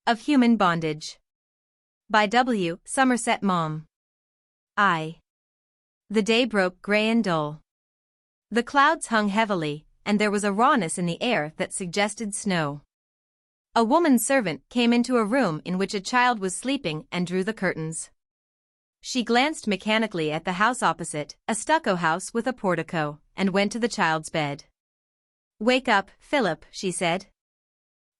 of Human Bondage. By W. Somerset Maugham. The day broke grey and dull. The clouds hung heavily, and there was a rawness in the air that suggested snow. A woman servant came into a room in which a child was sleeping and drew the curtains. She glanced mechanically at the house opposite, a stucco house with a portico, and went to the child's bed. "Wake up, Philip," she said.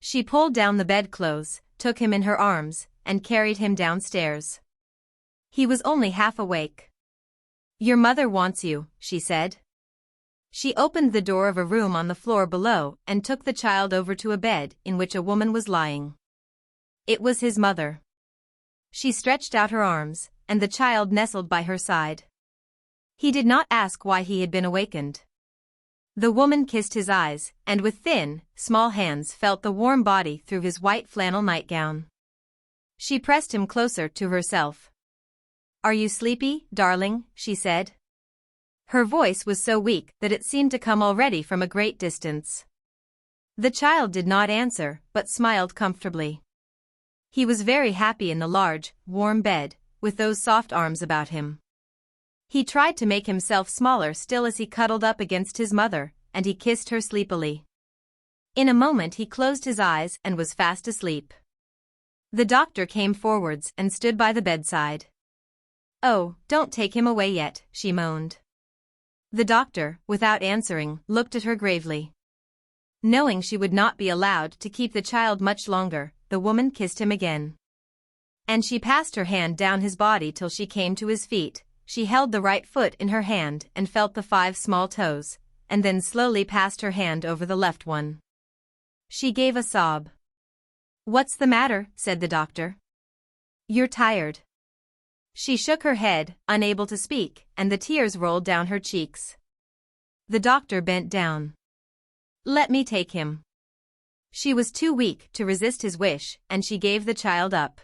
She pulled down the bedclothes, took him in her arms, and carried him downstairs. He was only half awake. "Your mother wants you," she said. She opened the door of a room on the floor below and took the child over to a bed in which a woman was lying. It was his mother. She stretched out her arms, and the child nestled by her side. He did not ask why he had been awakened. The woman kissed his eyes, and with thin, small hands felt the warm body through his white flannel nightgown. She pressed him closer to herself. "Are you sleepy, darling?" she said. Her voice was so weak that it seemed to come already from a great distance. The child did not answer, but smiled comfortably. He was very happy in the large, warm bed, with those soft arms about him. He tried to make himself smaller still as he cuddled up against his mother, and he kissed her sleepily. In a moment he closed his eyes and was fast asleep. The doctor came forwards and stood by the bedside. "Oh, don't take him away yet," she moaned. The doctor, without answering, looked at her gravely. Knowing she would not be allowed to keep the child much longer, the woman kissed him again. And she passed her hand down his body till she came to his feet. She held the right foot in her hand and felt the 5 small toes, and then slowly passed her hand over the left one. She gave a sob. "What's the matter?" said the doctor. "You're tired." She shook her head, unable to speak, and the tears rolled down her cheeks. The doctor bent down. "Let me take him." She was too weak to resist his wish, and she gave the child up.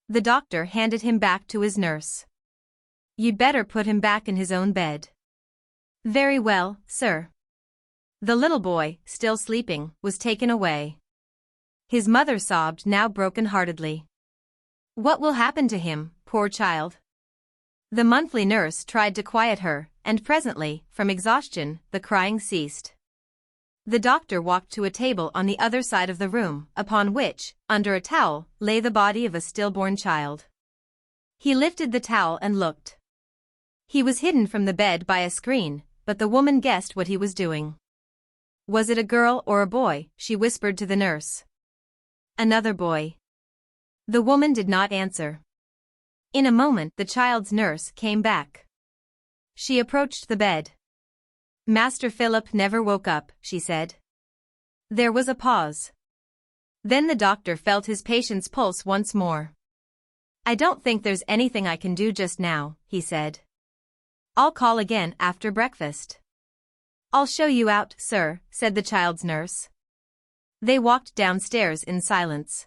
The doctor handed him back to his nurse. "You'd better put him back in his own bed." "Very well, sir." The little boy, still sleeping, was taken away. His mother sobbed now broken-heartedly. "What will happen to him, poor child?" The monthly nurse tried to quiet her, and presently, from exhaustion, the crying ceased. The doctor walked to a table on the other side of the room, upon which, under a towel, lay the body of a stillborn child. He lifted the towel and looked. He was hidden from the bed by a screen, but the woman guessed what he was doing. "Was it a girl or a boy?" she whispered to the nurse. "Another boy." The woman did not answer. In a moment the child's nurse came back. She approached the bed. "Master Philip never woke up," she said. There was a pause. Then the doctor felt his patient's pulse once more. "I don't think there's anything I can do just now," he said. "I'll call again after breakfast." "I'll show you out, sir," said the child's nurse. They walked downstairs in silence.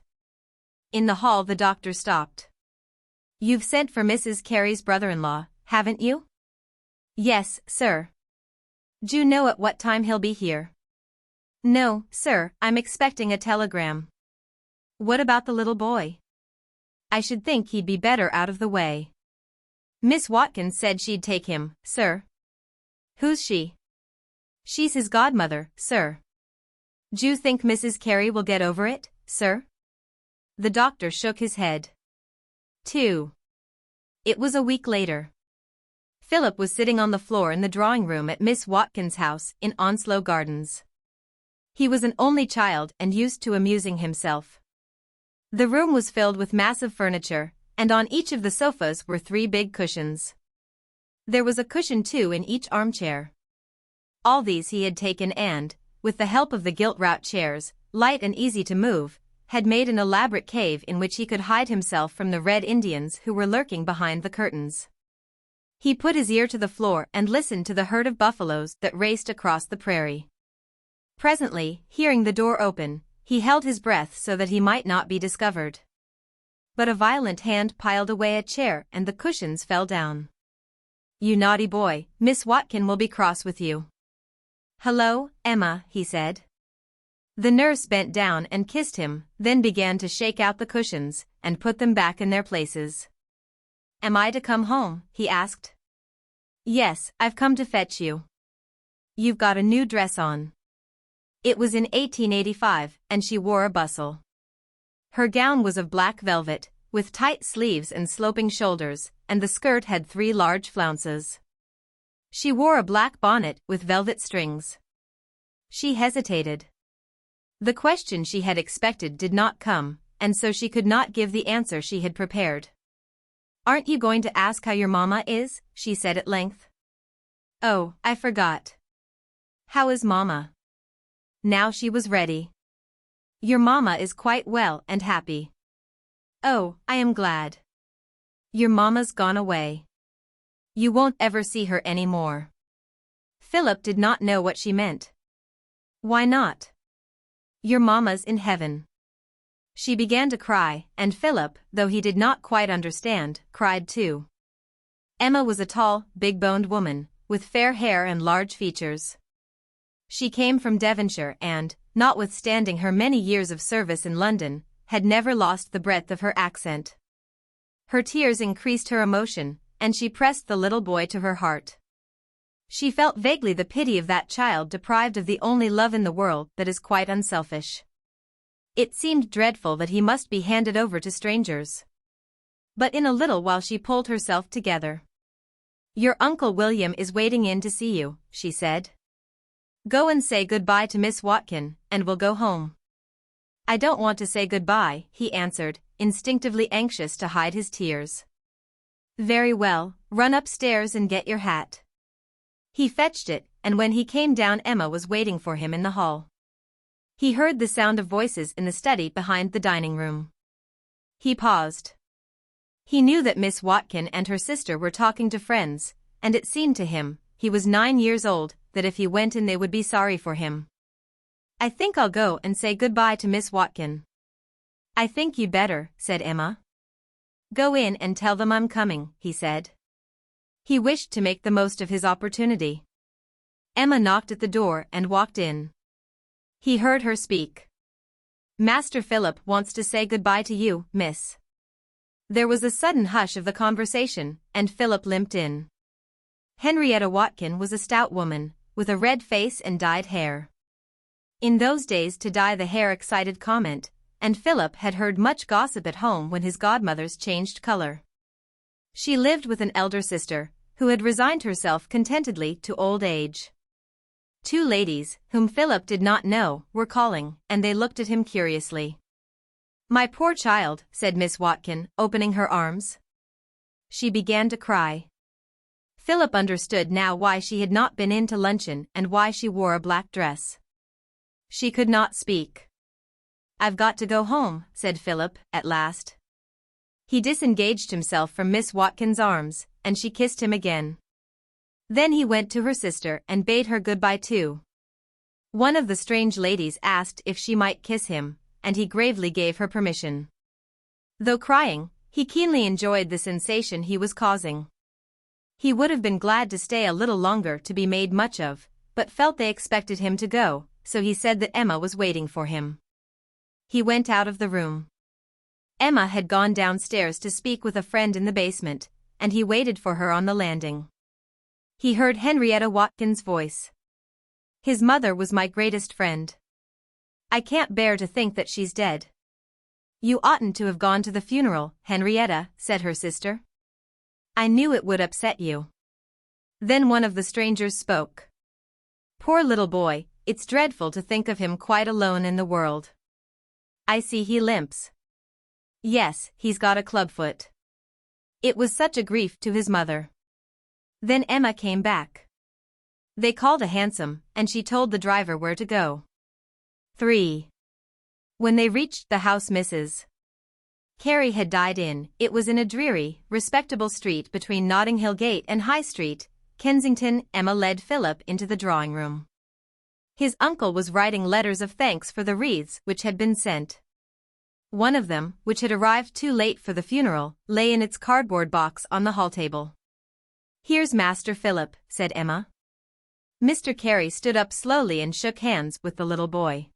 In the hall the doctor stopped. "You've sent for Mrs. Carey's brother-in-law, haven't you?" "Yes, sir." "D'you know at what time he'll be here?" "No, sir, I'm expecting a telegram." "What about the little boy?" "I should think he'd be better out of the way." "Miss Watkins said she'd take him, sir." "Who's she?" "She's his godmother, sir." "D'you think Mrs. Carey will get over it, sir?" The doctor shook his head. 2. It was a week later. Philip was sitting on the floor in the drawing room at Miss Watkins' house in Onslow Gardens. He was an only child and used to amusing himself. The room was filled with massive furniture, and on each of the sofas were 3 big cushions. There was a cushion too in each armchair. All these he had taken and, with the help of the gilt-wrought chairs, light and easy to move, had made an elaborate cave in which he could hide himself from the Red Indians who were lurking behind the curtains. He put his ear to the floor and listened to the herd of buffaloes that raced across the prairie. Presently, hearing the door open, he held his breath so that he might not be discovered. But a violent hand piled away a chair and the cushions fell down. "You naughty boy, Miss Watkin will be cross with you." "Hello, Emma," he said. The nurse bent down and kissed him, then began to shake out the cushions and put them back in their places. "Am I to come home?" he asked. "Yes, I've come to fetch you. You've got a new dress on." It was in 1885, and she wore a bustle. Her gown was of black velvet, with tight sleeves and sloping shoulders, and the skirt had 3 large flounces. She wore a black bonnet with velvet strings. She hesitated. The question she had expected did not come, and so she could not give the answer she had prepared. "Aren't you going to ask how your mama is?" she said at length. "Oh, I forgot. How is mama?" Now she was ready. "Your mama is quite well and happy." "Oh, I am glad. Your mama's gone away. You won't ever see her any more." Philip did not know what she meant. "Why not?" "Your mama's in heaven." She began to cry, and Philip, though he did not quite understand, cried too. Emma was a tall, big-boned woman, with fair hair and large features. She came from Devonshire and, notwithstanding her many years of service in London, had never lost the breadth of her accent. Her tears increased her emotion, and she pressed the little boy to her heart. She felt vaguely the pity of that child deprived of the only love in the world that is quite unselfish. It seemed dreadful that he must be handed over to strangers. But in a little while she pulled herself together. "Your Uncle William is waiting in to see you," she said. "Go and say good-bye to Miss Watkin, and we'll go home." "I don't want to say good-bye," he answered, instinctively anxious to hide his tears. "Very well, run upstairs and get your hat." He fetched it, and when he came down Emma was waiting for him in the hall. He heard the sound of voices in the study behind the dining room. He paused. He knew that Miss Watkin and her sister were talking to friends, and it seemed to him, he was 9 years old, that if he went in they would be sorry for him. "I think I'll go and say good-bye to Miss Watkin." "I think you'd better," said Emma. "Go in and tell them I'm coming," he said. He wished to make the most of his opportunity. Emma knocked at the door and walked in. He heard her speak. "Master Philip wants to say good-bye to you, miss." There was a sudden hush of the conversation, and Philip limped in. Henrietta Watkin was a stout woman, with a red face and dyed hair. In those days to dye the hair excited comment, and Philip had heard much gossip at home when his godmothers changed color. She lived with an elder sister, who had resigned herself contentedly to old age. 2 ladies, whom Philip did not know, were calling, and they looked at him curiously. "My poor child," said Miss Watkin, opening her arms. She began to cry. Philip understood now why she had not been in to luncheon and why she wore a black dress. She could not speak. "I've got to go home," said Philip, at last. He disengaged himself from Miss Watkin's arms, and she kissed him again. Then he went to her sister and bade her goodbye too. One of the strange ladies asked if she might kiss him, and he gravely gave her permission. Though crying, he keenly enjoyed the sensation he was causing. He would have been glad to stay a little longer to be made much of, but felt they expected him to go, so he said that Emma was waiting for him. He went out of the room. Emma had gone downstairs to speak with a friend in the basement, and he waited for her on the landing. He heard Henrietta Watkin's voice. "His mother was my greatest friend. I can't bear to think that she's dead." "You oughtn't to have gone to the funeral, Henrietta," said her sister. "I knew it would upset you." Then one of the strangers spoke. "Poor little boy, it's dreadful to think of him quite alone in the world. I see he limps." "Yes, he's got a clubfoot." It was such a grief to his mother. Then Emma came back. They called a hansom, and she told the driver where to go. 3. When they reached the house Mrs. Carey had died in, it was in a dreary, respectable street between Notting Hill Gate and High Street, Kensington. Emma led Philip into the drawing-room. His uncle was writing letters of thanks for the wreaths which had been sent. One of them, which had arrived too late for the funeral, lay in its cardboard box on the hall table. "Here's Master Philip," said Emma. Mr. Carey stood up slowly and shook hands with the little boy.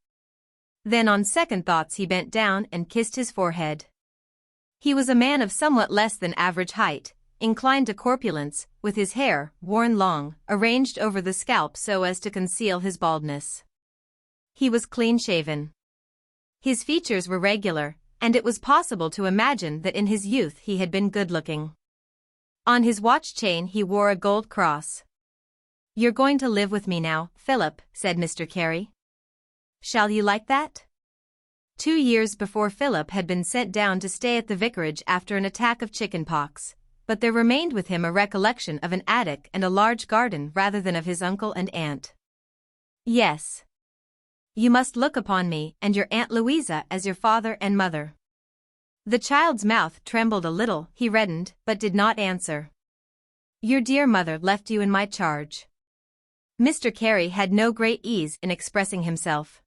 Then on second thoughts he bent down and kissed his forehead. He was a man of somewhat less than average height, inclined to corpulence, with his hair, worn long, arranged over the scalp so as to conceal his baldness. He was clean-shaven. His features were regular, and it was possible to imagine that in his youth he had been good-looking. On his watch chain he wore a gold cross. "You're going to live with me now, Philip," said Mr. Carey. "Shall you like that?" 2 years before Philip had been sent down to stay at the vicarage after an attack of chickenpox, but there remained with him a recollection of an attic and a large garden rather than of his uncle and aunt. "Yes. You must look upon me and your Aunt Louisa as your father and mother." The child's mouth trembled a little, he reddened, but did not answer. "Your dear mother left you in my charge." Mr. Carey had no great ease in expressing himself.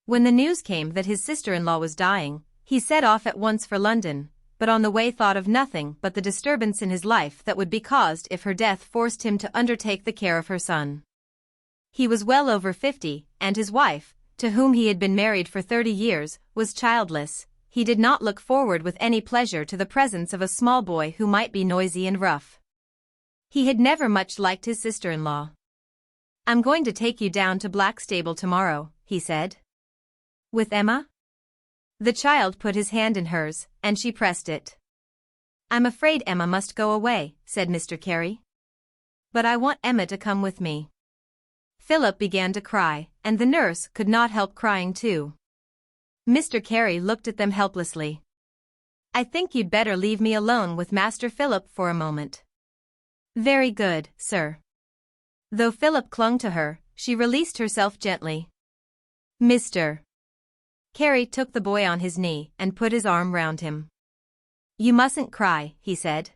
When the news came that his sister-in-law was dying, he set off at once for London, but on the way thought of nothing but the disturbance in his life that would be caused if her death forced him to undertake the care of her son. He was well over 50, and his wife, to whom he had been married for 30 years, was childless. He did not look forward with any pleasure to the presence of a small boy who might be noisy and rough. He had never much liked his sister-in-law. "I'm going to take you down to Blackstable tomorrow," he said. "With Emma?" The child put his hand in hers, and she pressed it. "I'm afraid Emma must go away," said Mr. Carey. "But I want Emma to come with me." Philip began to cry, and the nurse could not help crying too. Mr. Carey looked at them helplessly. "I think you'd better leave me alone with Master Philip for a moment." "Very good, sir." Though Philip clung to her, she released herself gently. Mr. Carey took the boy on his knee and put his arm round him. "You mustn't cry," he said.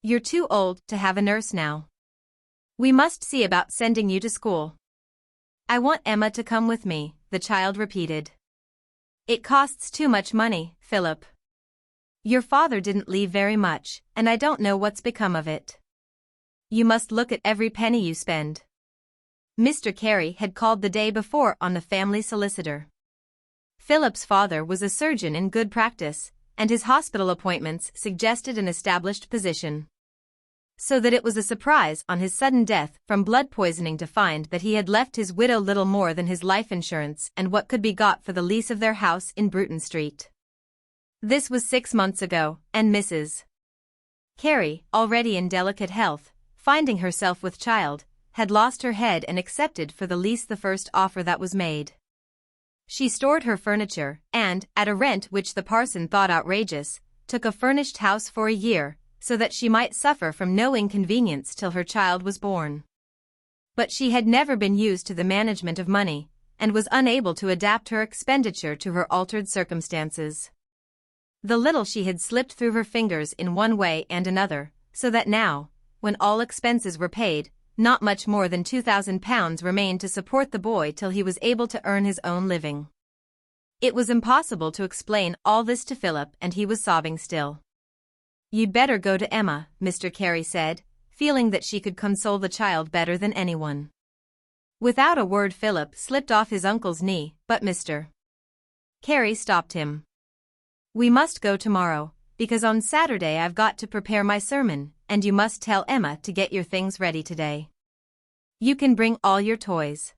"You're too old to have a nurse now. We must see about sending you to school." "I want Emma to come with me," the child repeated. "It costs too much money, Philip. Your father didn't leave very much, and I don't know what's become of it. You must look at every penny you spend." Mr. Carey had called the day before on the family solicitor. Philip's father was a surgeon in good practice, and his hospital appointments suggested an established position. So that it was a surprise on his sudden death from blood poisoning to find that he had left his widow little more than his life insurance and what could be got for the lease of their house in Bruton Street. This was 6 months ago, and Mrs. Carey, already in delicate health, finding herself with child, had lost her head and accepted for the lease the first offer that was made. She stored her furniture, and, at a rent which the parson thought outrageous, took a furnished house for a year, so that she might suffer from no inconvenience till her child was born. But she had never been used to the management of money, and was unable to adapt her expenditure to her altered circumstances. The little she had slipped through her fingers in one way and another, so that now, when all expenses were paid, not much more than £2,000 remained to support the boy till he was able to earn his own living. It was impossible to explain all this to Philip, and he was sobbing still. "You'd better go to Emma," Mr. Carey said, feeling that she could console the child better than anyone. Without a word Philip slipped off his uncle's knee, but Mr. Carey stopped him. "We must go tomorrow, because on Saturday I've got to prepare my sermon, and you must tell Emma to get your things ready today. You can bring all your toys.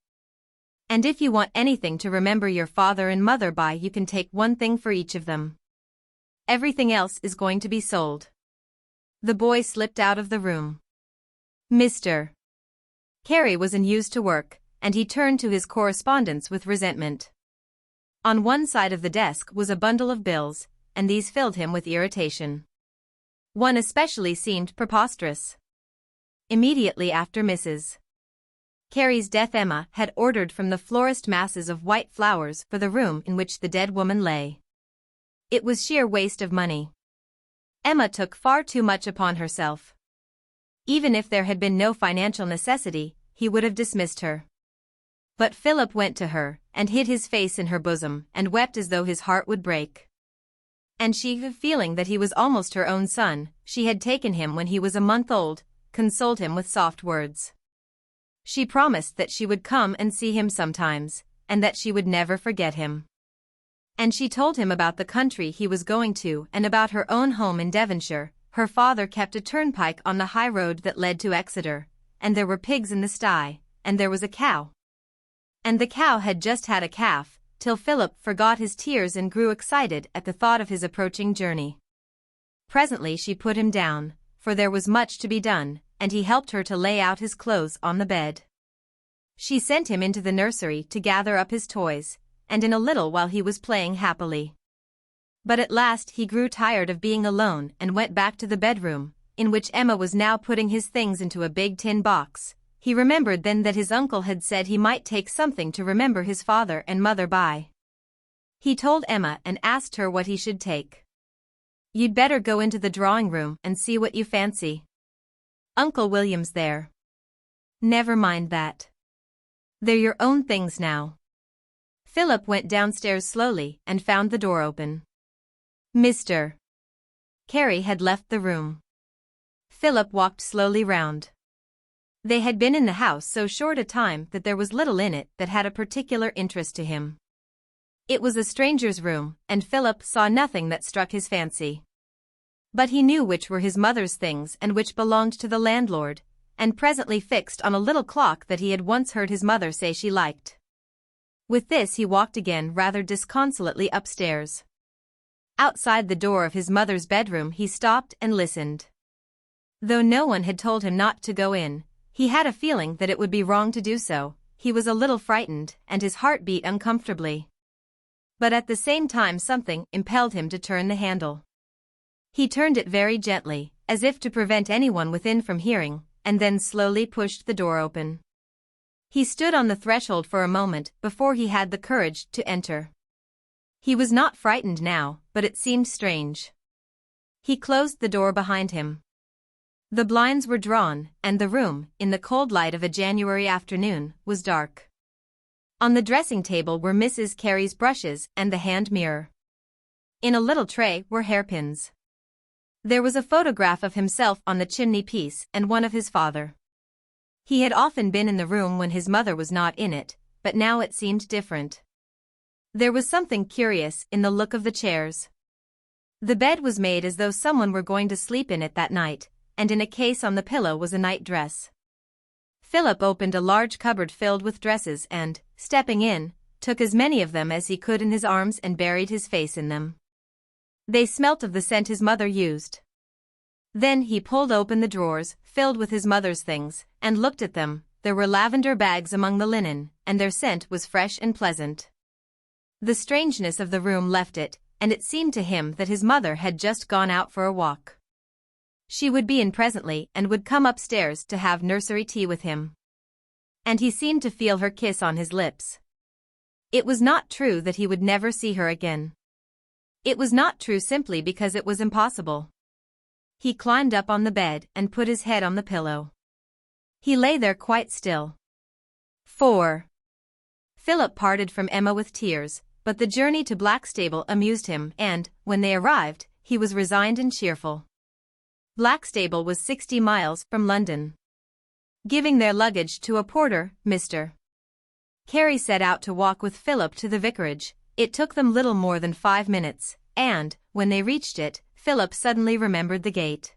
And if you want anything to remember your father and mother by, you can take one thing for each of them. Everything else is going to be sold." The boy slipped out of the room. Mr. Carey was unused to work, and he turned to his correspondence with resentment. On one side of the desk was a bundle of bills, and these filled him with irritation. One especially seemed preposterous. Immediately after Mrs. Carey's death, Emma had ordered from the florist masses of white flowers for the room in which the dead woman lay. It was sheer waste of money. Emma took far too much upon herself. Even if there had been no financial necessity, he would have dismissed her. But Philip went to her, and hid his face in her bosom, and wept as though his heart would break. And she, feeling that he was almost her own son, she had taken him when he was a month old, consoled him with soft words. She promised that she would come and see him sometimes, and that she would never forget him. And she told him about the country he was going to and about her own home in Devonshire. Her father kept a turnpike on the high road that led to Exeter, and there were pigs in the sty, and there was a cow. And the cow had just had a calf, till Philip forgot his tears and grew excited at the thought of his approaching journey. Presently she put him down, for there was much to be done, and he helped her to lay out his clothes on the bed. She sent him into the nursery to gather up his toys, and in a little while he was playing happily. But at last he grew tired of being alone and went back to the bedroom, in which Emma was now putting his things into a big tin box. He remembered then that his uncle had said he might take something to remember his father and mother by. He told Emma and asked her what he should take. "You'd better go into the drawing room and see what you fancy. Uncle William's there." "Never mind that. They're your own things now." Philip went downstairs slowly and found the door open. Mr. Carey had left the room. Philip walked slowly round. They had been in the house so short a time that there was little in it that had a particular interest to him. It was a stranger's room, and Philip saw nothing that struck his fancy. But he knew which were his mother's things and which belonged to the landlord, and presently fixed on a little clock that he had once heard his mother say she liked. With this he walked again rather disconsolately upstairs. Outside the door of his mother's bedroom he stopped and listened. Though no one had told him not to go in, he had a feeling that it would be wrong to do so. He was a little frightened, and his heart beat uncomfortably. But at the same time something impelled him to turn the handle. He turned it very gently, as if to prevent anyone within from hearing, and then slowly pushed the door open. He stood on the threshold for a moment before he had the courage to enter. He was not frightened now, but it seemed strange. He closed the door behind him. The blinds were drawn, and the room, in the cold light of a January afternoon, was dark. On the dressing table were Mrs. Carey's brushes and the hand mirror. In a little tray were hairpins. There was a photograph of himself on the chimney-piece and one of his father. He had often been in the room when his mother was not in it, but now it seemed different. There was something curious in the look of the chairs. The bed was made as though someone were going to sleep in it that night, and in a case on the pillow was a night-dress. Philip opened a large cupboard filled with dresses and, stepping in, took as many of them as he could in his arms and buried his face in them. They smelt of the scent his mother used. Then he pulled open the drawers, filled with his mother's things, and looked at them. There were lavender bags among the linen, and their scent was fresh and pleasant. The strangeness of the room left it, and it seemed to him that his mother had just gone out for a walk. She would be in presently and would come upstairs to have nursery tea with him. And he seemed to feel her kiss on his lips. It was not true that he would never see her again. It was not true simply because it was impossible. He climbed up on the bed and put his head on the pillow. He lay there quite still. 4. Philip parted from Emma with tears, but the journey to Blackstable amused him, and, when they arrived, he was resigned and cheerful. Blackstable was 60 miles from London. Giving their luggage to a porter, Mr. Carey set out to walk with Philip to the vicarage. It took them little more than 5 minutes, and, when they reached it, Philip suddenly remembered the gate.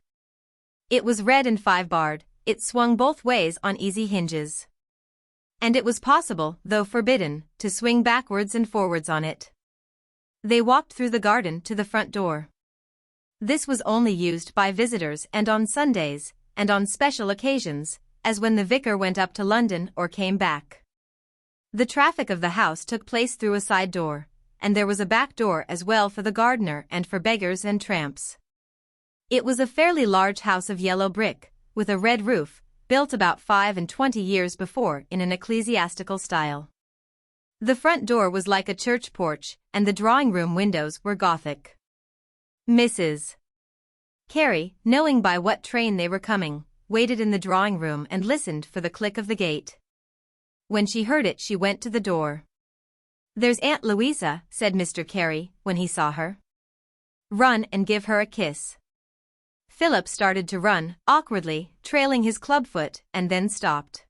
It was red and 5-barred, it swung both ways on easy hinges. And it was possible, though forbidden, to swing backwards and forwards on it. They walked through the garden to the front door. This was only used by visitors and on Sundays, and on special occasions, as when the vicar went up to London or came back. The traffic of the house took place through a side door, and there was a back door as well for the gardener and for beggars and tramps. It was a fairly large house of yellow brick, with a red roof, built about 25 years before in an ecclesiastical style. The front door was like a church porch, and the drawing-room windows were Gothic. Mrs. Carey, knowing by what train they were coming, waited in the drawing-room and listened for the click of the gate. When she heard it she went to the door. "There's Aunt Louisa," said Mr. Carey, when he saw her. "Run and give her a kiss." Philip started to run, awkwardly, trailing his clubfoot, and then stopped.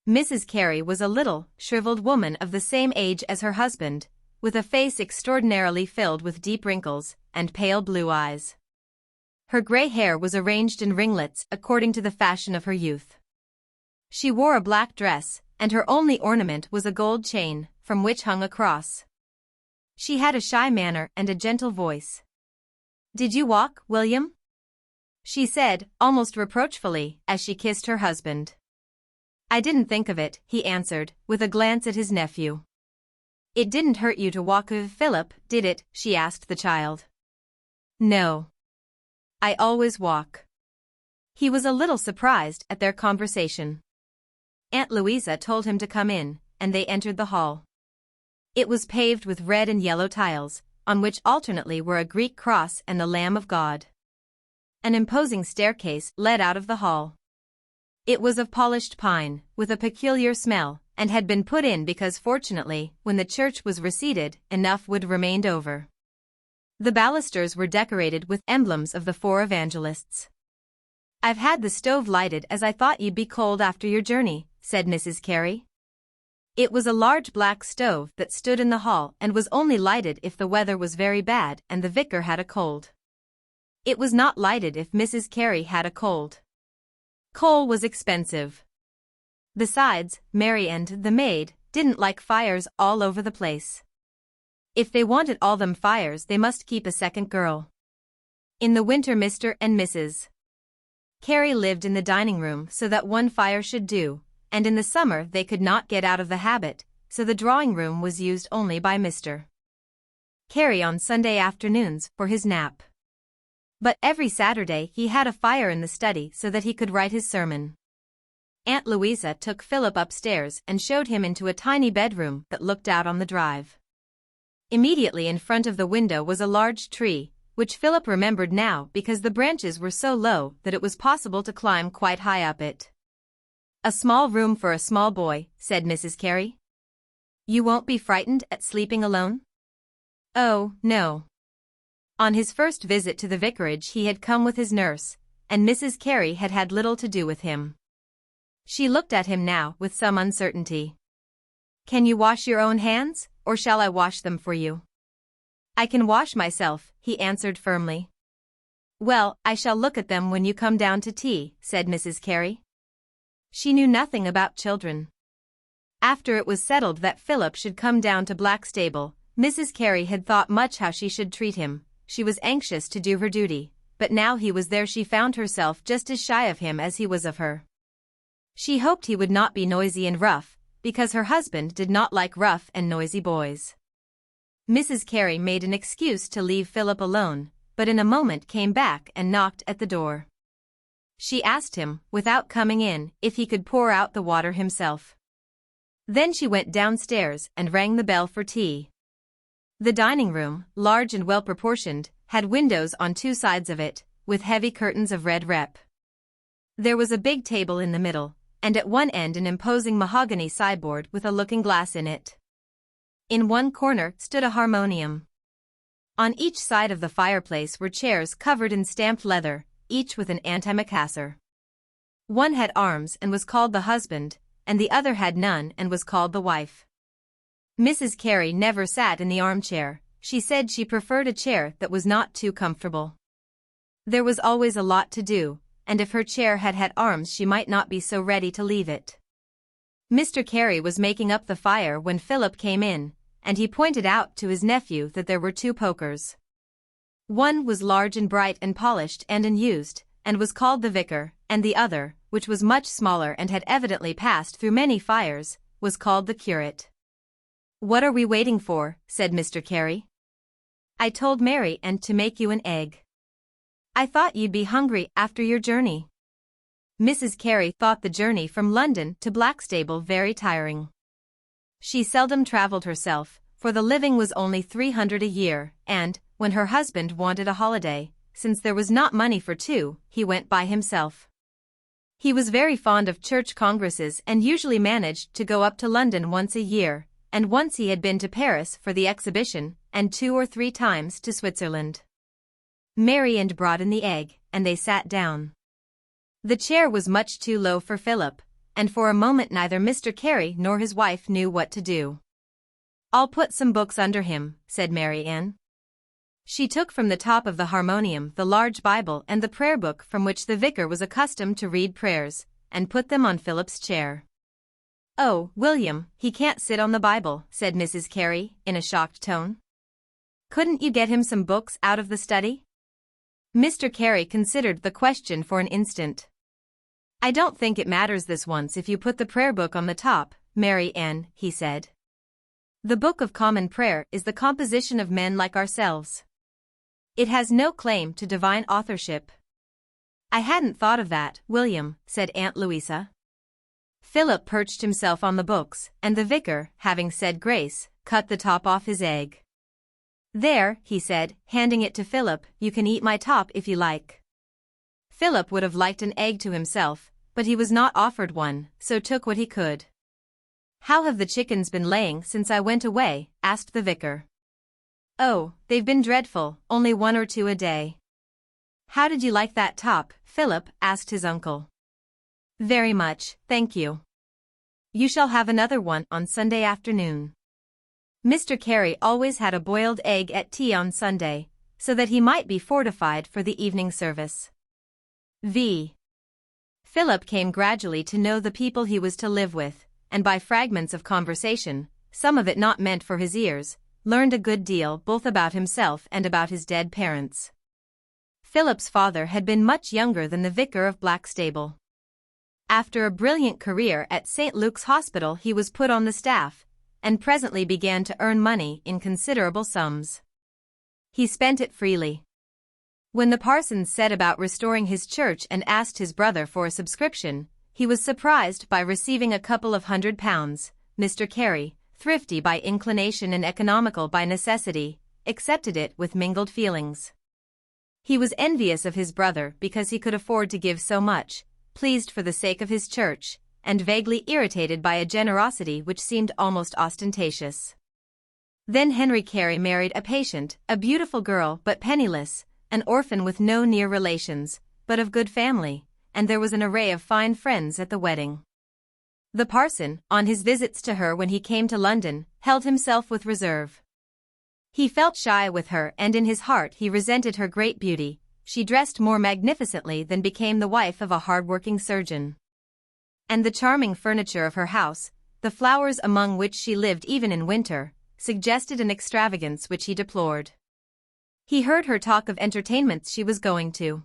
Mrs. Carey was a little, shriveled woman of the same age as her husband, with a face extraordinarily filled with deep wrinkles, and pale blue eyes. Her grey hair was arranged in ringlets according to the fashion of her youth. She wore a black dress, and her only ornament was a gold chain, from which hung a cross. She had a shy manner and a gentle voice. "Did you walk, William?" she said, almost reproachfully, as she kissed her husband. "I didn't think of it," he answered, with a glance at his nephew. "It didn't hurt you to walk with Philip, did it?" she asked the child. "No. I always walk." He was a little surprised at their conversation. Aunt Louisa told him to come in, and they entered the hall. It was paved with red and yellow tiles, on which alternately were a Greek cross and the Lamb of God. An imposing staircase led out of the hall. It was of polished pine, with a peculiar smell, and had been put in because fortunately, when the church was reseated, enough wood remained over. The balusters were decorated with emblems of the four evangelists. "I've had the stove lighted as I thought you'd be cold after your journey," said Mrs. Carey. It was a large black stove that stood in the hall and was only lighted if the weather was very bad and the vicar had a cold. It was not lighted if Mrs. Carey had a cold. Coal was expensive. Besides, Mary and the maid didn't like fires all over the place. If they wanted all them fires they must keep a second girl. In the winter Mr. and Mrs. Carey lived in the dining room so that one fire should do, and in the summer they could not get out of the habit, so the drawing room was used only by Mr. Carey on Sunday afternoons for his nap. But every Saturday he had a fire in the study so that he could write his sermon. Aunt Louisa took Philip upstairs and showed him into a tiny bedroom that looked out on the drive. Immediately in front of the window was a large tree, which Philip remembered now because the branches were so low that it was possible to climb quite high up it. "A small room for a small boy," said Mrs. Carey. "You won't be frightened at sleeping alone?" "Oh, no." On his first visit to the vicarage he had come with his nurse, and Mrs. Carey had had little to do with him. She looked at him now with some uncertainty. "Can you wash your own hands, or shall I wash them for you?" "I can wash myself," he answered firmly. "Well, I shall look at them when you come down to tea," said Mrs. Carey. She knew nothing about children. After it was settled that Philip should come down to Blackstable, Mrs. Carey had thought much how she should treat him. She was anxious to do her duty, but now he was there she found herself just as shy of him as he was of her. She hoped he would not be noisy and rough, because her husband did not like rough and noisy boys. Mrs. Carey made an excuse to leave Philip alone, but in a moment came back and knocked at the door. She asked him, without coming in, if he could pour out the water himself. Then she went downstairs and rang the bell for tea. The dining room, large and well-proportioned, had windows on two sides of it, with heavy curtains of red rep. There was a big table in the middle, and at one end an imposing mahogany sideboard with a looking-glass in it. In one corner stood a harmonium. On each side of the fireplace were chairs covered in stamped leather, each with an antimacassar. One had arms and was called the husband, and the other had none and was called the wife. Mrs. Carey never sat in the armchair. She said she preferred a chair that was not too comfortable. There was always a lot to do, and if her chair had had arms she might not be so ready to leave it. Mr. Carey was making up the fire when Philip came in, and he pointed out to his nephew that there were two pokers. One was large and bright and polished and unused, and was called the vicar, and the other, which was much smaller and had evidently passed through many fires, was called the curate. "What are we waiting for?" said Mr. Carey. "I told Mary and to make you an egg. I thought you'd be hungry after your journey." Mrs. Carey thought the journey from London to Blackstable very tiring. She seldom travelled herself, for the living was only 300 a year, and, when her husband wanted a holiday, since there was not money for two, he went by himself. He was very fond of church congresses and usually managed to go up to London once a year, and once he had been to Paris for the exhibition, and 2 or 3 times to Switzerland. Mary and brought in the egg, and they sat down. The chair was much too low for Philip, and for a moment neither Mr. Carey nor his wife knew what to do. "I'll put some books under him," said Mary Ann. She took from the top of the harmonium the large Bible and the prayer book from which the vicar was accustomed to read prayers, and put them on Philip's chair. "Oh, William, he can't sit on the Bible," said Mrs. Carey, in a shocked tone. "Couldn't you get him some books out of the study?" Mr. Carey considered the question for an instant. "I don't think it matters this once if you put the prayer book on the top, Mary Ann," he said. "The Book of Common Prayer is the composition of men like ourselves. It has no claim to divine authorship." "I hadn't thought of that, William," said Aunt Louisa. Philip perched himself on the books, and the vicar, having said grace, cut the top off his egg. "There," he said, handing it to Philip, "you can eat my top if you like." Philip would have liked an egg to himself, but he was not offered one, so took what he could. "How have the chickens been laying since I went away?" asked the vicar. "Oh, they've been dreadful, only 1 or 2 a day." "How did you like that top, Philip?" asked his uncle. "Very much, thank you. You shall have another one on Sunday afternoon." Mr. Carey always had a boiled egg at tea on Sunday, so that he might be fortified for the evening service. Philip came gradually to know the people he was to live with, and by fragments of conversation, some of it not meant for his ears, learned a good deal both about himself and about his dead parents. Philip's father had been much younger than the vicar of Blackstable. After a brilliant career at St. Luke's Hospital he was put on the staff, and presently began to earn money in considerable sums. He spent it freely. When the parsons set about restoring his church and asked his brother for a subscription, he was surprised by receiving a couple of £100. Mr. Carey, thrifty by inclination and economical by necessity, accepted it with mingled feelings. He was envious of his brother because he could afford to give so much, pleased for the sake of his church, and vaguely irritated by a generosity which seemed almost ostentatious. Then Henry Carey married a patient, a beautiful girl but penniless, an orphan with no near relations, but of good family, and there was an array of fine friends at the wedding. The parson, on his visits to her when he came to London, held himself with reserve. He felt shy with her and in his heart he resented her great beauty. She dressed more magnificently than became the wife of a hard-working surgeon. And the charming furniture of her house, the flowers among which she lived even in winter, suggested an extravagance which he deplored. He heard her talk of entertainments she was going to.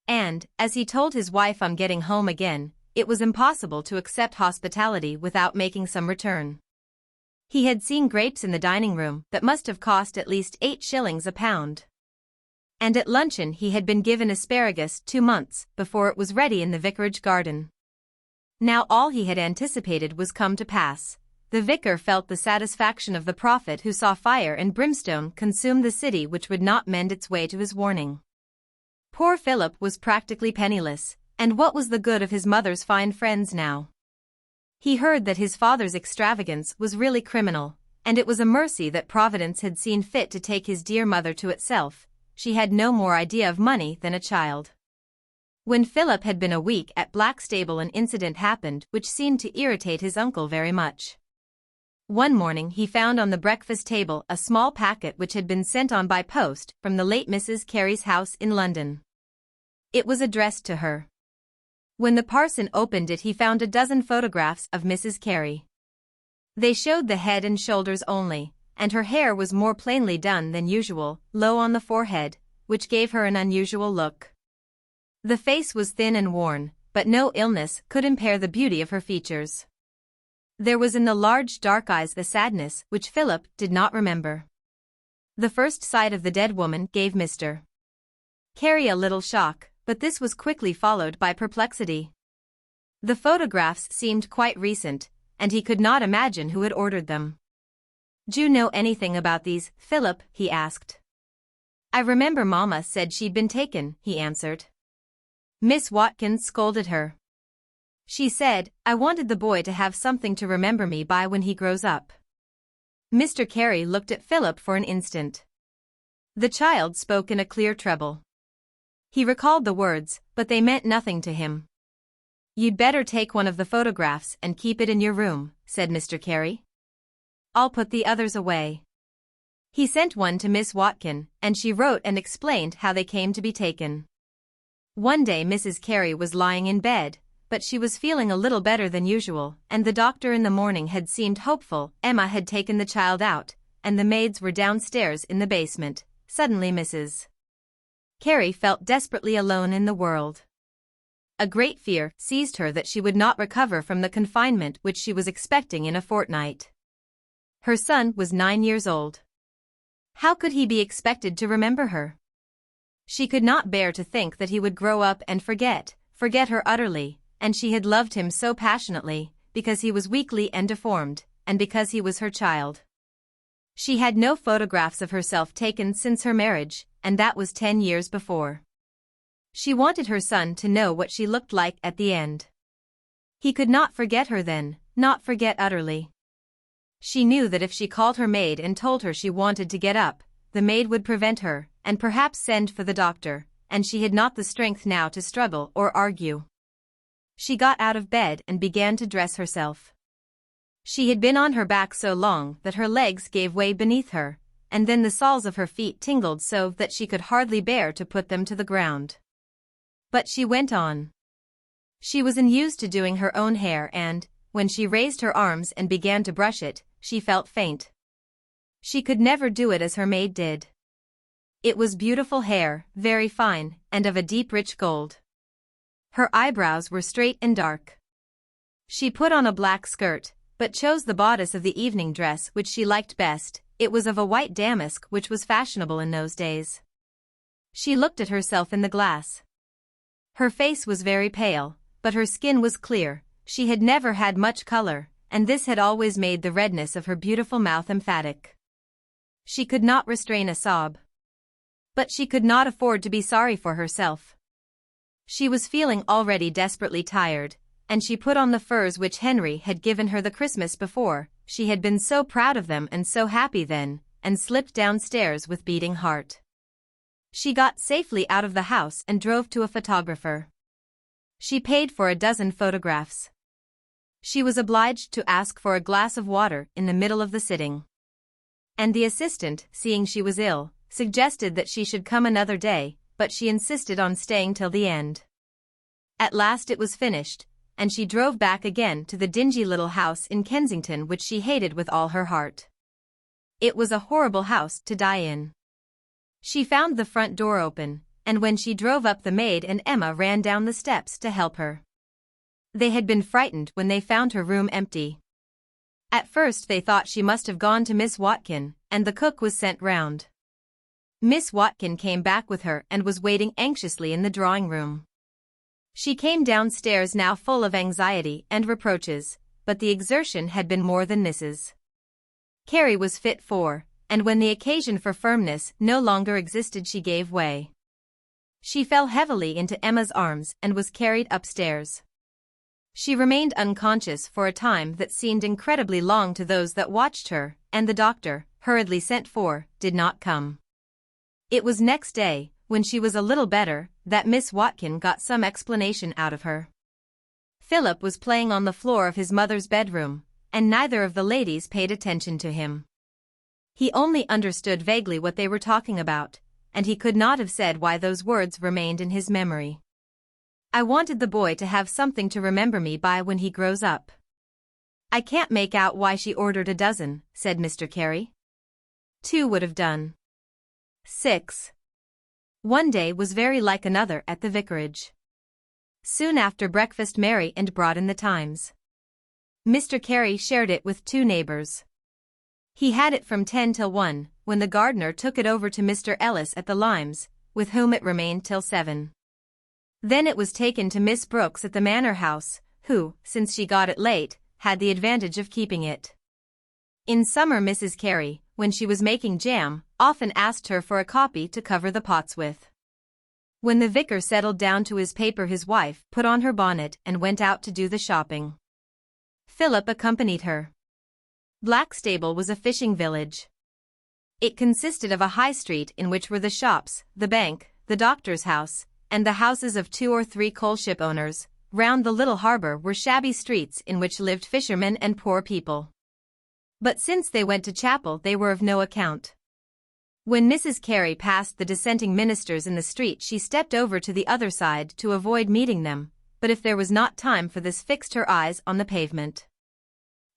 And, as he told his wife on getting home again, it was impossible to accept hospitality without making some return. He had seen grapes in the dining room that must have cost at least 8 shillings a pound. And at luncheon he had been given asparagus 2 months before it was ready in the vicarage garden. Now all he had anticipated was come to pass. The vicar felt the satisfaction of the prophet who saw fire and brimstone consume the city which would not mend its way to his warning. Poor Philip was practically penniless, and what was the good of his mother's fine friends now? He heard that his father's extravagance was really criminal, and it was a mercy that Providence had seen fit to take his dear mother to itself. She had no more idea of money than a child. When Philip had been a week at Blackstable an incident happened which seemed to irritate his uncle very much. One morning he found on the breakfast table a small packet which had been sent on by post from the late Mrs. Carey's house in London. It was addressed to her. When the parson opened it he found a dozen photographs of Mrs. Carey. They showed the head and shoulders only, and her hair was more plainly done than usual, low on the forehead, which gave her an unusual look. The face was thin and worn, but no illness could impair the beauty of her features. There was in the large dark eyes a sadness which Philip did not remember. The first sight of the dead woman gave Mr. Carey a little shock, but this was quickly followed by perplexity. The photographs seemed quite recent, and he could not imagine who had ordered them. "Do you know anything about these, Philip?" he asked. "I remember Mamma said she'd been taken," he answered. Miss Watkins scolded her. She said, "I wanted the boy to have something to remember me by when he grows up." Mr. Carey looked at Philip for an instant. The child spoke in a clear treble. He recalled the words, but they meant nothing to him. "You'd better take one of the photographs and keep it in your room," said Mr. Carey. "I'll put the others away." He sent one to Miss Watkin, and she wrote and explained how they came to be taken. One day Mrs. Carey was lying in bed, but she was feeling a little better than usual, and the doctor in the morning had seemed hopeful. Emma had taken the child out, and the maids were downstairs in the basement. Suddenly Mrs. Carey felt desperately alone in the world. A great fear seized her that she would not recover from the confinement which she was expecting in a fortnight. Her son was 9 years old. How could he be expected to remember her? She could not bear to think that he would grow up and forget her utterly, and she had loved him so passionately, because he was weakly and deformed, and because he was her child. She had no photographs of herself taken since her marriage, and that was 10 years before. She wanted her son to know what she looked like at the end. He could not forget her then, not forget utterly. She knew that if she called her maid and told her she wanted to get up, the maid would prevent her, and perhaps send for the doctor, and she had not the strength now to struggle or argue. She got out of bed and began to dress herself. She had been on her back so long that her legs gave way beneath her, and then the soles of her feet tingled so that she could hardly bear to put them to the ground. But she went on. She was unused to doing her own hair, and, when she raised her arms and began to brush it, she felt faint. She could never do it as her maid did. It was beautiful hair, very fine, and of a deep rich gold. Her eyebrows were straight and dark. She put on a black skirt, but chose the bodice of the evening dress which she liked best. It was of a white damask which was fashionable in those days. She looked at herself in the glass. Her face was very pale, but her skin was clear. She had never had much color, and this had always made the redness of her beautiful mouth emphatic. She could not restrain a sob. But she could not afford to be sorry for herself. She was feeling already desperately tired, and she put on the furs which Henry had given her the Christmas before. She had been so proud of them and so happy then, and slipped downstairs with beating heart. She got safely out of the house and drove to a photographer. She paid for a dozen photographs. She was obliged to ask for a glass of water in the middle of the sitting. And the assistant, seeing she was ill, suggested that she should come another day, but she insisted on staying till the end. At last it was finished, and she drove back again to the dingy little house in Kensington which she hated with all her heart. It was a horrible house to die in. She found the front door open, and when she drove up the maid and Emma ran down the steps to help her. They had been frightened when they found her room empty. At first they thought she must have gone to Miss Watkin, and the cook was sent round. Miss Watkin came back with her and was waiting anxiously in the drawing-room. She came downstairs now full of anxiety and reproaches, but the exertion had been more than Mrs. Carey was fit for, and when the occasion for firmness no longer existed she gave way. She fell heavily into Emma's arms and was carried upstairs. She remained unconscious for a time that seemed incredibly long to those that watched her, and the doctor, hurriedly sent for, did not come. It was next day, when she was a little better, that Miss Watkin got some explanation out of her. Philip was playing on the floor of his mother's bedroom, and neither of the ladies paid attention to him. He only understood vaguely what they were talking about, and he could not have said why those words remained in his memory. "I wanted the boy to have something to remember me by when he grows up." "I can't make out why she ordered a dozen," said Mr. Carey. "2 would have done." 6. One day was very like another at the vicarage. Soon after breakfast Mary and brought in the Times. Mr. Carey shared it with 2 neighbors. He had it from 10 till 1, when the gardener took it over to Mr. Ellis at the Limes, with whom it remained till 7. Then it was taken to Miss Brooks at the Manor House, who, since she got it late, had the advantage of keeping it. In summer Mrs. Carey, when she was making jam, often asked her for a copy to cover the pots with. When the vicar settled down to his paper his wife put on her bonnet and went out to do the shopping. Philip accompanied her. Blackstable was a fishing village. It consisted of a high street in which were the shops, the bank, the doctor's house, and the houses of 2 or 3 coal ship owners, round the little harbour were shabby streets in which lived fishermen and poor people. But since they went to chapel they were of no account. When Mrs. Carey passed the dissenting ministers in the street she stepped over to the other side to avoid meeting them, but if there was not time for this fixed her eyes on the pavement.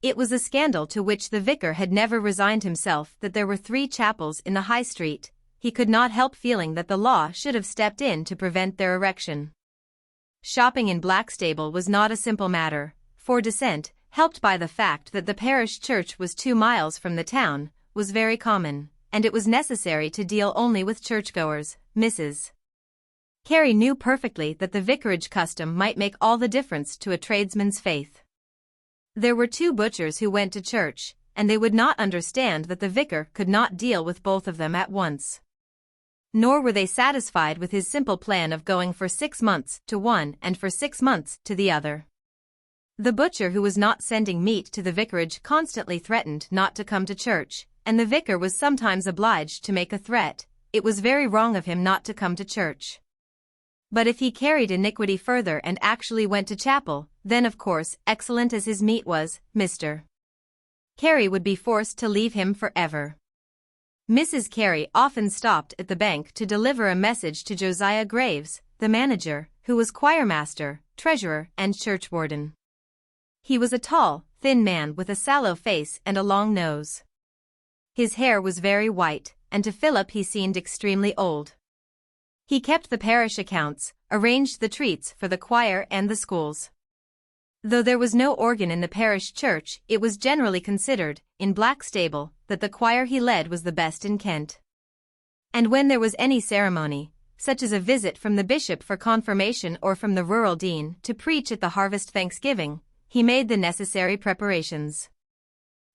It was a scandal to which the vicar had never resigned himself that there were 3 chapels in the High Street. He could not help feeling that the law should have stepped in to prevent their erection. Shopping in Blackstable was not a simple matter, for dissent, helped by the fact that the parish church was 2 miles from the town, was very common, and it was necessary to deal only with churchgoers. Mrs. Carey knew perfectly that the vicarage custom might make all the difference to a tradesman's faith. There were 2 butchers who went to church, and they would not understand that the vicar could not deal with both of them at once. Nor were they satisfied with his simple plan of going for 6 months to one and for 6 months to the other. The butcher who was not sending meat to the vicarage constantly threatened not to come to church, and the vicar was sometimes obliged to make a threat. It was very wrong of him not to come to church. But if he carried iniquity further and actually went to chapel, then of course, excellent as his meat was, Mr. Carey would be forced to leave him forever. Mrs. Carey often stopped at the bank to deliver a message to Josiah Graves, the manager, who was choirmaster, treasurer, and churchwarden. He was a tall, thin man with a sallow face and a long nose. His hair was very white, and to Philip he seemed extremely old. He kept the parish accounts, arranged the treats for the choir and the schools. Though there was no organ in the parish church, it was generally considered, in Blackstable, that the choir he led was the best in Kent. And when there was any ceremony, such as a visit from the bishop for confirmation or from the rural dean to preach at the harvest thanksgiving, he made the necessary preparations.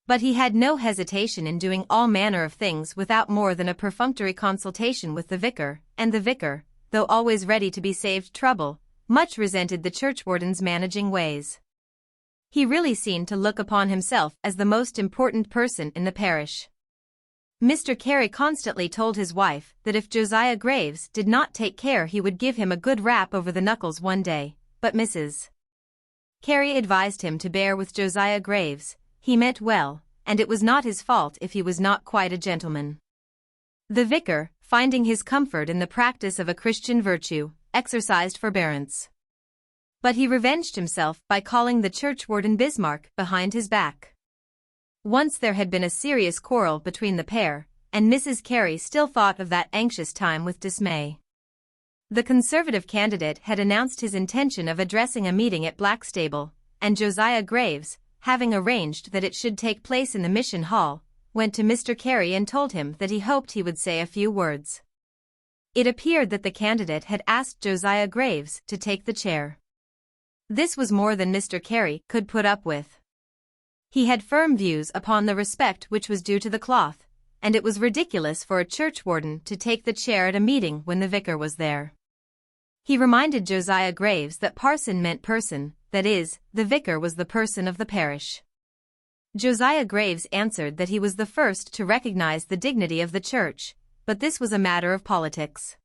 But he had no hesitation in doing all manner of things without more than a perfunctory consultation with the vicar, and the vicar, though always ready to be saved trouble, much resented the churchwarden's managing ways. He really seemed to look upon himself as the most important person in the parish. Mr. Carey constantly told his wife that if Josiah Graves did not take care he would give him a good rap over the knuckles one day, but Mrs. Carey advised him to bear with Josiah Graves. He meant well, and it was not his fault if he was not quite a gentleman. The vicar, finding his comfort in the practice of a Christian virtue, exercised forbearance. But he revenged himself by calling the churchwarden Bismarck behind his back. Once there had been a serious quarrel between the pair, and Mrs. Carey still thought of that anxious time with dismay. The Conservative candidate had announced his intention of addressing a meeting at Blackstable, and Josiah Graves, having arranged that it should take place in the Mission Hall, went to Mr. Carey and told him that he hoped he would say a few words. It appeared that the candidate had asked Josiah Graves to take the chair. This was more than Mr. Carey could put up with. He had firm views upon the respect which was due to the cloth, and it was ridiculous for a churchwarden to take the chair at a meeting when the vicar was there. He reminded Josiah Graves that parson meant person, that is, the vicar was the person of the parish. Josiah Graves answered that he was the first to recognize the dignity of the church, but this was a matter of politics.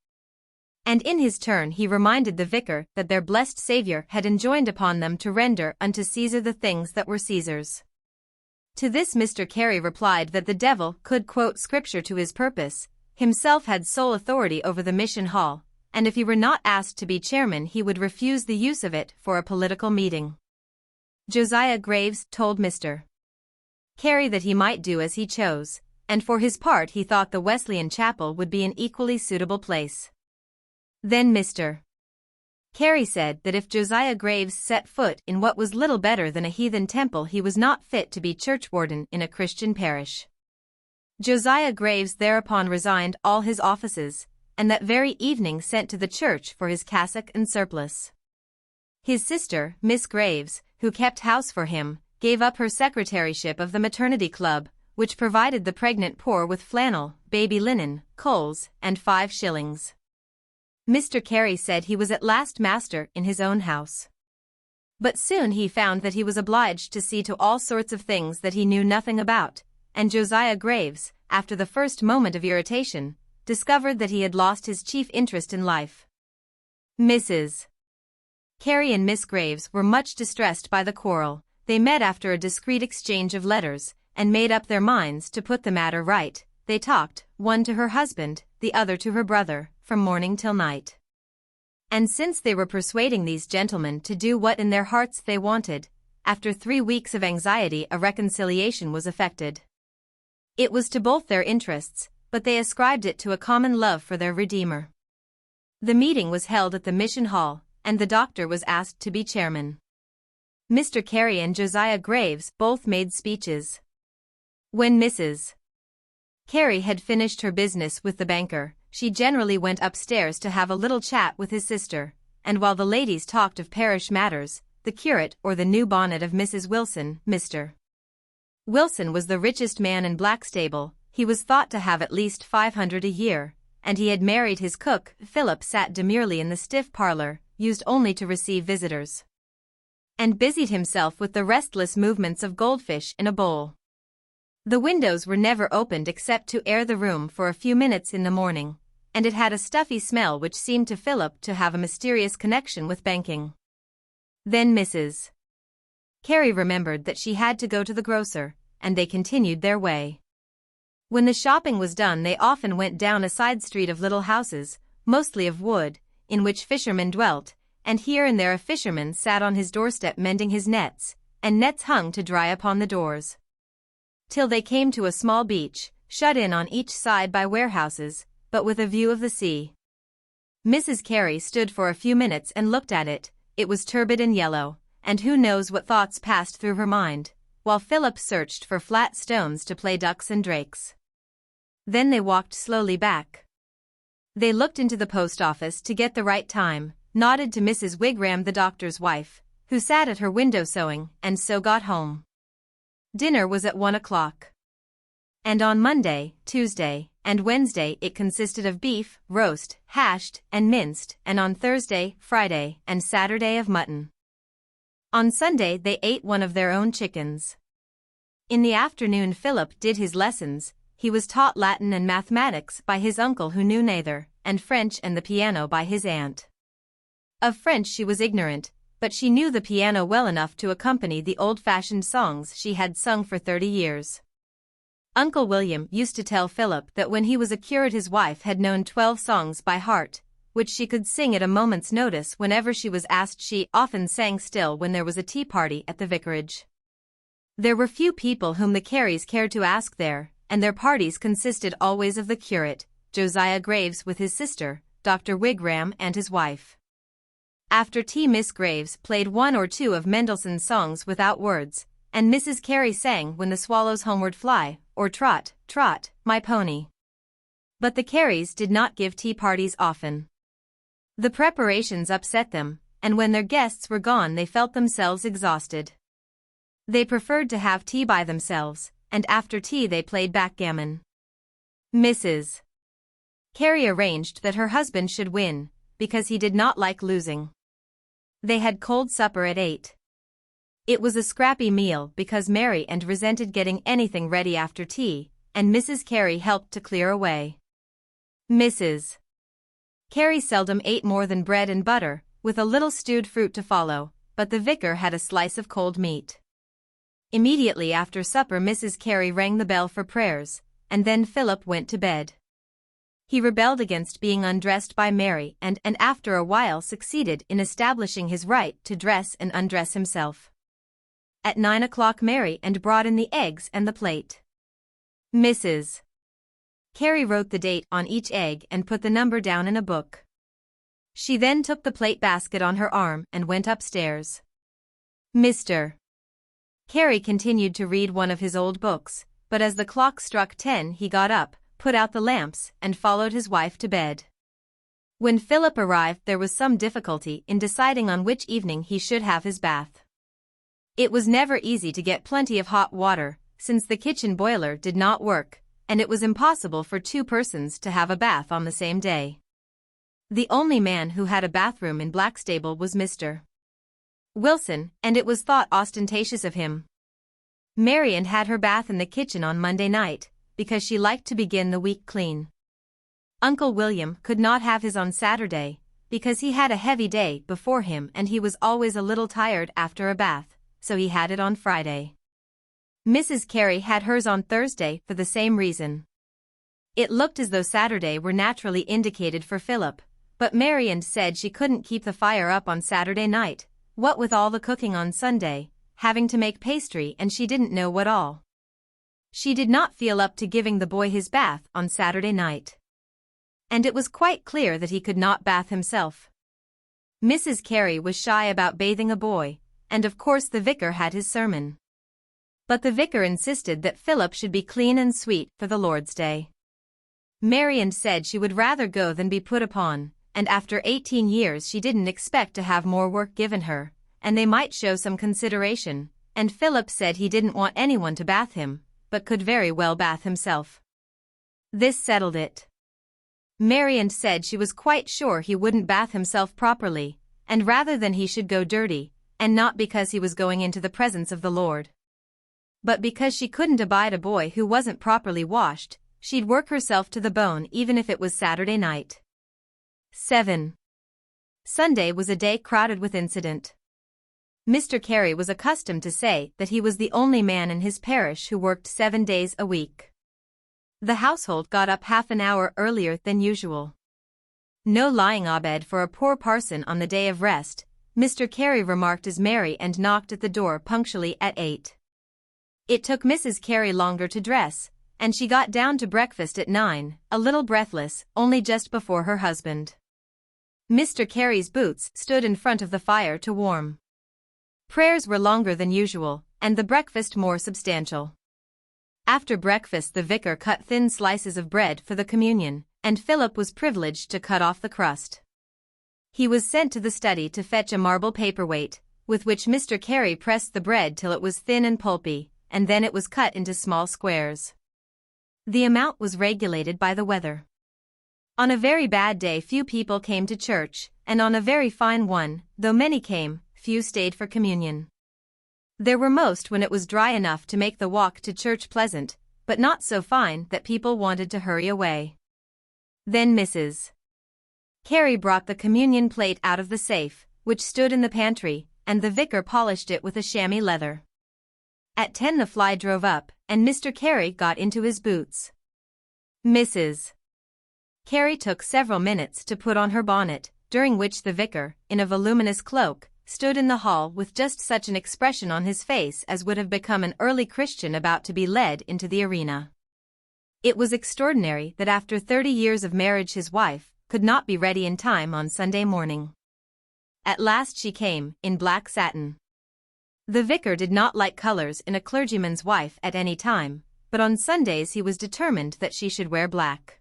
And in his turn he reminded the vicar that their blessed Saviour had enjoined upon them to render unto Caesar the things that were Caesar's. To this Mr. Carey replied that the devil could quote scripture to his purpose, himself had sole authority over the Mission Hall, and if he were not asked to be chairman he would refuse the use of it for a political meeting. Josiah Graves told Mr. Carey that he might do as he chose, and for his part he thought the Wesleyan Chapel would be an equally suitable place. Then Mr. Carey said that if Josiah Graves set foot in what was little better than a heathen temple he was not fit to be churchwarden in a Christian parish. Josiah Graves thereupon resigned all his offices, and that very evening sent to the church for his cassock and surplice. His sister, Miss Graves, who kept house for him, gave up her secretaryship of the maternity club, which provided the pregnant poor with flannel, baby linen, coals, and 5 shillings. Mr. Carey said he was at last master in his own house. But soon he found that he was obliged to see to all sorts of things that he knew nothing about, and Josiah Graves, after the first moment of irritation, discovered that he had lost his chief interest in life. Mrs. Carey and Miss Graves were much distressed by the quarrel. They met after a discreet exchange of letters, and made up their minds to put the matter right. They talked, one to her husband, the other to her brother, from morning till night. And since they were persuading these gentlemen to do what in their hearts they wanted, after 3 weeks of anxiety a reconciliation was effected. It was to both their interests, but they ascribed it to a common love for their Redeemer. The meeting was held at the Mission Hall, and the doctor was asked to be chairman. Mr. Carey and Josiah Graves both made speeches. When Mrs. Carey had finished her business with the banker, she generally went upstairs to have a little chat with his sister, and while the ladies talked of parish matters, the curate or the new bonnet of Mrs. Wilson, Mr. Wilson was the richest man in Blackstable. He was thought to have at least 500 a year, and he had married his cook. Philip sat demurely in the stiff parlor, used only to receive visitors, and busied himself with the restless movements of goldfish in a bowl. The windows were never opened except to air the room for a few minutes in the morning, and it had a stuffy smell which seemed to Philip to have a mysterious connection with banking. Then Mrs. Carey remembered that she had to go to the grocer, and they continued their way. When the shopping was done they often went down a side street of little houses, mostly of wood, in which fishermen dwelt, and here and there a fisherman sat on his doorstep mending his nets, and nets hung to dry upon the doors. Till they came to a small beach, shut in on each side by warehouses, but with a view of the sea. Mrs. Carey stood for a few minutes and looked at it. It was turbid and yellow, and who knows what thoughts passed through her mind, while Philip searched for flat stones to play ducks and drakes. Then they walked slowly back. They looked into the post office to get the right time, nodded to Mrs. Wigram, the doctor's wife, who sat at her window sewing, and so got home. Dinner was at 1 o'clock. And on Monday, Tuesday, and Wednesday it consisted of beef, roast, hashed, and minced, and on Thursday, Friday, and Saturday of mutton. On Sunday they ate one of their own chickens. In the afternoon Philip did his lessons. He was taught Latin and mathematics by his uncle who knew neither, and French and the piano by his aunt. Of French she was ignorant, but she knew the piano well enough to accompany the old-fashioned songs she had sung for 30 years. Uncle William used to tell Philip that when he was a curate his wife had known 12 songs by heart, which she could sing at a moment's notice whenever she was asked. She often sang still when there was a tea party at the vicarage. There were few people whom the Careys cared to ask there, and their parties consisted always of the curate, Josiah Graves with his sister, Dr. Wigram and his wife. After tea Miss Graves played 1 or 2 of Mendelssohn's songs without words, and Mrs. Carey sang When the Swallows Homeward Fly, or Trot, Trot, My Pony. But the Careys did not give tea parties often. The preparations upset them, and when their guests were gone they felt themselves exhausted. They preferred to have tea by themselves, and after tea they played backgammon. Mrs. Carey arranged that her husband should win, because he did not like losing. They had cold supper at 8. It was a scrappy meal because Mary and resented getting anything ready after tea, and Mrs. Carey helped to clear away. Mrs. Carey seldom ate more than bread and butter, with a little stewed fruit to follow, but the vicar had a slice of cold meat. Immediately after supper Mrs. Carey rang the bell for prayers, and then Philip went to bed. He rebelled against being undressed by Mary and after a while succeeded in establishing his right to dress and undress himself. At 9 o'clock Mary and brought in the eggs and the plate. Mrs. Carey wrote the date on each egg and put the number down in a book. She then took the plate basket on her arm and went upstairs. Mr. Carey continued to read one of his old books, but as the clock struck 10 he got up, put out the lamps, and followed his wife to bed. When Philip arrived there was some difficulty in deciding on which evening he should have his bath. It was never easy to get plenty of hot water, since the kitchen boiler did not work, and it was impossible for 2 persons to have a bath on the same day. The only man who had a bathroom in Blackstable was Mr. Wilson, and it was thought ostentatious of him. Marian had her bath in the kitchen on Monday night, because she liked to begin the week clean. Uncle William could not have his on Saturday, because he had a heavy day before him and he was always a little tired after a bath, so he had it on Friday. Mrs. Carey had hers on Thursday for the same reason. It looked as though Saturday were naturally indicated for Philip, but Marian said she couldn't keep the fire up on Saturday night, what with all the cooking on Sunday, having to make pastry and she didn't know what all. She did not feel up to giving the boy his bath on Saturday night. And it was quite clear that he could not bath himself. Mrs. Carey was shy about bathing a boy, and of course the vicar had his sermon. But the vicar insisted that Philip should be clean and sweet for the Lord's Day. Marian said she would rather go than be put upon, and after 18 years she didn't expect to have more work given her, and they might show some consideration, and Philip said he didn't want anyone to bath him, but could very well bath himself. This settled it. Marian said she was quite sure he wouldn't bath himself properly, and rather than he should go dirty, and not because he was going into the presence of the Lord, but because she couldn't abide a boy who wasn't properly washed, she'd work herself to the bone even if it was Saturday night. 7. Sunday was a day crowded with incident. Mr. Carey was accustomed to say that he was the only man in his parish who worked 7 days a week. The household got up half an hour earlier than usual. No lying abed for a poor parson on the day of rest, Mr. Carey remarked as Mary and knocked at the door punctually at 8. It took Mrs. Carey longer to dress, and she got down to breakfast at 9, a little breathless, only just before her husband. Mr. Carey's boots stood in front of the fire to warm. Prayers were longer than usual, and the breakfast more substantial. After breakfast the vicar cut thin slices of bread for the communion, and Philip was privileged to cut off the crust. He was sent to the study to fetch a marble paperweight, with which Mr. Carey pressed the bread till it was thin and pulpy, and then it was cut into small squares. The amount was regulated by the weather. On a very bad day few people came to church, and on a very fine one, though many came, few stayed for communion. There were most when it was dry enough to make the walk to church pleasant, but not so fine that people wanted to hurry away. Then Mrs. Carey brought the communion plate out of the safe, which stood in the pantry, and the vicar polished it with a chamois leather. At 10 the fly drove up, and Mr. Carey got into his boots. Mrs. Carey took several minutes to put on her bonnet, during which the vicar, in a voluminous cloak, stood in the hall with just such an expression on his face as would have become an early Christian about to be led into the arena. It was extraordinary that after 30 years of marriage his wife could not be ready in time on Sunday morning. At last she came, in black satin. The vicar did not like colors in a clergyman's wife at any time, but on Sundays he was determined that she should wear black.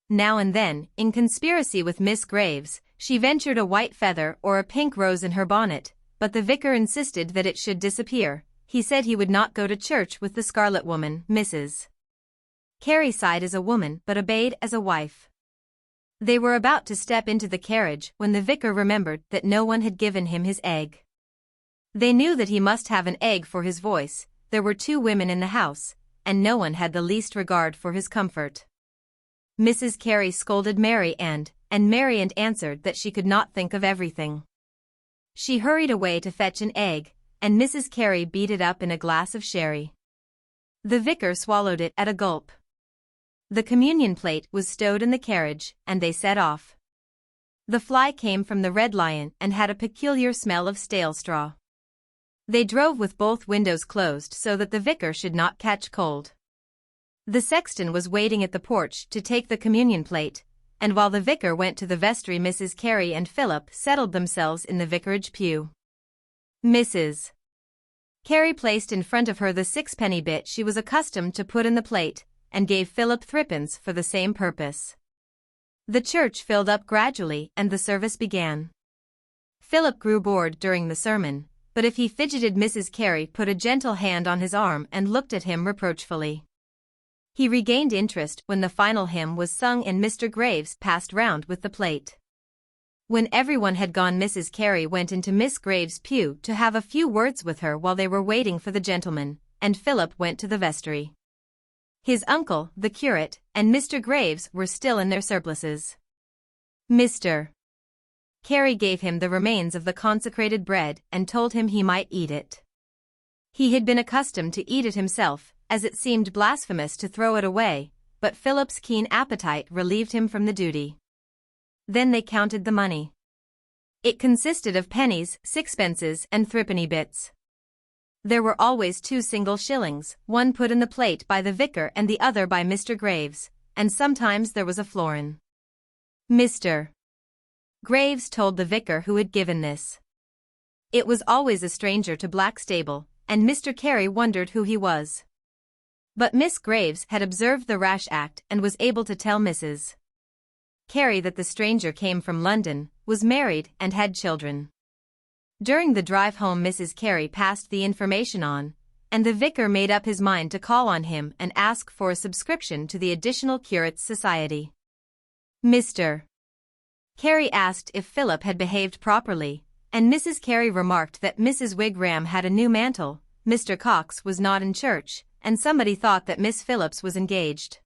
Now and then, in conspiracy with Miss Graves, she ventured a white feather or a pink rose in her bonnet, but the vicar insisted that it should disappear. He said he would not go to church with the scarlet woman. Mrs. Carey sighed as a woman but obeyed as a wife. They were about to step into the carriage when the vicar remembered that no one had given him his egg. They knew that he must have an egg for his voice. There were 2 women in the house, and no one had the least regard for his comfort. Mrs. Carey scolded Mary and Mary answered that she could not think of everything. She hurried away to fetch an egg, and Mrs. Carey beat it up in a glass of sherry. The vicar swallowed it at a gulp. The communion plate was stowed in the carriage, and they set off. The fly came from the Red Lion and had a peculiar smell of stale straw. They drove with both windows closed so that the vicar should not catch cold. The sexton was waiting at the porch to take the communion plate, and while the vicar went to the vestry Mrs. Carey and Philip settled themselves in the vicarage pew. Mrs. Carey placed in front of her the 6-penny bit she was accustomed to put in the plate, and gave Philip 3 for the same purpose. The church filled up gradually and the service began. Philip grew bored during the sermon, but if he fidgeted Mrs. Carey put a gentle hand on his arm and looked at him reproachfully. He regained interest when the final hymn was sung and Mr. Graves passed round with the plate. When everyone had gone Mrs. Carey went into Miss Graves' pew to have a few words with her while they were waiting for the gentleman, and Philip went to the vestry. His uncle, the curate, and Mr. Graves were still in their surplices. Mr. Carey gave him the remains of the consecrated bread and told him he might eat it. He had been accustomed to eat it himself, as it seemed blasphemous to throw it away, but Philip's keen appetite relieved him from the duty. Then they counted the money. It consisted of pennies, sixpences, and threepenny bits. There were always 2 single shillings, one put in the plate by the vicar and the other by Mr. Graves, and sometimes there was a florin. Mr. Graves told the vicar who had given this. It was always a stranger to Blackstable, and Mr. Carey wondered who he was. But Miss Graves had observed the rash act and was able to tell Mrs. Carey that the stranger came from London, was married, and had children. During the drive home Mrs. Carey passed the information on, and the vicar made up his mind to call on him and ask for a subscription to the Additional Curates Society. Mr. Carey asked if Philip had behaved properly, and Mrs. Carey remarked that Mrs. Wigram had a new mantle, Mr. Cox was not in church, and somebody thought that Miss Phillips was engaged.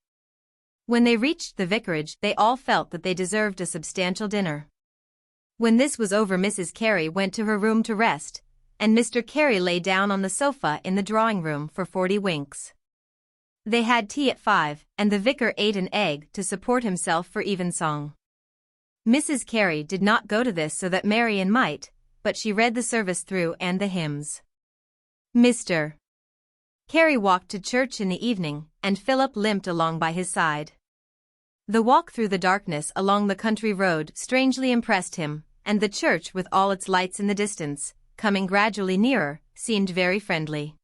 When they reached the vicarage they all felt that they deserved a substantial dinner. When this was over Mrs. Carey went to her room to rest, and Mr. Carey lay down on the sofa in the drawing-room for 40 winks. They had tea at 5, and the vicar ate an egg to support himself for evensong. Mrs. Carey did not go to this so that Marian might, but she read the service through and the hymns. Mr. Carey walked to church in the evening, and Philip limped along by his side. The walk through the darkness along the country road strangely impressed him, and the church with all its lights in the distance, coming gradually nearer, seemed very friendly.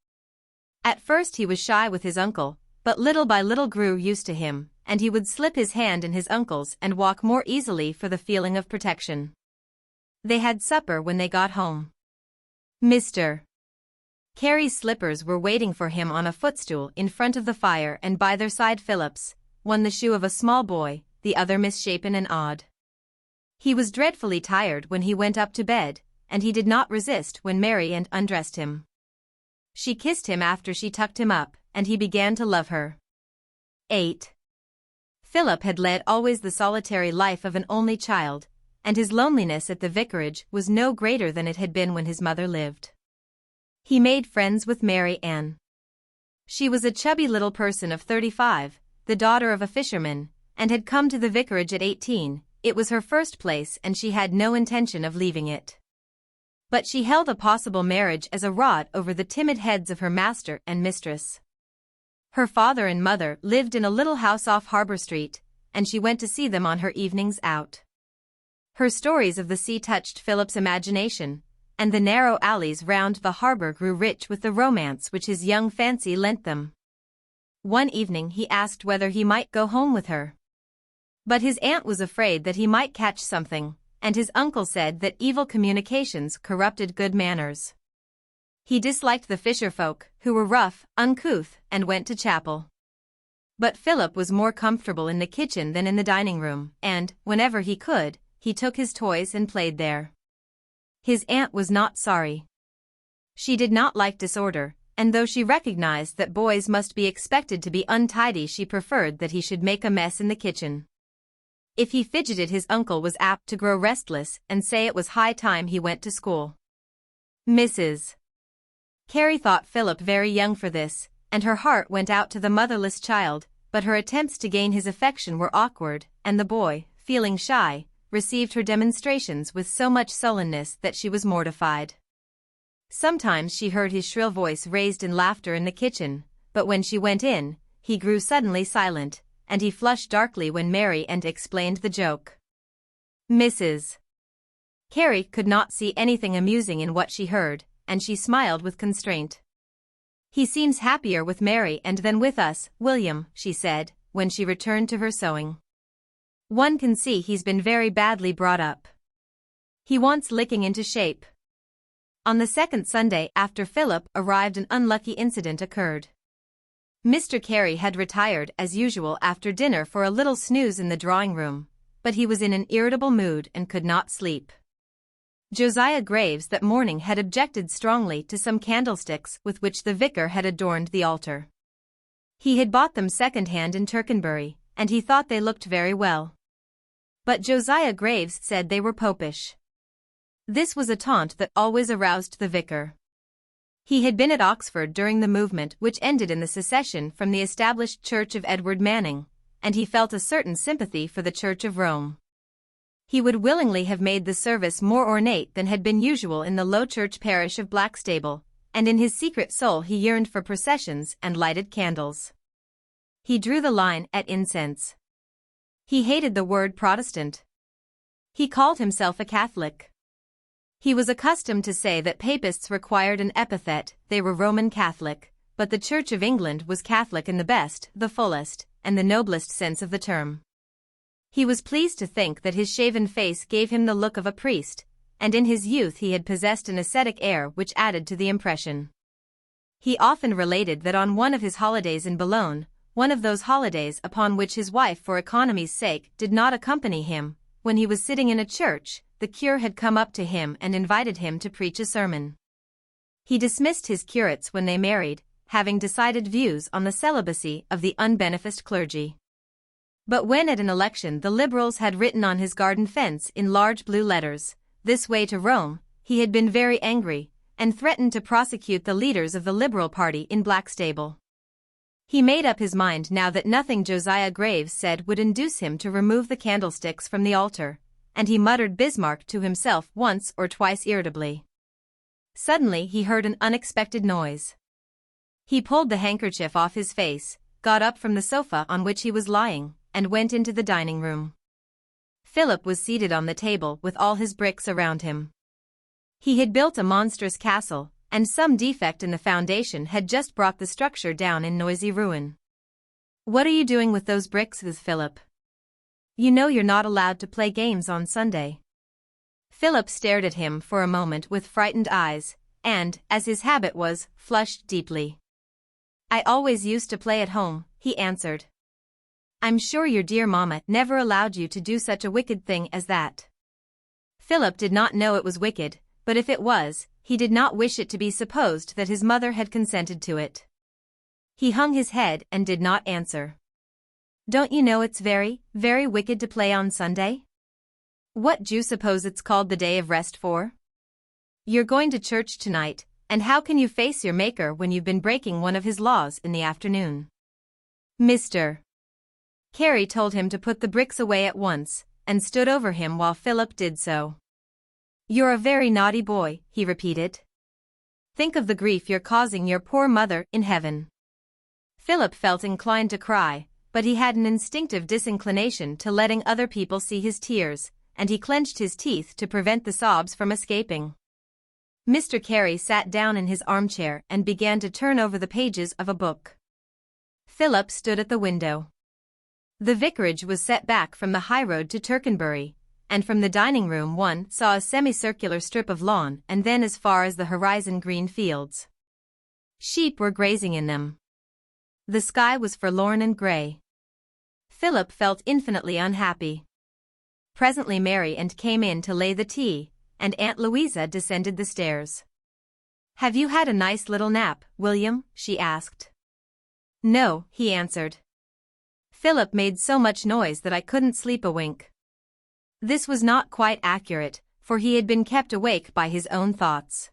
At first he was shy with his uncle, but little by little grew used to him, and he would slip his hand in his uncle's and walk more easily for the feeling of protection. They had supper when they got home. Mr. Carey's slippers were waiting for him on a footstool in front of the fire, and by their side Philip's, one the shoe of a small boy, the other misshapen and odd. He was dreadfully tired when he went up to bed, and he did not resist when Mary undressed him. She kissed him after she tucked him up, and he began to love her. 8. Philip had led always the solitary life of an only child, and his loneliness at the vicarage was no greater than it had been when his mother lived. He made friends with Mary Ann. She was a chubby little person of 35, the daughter of a fisherman, and had come to the vicarage at 18, it was her first place and she had no intention of leaving it. But she held a possible marriage as a rod over the timid heads of her master and mistress. Her father and mother lived in a little house off Harbour Street, and she went to see them on her evenings out. Her stories of the sea touched Philip's imagination, and the narrow alleys round the harbour grew rich with the romance which his young fancy lent them. One evening he asked whether he might go home with her. But his aunt was afraid that he might catch something, and his uncle said that evil communications corrupted good manners. He disliked the fisherfolk, who were rough, uncouth, and went to chapel. But Philip was more comfortable in the kitchen than in the dining room, and, whenever he could, he took his toys and played there. His aunt was not sorry. She did not like disorder, and though she recognized that boys must be expected to be untidy, she preferred that he should make a mess in the kitchen. If he fidgeted, his uncle was apt to grow restless and say it was high time he went to school. Mrs. Carey thought Philip very young for this, and her heart went out to the motherless child, but her attempts to gain his affection were awkward, and the boy, feeling shy, received her demonstrations with so much sullenness that she was mortified. Sometimes she heard his shrill voice raised in laughter in the kitchen, but when she went in, he grew suddenly silent, and he flushed darkly when Mary explained the joke. Mrs. Carey could not see anything amusing in what she heard, and she smiled with constraint. "He seems happier with Mary than with us, William," she said, when she returned to her sewing. "One can see he's been very badly brought up. He wants licking into shape." On the second Sunday after Philip arrived an unlucky incident occurred. Mr. Carey had retired as usual after dinner for a little snooze in the drawing-room, but he was in an irritable mood and could not sleep. Josiah Graves that morning had objected strongly to some candlesticks with which the vicar had adorned the altar. He had bought them second-hand in Tercanbury, and he thought they looked very well. But Josiah Graves said they were popish. This was a taunt that always aroused the vicar. He had been at Oxford during the movement which ended in the secession from the established Church of Edward Manning, and he felt a certain sympathy for the Church of Rome. He would willingly have made the service more ornate than had been usual in the low church parish of Blackstable, and in his secret soul he yearned for processions and lighted candles. He drew the line at incense. He hated the word Protestant. He called himself a Catholic. He was accustomed to say that papists required an epithet, they were Roman Catholic, but the Church of England was Catholic in the best, the fullest, and the noblest sense of the term. He was pleased to think that his shaven face gave him the look of a priest, and in his youth he had possessed an ascetic air which added to the impression. He often related that on one of his holidays in Boulogne, one of those holidays upon which his wife for economy's sake did not accompany him, when he was sitting in a church, the cure had come up to him and invited him to preach a sermon. He dismissed his curates when they married, having decided views on the celibacy of the unbeneficed clergy. But when at an election the Liberals had written on his garden fence in large blue letters, "This way to Rome," he had been very angry, and threatened to prosecute the leaders of the Liberal party in Blackstable. He made up his mind now that nothing Josiah Graves said would induce him to remove the candlesticks from the altar, and he muttered Bismarck to himself once or twice irritably. Suddenly he heard an unexpected noise. He pulled the handkerchief off his face, got up from the sofa on which he was lying, and went into the dining room. Philip was seated on the table with all his bricks around him. He had built a monstrous castle, and some defect in the foundation had just brought the structure down in noisy ruin. "What are you doing with those bricks, Philip? You know you're not allowed to play games on Sunday." Philip stared at him for a moment with frightened eyes, and, as his habit was, flushed deeply. "I always used to play at home," he answered. "I'm sure your dear mamma never allowed you to do such a wicked thing as that." Philip did not know it was wicked, but if it was, he did not wish it to be supposed that his mother had consented to it. He hung his head and did not answer. "Don't you know it's very, very wicked to play on Sunday? What do you suppose it's called the day of rest for? You're going to church tonight, and how can you face your Maker when you've been breaking one of his laws in the afternoon?" Mr. Carey told him to put the bricks away at once, and stood over him while Philip did so. "You're a very naughty boy," he repeated. "Think of the grief you're causing your poor mother in heaven." Philip felt inclined to cry, but he had an instinctive disinclination to letting other people see his tears, and he clenched his teeth to prevent the sobs from escaping. Mr. Carey sat down in his armchair and began to turn over the pages of a book. Philip stood at the window. The vicarage was set back from the high road to Tercanbury, and from the dining room one saw a semicircular strip of lawn and then as far as the horizon green fields. Sheep were grazing in them. The sky was forlorn and grey. Philip felt infinitely unhappy. Presently Mary Aunt came in to lay the tea, and Aunt Louisa descended the stairs. "Have you had a nice little nap, William?" she asked. "No," he answered. "Philip made so much noise that I couldn't sleep a wink." This was not quite accurate, for he had been kept awake by his own thoughts.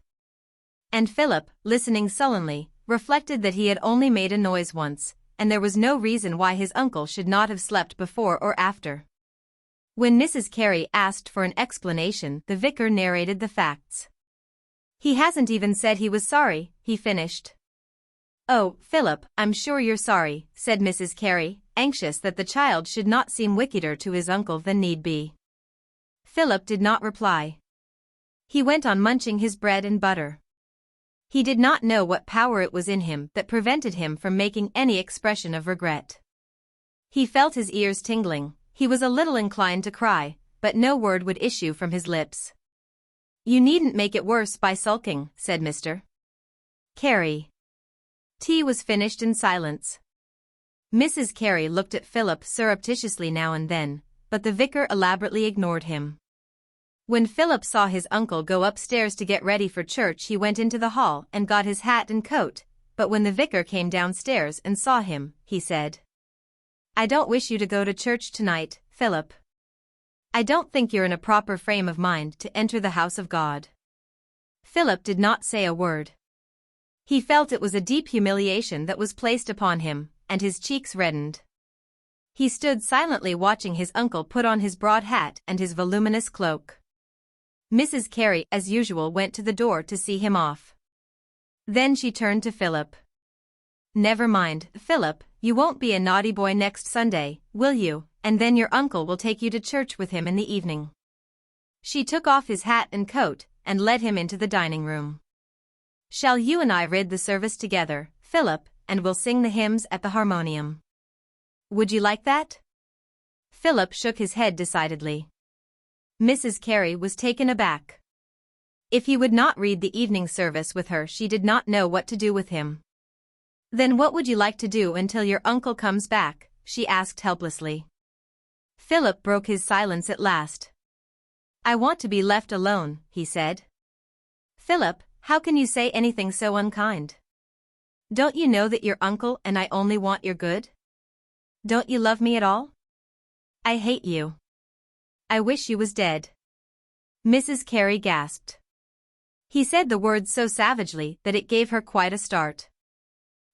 And Philip, listening sullenly, reflected that he had only made a noise once, and there was no reason why his uncle should not have slept before or after. When Mrs. Carey asked for an explanation, the vicar narrated the facts. "He hasn't even said he was sorry," he finished. "Oh, Philip, I'm sure you're sorry," said Mrs. Carey, anxious that the child should not seem wickeder to his uncle than need be. Philip did not reply. He went on munching his bread and butter. He did not know what power it was in him that prevented him from making any expression of regret. He felt his ears tingling, he was a little inclined to cry, but no word would issue from his lips. "You needn't make it worse by sulking," said Mr. Carey. Tea was finished in silence. Mrs. Carey looked at Philip surreptitiously now and then, but the vicar elaborately ignored him. When Philip saw his uncle go upstairs to get ready for church, he went into the hall and got his hat and coat, but when the vicar came downstairs and saw him, he said, "I don't wish you to go to church tonight, Philip." I don't think you're in a proper frame of mind to enter the house of God. Philip did not say a word. He felt it was a deep humiliation that was placed upon him, and his cheeks reddened. He stood silently watching his uncle put on his broad hat and his voluminous cloak. Mrs. Carey, as usual, went to the door to see him off. Then she turned to Philip. Never mind, Philip, you won't be a naughty boy next Sunday, will you? And then your uncle will take you to church with him in the evening. She took off his hat and coat, and led him into the dining room. Shall you and I read the service together, Philip, and we'll sing the hymns at the harmonium? Would you like that? Philip shook his head decidedly. Mrs. Carey was taken aback. If he would not read the evening service with her, she did not know what to do with him. Then what would you like to do until your uncle comes back? She asked helplessly. Philip broke his silence at last. I want to be left alone, he said. Philip, how can you say anything so unkind? Don't you know that your uncle and I only want your good? Don't you love me at all? I hate you. I wish you was dead. Mrs. Carey gasped. He said the words so savagely that it gave her quite a start.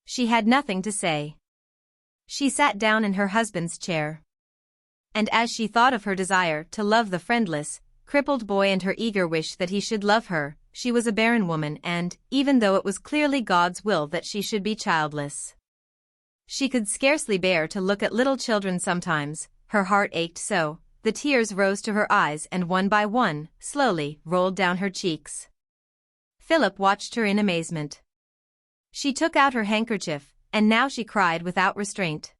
She had nothing to say. She sat down in her husband's chair. And as she thought of her desire to love the friendless, crippled boy and her eager wish that he should love her, she was a barren woman and, even though it was clearly God's will that she should be childless, she could scarcely bear to look at little children sometimes, her heart ached so, the tears rose to her eyes and one by one, slowly, rolled down her cheeks. Philip watched her in amazement. She took out her handkerchief, and now she cried without restraint.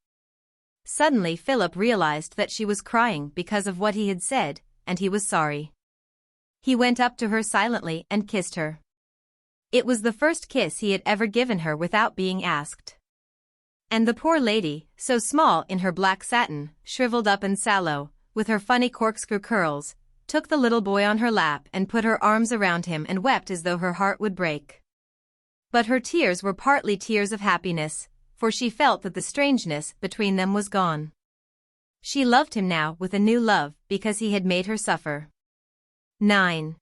Suddenly Philip realized that she was crying because of what he had said, and he was sorry. He went up to her silently and kissed her. It was the first kiss he had ever given her without being asked. And the poor lady, so small in her black satin, shriveled up and sallow, with her funny corkscrew curls, took the little boy on her lap and put her arms around him and wept as though her heart would break. But her tears were partly tears of happiness, for she felt that the strangeness between them was gone. She loved him now with a new love because he had made her suffer. 9.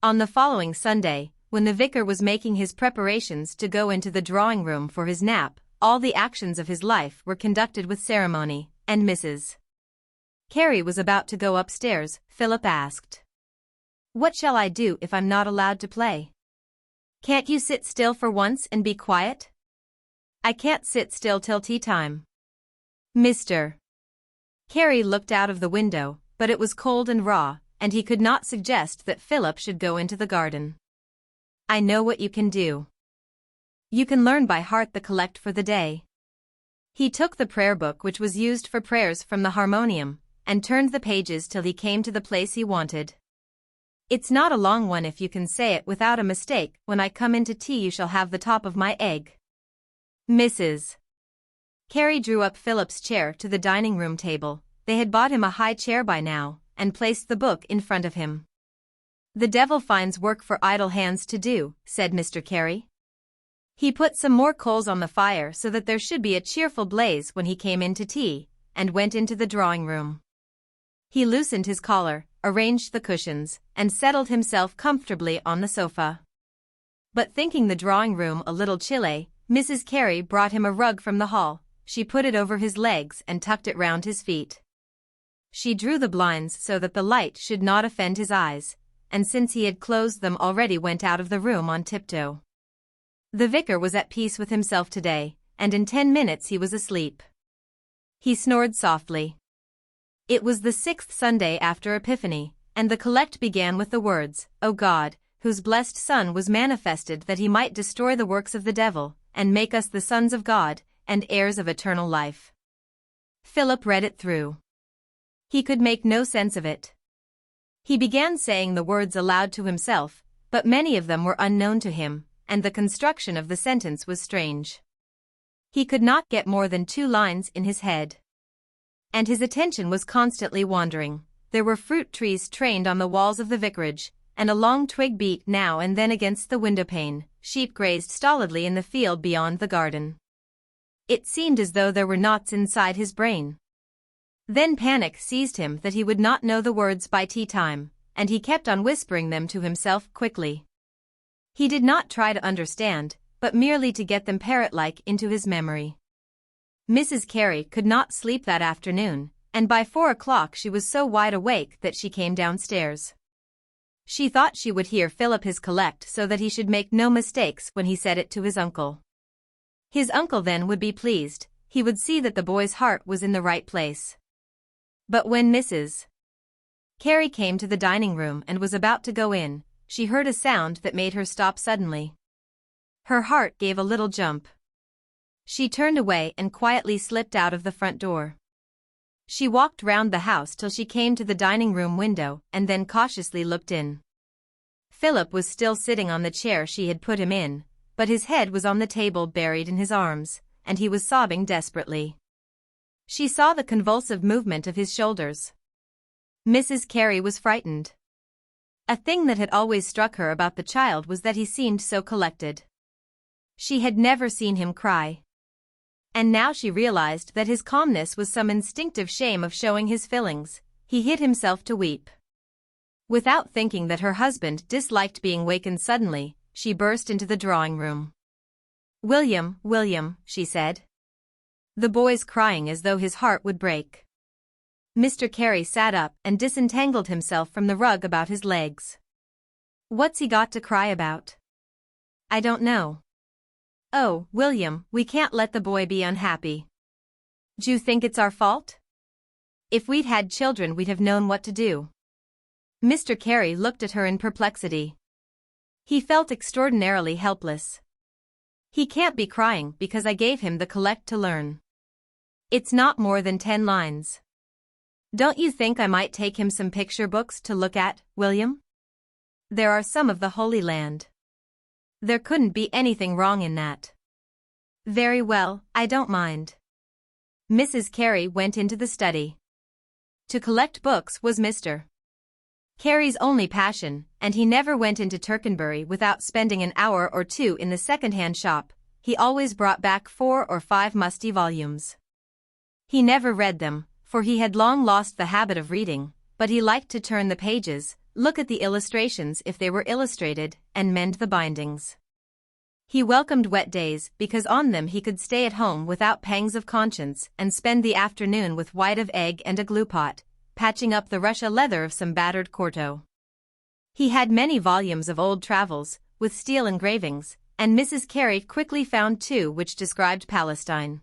On the following Sunday, when the vicar was making his preparations to go into the drawing-room for his nap, all the actions of his life were conducted with ceremony, and Mrs. Carey was about to go upstairs. Philip asked, "What shall I do if I'm not allowed to play? Can't you sit still for once and be quiet?" "I can't sit still till tea time." Mr. Carey looked out of the window, but it was cold and raw, and he could not suggest that Philip should go into the garden. "I know what you can do. You can learn by heart the collect for the day." He took the prayer book which was used for prayers from the harmonium, and turned the pages till he came to the place he wanted. "It's not a long one if you can say it without a mistake. When I come in to tea you shall have the top of my egg." Mrs. Carey drew up Philip's chair to the dining-room table. They had bought him a high chair by now, and placed the book in front of him. "The devil finds work for idle hands to do," said Mr. Carey. He put some more coals on the fire so that there should be a cheerful blaze when he came in to tea, and went into the drawing-room. He loosened his collar, arranged the cushions, and settled himself comfortably on the sofa. But thinking the drawing-room a little chilly, Mrs. Carey brought him a rug from the hall. She put it over his legs and tucked it round his feet. She drew the blinds so that the light should not offend his eyes, and since he had closed them already went out of the room on tiptoe. The vicar was at peace with himself today, and in 10 minutes he was asleep. He snored softly. It was the 6th Sunday after Epiphany, and the collect began with the words, "O God, whose blessed Son was manifested that he might destroy the works of the devil, and make us the sons of God, and heirs of eternal life." Philip read it through. He could make no sense of it. He began saying the words aloud to himself, but many of them were unknown to him, and the construction of the sentence was strange. He could not get more than 2 lines in his head. And his attention was constantly wandering. There were fruit trees trained on the walls of the vicarage, and a long twig beat now and then against the windowpane. Sheep grazed stolidly in the field beyond the garden. It seemed as though there were knots inside his brain. Then panic seized him that he would not know the words by tea time, and he kept on whispering them to himself quickly. He did not try to understand, but merely to get them parrot-like into his memory. Mrs. Carey could not sleep that afternoon, and by 4 o'clock she was so wide awake that she came downstairs. She thought she would hear Philip his collect so that he should make no mistakes when he said it to his uncle. His uncle then would be pleased, he would see that the boy's heart was in the right place. But when Mrs. Carey came to the dining room and was about to go in, she heard a sound that made her stop suddenly. Her heart gave a little jump. She turned away and quietly slipped out of the front door. She walked round the house till she came to the dining room window and then cautiously looked in. Philip was still sitting on the chair she had put him in, but his head was on the table buried in his arms, and he was sobbing desperately. She saw the convulsive movement of his shoulders. Mrs. Carey was frightened. A thing that had always struck her about the child was that he seemed so collected. She had never seen him cry. And now she realized that his calmness was some instinctive shame of showing his feelings. He hid himself to weep. Without thinking that her husband disliked being wakened suddenly, she burst into the drawing room. "William, William," she said. The boy's crying as though his heart would break. Mr. Carey sat up and disentangled himself from the rug about his legs. "What's he got to cry about?" "I don't know." "Oh, William, we can't let the boy be unhappy. D'you think it's our fault? If we'd had children we'd have known what to do." Mr. Carey looked at her in perplexity. He felt extraordinarily helpless. "He can't be crying because I gave him the collect to learn. It's not more than 10 lines. Don't you think I might take him some picture books to look at, William? There are some of the Holy Land. There couldn't be anything wrong in that." "Very well, I don't mind." Mrs. Carey went into the study. To collect books was Mr. Carey's only passion, and he never went into Tercanbury without spending an hour or two in the second-hand shop. He always brought back 4 or 5 musty volumes. He never read them, for he had long lost the habit of reading, but he liked to turn the pages, look at the illustrations if they were illustrated, and mend the bindings. He welcomed wet days because on them he could stay at home without pangs of conscience and spend the afternoon with white of egg and a glue pot, patching up the Russia leather of some battered quarto. He had many volumes of old travels, with steel engravings, and Mrs. Carey quickly found 2 which described Palestine.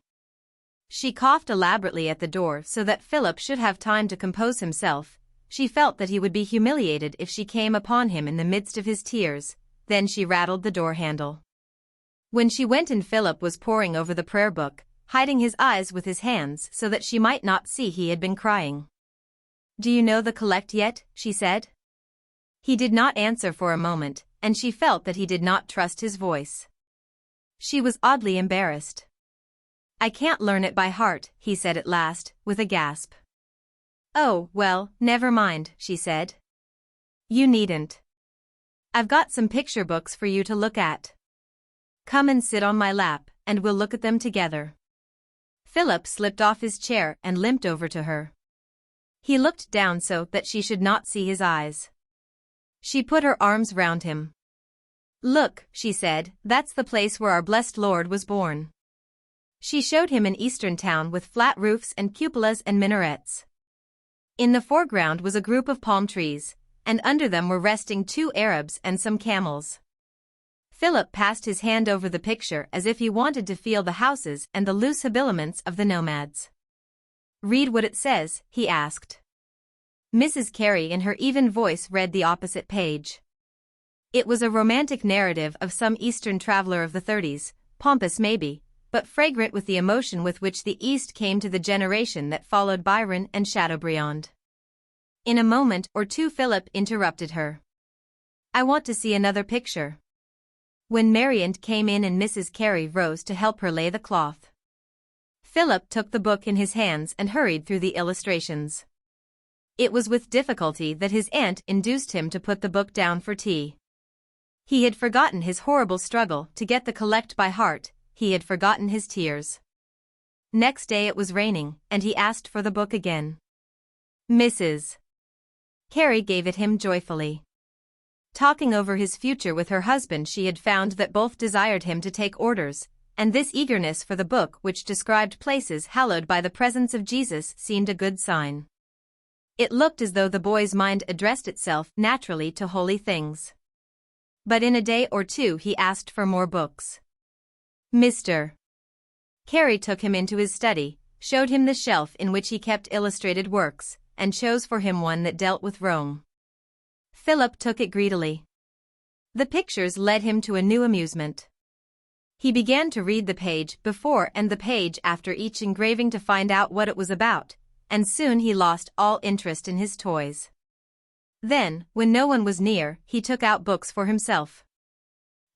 She coughed elaborately at the door so that Philip should have time to compose himself. She felt that he would be humiliated if she came upon him in the midst of his tears. Then she rattled the door handle. When she went in, Philip was poring over the prayer book, hiding his eyes with his hands so that she might not see he had been crying. "Do you know the collect yet?" she said. He did not answer for a moment, and she felt that he did not trust his voice. She was oddly embarrassed. "I can't learn it by heart," he said at last, with a gasp. "Oh, well, never mind," she said. "You needn't. I've got some picture books for you to look at. Come and sit on my lap, and we'll look at them together." Philip slipped off his chair and limped over to her. He looked down so that she should not see his eyes. She put her arms round him. "Look," she said, "that's the place where our blessed Lord was born." She showed him an eastern town with flat roofs and cupolas and minarets. In the foreground was a group of palm trees, and under them were resting 2 Arabs and some camels. Philip passed his hand over the picture as if he wanted to feel the houses and the loose habiliments of the nomads. "Read what it says," he asked. Mrs. Carey in her even voice read the opposite page. It was a romantic narrative of some Eastern traveler of the 30s, pompous maybe, but fragrant with the emotion with which the East came to the generation that followed Byron and Chateaubriand. In a moment or two Philip interrupted her. "I want to see another picture." When Marian came in and Mrs. Carey rose to help her lay the cloth, Philip took the book in his hands and hurried through the illustrations. It was with difficulty that his aunt induced him to put the book down for tea. He had forgotten his horrible struggle to get the collect by heart, he had forgotten his tears. Next day it was raining, and he asked for the book again. Mrs. Carey gave it him joyfully. Talking over his future with her husband, she had found that both desired him to take orders, and this eagerness for the book which described places hallowed by the presence of Jesus seemed a good sign. It looked as though the boy's mind addressed itself naturally to holy things. But in a day or two he asked for more books. Mr. Carey took him into his study, showed him the shelf in which he kept illustrated works, and chose for him one that dealt with Rome. Philip took it greedily. The pictures led him to a new amusement. He began to read the page before and the page after each engraving to find out what it was about, and soon he lost all interest in his toys. Then, when no one was near, he took out books for himself.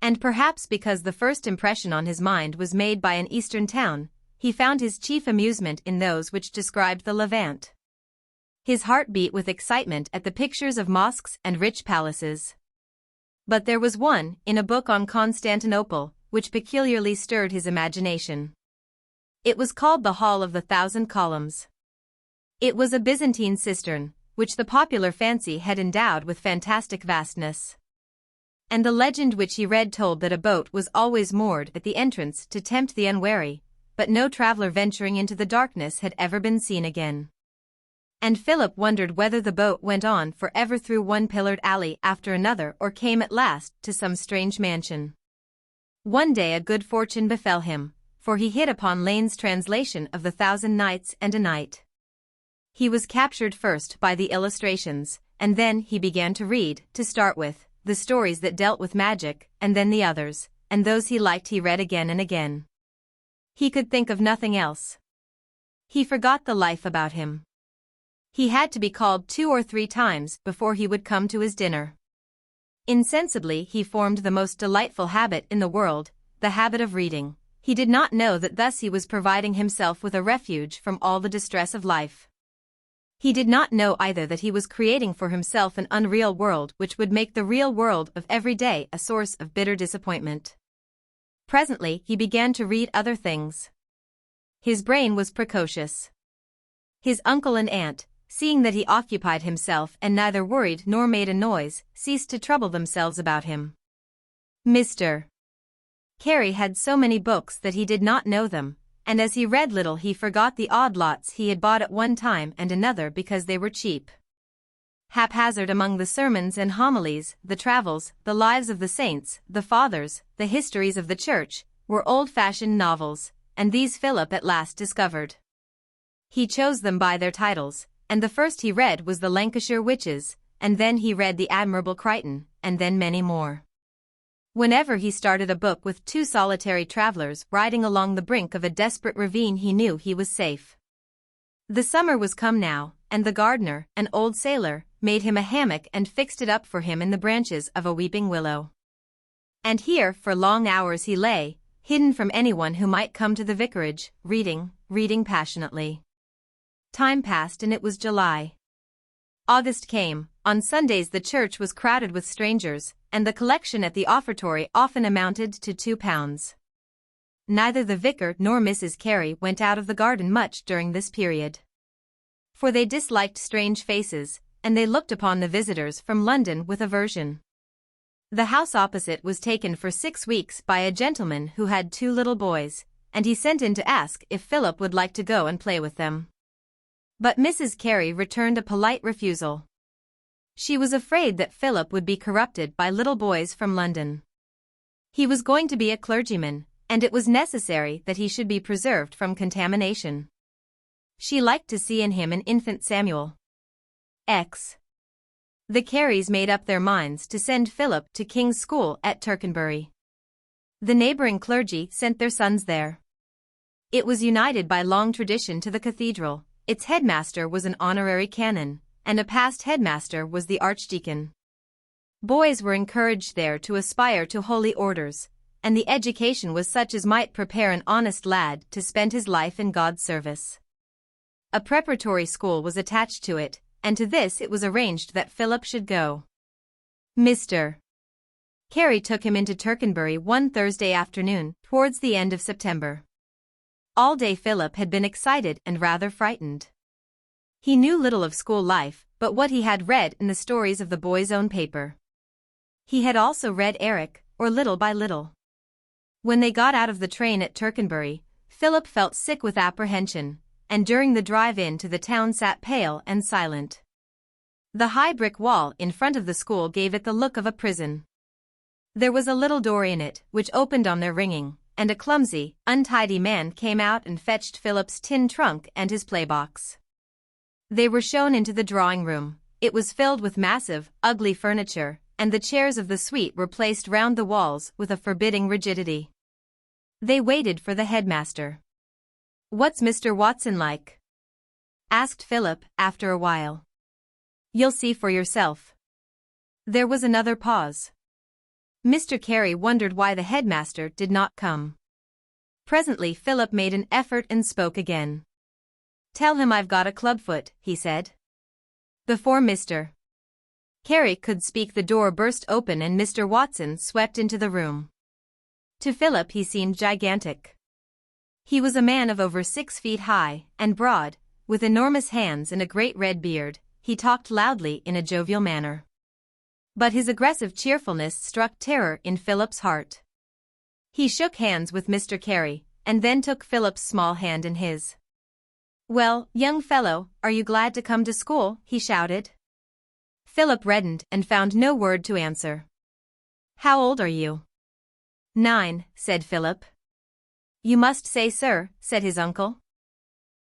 And perhaps because the first impression on his mind was made by an eastern town, he found his chief amusement in those which described the Levant. His heart beat with excitement at the pictures of mosques and rich palaces. But there was one, in a book on Constantinople, which peculiarly stirred his imagination. It was called The Hall of the Thousand Columns. It was a Byzantine cistern, which the popular fancy had endowed with fantastic vastness. And the legend which he read told that a boat was always moored at the entrance to tempt the unwary, but no traveler venturing into the darkness had ever been seen again. And Philip wondered whether the boat went on forever through one pillared alley after another or came at last to some strange mansion. One day a good fortune befell him, for he hit upon Lane's translation of the 1,000 Nights and a Night. He was captured first by the illustrations, and then he began to read, to start with, the stories that dealt with magic, and then the others, and those he liked he read again and again. He could think of nothing else. He forgot the life about him. He had to be called 2 or 3 times before he would come to his dinner. Insensibly he formed the most delightful habit in the world, the habit of reading. He did not know that thus he was providing himself with a refuge from all the distress of life. He did not know either that he was creating for himself an unreal world which would make the real world of every day a source of bitter disappointment. Presently he began to read other things. His brain was precocious. His uncle and aunt, seeing that he occupied himself and neither worried nor made a noise, ceased to trouble themselves about him. Mr. Carey had so many books that he did not know them, and as he read little he forgot the odd lots he had bought at one time and another because they were cheap. Haphazard among the sermons and homilies, the travels, the lives of the saints, the fathers, the histories of the church, were old-fashioned novels, and these Philip at last discovered. He chose them by their titles, and the first he read was The Lancashire Witches, and then he read The Admirable Crichton, and then many more. Whenever he started a book with 2 solitary travelers riding along the brink of a desperate ravine he knew he was safe. The summer was come now, and the gardener, an old sailor, made him a hammock and fixed it up for him in the branches of a weeping willow. And here for long hours he lay, hidden from anyone who might come to the vicarage, reading passionately. Time passed and it was July. August came. On Sundays the church was crowded with strangers, and the collection at the offertory often amounted to £2. Neither the vicar nor Mrs. Carey went out of the garden much during this period. For they disliked strange faces, and they looked upon the visitors from London with aversion. The house opposite was taken for 6 weeks by a gentleman who had 2 little boys, and he sent in to ask if Philip would like to go and play with them. But Mrs. Carey returned a polite refusal. She was afraid that Philip would be corrupted by little boys from London. He was going to be a clergyman, and it was necessary that he should be preserved from contamination. She liked to see in him an infant Samuel. The Careys made up their minds to send Philip to King's School at Tercanbury. The neighboring clergy sent their sons there. It was united by long tradition to the cathedral. Its headmaster was an honorary canon, and a past headmaster was the archdeacon. Boys were encouraged there to aspire to holy orders, and the education was such as might prepare an honest lad to spend his life in God's service. A preparatory school was attached to it, and to this it was arranged that Philip should go. Mr. Carey took him into Tercanbury one Thursday afternoon, towards the end of September. All day Philip had been excited and rather frightened. He knew little of school life, but what he had read in the stories of the boys' own paper. He had also read Eric, or Little by Little. When they got out of the train at Tercanbury, Philip felt sick with apprehension, and during the drive-in to the town sat pale and silent. The high brick wall in front of the school gave it the look of a prison. There was a little door in it, which opened on their ringing, and a clumsy, untidy man came out and fetched Philip's tin trunk and his playbox. They were shown into the drawing-room. It was filled with massive, ugly furniture, and the chairs of the suite were placed round the walls with a forbidding rigidity. They waited for the headmaster. "What's Mr. Watson like?" asked Philip, after a while. "You'll see for yourself." There was another pause. Mr. Carey wondered why the headmaster did not come. Presently Philip made an effort and spoke again. "Tell him I've got a clubfoot," he said. Before Mr. Carey could speak, the door burst open and Mr. Watson swept into the room. To Philip he seemed gigantic. He was a man of over 6 feet high and broad, with enormous hands and a great red beard. He talked loudly in a jovial manner. But his aggressive cheerfulness struck terror in Philip's heart. He shook hands with Mr. Carey, and then took Philip's small hand in his. "Well, young fellow, are you glad to come to school?" he shouted. Philip reddened and found no word to answer. "How old are you?" "9, said Philip. "You must say sir," said his uncle.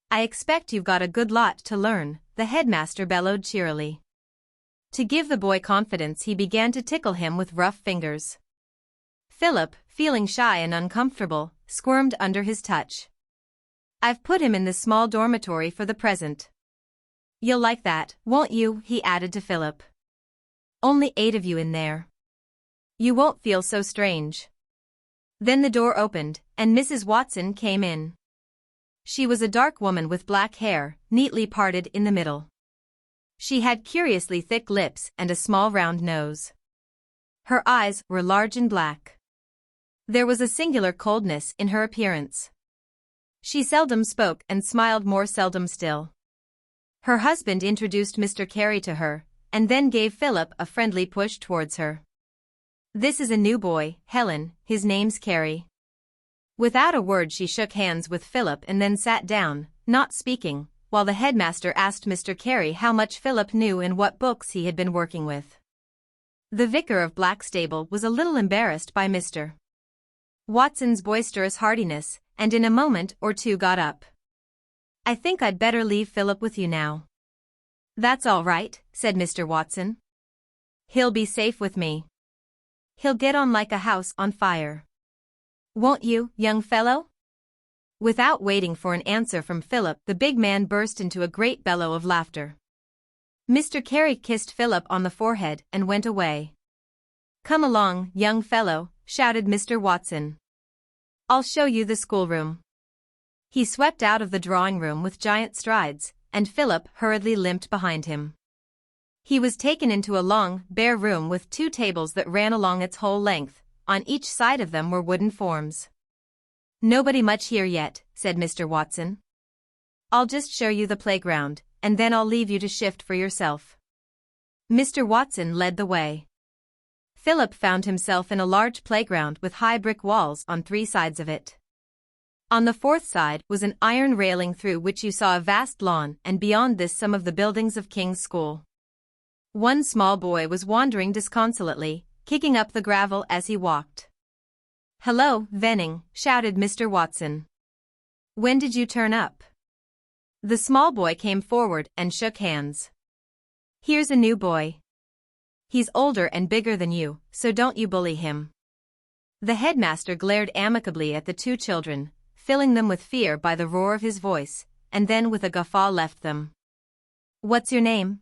"I expect you've got a good lot to learn," the headmaster bellowed cheerily. To give the boy confidence he began to tickle him with rough fingers. Philip, feeling shy and uncomfortable, squirmed under his touch. "I've put him in this small dormitory for the present. You'll like that, won't you?" he added to Philip. "Only 8 of you in there. You won't feel so strange." Then the door opened, and Mrs. Watson came in. She was a dark woman with black hair, neatly parted in the middle. She had curiously thick lips and a small round nose. Her eyes were large and black. There was a singular coldness in her appearance. She seldom spoke and smiled more seldom still. Her husband introduced Mr. Carey to her, and then gave Philip a friendly push towards her. "This is a new boy, Helen, his name's Carey." Without a word she shook hands with Philip and then sat down, not speaking, while the headmaster asked Mr. Carey how much Philip knew and what books he had been working with. The vicar of Blackstable was a little embarrassed by Mr. Watson's boisterous heartiness, and in a moment or two got up. "I think I'd better leave Philip with you now." "That's all right," said Mr. Watson. "He'll be safe with me. He'll get on like a house on fire. Won't you, young fellow?" Without waiting for an answer from Philip, the big man burst into a great bellow of laughter. Mr. Carey kissed Philip on the forehead and went away. "Come along, young fellow," shouted Mr. Watson. "I'll show you the schoolroom." He swept out of the drawing-room with giant strides, and Philip hurriedly limped behind him. He was taken into a long, bare room with 2 tables that ran along its whole length. On each side of them were wooden forms. "Nobody much here yet," said Mr. Watson. "I'll just show you the playground, and then I'll leave you to shift for yourself." Mr. Watson led the way. Philip found himself in a large playground with high brick walls on 3 sides of it. On the 4th side was an iron railing through which you saw a vast lawn, and beyond this some of the buildings of King's School. One small boy was wandering disconsolately, kicking up the gravel as he walked. "Hello, Venning," shouted Mr. Watson. "When did you turn up?" The small boy came forward and shook hands. "Here's a new boy. He's older and bigger than you, so don't you bully him." The headmaster glared amicably at the 2 children, filling them with fear by the roar of his voice, and then with a guffaw left them. "What's your name?"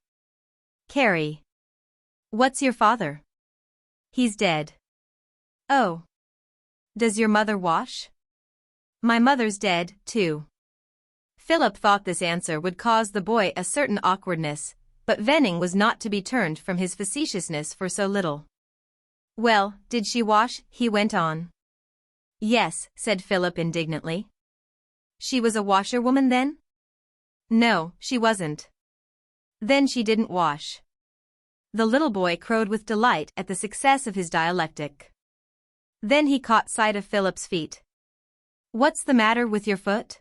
"Carey." "What's your father?" "He's dead." "Oh. Does your mother wash?" "My mother's dead, too." Philip thought this answer would cause the boy a certain awkwardness, but Venning was not to be turned from his facetiousness for so little. "Well, did she wash?" he went on. "Yes," said Philip indignantly. She was a washerwoman then? No, she wasn't. Then she didn't wash. The little boy crowed with delight at the success of his dialectic. Then he caught sight of Philip's feet. What's the matter with your foot?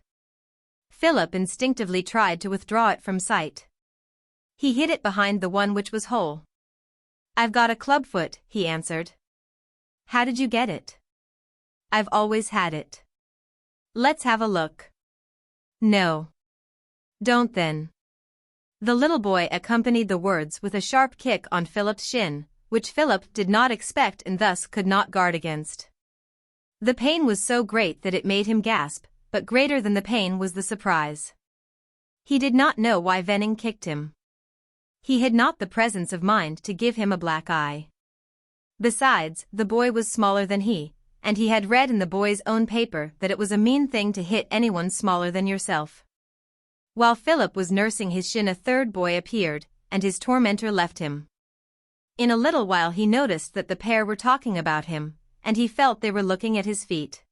Philip instinctively tried to withdraw it from sight. He hid it behind the one which was whole. I've got a clubfoot, he answered. How did you get it? I've always had it. Let's have a look. No. Don't then. The little boy accompanied the words with a sharp kick on Philip's shin, which Philip did not expect and thus could not guard against. The pain was so great that it made him gasp, but greater than the pain was the surprise. He did not know why Venning kicked him. He had not the presence of mind to give him a black eye. Besides, the boy was smaller than he, and he had read in the boy's own paper that it was a mean thing to hit anyone smaller than yourself. While Philip was nursing his shin, a third boy appeared, and his tormentor left him. In a little while he noticed that the pair were talking about him, and he felt they were looking at his feet.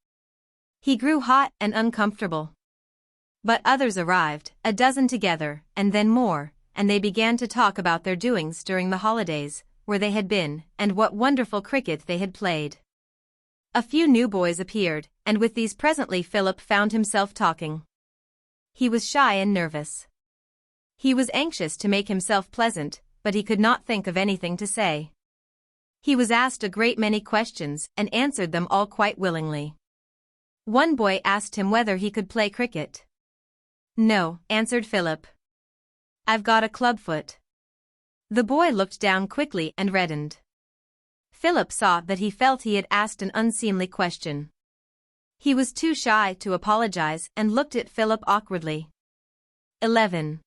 He grew hot and uncomfortable. But others arrived, a dozen together, and then more, and they began to talk about their doings during the holidays, where they had been, and what wonderful cricket they had played. A few new boys appeared, and with these presently Philip found himself talking. He was shy and nervous. He was anxious to make himself pleasant, but he could not think of anything to say. He was asked a great many questions and answered them all quite willingly. One boy asked him whether he could play cricket. No, answered Philip. I've got a clubfoot. The boy looked down quickly and reddened. Philip saw that he felt he had asked an unseemly question. He was too shy to apologize and looked at Philip awkwardly. 11.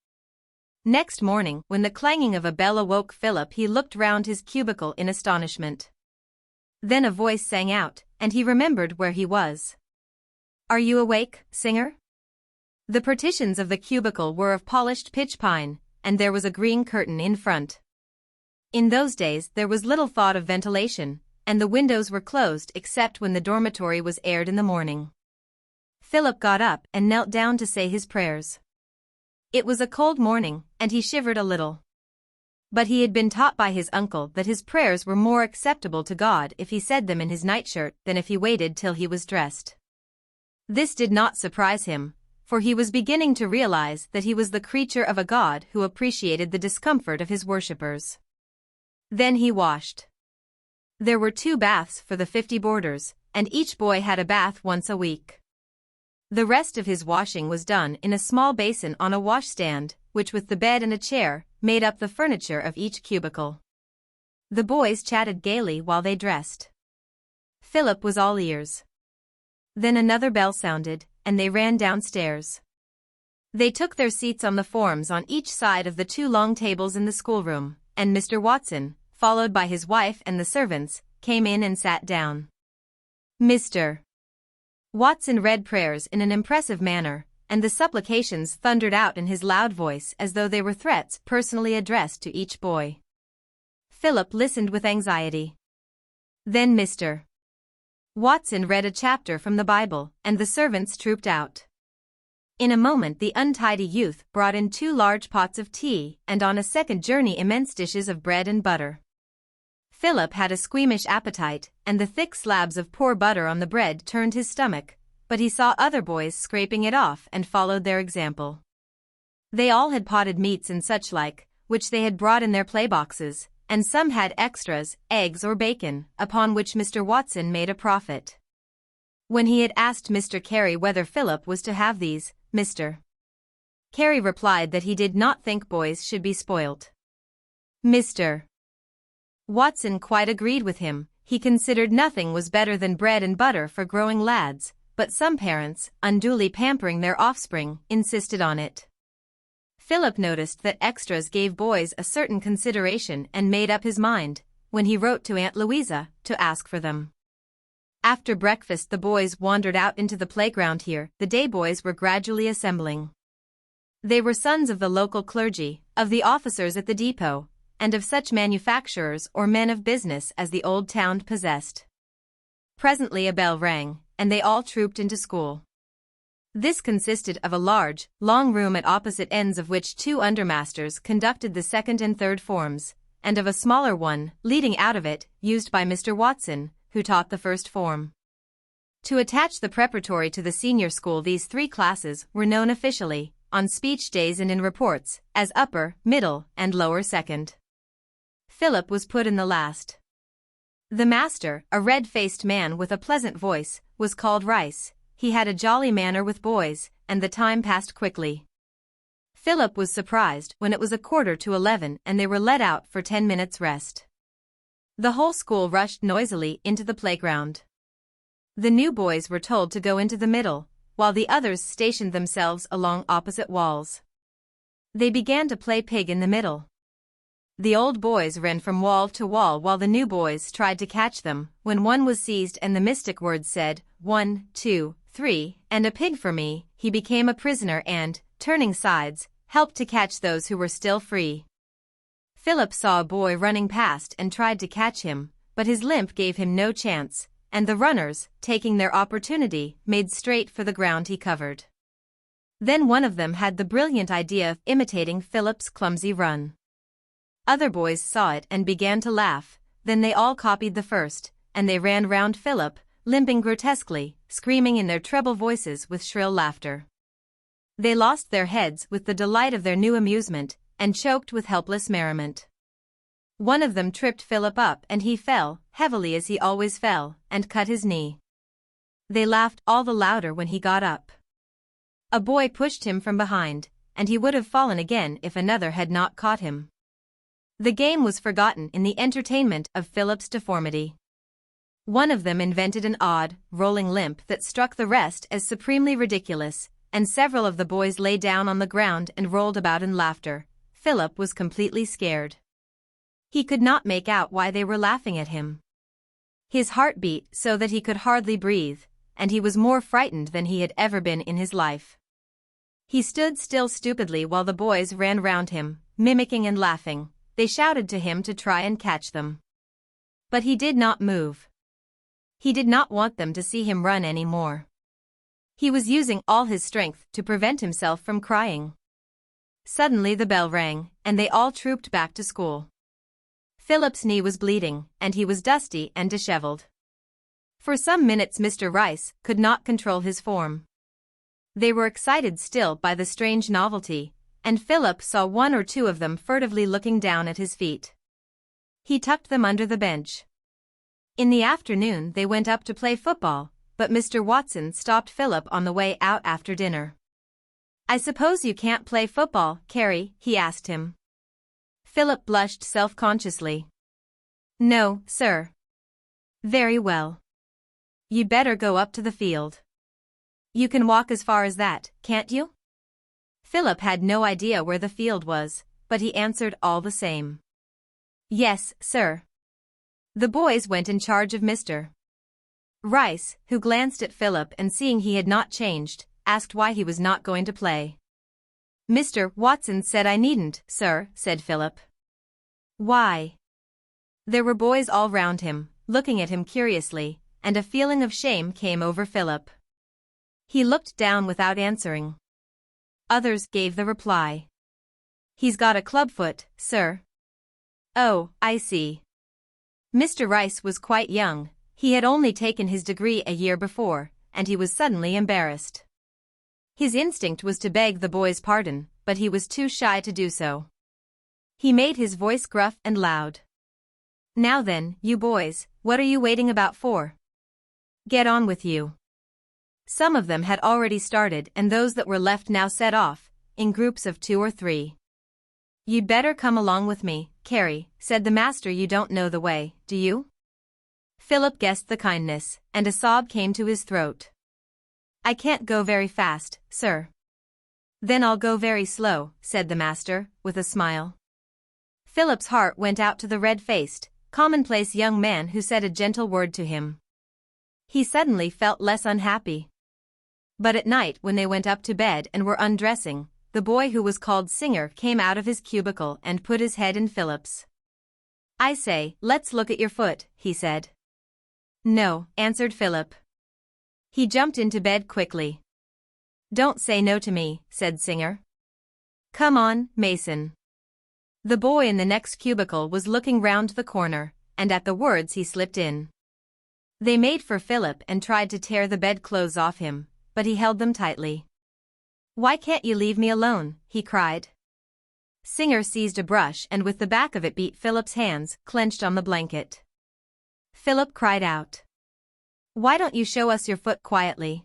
Next morning, when the clanging of a bell awoke Philip, he looked round his cubicle in astonishment. Then a voice sang out, and he remembered where he was. Are you awake, singer? The partitions of the cubicle were of polished pitch pine, and there was a green curtain in front. In those days there was little thought of ventilation, and the windows were closed except when the dormitory was aired in the morning. Philip got up and knelt down to say his prayers. It was a cold morning, and he shivered a little. But he had been taught by his uncle that his prayers were more acceptable to God if he said them in his nightshirt than if he waited till he was dressed. This did not surprise him, for he was beginning to realize that he was the creature of a God who appreciated the discomfort of his worshippers. Then he washed. There were 2 baths for the 50 boarders, and each boy had a bath once a week. The rest of his washing was done in a small basin on a washstand, which with the bed and a chair, made up the furniture of each cubicle. The boys chatted gaily while they dressed. Philip was all ears. Then another bell sounded, and they ran downstairs. They took their seats on the forms on each side of the 2 long tables in the schoolroom, and Mr. Watson, followed by his wife and the servants, came in and sat down. Mr. Watson read prayers in an impressive manner, and the supplications thundered out in his loud voice as though they were threats personally addressed to each boy. Philip listened with anxiety. Then Mr. Watson read a chapter from the Bible, and the servants trooped out. In a moment the untidy youth brought in 2 large pots of tea, and on a second journey immense dishes of bread and butter. Philip had a squeamish appetite, and the thick slabs of poor butter on the bread turned his stomach, but he saw other boys scraping it off and followed their example. They all had potted meats and such like, which they had brought in their playboxes, and some had extras, eggs or bacon, upon which Mr. Watson made a profit. When he had asked Mr. Carey whether Philip was to have these, Mr. Carey replied that he did not think boys should be spoilt. Mr. Watson quite agreed with him. He considered nothing was better than bread and butter for growing lads, but some parents, unduly pampering their offspring, insisted on it. Philip noticed that extras gave boys a certain consideration and made up his mind, when he wrote to Aunt Louisa, to ask for them. After breakfast the boys wandered out into the playground. Here, the day boys were gradually assembling. They were sons of the local clergy, of the officers at the depot, and of such manufacturers or men of business as the old town possessed. Presently a bell rang, and they all trooped into school. This consisted of a large, long room at opposite ends of which two undermasters conducted the second and third forms, and of a smaller one, leading out of it, used by Mr. Watson, who taught the first form. To attach the preparatory to the senior school, these three classes were known officially, on speech days and in reports, as upper, middle, and lower second. Philip was put in the last. The master, a red-faced man with a pleasant voice, was called Rice. He had a jolly manner with boys, and the time passed quickly. Philip was surprised when it was 11:15 and they were let out for 10 minutes' rest. The whole school rushed noisily into the playground. The new boys were told to go into the middle, while the others stationed themselves along opposite walls. They began to play pig in the middle. The old boys ran from wall to wall while the new boys tried to catch them. When one was seized and the mystic words said, 1, 2, 3, and a pig for me, he became a prisoner and, turning sides, helped to catch those who were still free. Philip saw a boy running past and tried to catch him, but his limp gave him no chance, and the runners, taking their opportunity, made straight for the ground he covered. Then one of them had the brilliant idea of imitating Philip's clumsy run. Other boys saw it and began to laugh, then they all copied the first, and they ran round Philip, limping grotesquely, screaming in their treble voices with shrill laughter. They lost their heads with the delight of their new amusement, and choked with helpless merriment. One of them tripped Philip up and he fell, heavily as he always fell, and cut his knee. They laughed all the louder when he got up. A boy pushed him from behind, and he would have fallen again if another had not caught him. The game was forgotten in the entertainment of Philip's deformity. One of them invented an odd, rolling limp that struck the rest as supremely ridiculous, and several of the boys lay down on the ground and rolled about in laughter. Philip was completely scared. He could not make out why they were laughing at him. His heart beat so that he could hardly breathe, and he was more frightened than he had ever been in his life. He stood still stupidly while the boys ran round him, mimicking and laughing. They shouted to him to try and catch them. But he did not move. He did not want them to see him run any more. He was using all his strength to prevent himself from crying. Suddenly the bell rang, and they all trooped back to school. Philip's knee was bleeding, and he was dusty and disheveled. For some minutes Mr. Rice could not control his form. They were excited still by the strange novelty, and Philip saw one or two of them furtively looking down at his feet. He tucked them under the bench. In the afternoon they went up to play football, but Mr. Watson stopped Philip on the way out after dinner. "I suppose you can't play football, Carey?" he asked him. Philip blushed self-consciously. "No, sir." "Very well. You'd better go up to the field. You can walk as far as that, can't you?" Philip had no idea where the field was, but he answered all the same. "Yes, sir." The boys went in charge of Mr. Rice, who glanced at Philip and seeing he had not changed, asked why he was not going to play. "Mr. Watson said I needn't, sir," said Philip. "Why?" There were boys all round him, looking at him curiously, and a feeling of shame came over Philip. He looked down without answering. Others gave the reply. "He's got a clubfoot, sir." "Oh, I see." Mr. Rice was quite young. He had only taken his degree a year before, and he was suddenly embarrassed. His instinct was to beg the boy's pardon, but he was too shy to do so. He made his voice gruff and loud. "Now then, you boys, what are you waiting about for? Get on with you." Some of them had already started and those that were left now set off, in groups of 2 or 3. "You'd better come along with me, Carey," said the master. "You don't know the way, do you?" Philip guessed the kindness, and a sob came to his throat. "I can't go very fast, sir." "Then I'll go very slow," said the master, with a smile. Philip's heart went out to the red-faced, commonplace young man who said a gentle word to him. He suddenly felt less unhappy. But at night when they went up to bed and were undressing, the boy who was called Singer came out of his cubicle and put his head in Philip's. "I say, let's look at your foot," he said. "No," answered Philip. He jumped into bed quickly. Don't say no to me, said Singer. Come on, Mason. The boy in the next cubicle was looking round the corner, and at the words he slipped in. They made for Philip and tried to tear the bedclothes off him, but he held them tightly. Why can't you leave me alone? He cried. Singer seized a brush and with the back of it beat Philip's hands clenched on the blanket. Philip cried out. Why don't you show us your foot quietly?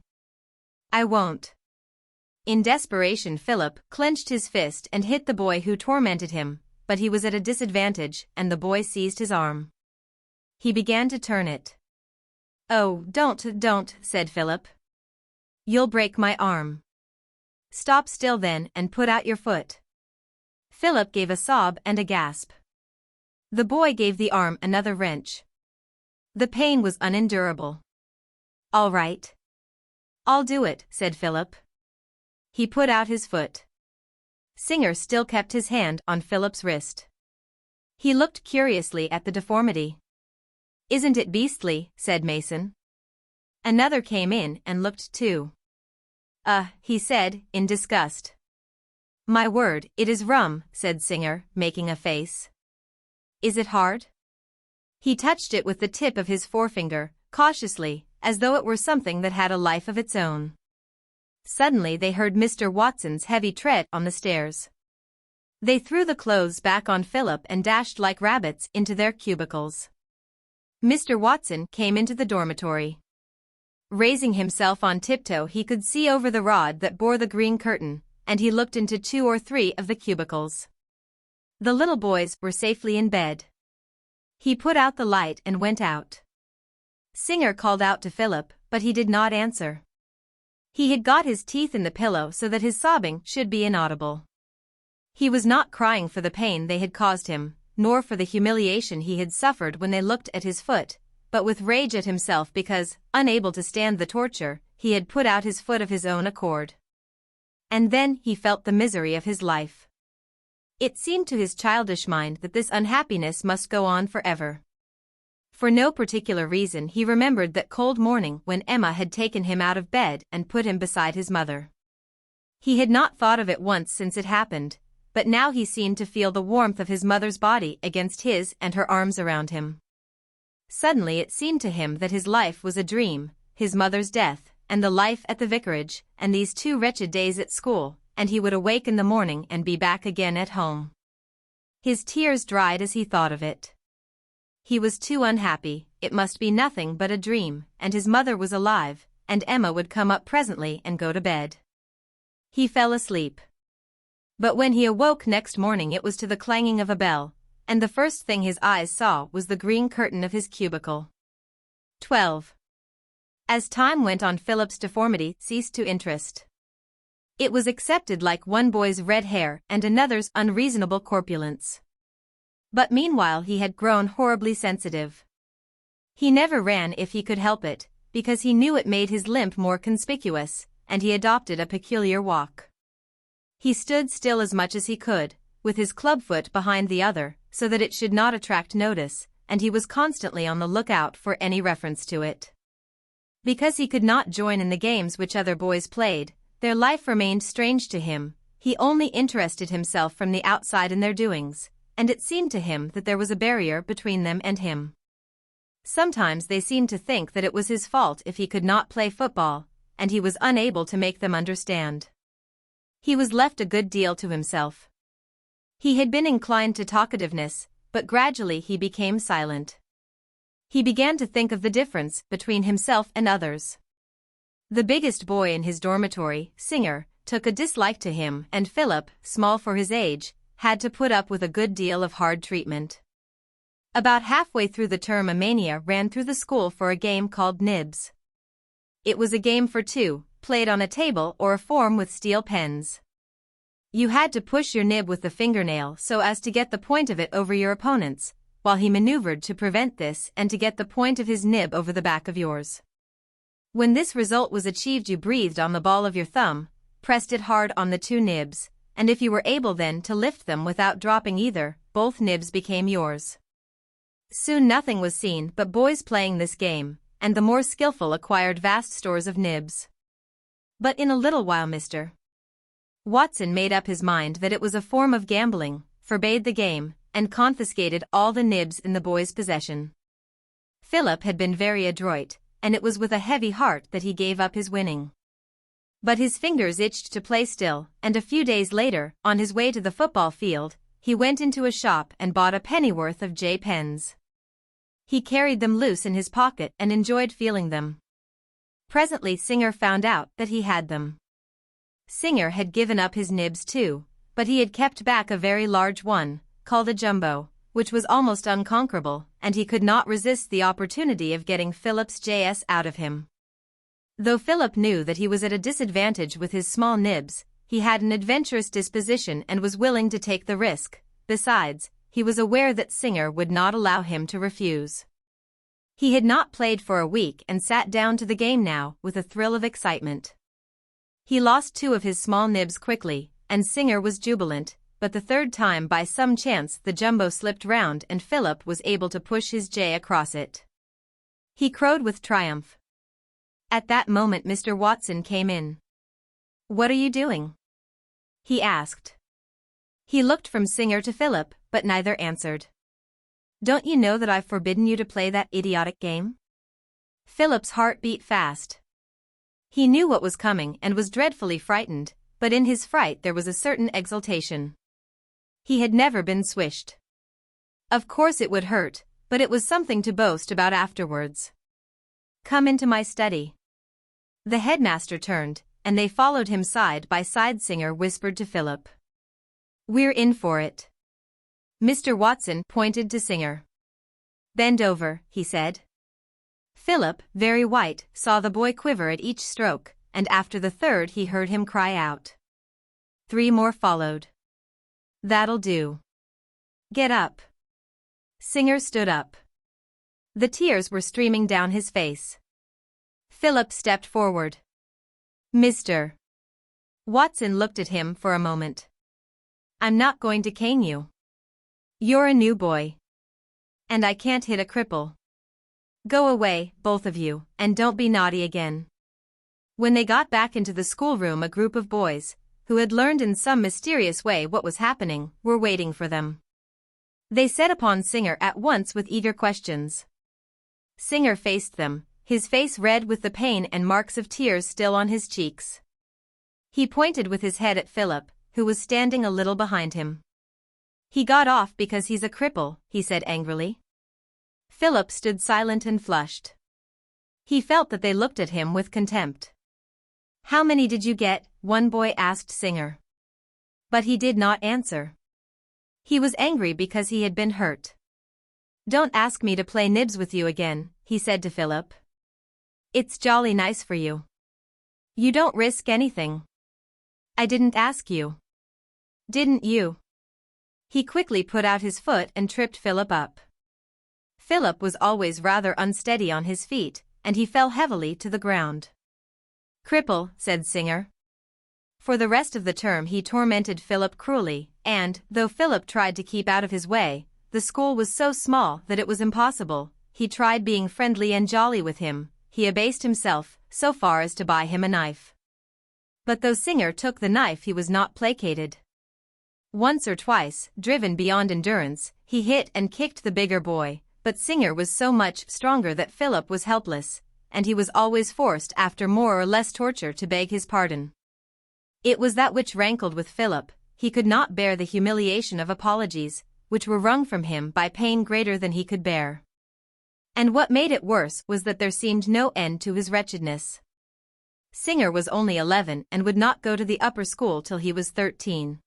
I won't. In desperation Philip clenched his fist and hit the boy who tormented him, but he was at a disadvantage and the boy seized his arm. He began to turn it. Oh, don't, said Philip. You'll break my arm. Stop still then and put out your foot. Philip gave a sob and a gasp. The boy gave the arm another wrench. The pain was unendurable. All right. I'll do it, said Philip. He put out his foot. Singer still kept his hand on Philip's wrist. He looked curiously at the deformity. Isn't it beastly, said Mason. Another came in and looked too. He said, in disgust. My word, it is rum, said Singer, making a face. Is it hard? He touched it with the tip of his forefinger, cautiously, as though it were something that had a life of its own. Suddenly they heard Mr. Watson's heavy tread on the stairs. They threw the clothes back on Philip and dashed like rabbits into their cubicles. Mr. Watson came into the dormitory. Raising himself on tiptoe he could see over the rod that bore the green curtain, and he looked into 2 or 3 of the cubicles. The little boys were safely in bed. He put out the light and went out. Singer called out to Philip, but he did not answer. He had got his teeth in the pillow so that his sobbing should be inaudible. He was not crying for the pain they had caused him, nor for the humiliation he had suffered when they looked at his foot, but with rage at himself because, unable to stand the torture, he had put out his foot of his own accord. And then he felt the misery of his life. It seemed to his childish mind that this unhappiness must go on forever. For no particular reason he remembered that cold morning when Emma had taken him out of bed and put him beside his mother. He had not thought of it once since it happened, but now he seemed to feel the warmth of his mother's body against his and her arms around him. Suddenly it seemed to him that his life was a dream, his mother's death, and the life at the vicarage, and these 2 wretched days at school, and he would awake in the morning and be back again at home. His tears dried as he thought of it. He was too unhappy, it must be nothing but a dream, and his mother was alive, and Emma would come up presently and go to bed. He fell asleep. But when he awoke next morning it was to the clanging of a bell, and the first thing his eyes saw was the green curtain of his cubicle. 12. As time went on Philip's deformity ceased to interest. It was accepted like one boy's red hair and another's unreasonable corpulence. But meanwhile he had grown horribly sensitive. He never ran if he could help it, because he knew it made his limp more conspicuous, and he adopted a peculiar walk. He stood still as much as he could, with his clubfoot behind the other, so that it should not attract notice, and he was constantly on the lookout for any reference to it. Because he could not join in the games which other boys played, their life remained strange to him, he only interested himself from the outside in their doings, and it seemed to him that there was a barrier between them and him. Sometimes they seemed to think that it was his fault if he could not play football, and he was unable to make them understand. He was left a good deal to himself. He had been inclined to talkativeness, but gradually he became silent. He began to think of the difference between himself and others. The biggest boy in his dormitory, Singer, took a dislike to him, and Philip, small for his age, had to put up with a good deal of hard treatment. About halfway through the term a mania ran through the school for a game called nibs. It was a game for 2, played on a table or a form with steel pens. You had to push your nib with the fingernail so as to get the point of it over your opponent's, while he maneuvered to prevent this and to get the point of his nib over the back of yours. When this result was achieved you breathed on the ball of your thumb, pressed it hard on the 2 nibs, and if you were able then to lift them without dropping either, both nibs became yours. Soon nothing was seen but boys playing this game, and the more skillful acquired vast stores of nibs. But in a little while Mr. Watson made up his mind that it was a form of gambling, forbade the game, and confiscated all the nibs in the boy's possession. Philip had been very adroit, and it was with a heavy heart that he gave up his winning. But his fingers itched to play still, and a few days later, on his way to the football field, he went into a shop and bought a pennyworth of J pens. He carried them loose in his pocket and enjoyed feeling them. Presently Singer found out that he had them. Singer had given up his nibs too, but he had kept back a very large one, called a jumbo, which was almost unconquerable, and he could not resist the opportunity of getting Philip's JS out of him. Though Philip knew that he was at a disadvantage with his small nibs, he had an adventurous disposition and was willing to take the risk. Besides, he was aware that Singer would not allow him to refuse. He had not played for a week and sat down to the game now with a thrill of excitement. He lost 2 of his small nibs quickly, and Singer was jubilant, but the third time by some chance the jumbo slipped round and Philip was able to push his J across it. He crowed with triumph. At that moment Mr. Watson came in. "What are you doing?" he asked. He looked from Singer to Philip, but neither answered. "Don't you know that I've forbidden you to play that idiotic game?" Philip's heart beat fast. He knew what was coming and was dreadfully frightened, but in his fright there was a certain exultation. He had never been swished. Of course it would hurt, but it was something to boast about afterwards. "Come into my study." The headmaster turned, and they followed him side by side. Singer whispered to Philip, "We're in for it." Mr. Watson pointed to Singer. "Bend over," he said. Philip, very white, saw the boy quiver at each stroke, and after the third he heard him cry out. 3 more followed. "That'll do. Get up." Singer stood up. The tears were streaming down his face. Philip stepped forward. "Mr. Watson looked at him for a moment. "I'm not going to cane you. You're a new boy. And I can't hit a cripple. Go away, both of you, and don't be naughty again." When they got back into the schoolroom, a group of boys, who had learned in some mysterious way what was happening, were waiting for them. They set upon Singer at once with eager questions. Singer faced them, his face red with the pain and marks of tears still on his cheeks. He pointed with his head at Philip, who was standing a little behind him. "He got off because he's a cripple," he said angrily. Philip stood silent and flushed. He felt that they looked at him with contempt. "How many did you get?" one boy asked Singer. But he did not answer. He was angry because he had been hurt. "Don't ask me to play nibs with you again," he said to Philip. "It's jolly nice for you. You don't risk anything." "I didn't ask you." "Didn't you?" He quickly put out his foot and tripped Philip up. Philip was always rather unsteady on his feet, and he fell heavily to the ground. "Cripple," said Singer. For the rest of the term he tormented Philip cruelly, and, though Philip tried to keep out of his way, the school was so small that it was impossible. He tried being friendly and jolly with him, he abased himself, so far as to buy him a knife. But though Singer took the knife he was not placated. Once or twice, driven beyond endurance, he hit and kicked the bigger boy, but Singer was so much stronger that Philip was helpless, and he was always forced after more or less torture to beg his pardon. It was that which rankled with Philip. He could not bear the humiliation of apologies, which were wrung from him by pain greater than he could bear. And what made it worse was that there seemed no end to his wretchedness. Singer was only 11 and would not go to the upper school till he was 13.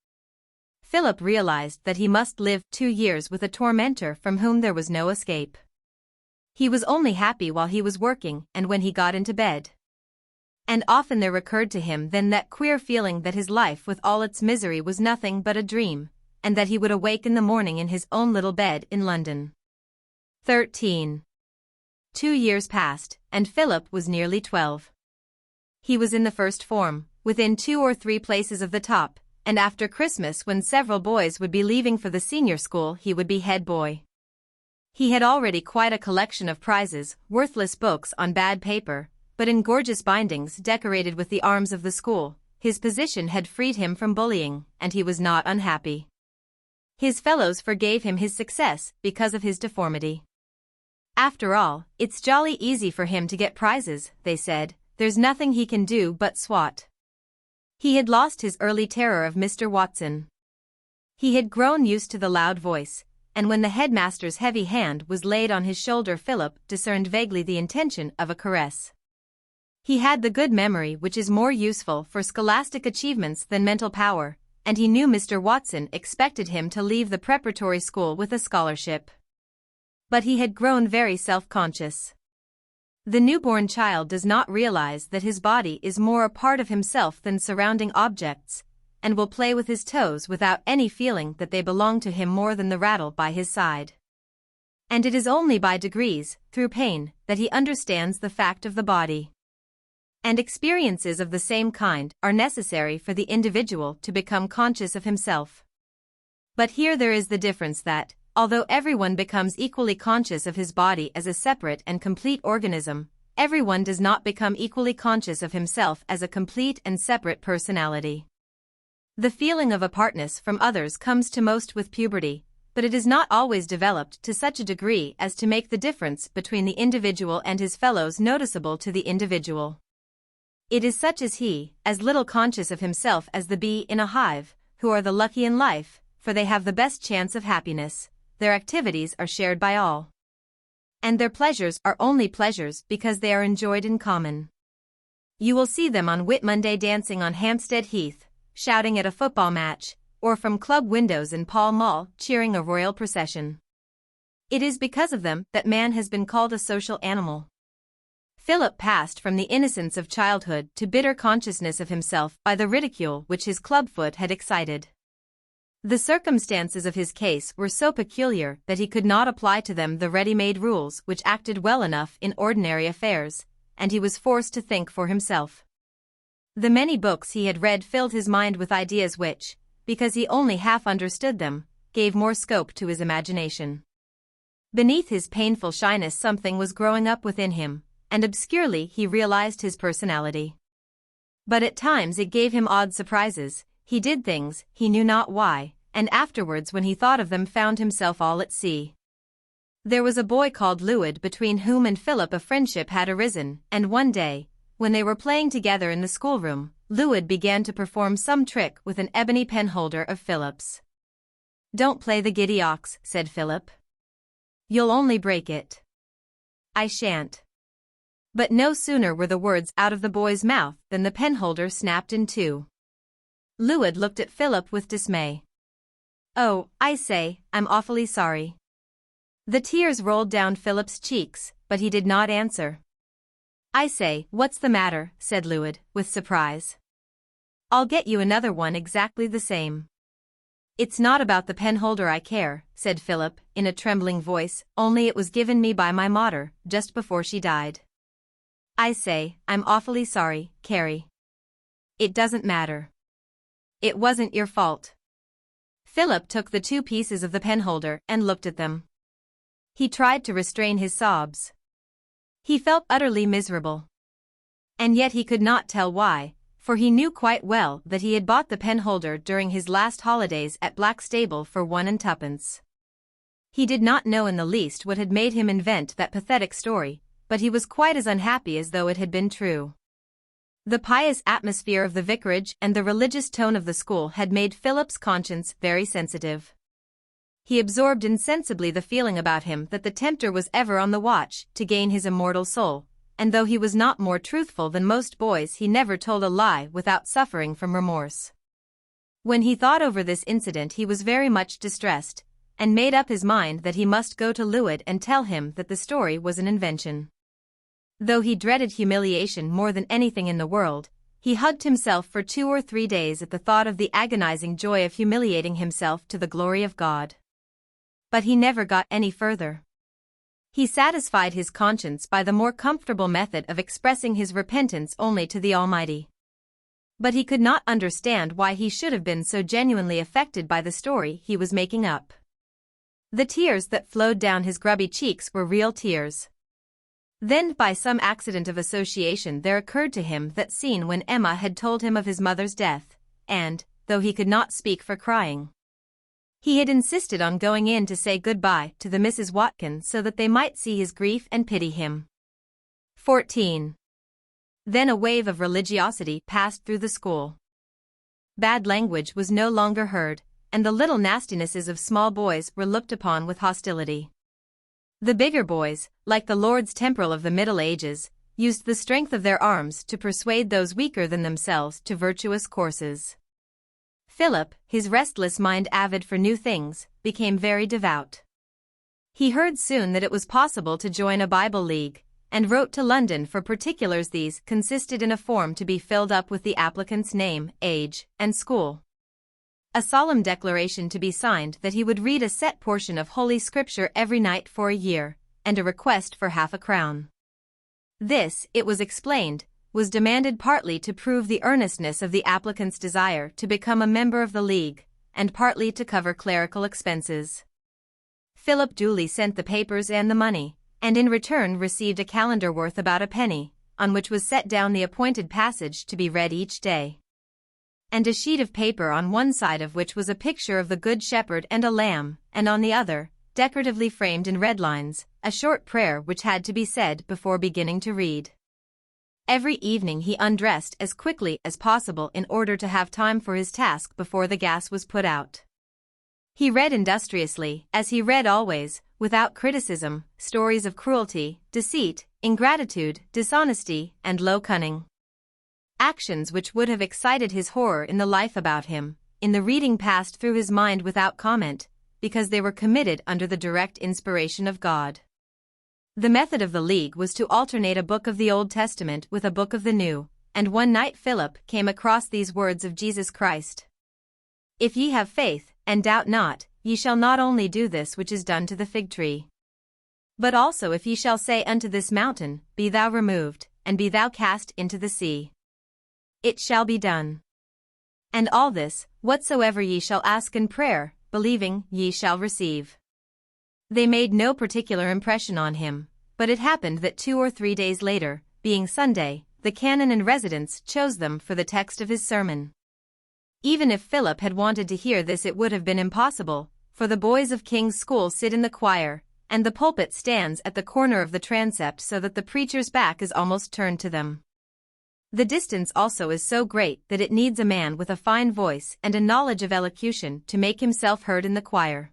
Philip realized that he must live 2 years with a tormentor from whom there was no escape. He was only happy while he was working and when he got into bed. And often there recurred to him then that queer feeling that his life with all its misery was nothing but a dream, and that he would awake in the morning in his own little bed in London. 13. 2 years passed, and Philip was nearly 12. He was in the first form, within 2 or 3 places of the top, and after Christmas when several boys would be leaving for the senior school he would be head boy. He had already quite a collection of prizes, worthless books on bad paper, but in gorgeous bindings decorated with the arms of the school. His position had freed him from bullying, and he was not unhappy. His fellows forgave him his success because of his deformity. After all, it's jolly easy for him to get prizes, they said. There's nothing he can do but swat. He had lost his early terror of Mr. Watson. He had grown used to the loud voice, and when the headmaster's heavy hand was laid on his shoulder, Philip discerned vaguely the intention of a caress. He had the good memory which is more useful for scholastic achievements than mental power, and he knew Mr. Watson expected him to leave the preparatory school with a scholarship. But he had grown very self-conscious. The newborn child does not realize that his body is more a part of himself than surrounding objects, and will play with his toes without any feeling that they belong to him more than the rattle by his side. And it is only by degrees, through pain, that he understands the fact of the body. And experiences of the same kind are necessary for the individual to become conscious of himself. But here there is the difference that, although everyone becomes equally conscious of his body as a separate and complete organism, everyone does not become equally conscious of himself as a complete and separate personality. The feeling of apartness from others comes to most with puberty, but it is not always developed to such a degree as to make the difference between the individual and his fellows noticeable to the individual. It is such as he, as little conscious of himself as the bee in a hive, who are the lucky in life, for they have the best chance of happiness. Their activities are shared by all. And their pleasures are only pleasures because they are enjoyed in common. You will see them on Whit Monday dancing on Hampstead Heath, shouting at a football match, or from club windows in Pall Mall cheering a royal procession. It is because of them that man has been called a social animal. Philip passed from the innocence of childhood to bitter consciousness of himself by the ridicule which his clubfoot had excited. The circumstances of his case were so peculiar that he could not apply to them the ready-made rules which acted well enough in ordinary affairs, and he was forced to think for himself. The many books he had read filled his mind with ideas which, because he only half understood them, gave more scope to his imagination. Beneath his painful shyness something was growing up within him, and obscurely he realized his personality. But at times it gave him odd surprises. He did things, he knew not why, and afterwards when he thought of them found himself all at sea. There was a boy called Louis between whom and Philip a friendship had arisen, and one day, when they were playing together in the schoolroom, Louis began to perform some trick with an ebony penholder of Philip's. "Don't play the giddy ox," said Philip. "You'll only break it." "I shan't." But no sooner were the words out of the boy's mouth than the penholder snapped in two. Louis looked at Philip with dismay. "Oh, I say, I'm awfully sorry." The tears rolled down Philip's cheeks, but he did not answer. "I say, what's the matter?" said Louis, with surprise. "I'll get you another one exactly the same." "It's not about the penholder I care," said Philip, in a trembling voice, "only it was given me by my mater, just before she died." "I say, I'm awfully sorry, Carey." "It doesn't matter. It wasn't your fault." Philip took the two pieces of the penholder and looked at them. He tried to restrain his sobs. He felt utterly miserable. And yet he could not tell why, for he knew quite well that he had bought the penholder during his last holidays at Blackstable for 1 and 2pence. He did not know in the least what had made him invent that pathetic story, but he was quite as unhappy as though it had been true. The pious atmosphere of the vicarage and the religious tone of the school had made Philip's conscience very sensitive. He absorbed insensibly the feeling about him that the tempter was ever on the watch to gain his immortal soul, and though he was not more truthful than most boys, he never told a lie without suffering from remorse. When he thought over this incident he was very much distressed, and made up his mind that he must go to Louis and tell him that the story was an invention. Though he dreaded humiliation more than anything in the world, he hugged himself for 2 or 3 days at the thought of the agonizing joy of humiliating himself to the glory of God. But he never got any further. He satisfied his conscience by the more comfortable method of expressing his repentance only to the Almighty. But he could not understand why he should have been so genuinely affected by the story he was making up. The tears that flowed down his grubby cheeks were real tears. Then by some accident of association there occurred to him that scene when Emma had told him of his mother's death, and, though he could not speak for crying, he had insisted on going in to say goodbye to the Mrs. Watkin so that they might see his grief and pity him. 14. Then a wave of religiosity passed through the school. Bad language was no longer heard, and the little nastinesses of small boys were looked upon with hostility. The bigger boys, like the Lords Temporal of the Middle Ages, used the strength of their arms to persuade those weaker than themselves to virtuous courses. Philip, his restless mind avid for new things, became very devout. He heard soon that it was possible to join a Bible League, and wrote to London for particulars. These consisted in a form to be filled up with the applicant's name, age, and school, a solemn declaration to be signed that he would read a set portion of Holy Scripture every night for a year, and a request for £0.50. This, it was explained, was demanded partly to prove the earnestness of the applicant's desire to become a member of the League, and partly to cover clerical expenses. Philip duly sent the papers and the money, and in return received a calendar worth about a penny, on which was set down the appointed passage to be read each day, and a sheet of paper on one side of which was a picture of the Good Shepherd and a lamb, and on the other, decoratively framed in red lines, a short prayer which had to be said before beginning to read. Every evening he undressed as quickly as possible in order to have time for his task before the gas was put out. He read industriously, as he read always, without criticism, stories of cruelty, deceit, ingratitude, dishonesty, and low cunning. Actions which would have excited his horror in the life about him, in the reading passed through his mind without comment, because they were committed under the direct inspiration of God. The method of the League was to alternate a book of the Old Testament with a book of the New, and one night Philip came across these words of Jesus Christ: "If ye have faith, and doubt not, ye shall not only do this which is done to the fig tree, but also if ye shall say unto this mountain, Be thou removed, and be thou cast into the sea, it shall be done. And all this, whatsoever ye shall ask in prayer, believing, ye shall receive." They made no particular impression on him, but it happened that 2 or 3 days later, being Sunday, the canon in residence chose them for the text of his sermon. Even if Philip had wanted to hear this it would have been impossible, for the boys of King's School sit in the choir, and the pulpit stands at the corner of the transept so that the preacher's back is almost turned to them. The distance also is so great that it needs a man with a fine voice and a knowledge of elocution to make himself heard in the choir.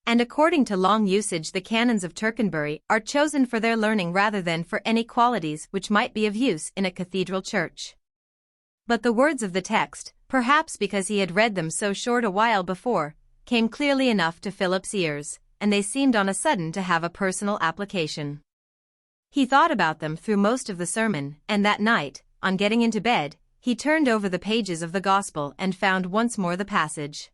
And according to long usage the canons of Tercanbury are chosen for their learning rather than for any qualities which might be of use in a cathedral church. But the words of the text, perhaps because he had read them so short a while before, came clearly enough to Philip's ears, and they seemed on a sudden to have a personal application. He thought about them through most of the sermon, and that night, on getting into bed, he turned over the pages of the Gospel and found once more the passage.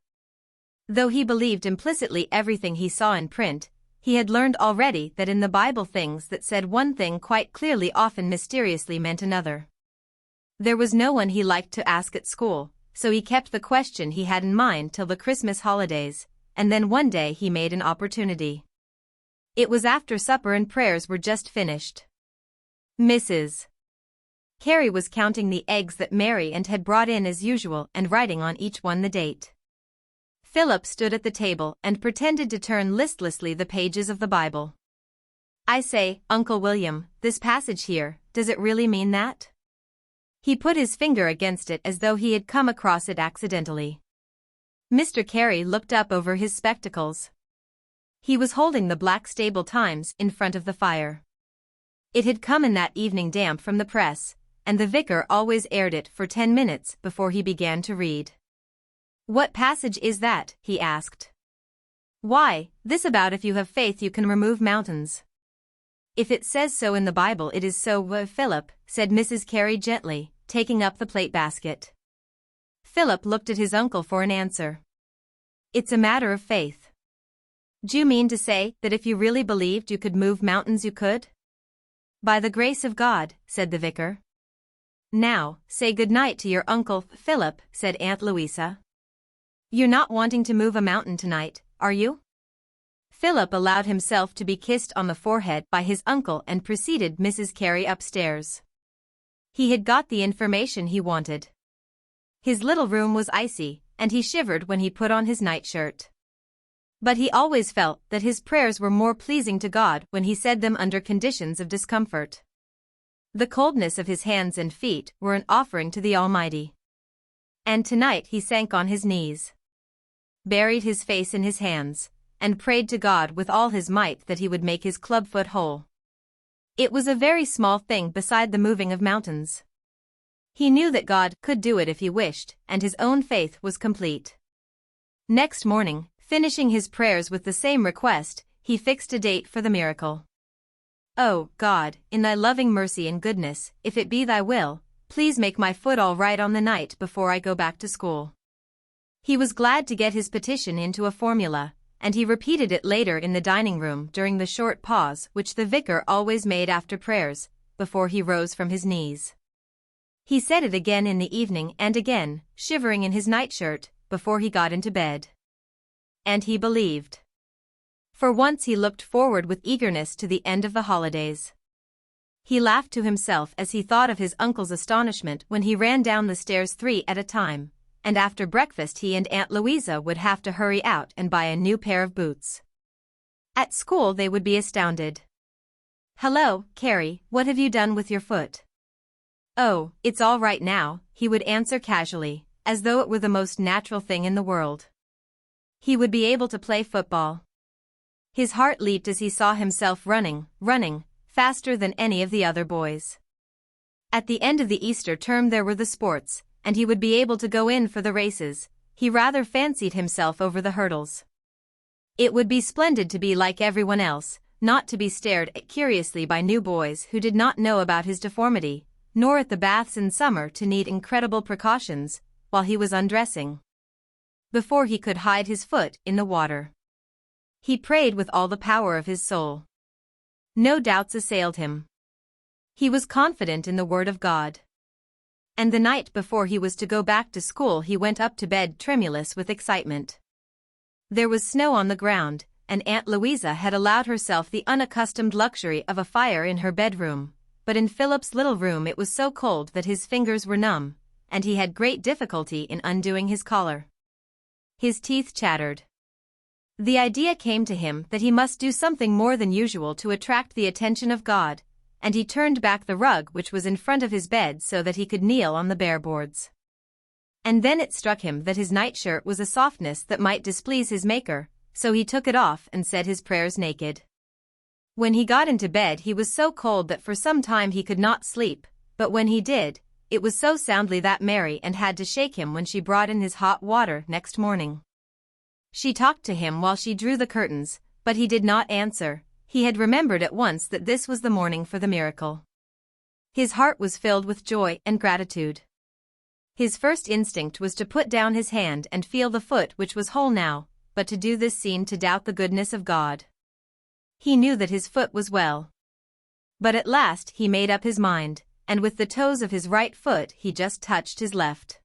Though he believed implicitly everything he saw in print, he had learned already that in the Bible things that said one thing quite clearly often mysteriously meant another. There was no one he liked to ask at school, so he kept the question he had in mind till the Christmas holidays, and then one day he made an opportunity. It was after supper and prayers were just finished. Mrs. Carey was counting the eggs that Mary and had brought in as usual and writing on each one the date. Philip stood at the table and pretended to turn listlessly the pages of the Bible. "I say, Uncle William, this passage here, does it really mean that?" He put his finger against it as though he had come across it accidentally. Mr. Carey looked up over his spectacles. He was holding the Blackstable Times in front of the fire. It had come in that evening damp from the press, and the vicar always aired it for 10 minutes before he began to read. "What passage is that?" he asked. "Why, this about if you have faith you can remove mountains." "If it says so in the Bible it is so, Philip," said Mrs. Carey gently, taking up the plate basket. Philip looked at his uncle for an answer. "It's a matter of faith." "Do you mean to say that if you really believed you could move mountains you could?" "By the grace of God," said the vicar. "Now, say good night to your uncle, Philip," said Aunt Louisa. "You're not wanting to move a mountain tonight, are you?" Philip allowed himself to be kissed on the forehead by his uncle and preceded Mrs. Carey upstairs. He had got the information he wanted. His little room was icy, and he shivered when he put on his nightshirt. But he always felt that his prayers were more pleasing to God when he said them under conditions of discomfort. The coldness of his hands and feet were an offering to the Almighty. And tonight he sank on his knees, buried his face in his hands, and prayed to God with all his might that he would make his clubfoot whole. It was a very small thing beside the moving of mountains. He knew that God could do it if he wished, and his own faith was complete. Next morning, finishing his prayers with the same request, he fixed a date for the miracle. "Oh, God, in thy loving mercy and goodness, if it be thy will, please make my foot all right on the night before I go back to school." He was glad to get his petition into a formula, and he repeated it later in the dining room during the short pause which the vicar always made after prayers, before he rose from his knees. He said it again in the evening and again, shivering in his nightshirt, before he got into bed. And he believed. For once he looked forward with eagerness to the end of the holidays. He laughed to himself as he thought of his uncle's astonishment when he ran down the stairs 3 at a time, and after breakfast he and Aunt Louisa would have to hurry out and buy a new pair of boots. At school they would be astounded. "Hello, Carey, what have you done with your foot?" "Oh, it's all right now," he would answer casually, as though it were the most natural thing in the world. He would be able to play football. His heart leaped as he saw himself running, faster than any of the other boys. At the end of the Easter term there were the sports, and he would be able to go in for the races. He rather fancied himself over the hurdles. It would be splendid to be like everyone else, not to be stared at curiously by new boys who did not know about his deformity, nor at the baths in summer to need incredible precautions, while he was undressing, before he could hide his foot in the water. He prayed with all the power of his soul. No doubts assailed him. He was confident in the word of God. And the night before he was to go back to school he went up to bed tremulous with excitement. There was snow on the ground, and Aunt Louisa had allowed herself the unaccustomed luxury of a fire in her bedroom, but in Philip's little room it was so cold that his fingers were numb, and he had great difficulty in undoing his collar. His teeth chattered. The idea came to him that he must do something more than usual to attract the attention of God, and he turned back the rug which was in front of his bed so that he could kneel on the bare boards. And then it struck him that his nightshirt was a softness that might displease his Maker, so he took it off and said his prayers naked. When he got into bed he was so cold that for some time he could not sleep, but when he did, it was so soundly that Mary and had to shake him when she brought in his hot water next morning. She talked to him while she drew the curtains, but he did not answer. He had remembered at once that this was the morning for the miracle. His heart was filled with joy and gratitude. His first instinct was to put down his hand and feel the foot which was whole now, but to do this seemed to doubt the goodness of God. He knew that his foot was well. But at last he made up his mind, and with the toes of his right foot he just touched his left.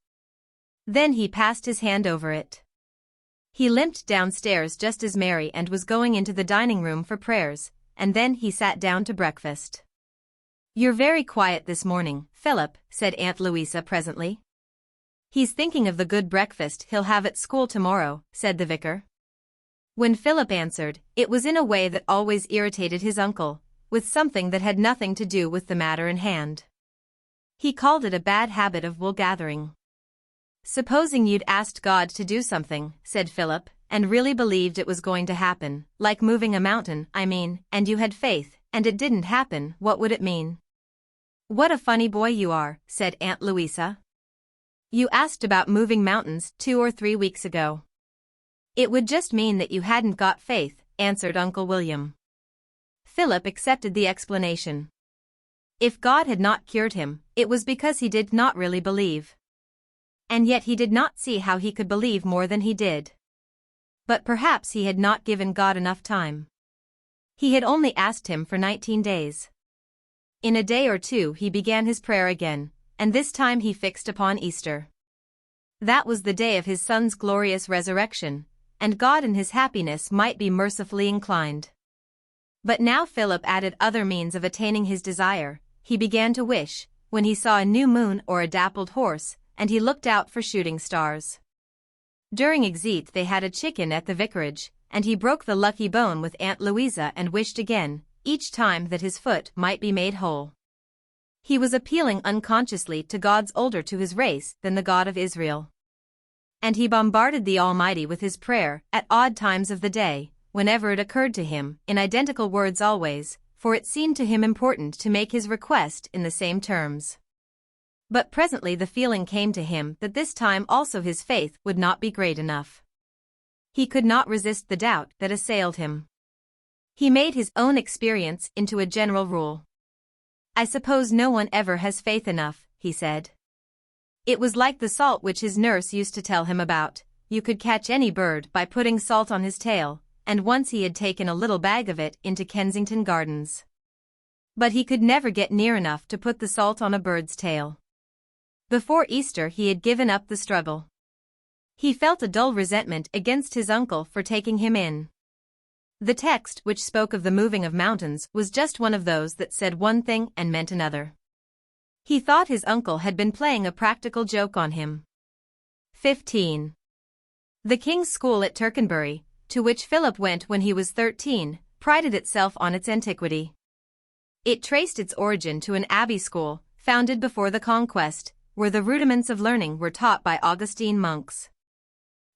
Then he passed his hand over it. He limped downstairs just as Mary and was going into the dining room for prayers, and then he sat down to breakfast. "You're very quiet this morning, Philip," said Aunt Louisa presently. "He's thinking of the good breakfast he'll have at school tomorrow," said the vicar. When Philip answered, it was in a way that always irritated his uncle, with something that had nothing to do with the matter in hand. He called it a bad habit of wool-gathering. "Supposing you'd asked God to do something," said Philip, "and really believed it was going to happen, like moving a mountain, I mean, and you had faith, and it didn't happen, what would it mean?" "What a funny boy you are," said Aunt Louisa. "You asked about moving mountains 2 or 3 weeks ago." "It would just mean that you hadn't got faith," answered Uncle William. Philip accepted the explanation. If God had not cured him, it was because he did not really believe. And yet he did not see how he could believe more than he did. But perhaps he had not given God enough time. He had only asked him for 19 days. In a day or two he began his prayer again, and this time he fixed upon Easter. That was the day of his son's glorious resurrection, and God in his happiness might be mercifully inclined. But now Philip added other means of attaining his desire. He began to wish, when he saw a new moon or a dappled horse, and he looked out for shooting stars. During XVIII they had a chicken at the vicarage, and he broke the lucky bone with Aunt Louisa and wished again, each time that his foot might be made whole. He was appealing unconsciously to gods older to his race than the God of Israel. And he bombarded the Almighty with his prayer at odd times of the day, whenever it occurred to him, in identical words always, for it seemed to him important to make his request in the same terms. But presently the feeling came to him that this time also his faith would not be great enough. He could not resist the doubt that assailed him. He made his own experience into a general rule. "I suppose no one ever has faith enough," he said. It was like the salt which his nurse used to tell him about. You could catch any bird by putting salt on his tail, and once he had taken a little bag of it into Kensington Gardens. But he could never get near enough to put the salt on a bird's tail. Before Easter he had given up the struggle. He felt a dull resentment against his uncle for taking him in. The text which spoke of the moving of mountains was just one of those that said one thing and meant another. He thought his uncle had been playing a practical joke on him. 15. The King's School at Tercanbury, to which Philip went when he was 13, prided itself on its antiquity. It traced its origin to an abbey school, founded before the Conquest, where the rudiments of learning were taught by Augustine monks.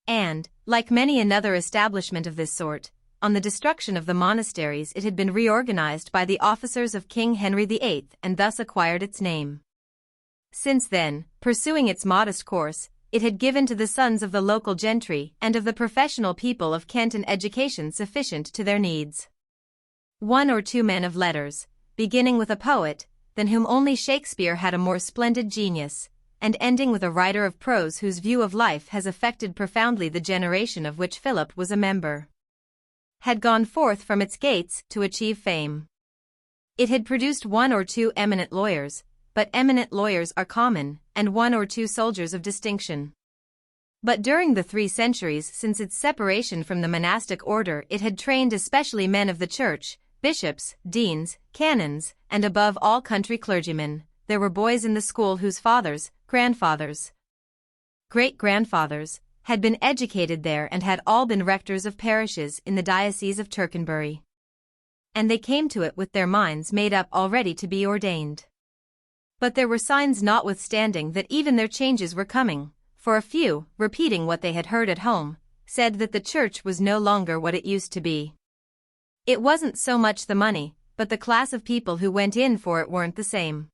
And, like many another establishment of this sort, on the destruction of the monasteries it had been reorganized by the officers of King Henry VIII and thus acquired its name. Since then, pursuing its modest course, it had given to the sons of the local gentry and of the professional people of Kent an education sufficient to their needs. One or two men of letters, beginning with a poet, than whom only Shakespeare had a more splendid genius, and ending with a writer of prose whose view of life has affected profoundly the generation of which Philip was a member, had gone forth from its gates to achieve fame. It had produced one or two eminent lawyers, but eminent lawyers are common, and one or two soldiers of distinction. But during the 3 centuries since its separation from the monastic order it had trained especially men of the church, bishops, deans, canons, and above all country clergymen. There were boys in the school whose fathers, grandfathers, great-grandfathers, had been educated there and had all been rectors of parishes in the diocese of Tercanbury. And they came to it with their minds made up already to be ordained. But there were signs notwithstanding that even their changes were coming, for a few, repeating what they had heard at home, said that the church was no longer what it used to be. It wasn't so much the money, but the class of people who went in for it weren't the same.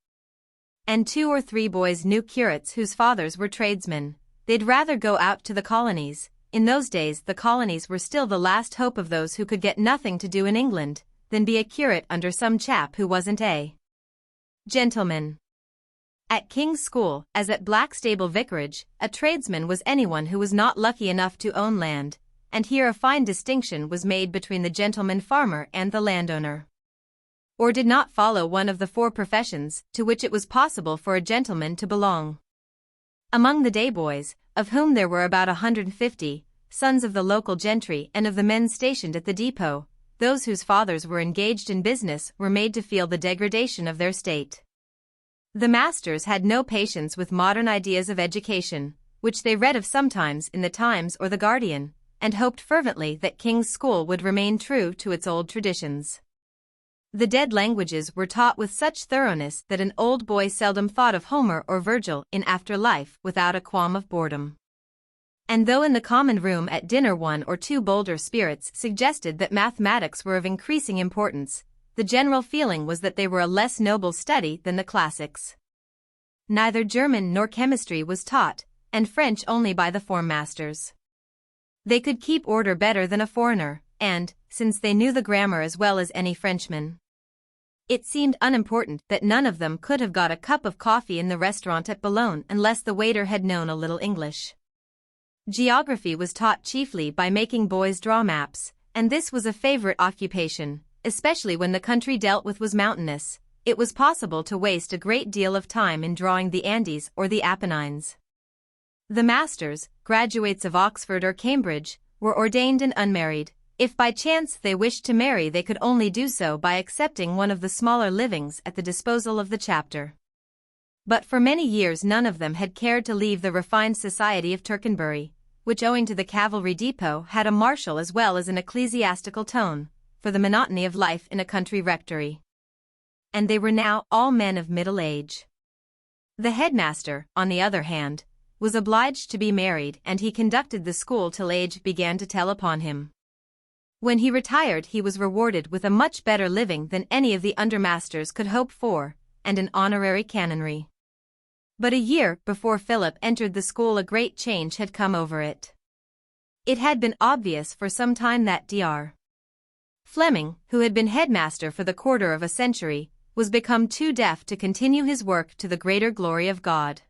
And 2 or 3 boys knew curates whose fathers were tradesmen. They'd rather go out to the colonies. In those days the colonies were still the last hope of those who could get nothing to do in England, than be a curate under some chap who wasn't a gentleman. At King's School, as at Blackstable Vicarage, a tradesman was anyone who was not lucky enough to own land, and here a fine distinction was made between the gentleman farmer and the landowner. Or did not follow one of the 4 professions to which it was possible for a gentleman to belong. Among the day boys, of whom there were about 150, sons of the local gentry and of the men stationed at the depot, those whose fathers were engaged in business were made to feel the degradation of their state. The masters had no patience with modern ideas of education, which they read of sometimes in the Times or the Guardian, and hoped fervently that King's School would remain true to its old traditions. The dead languages were taught with such thoroughness that an old boy seldom thought of Homer or Virgil in after life without a qualm of boredom. And though in the common room at dinner 1 or 2 bolder spirits suggested that mathematics were of increasing importance, the general feeling was that they were a less noble study than the classics. Neither German nor chemistry was taught, and French only by the form masters. They could keep order better than a foreigner, and, since they knew the grammar as well as any Frenchman, it seemed unimportant that none of them could have got a cup of coffee in the restaurant at Boulogne unless the waiter had known a little English. Geography was taught chiefly by making boys draw maps, and this was a favorite occupation, especially when the country dealt with was mountainous. It was possible to waste a great deal of time in drawing the Andes or the Apennines. The masters, graduates of Oxford or Cambridge, were ordained and unmarried. If by chance they wished to marry, they could only do so by accepting one of the smaller livings at the disposal of the chapter. But for many years none of them had cared to leave the refined society of Tercanbury, which owing to the cavalry depot had a martial as well as an ecclesiastical tone, for the monotony of life in a country rectory. And they were now all men of middle age. The headmaster, on the other hand, was obliged to be married, and he conducted the school till age began to tell upon him. When he retired he was rewarded with a much better living than any of the undermasters could hope for, and an honorary canonry. But a year before Philip entered the school a great change had come over it. It had been obvious for some time that Dr. Fleming, who had been headmaster for the quarter of a century, was become too deaf to continue his work to the greater glory of God.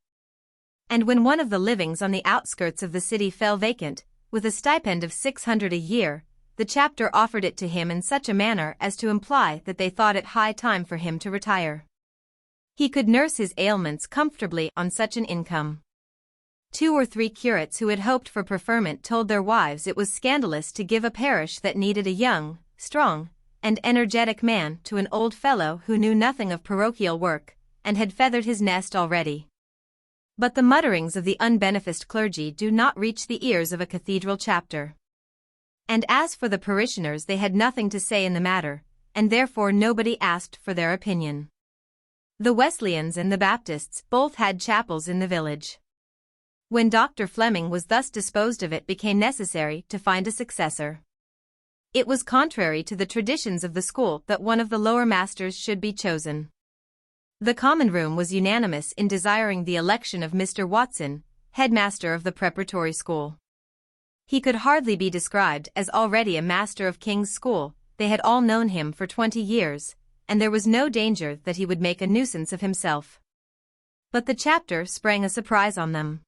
And when one of the livings on the outskirts of the city fell vacant, with a stipend of 600 a year, the chapter offered it to him in such a manner as to imply that they thought it high time for him to retire. He could nurse his ailments comfortably on such an income. 2 or 3 curates who had hoped for preferment told their wives it was scandalous to give a parish that needed a young, strong, and energetic man to an old fellow who knew nothing of parochial work, and had feathered his nest already. But the mutterings of the unbeneficed clergy do not reach the ears of a cathedral chapter. And as for the parishioners, they had nothing to say in the matter, and therefore nobody asked for their opinion. The Wesleyans and the Baptists both had chapels in the village. When Dr. Fleming was thus disposed of, it became necessary to find a successor. It was contrary to the traditions of the school that one of the lower masters should be chosen. The common room was unanimous in desiring the election of Mr. Watson, headmaster of the preparatory school. He could hardly be described as already a master of King's School. They had all known him for 20 years, and there was no danger that he would make a nuisance of himself. But the chapter sprang a surprise on them.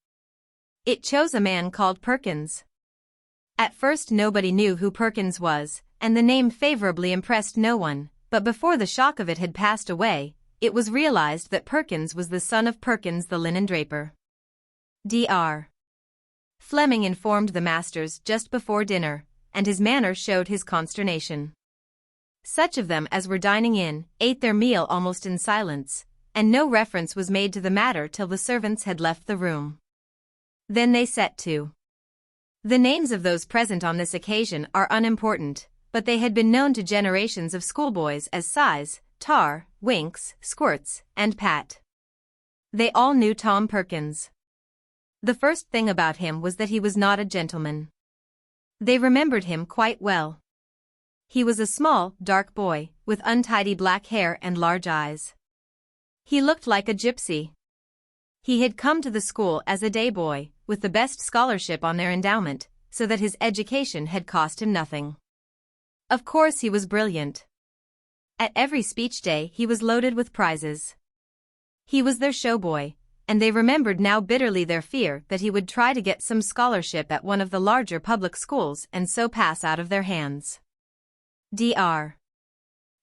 It chose a man called Perkins. At first nobody knew who Perkins was, and the name favorably impressed no one, but before the shock of it had passed away, it was realized that Perkins was the son of Perkins the linen draper. Dr. Fleming informed the masters just before dinner, and his manner showed his consternation. Such of them as were dining in ate their meal almost in silence, and no reference was made to the matter till the servants had left the room. Then they set to. The names of those present on this occasion are unimportant, but they had been known to generations of schoolboys as Size, Tar, Winks, Squirts, and Pat. They all knew Tom Perkins. The first thing about him was that he was not a gentleman. They remembered him quite well. He was a small, dark boy, with untidy black hair and large eyes. He looked like a gypsy. He had come to the school as a day boy, with the best scholarship on their endowment, so that his education had cost him nothing. Of course he was brilliant. At every speech day he was loaded with prizes. He was their show boy, and they remembered now bitterly their fear that he would try to get some scholarship at one of the larger public schools and so pass out of their hands. Dr.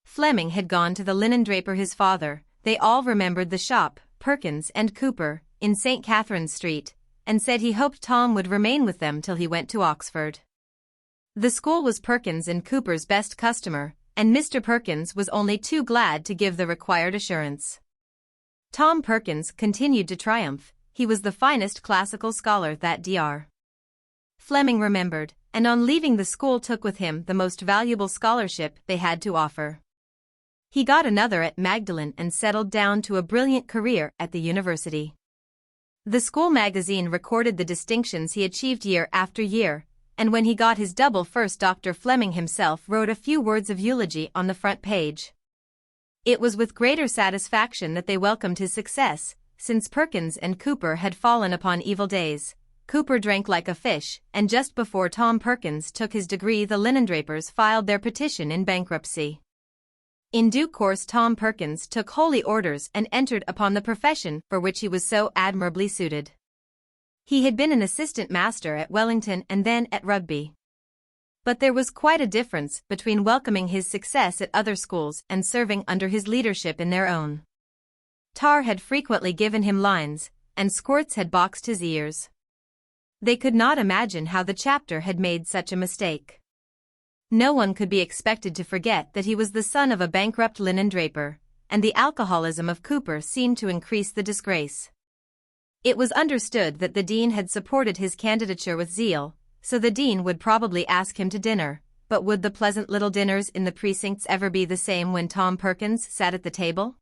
Fleming had gone to the linen draper his father. They all remembered the shop, Perkins and Cooper, in St. Catherine's Street, and said he hoped Tom would remain with them till he went to Oxford. The school was Perkins and Cooper's best customer, and Mr. Perkins was only too glad to give the required assurance. Tom Perkins continued to triumph. He was the finest classical scholar that Dr. Fleming remembered, and on leaving the school took with him the most valuable scholarship they had to offer. He got another at Magdalen and settled down to a brilliant career at the university. The school magazine recorded the distinctions he achieved year after year, and when he got his double first, Dr. Fleming himself wrote a few words of eulogy on the front page. It was with greater satisfaction that they welcomed his success, since Perkins and Cooper had fallen upon evil days. Cooper drank like a fish, and just before Tom Perkins took his degree the linendrapers filed their petition in bankruptcy. In due course Tom Perkins took holy orders and entered upon the profession for which he was so admirably suited. He had been an assistant master at Wellington and then at Rugby. But there was quite a difference between welcoming his success at other schools and serving under his leadership in their own. Tar had frequently given him lines, and Squirts had boxed his ears. They could not imagine how the chapter had made such a mistake. No one could be expected to forget that he was the son of a bankrupt linen draper, and the alcoholism of Cooper seemed to increase the disgrace. It was understood that the dean had supported his candidature with zeal, so the dean would probably ask him to dinner, but would the pleasant little dinners in the precincts ever be the same when Tom Perkins sat at the table?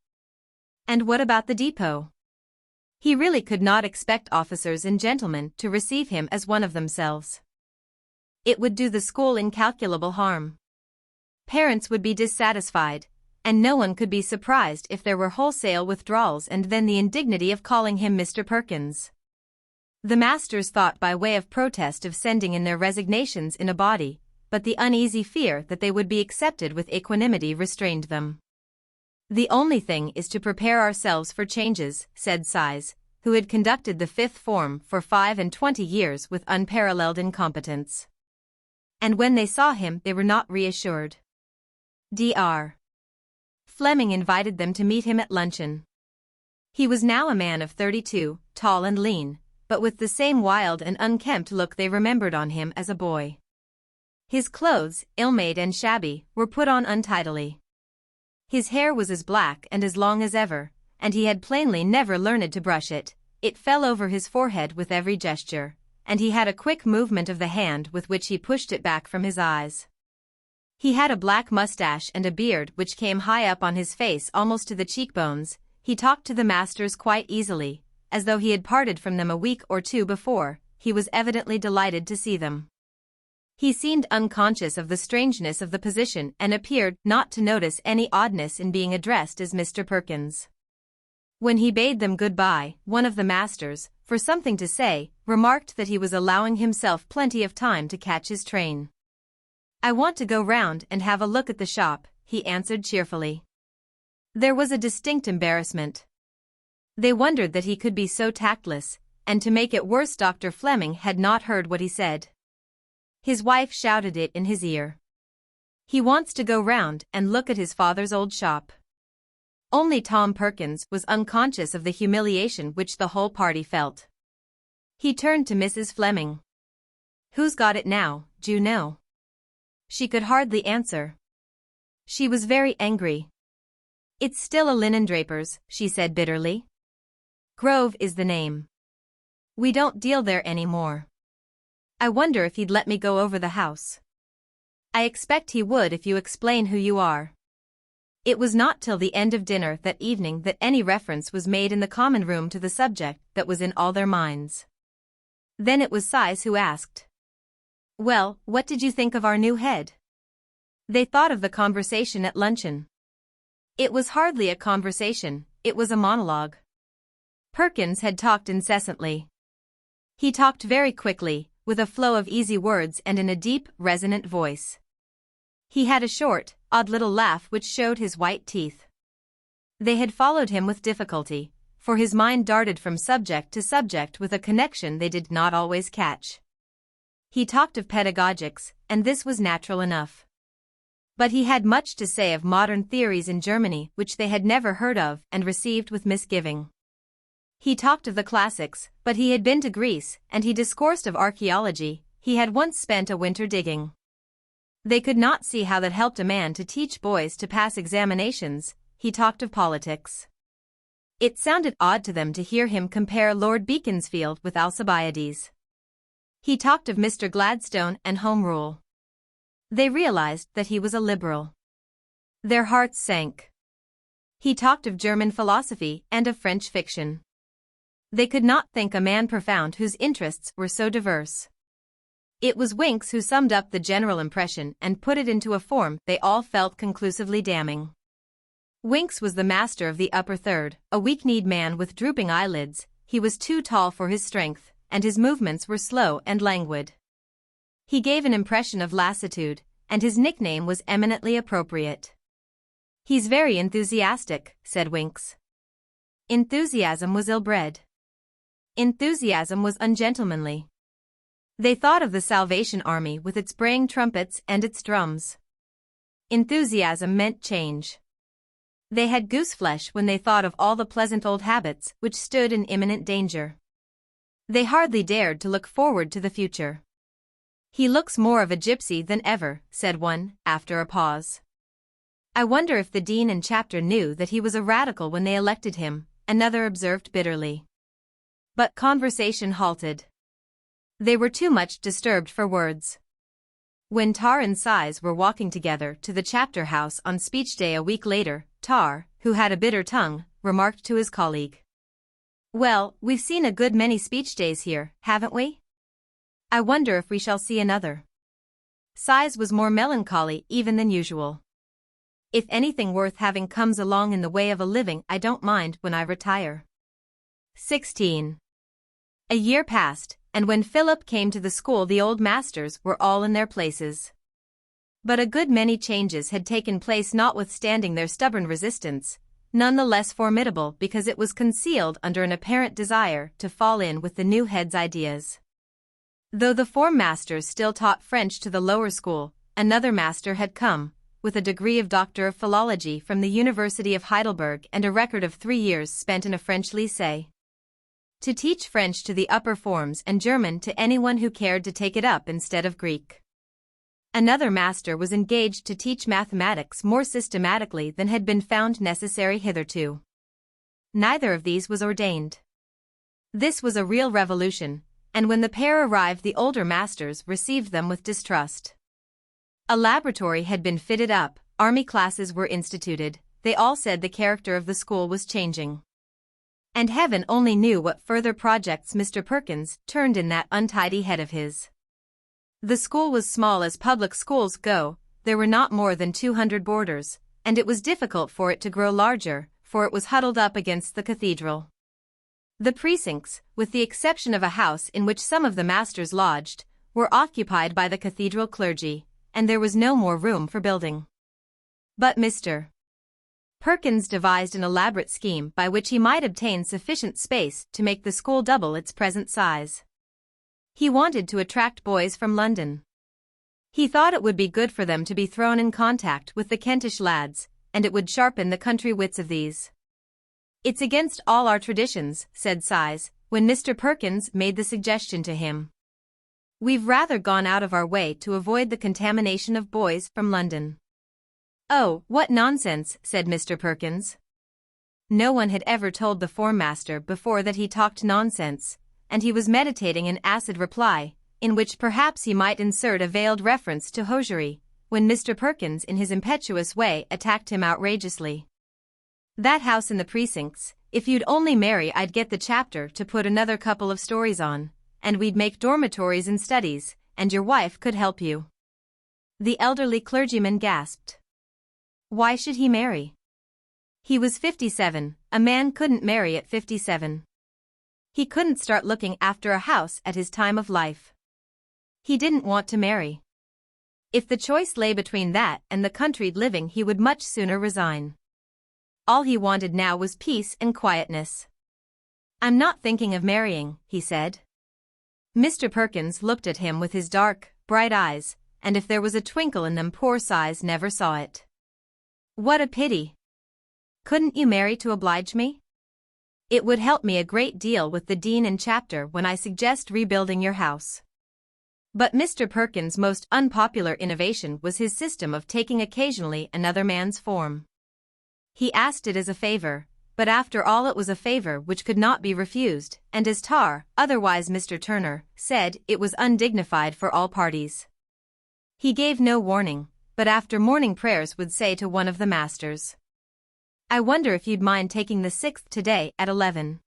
And what about the depot? He really could not expect officers and gentlemen to receive him as one of themselves. It would do the school incalculable harm. Parents would be dissatisfied, and no one could be surprised if there were wholesale withdrawals and then the indignity of calling him Mr. Perkins. The masters thought by way of protest of sending in their resignations in a body, but the uneasy fear that they would be accepted with equanimity restrained them. "The only thing is to prepare ourselves for changes," said Size, who had conducted the fifth form for 25 years with unparalleled incompetence. And when they saw him they were not reassured. Dr. Fleming invited them to meet him at luncheon. He was now a man of 32, tall and lean, but with the same wild and unkempt look they remembered on him as a boy. His clothes, ill-made and shabby, were put on untidily. His hair was as black and as long as ever, and he had plainly never learned to brush it. It fell over his forehead with every gesture, and he had a quick movement of the hand with which he pushed it back from his eyes. He had a black mustache and a beard which came high up on his face almost to the cheekbones. He talked to the masters quite easily, as though he had parted from them a week or two before. He was evidently delighted to see them. He seemed unconscious of the strangeness of the position and appeared not to notice any oddness in being addressed as Mr. Perkins. When he bade them goodbye, one of the masters, for something to say, remarked that he was allowing himself plenty of time to catch his train. "I want to go round and have a look at the shop," he answered cheerfully. There was a distinct embarrassment. They wondered that he could be so tactless, and to make it worse Dr. Fleming had not heard what he said. His wife shouted it in his ear. "He wants to go round and look at his father's old shop." Only Tom Perkins was unconscious of the humiliation which the whole party felt. He turned to Mrs. Fleming. "Who's got it now, do you know?" She could hardly answer. She was very angry. "It's still a linen draper's," she said bitterly. "Grove is the name. We don't deal there any more. I wonder if he'd let me go over the house." "I expect he would if you explain who you are." It was not till the end of dinner that evening that any reference was made in the common room to the subject that was in all their minds. Then it was Size who asked, "Well, what did you think of our new head?" They thought of the conversation at luncheon. It was hardly a conversation, it was a monologue. Perkins had talked incessantly. He talked very quickly, with a flow of easy words and in a deep, resonant voice. He had a short, odd little laugh which showed his white teeth. They had followed him with difficulty, for his mind darted from subject to subject with a connection they did not always catch. He talked of pedagogics, and this was natural enough. But he had much to say of modern theories in Germany which they had never heard of and received with misgiving. He talked of the classics, but he had been to Greece, and he discoursed of archaeology. He had once spent a winter digging. They could not see how that helped a man to teach boys to pass examinations. He talked of politics. It sounded odd to them to hear him compare Lord Beaconsfield with Alcibiades. He talked of Mr. Gladstone and Home Rule. They realized that he was a liberal. Their hearts sank. He talked of German philosophy and of French fiction. They could not think a man profound whose interests were so diverse. It was Winks who summed up the general impression and put it into a form they all felt conclusively damning. Winks was the master of the upper third, a weak-kneed man with drooping eyelids. He was too tall for his strength, and his movements were slow and languid. He gave an impression of lassitude, and his nickname was eminently appropriate. "He's very enthusiastic," said Winks. Enthusiasm was ill-bred. Enthusiasm was ungentlemanly. They thought of the Salvation Army with its braying trumpets and its drums. Enthusiasm meant change. They had gooseflesh when they thought of all the pleasant old habits which stood in imminent danger. They hardly dared to look forward to the future. "He looks more of a gypsy than ever," said one, after a pause. "I wonder if the dean and chapter knew that he was a radical when they elected him," another observed bitterly. But conversation halted. They were too much disturbed for words. When Tar and Size were walking together to the chapter house on speech day a week later, Tar, who had a bitter tongue, remarked to his colleague, "Well, we've seen a good many speech days here, haven't we? I wonder if we shall see another." Size was more melancholy even than usual. "If anything worth having comes along in the way of a living, I don't mind when I retire." 16. A year passed, and when Philip came to the school the old masters were all in their places. But a good many changes had taken place notwithstanding their stubborn resistance, none the less formidable because it was concealed under an apparent desire to fall in with the new head's ideas. Though the form masters still taught French to the lower school, another master had come, with a degree of Doctor of Philology from the University of Heidelberg and a record of 3 years spent in a French lycée, to teach French to the upper forms and German to anyone who cared to take it up instead of Greek. Another master was engaged to teach mathematics more systematically than had been found necessary hitherto. Neither of these was ordained. This was a real revolution, and when the pair arrived the older masters received them with distrust. A laboratory had been fitted up, army classes were instituted, they all said the character of the school was changing. And heaven only knew what further projects Mr. Perkins turned in that untidy head of his. The school was small as public schools go, there were not more than 200 boarders, and it was difficult for it to grow larger, for it was huddled up against the cathedral. The precincts, with the exception of a house in which some of the masters lodged, were occupied by the cathedral clergy, and there was no more room for building. But Mr. Perkins devised an elaborate scheme by which he might obtain sufficient space to make the school double its present size. He wanted to attract boys from London. He thought it would be good for them to be thrown in contact with the Kentish lads, and it would sharpen the country wits of these. "It's against all our traditions," said Size, when Mr. Perkins made the suggestion to him. "We've rather gone out of our way to avoid the contamination of boys from London." "Oh, what nonsense," said Mr. Perkins. No one had ever told the form master before that he talked nonsense, and he was meditating an acid reply, in which perhaps he might insert a veiled reference to hosiery, when Mr. Perkins in his impetuous way attacked him outrageously. "That house in the precincts, if you'd only marry I'd get the chapter to put another couple of stories on, and we'd make dormitories and studies, and your wife could help you." The elderly clergyman gasped. Why should he marry? He was 57, a man couldn't marry at 57. He couldn't start looking after a house at his time of life. He didn't want to marry. If the choice lay between that and the country living he would much sooner resign. All he wanted now was peace and quietness. "I'm not thinking of marrying," he said. Mr. Perkins looked at him with his dark, bright eyes, and if there was a twinkle in them poor Size never saw it. "What a pity. Couldn't you marry to oblige me? It would help me a great deal with the dean and chapter when I suggest rebuilding your house." But Mr. Perkins' most unpopular innovation was his system of taking occasionally another man's form. He asked it as a favor, but after all it was a favor which could not be refused, and as Tar, otherwise Mr. Turner, said, it was undignified for all parties. He gave no warning, but after morning prayers would say to one of the masters, "I wonder if you'd mind taking the 6th today at 11.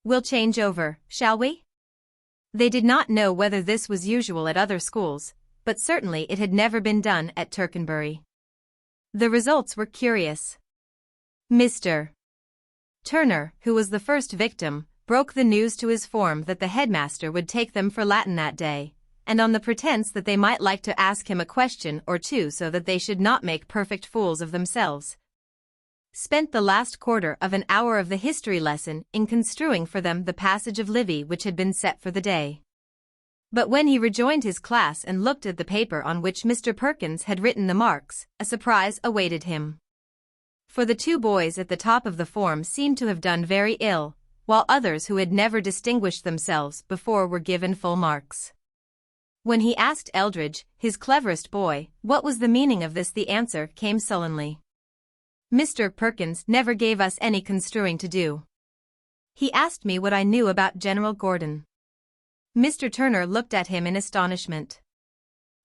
We'll change over, shall we?" They did not know whether this was usual at other schools, but certainly it had never been done at Tercanbury. The results were curious. Mr. Turner, who was the first victim, broke the news to his form that the headmaster would take them for Latin that day, and on the pretense that they might like to ask him a question or two so that they should not make perfect fools of themselves, spent the last quarter of an hour of the history lesson in construing for them the passage of Livy which had been set for the day. But when he rejoined his class and looked at the paper on which Mr. Perkins had written the marks, a surprise awaited him. For the two boys at the top of the form seemed to have done very ill, while others who had never distinguished themselves before were given full marks. When he asked Eldridge, his cleverest boy, what was the meaning of this, the answer came sullenly. Mr. Perkins never gave us any construing to do. He asked me what I knew about General Gordon. Mr. Turner looked at him in astonishment.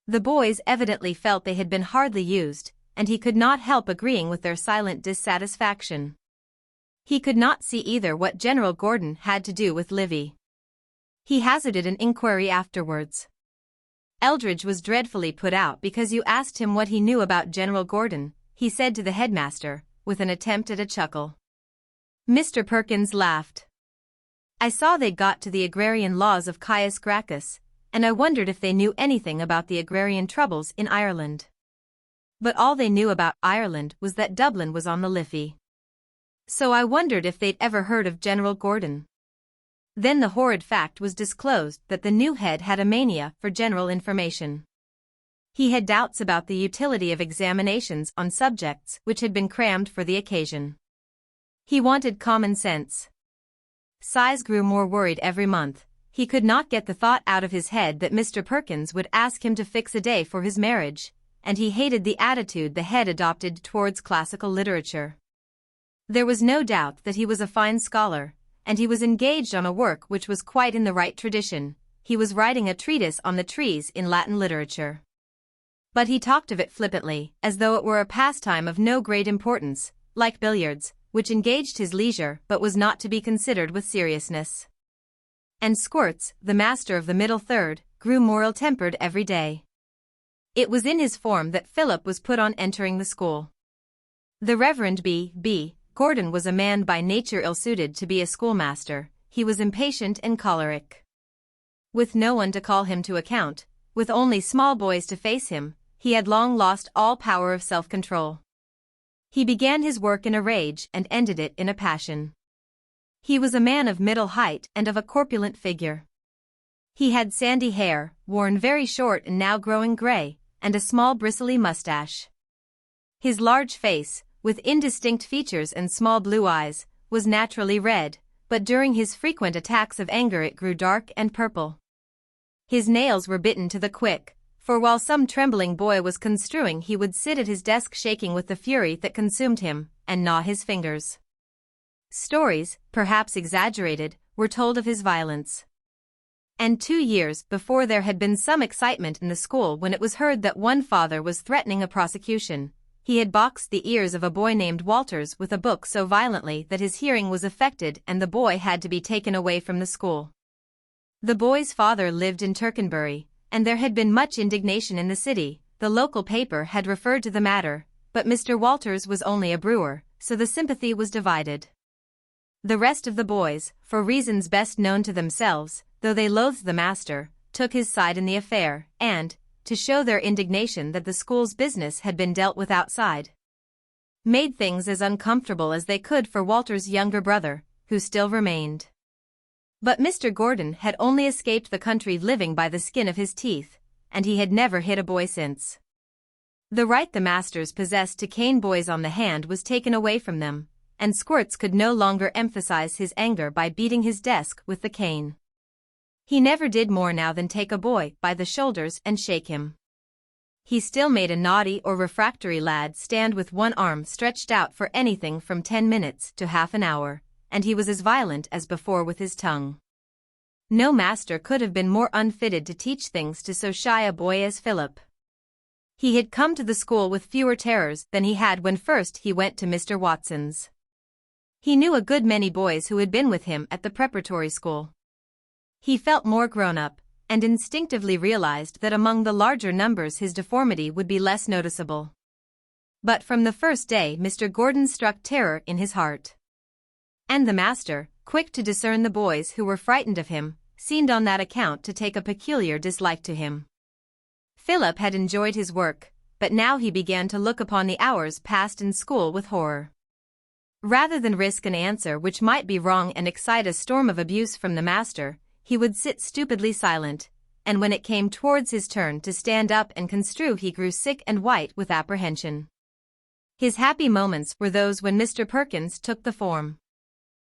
The boys evidently felt they had been hardly used, and he could not help agreeing with their silent dissatisfaction. He could not see either what General Gordon had to do with Livy. He hazarded an inquiry afterwards. Eldridge was dreadfully put out because you asked him what he knew about General Gordon, he said to the headmaster, with an attempt at a chuckle. Mr. Perkins laughed. I saw they'd got to the agrarian laws of Caius Gracchus, and I wondered if they knew anything about the agrarian troubles in Ireland. But all they knew about Ireland was that Dublin was on the Liffey. So I wondered if they'd ever heard of General Gordon. Then the horrid fact was disclosed that the new head had a mania for general information. He had doubts about the utility of examinations on subjects which had been crammed for the occasion. He wanted common sense. Size grew more worried every month. He could not get the thought out of his head that Mr. Perkins would ask him to fix a day for his marriage, and he hated the attitude the head adopted towards classical literature. There was no doubt that he was a fine scholar, and he was engaged on a work which was quite in the right tradition. He was writing a treatise on the trees in Latin literature. But he talked of it flippantly, as though it were a pastime of no great importance, like billiards, which engaged his leisure but was not to be considered with seriousness. And Squirts, the master of the middle third, grew more ill-tempered every day. It was in his form that Philip was put on entering the school. The Reverend B. Gordon was a man by nature ill-suited to be a schoolmaster. He was impatient and choleric. With no one to call him to account, with only small boys to face him, he had long lost all power of self-control. He began his work in a rage and ended it in a passion. He was a man of middle height and of a corpulent figure. He had sandy hair, worn very short and now growing gray, and a small bristly mustache. His large face, with indistinct features and small blue eyes, was naturally red, but during his frequent attacks of anger it grew dark and purple. His nails were bitten to the quick, for while some trembling boy was construing he would sit at his desk shaking with the fury that consumed him, and gnaw his fingers. Stories, perhaps exaggerated, were told of his violence. And 2 years before there had been some excitement in the school when it was heard that one father was threatening a prosecution. He had boxed the ears of a boy named Walters with a book so violently that his hearing was affected and the boy had to be taken away from the school. The boy's father lived in Tercanbury, and there had been much indignation in the city. The local paper had referred to the matter, but Mr. Walters was only a brewer, so the sympathy was divided. The rest of the boys, for reasons best known to themselves, though they loathed the master, took his side in the affair, and, to show their indignation that the school's business had been dealt with outside, made things as uncomfortable as they could for Walter's younger brother, who still remained. But Mr. Gordon had only escaped the country living by the skin of his teeth, and he had never hit a boy since. The right the masters possessed to cane boys on the hand was taken away from them, and Squirts could no longer emphasize his anger by beating his desk with the cane. He never did more now than take a boy by the shoulders and shake him. He still made a naughty or refractory lad stand with one arm stretched out for anything from 10 minutes to half an hour, and he was as violent as before with his tongue. No master could have been more unfitted to teach things to so shy a boy as Philip. He had come to the school with fewer terrors than he had when first he went to Mr. Watson's. He knew a good many boys who had been with him at the preparatory school. He felt more grown up, and instinctively realized that among the larger numbers his deformity would be less noticeable. But from the first day Mr. Gordon struck terror in his heart. And the master, quick to discern the boys who were frightened of him, seemed on that account to take a peculiar dislike to him. Philip had enjoyed his work, but now he began to look upon the hours passed in school with horror. Rather than risk an answer which might be wrong and excite a storm of abuse from the master, he would sit stupidly silent, and when it came towards his turn to stand up and construe he grew sick and white with apprehension. His happy moments were those when Mr. Perkins took the form.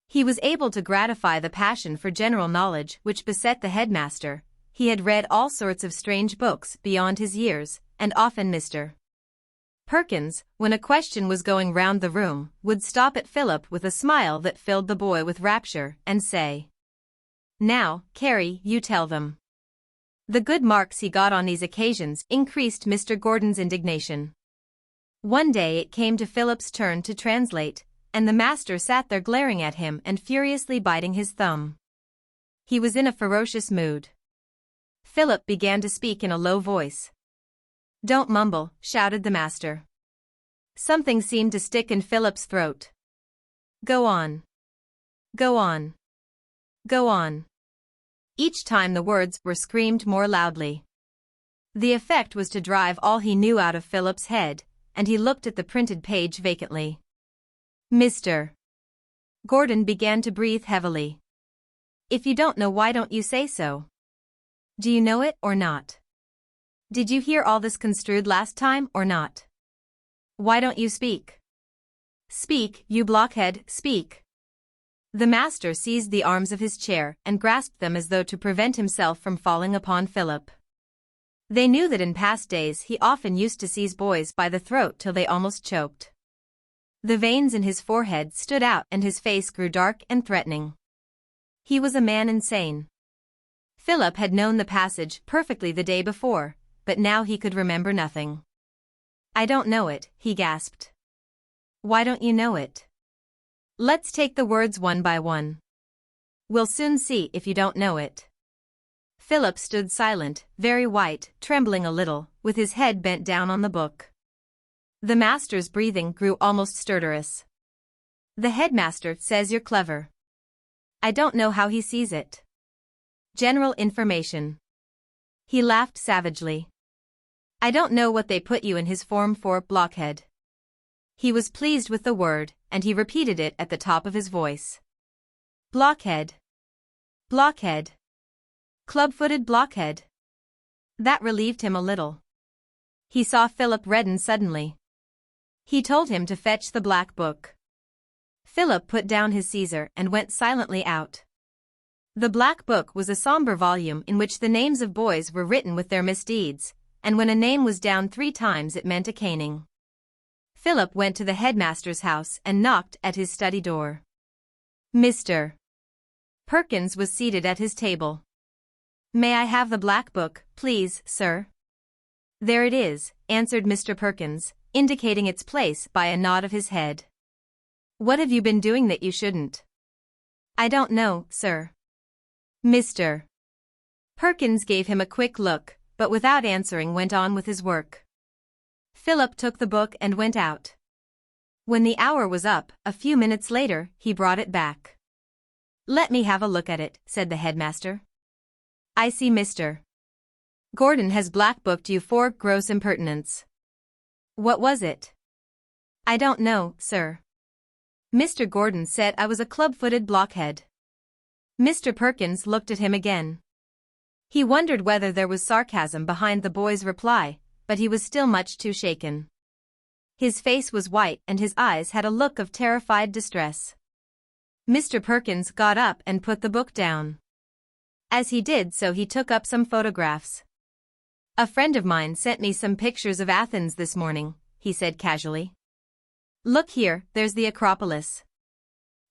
He was able to gratify the passion for general knowledge which beset the headmaster. He had read all sorts of strange books beyond his years, and often Mr. Perkins, when a question was going round the room, would stop at Philip with a smile that filled the boy with rapture and say, "Now, Carey, you tell them." The good marks he got on these occasions increased Mr. Gordon's indignation. One day it came to Philip's turn to translate, and the master sat there glaring at him and furiously biting his thumb. He was in a ferocious mood. Philip began to speak in a low voice. "Don't mumble," shouted the master. Something seemed to stick in Philip's throat. "Go on. Go on. Go on." Each time the words were screamed more loudly. The effect was to drive all he knew out of Philip's head, and he looked at the printed page vacantly. Mr. Gordon began to breathe heavily. "If you don't know, why don't you say so? Do you know it or not? Did you hear all this construed last time or not? Why don't you speak? Speak, you blockhead, speak." The master seized the arms of his chair and grasped them as though to prevent himself from falling upon Philip. They knew that in past days he often used to seize boys by the throat till they almost choked. The veins in his forehead stood out and his face grew dark and threatening. He was a man insane. Philip had known the passage perfectly the day before, but now he could remember nothing. "I don't know it," he gasped. "Why don't you know it? Let's take the words one by one. We'll soon see if you don't know it." Philip stood silent, very white, trembling a little, with his head bent down on the book. The master's breathing grew almost stertorous. "The headmaster says you're clever. I don't know how he sees it. General information." He laughed savagely. "I don't know what they put you in his form for, blockhead." He was pleased with the word, and he repeated it at the top of his voice. "Blockhead. Blockhead. Club-footed blockhead." That relieved him a little. He saw Philip redden suddenly. He told him to fetch the black book. Philip put down his Caesar and went silently out. The black book was a somber volume in which the names of boys were written with their misdeeds, and when a name was down 3 times it meant a caning. Philip went to the headmaster's house and knocked at his study door. Mr. Perkins was seated at his table. "May I have the black book, please, sir?" "There it is," answered Mr. Perkins, indicating its place by a nod of his head. "What have you been doing that you shouldn't?" "I don't know, sir." Mr. Perkins gave him a quick look, but without answering went on with his work. Philip took the book and went out. When the hour was up, a few minutes later, he brought it back. "Let me have a look at it," said the headmaster. "I see Mr. Gordon has blackbooked you for gross impertinence." "What was it?" "I don't know, sir. Mr. Gordon said I was a club-footed blockhead." Mr. Perkins looked at him again. He wondered whether there was sarcasm behind the boy's reply, but he was still much too shaken. His face was white and his eyes had a look of terrified distress. Mr. Perkins got up and put the book down. As he did so he took up some photographs. "A friend of mine sent me some pictures of Athens this morning," he said casually. "Look here, there's the Acropolis."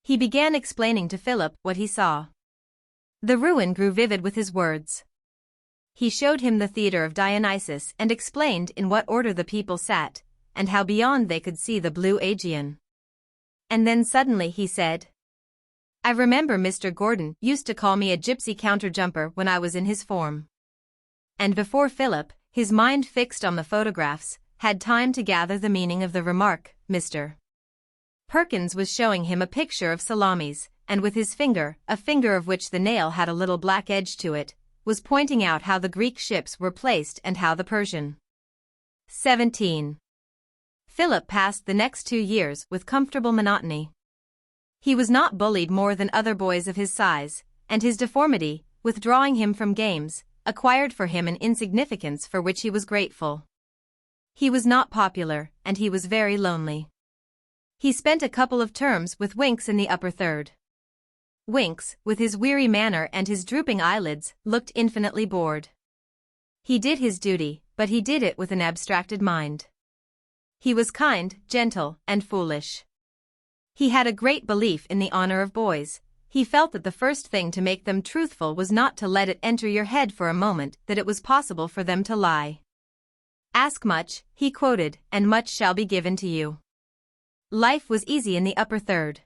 He began explaining to Philip what he saw. The ruin grew vivid with his words. He showed him the theater of Dionysus and explained in what order the people sat, and how beyond they could see the blue Aegean. And then suddenly he said, "I remember Mr. Gordon used to call me a gypsy counter-jumper when I was in his form." And before Philip, his mind fixed on the photographs, had time to gather the meaning of the remark, Mr. Perkins was showing him a picture of Salamis, and with his finger, a finger of which the nail had a little black edge to it, was pointing out how the Greek ships were placed and how the Persian. 17. Philip passed the next 2 years with comfortable monotony. He was not bullied more than other boys of his size, and his deformity, withdrawing him from games, acquired for him an insignificance for which he was grateful. He was not popular, and he was very lonely. He spent a couple of terms with Winks in the upper third. Winks, with his weary manner and his drooping eyelids, looked infinitely bored. He did his duty, but he did it with an abstracted mind. He was kind, gentle, and foolish. He had a great belief in the honor of boys. He felt that the first thing to make them truthful was not to let it enter your head for a moment that it was possible for them to lie. "Ask much," he quoted, "and much shall be given to you." Life was easy in the upper third.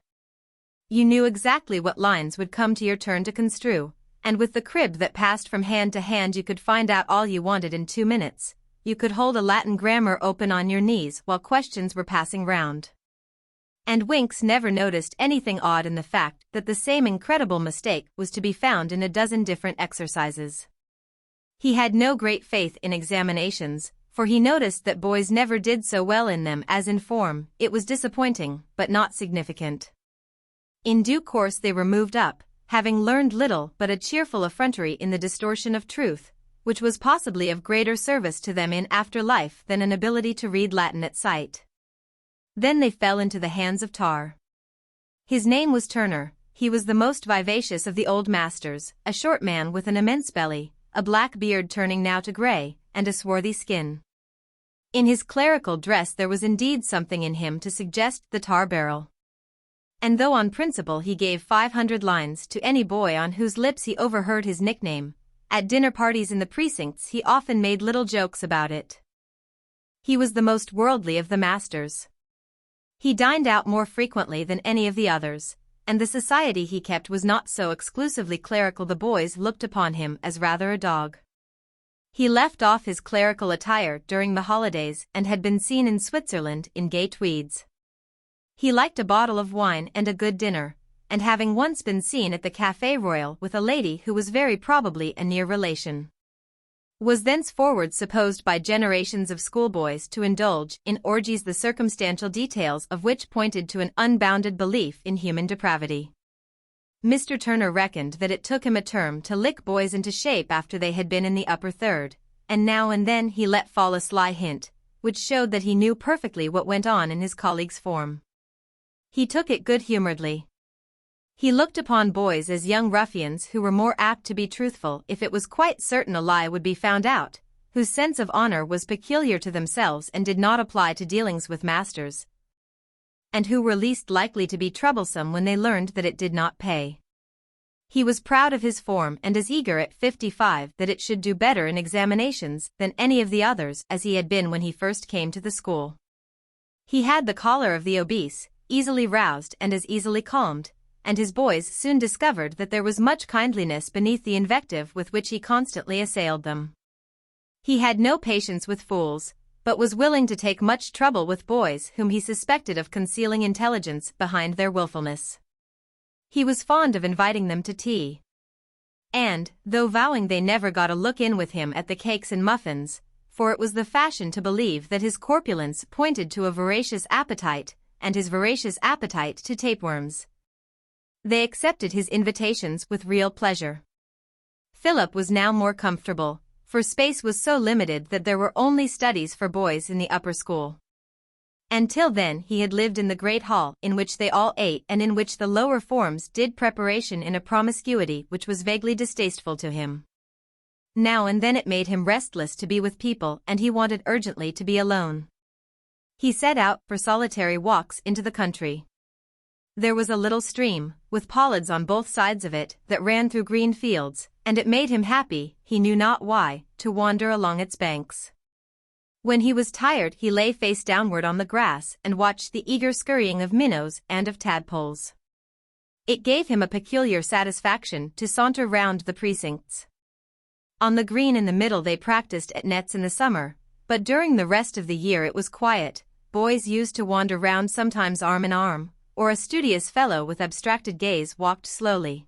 You knew exactly what lines would come to your turn to construe, and with the crib that passed from hand to hand you could find out all you wanted in 2 minutes. You could hold a Latin grammar open on your knees while questions were passing round. And Winks never noticed anything odd in the fact that the same incredible mistake was to be found in a dozen different exercises. He had no great faith in examinations, for he noticed that boys never did so well in them as in form. It was disappointing, but not significant. In due course they were moved up, having learned little but a cheerful effrontery in the distortion of truth, which was possibly of greater service to them in after life than an ability to read Latin at sight. Then they fell into the hands of Tar. His name was Turner. He was the most vivacious of the old masters, a short man with an immense belly, a black beard turning now to grey, and a swarthy skin. In his clerical dress there was indeed something in him to suggest the tar barrel. And though on principle he gave 500 lines to any boy on whose lips he overheard his nickname, at dinner parties in the precincts he often made little jokes about it. He was the most worldly of the masters. He dined out more frequently than any of the others, and the society he kept was not so exclusively clerical. The boys looked upon him as rather a dog. He left off his clerical attire during the holidays and had been seen in Switzerland in gay tweeds. He liked a bottle of wine and a good dinner, and having once been seen at the Café Royal with a lady who was very probably a near relation, was thenceforward supposed by generations of schoolboys to indulge in orgies, the circumstantial details of which pointed to an unbounded belief in human depravity. Mr. Turner reckoned that it took him a term to lick boys into shape after they had been in the upper third, and now and then he let fall a sly hint, which showed that he knew perfectly what went on in his colleague's form. He took it good-humoredly. He looked upon boys as young ruffians who were more apt to be truthful if it was quite certain a lie would be found out, whose sense of honor was peculiar to themselves and did not apply to dealings with masters, and who were least likely to be troublesome when they learned that it did not pay. He was proud of his form and as eager at 55 that it should do better in examinations than any of the others as he had been when he first came to the school. He had the choler of the obese, easily roused and as easily calmed, and his boys soon discovered that there was much kindliness beneath the invective with which he constantly assailed them. He had no patience with fools, but was willing to take much trouble with boys whom he suspected of concealing intelligence behind their willfulness. He was fond of inviting them to tea. And, though vowing they never got a look in with him at the cakes and muffins, for it was the fashion to believe that his corpulence pointed to a voracious appetite, and his voracious appetite to tapeworms, they accepted his invitations with real pleasure. Philip was now more comfortable, for space was so limited that there were only studies for boys in the upper school. Until then he had lived in the great hall in which they all ate and in which the lower forms did preparation in a promiscuity which was vaguely distasteful to him. Now and then it made him restless to be with people and he wanted urgently to be alone. He set out for solitary walks into the country. There was a little stream, with pollards on both sides of it, that ran through green fields, and it made him happy, he knew not why, to wander along its banks. When he was tired he lay face downward on the grass and watched the eager scurrying of minnows and of tadpoles. It gave him a peculiar satisfaction to saunter round the precincts. On the green in the middle they practiced at nets in the summer, but during the rest of the year it was quiet. Boys used to wander round sometimes arm in arm, or a studious fellow with abstracted gaze walked slowly,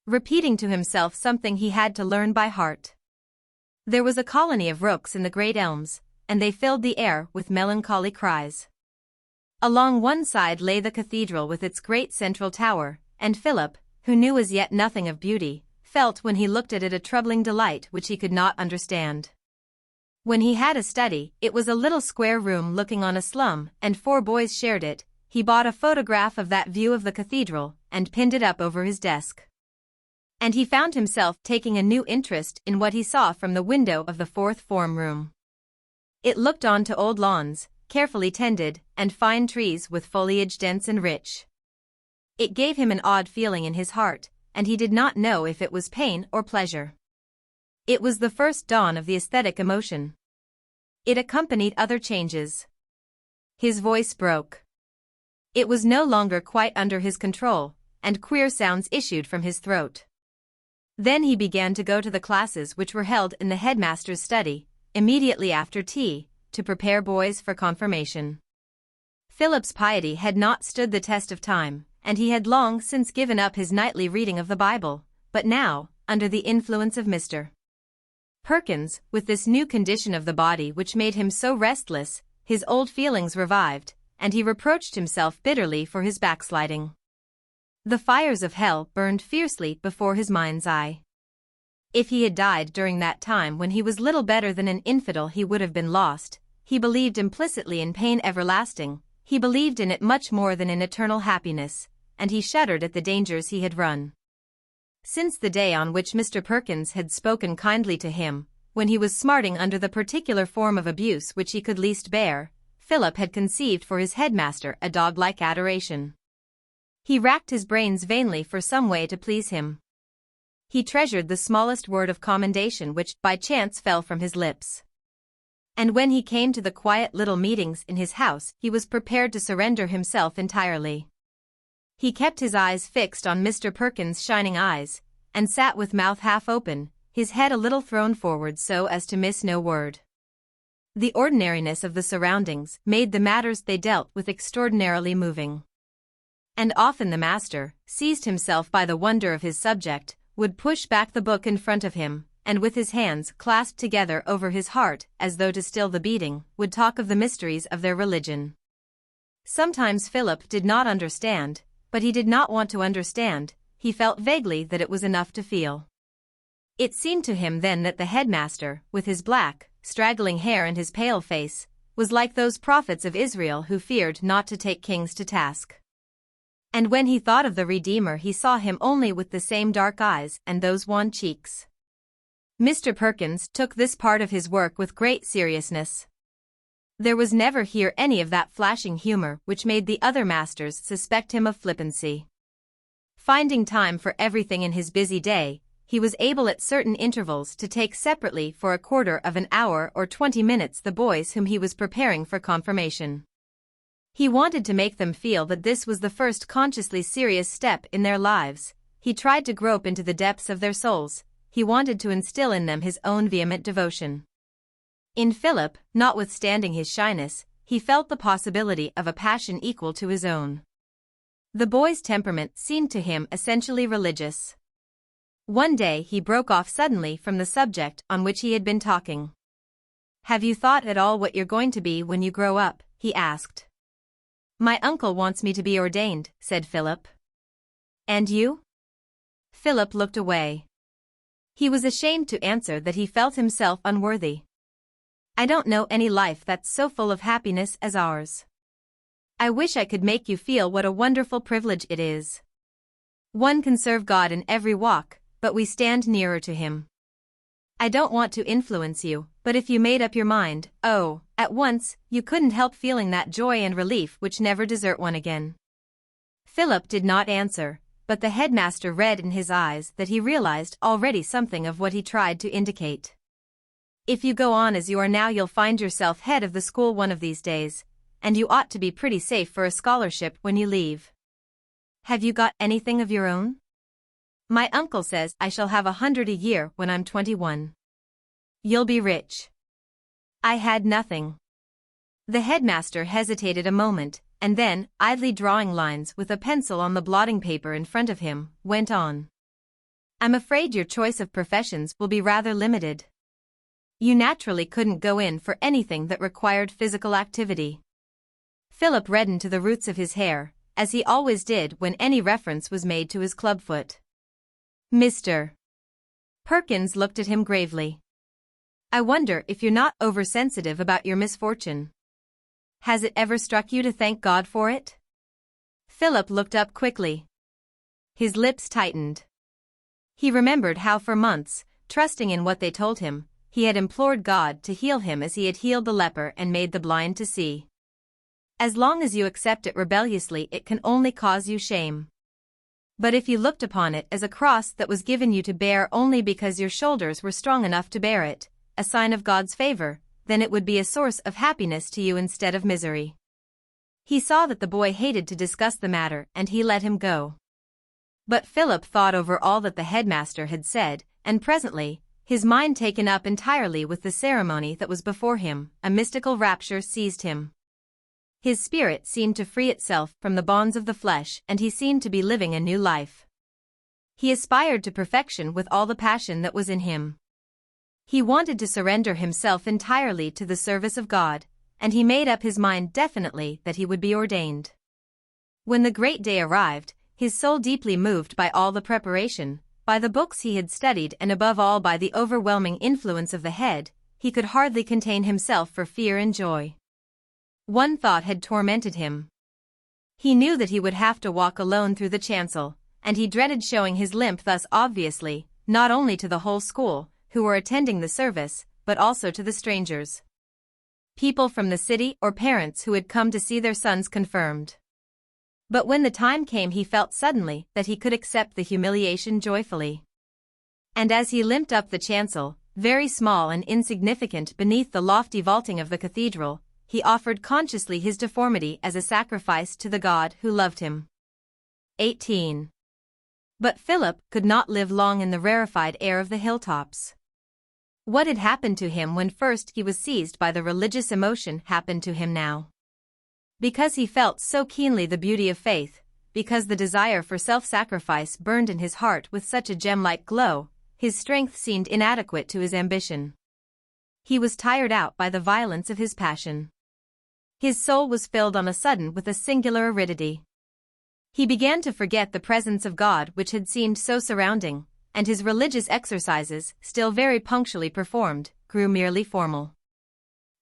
repeating to himself something he had to learn by heart. There was a colony of rooks in the great elms, and they filled the air with melancholy cries. Along one side lay the cathedral with its great central tower, and Philip, who knew as yet nothing of beauty, felt when he looked at it a troubling delight which he could not understand. When he had a study, it was a little square room looking on a slum, and 4 boys shared it. he bought a photograph of that view of the cathedral and pinned it up over his desk. And he found himself taking a new interest in what he saw from the window of the fourth form room. It looked on to old lawns, carefully tended, and fine trees with foliage dense and rich. It gave him an odd feeling in his heart, and he did not know if it was pain or pleasure. It was the first dawn of the aesthetic emotion. It accompanied other changes. His voice broke. It was no longer quite under his control, and queer sounds issued from his throat. Then he began to go to the classes which were held in the headmaster's study, immediately after tea, to prepare boys for confirmation. Philip's piety had not stood the test of time, and he had long since given up his nightly reading of the Bible, but now, under the influence of Mr. Perkins, with this new condition of the body which made him so restless, his old feelings revived, and he reproached himself bitterly for his backsliding. The fires of hell burned fiercely before his mind's eye. If he had died during that time when he was little better than an infidel, he would have been lost. He believed implicitly in pain everlasting, he believed in it much more than in eternal happiness, and he shuddered at the dangers he had run. Since the day on which Mr. Perkins had spoken kindly to him, when he was smarting under the particular form of abuse which he could least bear, Philip had conceived for his headmaster a dog-like adoration. He racked his brains vainly for some way to please him. He treasured the smallest word of commendation which, by chance, fell from his lips. And when he came to the quiet little meetings in his house, he was prepared to surrender himself entirely. He kept his eyes fixed on Mr. Perkins' shining eyes, and sat with mouth half open, his head a little thrown forward so as to miss no word. The ordinariness of the surroundings made the matters they dealt with extraordinarily moving. And often the master, seized himself by the wonder of his subject, would push back the book in front of him, and with his hands clasped together over his heart, as though to still the beating, would talk of the mysteries of their religion. Sometimes Philip did not understand, but he did not want to understand, he felt vaguely that it was enough to feel. It seemed to him then that the headmaster, with his black, straggling hair and his pale face, was like those prophets of Israel who feared not to take kings to task. And when he thought of the Redeemer, he saw him only with the same dark eyes and those wan cheeks. Mr. Perkins took this part of his work with great seriousness. There was never here any of that flashing humor which made the other masters suspect him of flippancy. Finding time for everything in his busy day, he was able at certain intervals to take separately for a quarter of an hour or 20 minutes the boys whom he was preparing for confirmation. He wanted to make them feel that this was the first consciously serious step in their lives. He tried to grope into the depths of their souls. He wanted to instill in them his own vehement devotion. In Philip, notwithstanding his shyness, he felt the possibility of a passion equal to his own. The boy's temperament seemed to him essentially religious. One day he broke off suddenly from the subject on which he had been talking. "Have you thought at all what you're going to be when you grow up?" he asked. "My uncle wants me to be ordained," said Philip. "And you?" Philip looked away. He was ashamed to answer that he felt himself unworthy. "I don't know any life that's so full of happiness as ours. I wish I could make you feel what a wonderful privilege it is. One can serve God in every walk, but we stand nearer to Him. I don't want to influence you, but if you made up your mind, at once, you couldn't help feeling that joy and relief which never desert one again." Philip did not answer, but the headmaster read in his eyes that he realized already something of what he tried to indicate. "If you go on as you are now, you'll find yourself head of the school one of these days, and you ought to be pretty safe for a scholarship when you leave. Have you got anything of your own?" "My uncle says I shall have 100 a year when I'm 21. "You'll be rich." "I had nothing." The headmaster hesitated a moment, and then, idly drawing lines with a pencil on the blotting paper in front of him, went on. "I'm afraid your choice of professions will be rather limited. You naturally couldn't go in for anything that required physical activity." Philip reddened to the roots of his hair, as he always did when any reference was made to his clubfoot. Mr. Perkins looked at him gravely. "I wonder if you're not oversensitive about your misfortune. Has it ever struck you to thank God for it?" Philip looked up quickly. His lips tightened. He remembered how for months, trusting in what they told him, he had implored God to heal him as he had healed the leper and made the blind to see. As long as you accept it rebelliously, it can only cause you shame. But if you looked upon it as a cross that was given you to bear only because your shoulders were strong enough to bear it, a sign of God's favor, then it would be a source of happiness to you instead of misery. He saw that the boy hated to discuss the matter and he let him go. But Philip thought over all that the headmaster had said, and presently, his mind taken up entirely with the ceremony that was before him, a mystical rapture seized him. His spirit seemed to free itself from the bonds of the flesh and he seemed to be living a new life. He aspired to perfection with all the passion that was in him. He wanted to surrender himself entirely to the service of God, and he made up his mind definitely that he would be ordained. When the great day arrived, his soul deeply moved by all the preparation, by the books he had studied and above all by the overwhelming influence of the head, he could hardly contain himself for fear and joy. One thought had tormented him. He knew that he would have to walk alone through the chancel, and he dreaded showing his limp thus obviously, not only to the whole school, who were attending the service, but also to the strangers. People from the city or parents who had come to see their sons confirmed. But when the time came he felt suddenly that he could accept the humiliation joyfully. And as he limped up the chancel, very small and insignificant beneath the lofty vaulting of the cathedral, he offered consciously his deformity as a sacrifice to the God who loved him. 18. But Philip could not live long in the rarefied air of the hilltops. What had happened to him when first he was seized by the religious emotion happened to him now. Because he felt so keenly the beauty of faith, because the desire for self-sacrifice burned in his heart with such a gem-like glow, his strength seemed inadequate to his ambition. He was tired out by the violence of his passion. His soul was filled on a sudden with a singular aridity. He began to forget the presence of God which had seemed so surrounding, and his religious exercises, still very punctually performed, grew merely formal.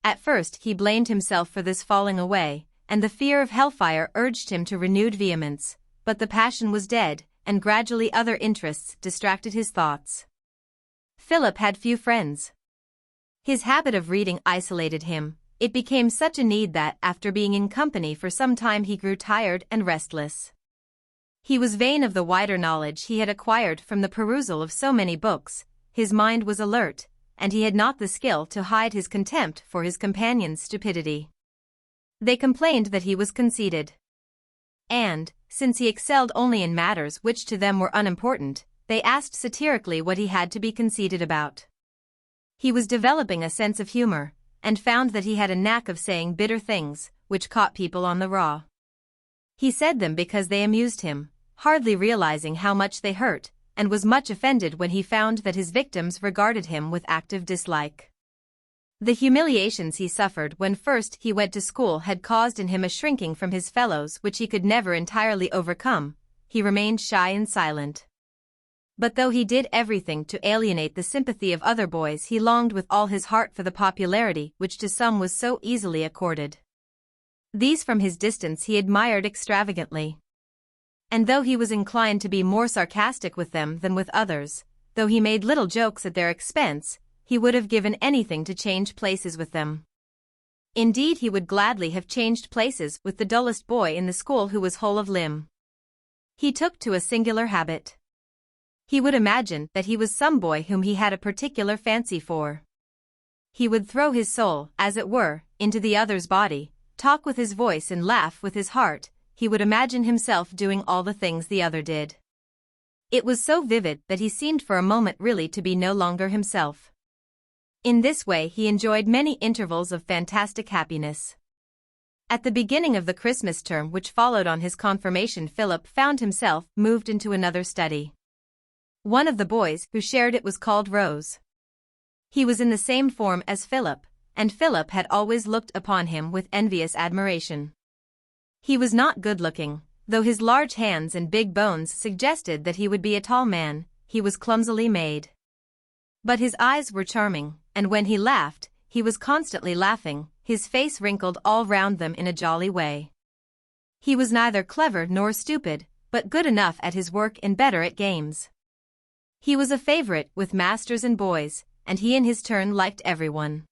At first he blamed himself for this falling away, and the fear of hellfire urged him to renewed vehemence, but the passion was dead, and gradually other interests distracted his thoughts. Philip had few friends. His habit of reading isolated him. It became such a need that, after being in company for some time, he grew tired and restless. He was vain of the wider knowledge he had acquired from the perusal of so many books, his mind was alert, and he had not the skill to hide his contempt for his companions' stupidity. They complained that he was conceited. And, since he excelled only in matters which to them were unimportant, they asked satirically what he had to be conceited about. He was developing a sense of humor, and found that he had a knack of saying bitter things, which caught people on the raw. He said them because they amused him, hardly realizing how much they hurt, and was much offended when he found that his victims regarded him with active dislike. The humiliations he suffered when first he went to school had caused in him a shrinking from his fellows which he could never entirely overcome. He remained shy and silent. But though he did everything to alienate the sympathy of other boys, he longed with all his heart for the popularity which to some was so easily accorded. These from his distance he admired extravagantly. And though he was inclined to be more sarcastic with them than with others, though he made little jokes at their expense, he would have given anything to change places with them. Indeed, he would gladly have changed places with the dullest boy in the school who was whole of limb. He took to a singular habit. He would imagine that he was some boy whom he had a particular fancy for. He would throw his soul, as it were, into the other's body, talk with his voice and laugh with his heart. He would imagine himself doing all the things the other did. It was so vivid that he seemed for a moment really to be no longer himself. In this way he enjoyed many intervals of fantastic happiness. At the beginning of the Christmas term which followed on his confirmation, Philip found himself moved into another study. One of the boys who shared it was called Rose. He was in the same form as Philip, and Philip had always looked upon him with envious admiration. He was not good-looking, though his large hands and big bones suggested that he would be a tall man. He was clumsily made. But his eyes were charming, and when he laughed, he was constantly laughing, his face wrinkled all round them in a jolly way. He was neither clever nor stupid, but good enough at his work and better at games. He was a favorite with masters and boys, and he in his turn liked everyone.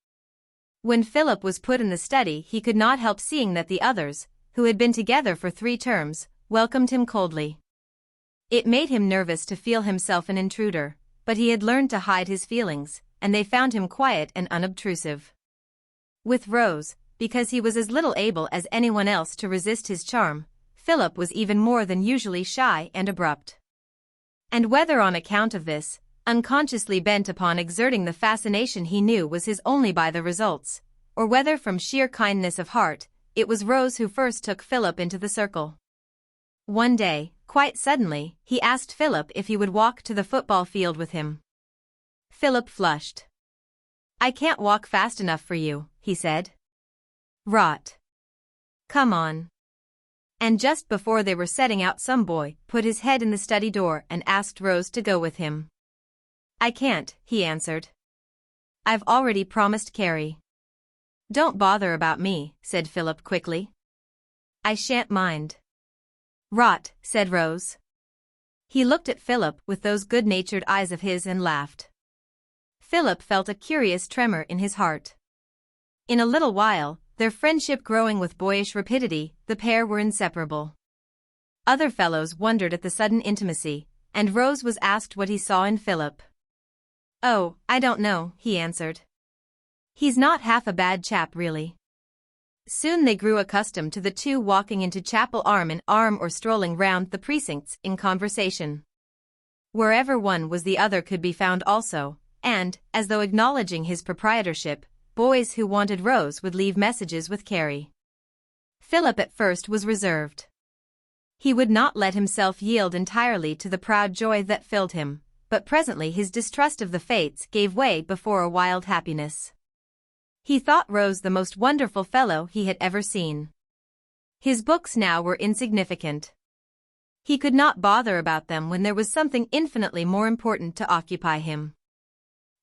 When Philip was put in the study, he could not help seeing that the others, who had been together for 3 terms, welcomed him coldly. It made him nervous to feel himself an intruder, but he had learned to hide his feelings, and they found him quiet and unobtrusive. With Rose, because he was as little able as anyone else to resist his charm, Philip was even more than usually shy and abrupt. And whether on account of this, unconsciously bent upon exerting the fascination he knew was his only by the results, or whether from sheer kindness of heart, it was Rose who first took Philip into the circle. One day, quite suddenly, he asked Philip if he would walk to the football field with him. Philip flushed. "I can't walk fast enough for you," he said. "Rot. Come on." And just before they were setting out, some boy put his head in the study door and asked Rose to go with him. "I can't," he answered. "I've already promised Carey." "Don't bother about me," said Philip quickly. "I shan't mind." "Rot," said Rose. He looked at Philip with those good-natured eyes of his and laughed. Philip felt a curious tremor in his heart. In a little while, their friendship growing with boyish rapidity, the pair were inseparable. Other fellows wondered at the sudden intimacy, and Rose was asked what he saw in Philip. "Oh, I don't know," he answered. "He's not half a bad chap really." Soon they grew accustomed to the two walking into chapel arm in arm or strolling round the precincts in conversation. Wherever one was the other could be found also, and, as though acknowledging his proprietorship, boys who wanted Rose would leave messages with Carey. Philip at first was reserved. He would not let himself yield entirely to the proud joy that filled him, but presently his distrust of the fates gave way before a wild happiness. He thought Rose the most wonderful fellow he had ever seen. His books now were insignificant. He could not bother about them when there was something infinitely more important to occupy him.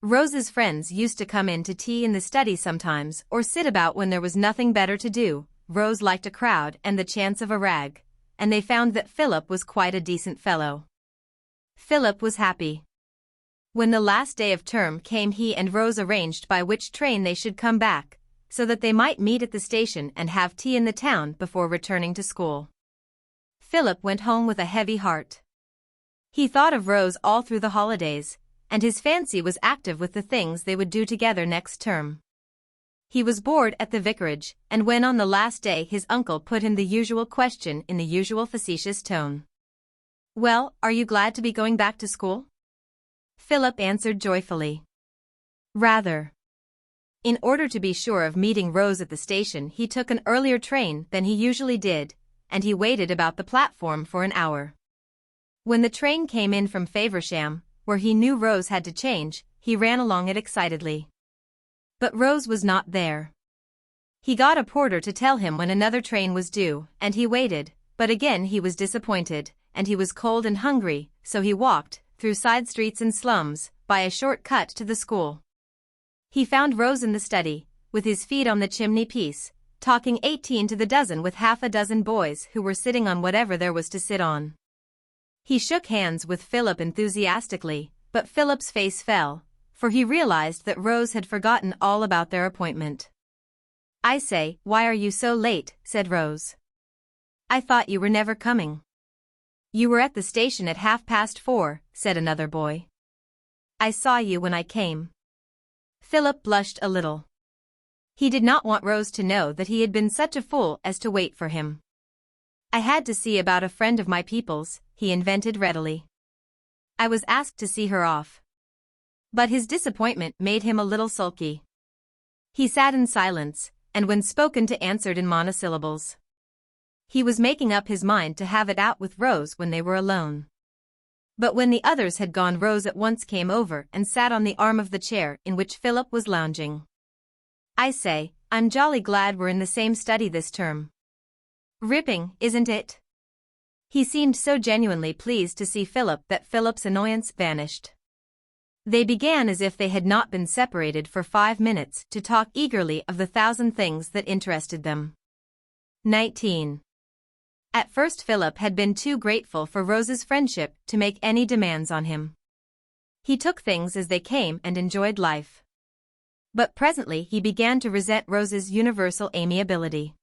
Rose's friends used to come in to tea in the study sometimes or sit about when there was nothing better to do. Rose liked a crowd and the chance of a rag, and they found that Philip was quite a decent fellow. Philip was happy. When the last day of term came, he and Rose arranged by which train they should come back, so that they might meet at the station and have tea in the town before returning to school. Philip went home with a heavy heart. He thought of Rose all through the holidays, and his fancy was active with the things they would do together next term. He was bored at the vicarage, and when on the last day his uncle put him the usual question in the usual facetious tone. "Well, are you glad to be going back to school?" Philip answered joyfully. "Rather." In order to be sure of meeting Rose at the station, he took an earlier train than he usually did, and he waited about the platform for an hour. When the train came in from Faversham, where he knew Rose had to change, he ran along it excitedly. But Rose was not there. He got a porter to tell him when another train was due, and he waited, but again he was disappointed, and he was cold and hungry, so he walked, through side streets and slums, by a short cut to the school. He found Rose in the study, with his feet on the chimney-piece, talking 18 to the dozen with half a dozen boys who were sitting on whatever there was to sit on. He shook hands with Philip enthusiastically, but Philip's face fell, for he realized that Rose had forgotten all about their appointment. "I say, why are you so late?" said Rose. "I thought you were never coming." "You were at the station at 4:30, said another boy. "I saw you when I came." Philip blushed a little. He did not want Rose to know that he had been such a fool as to wait for him. "I had to see about a friend of my people's," he invented readily. "I was asked to see her off." But his disappointment made him a little sulky. He sat in silence, and when spoken to answered in monosyllables. He was making up his mind to have it out with Rose when they were alone. But when the others had gone, Rose at once came over and sat on the arm of the chair in which Philip was lounging. "I say, I'm jolly glad we're in the same study this term. Ripping, isn't it?" He seemed so genuinely pleased to see Philip that Philip's annoyance vanished. They began as if they had not been separated for 5 minutes to talk eagerly of the 1,000 things that interested them. 19. At first Philip had been too grateful for Rose's friendship to make any demands on him. He took things as they came and enjoyed life. But presently he began to resent Rose's universal amiability.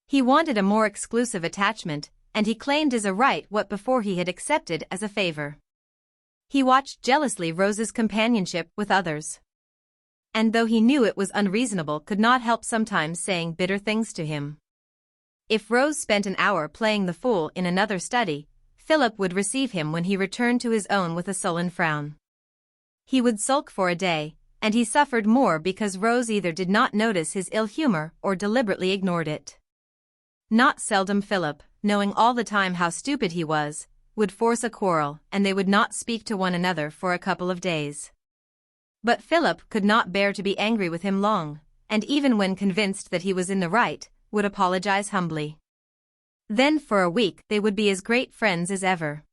He wanted a more exclusive attachment, and he claimed as a right what before he had accepted as a favor. He watched jealously Rose's companionship with others. And though he knew it was unreasonable, could not help sometimes saying bitter things to him. If Rose spent an hour playing the fool in another study, Philip would receive him when he returned to his own with a sullen frown. He would sulk for a day, and he suffered more because Rose either did not notice his ill humor or deliberately ignored it. Not seldom Philip, knowing all the time how stupid he was, would force a quarrel, and they would not speak to one another for a couple of days. But Philip could not bear to be angry with him long, and even when convinced that he was in the right, would apologize humbly. Then for a week they would be as great friends as ever.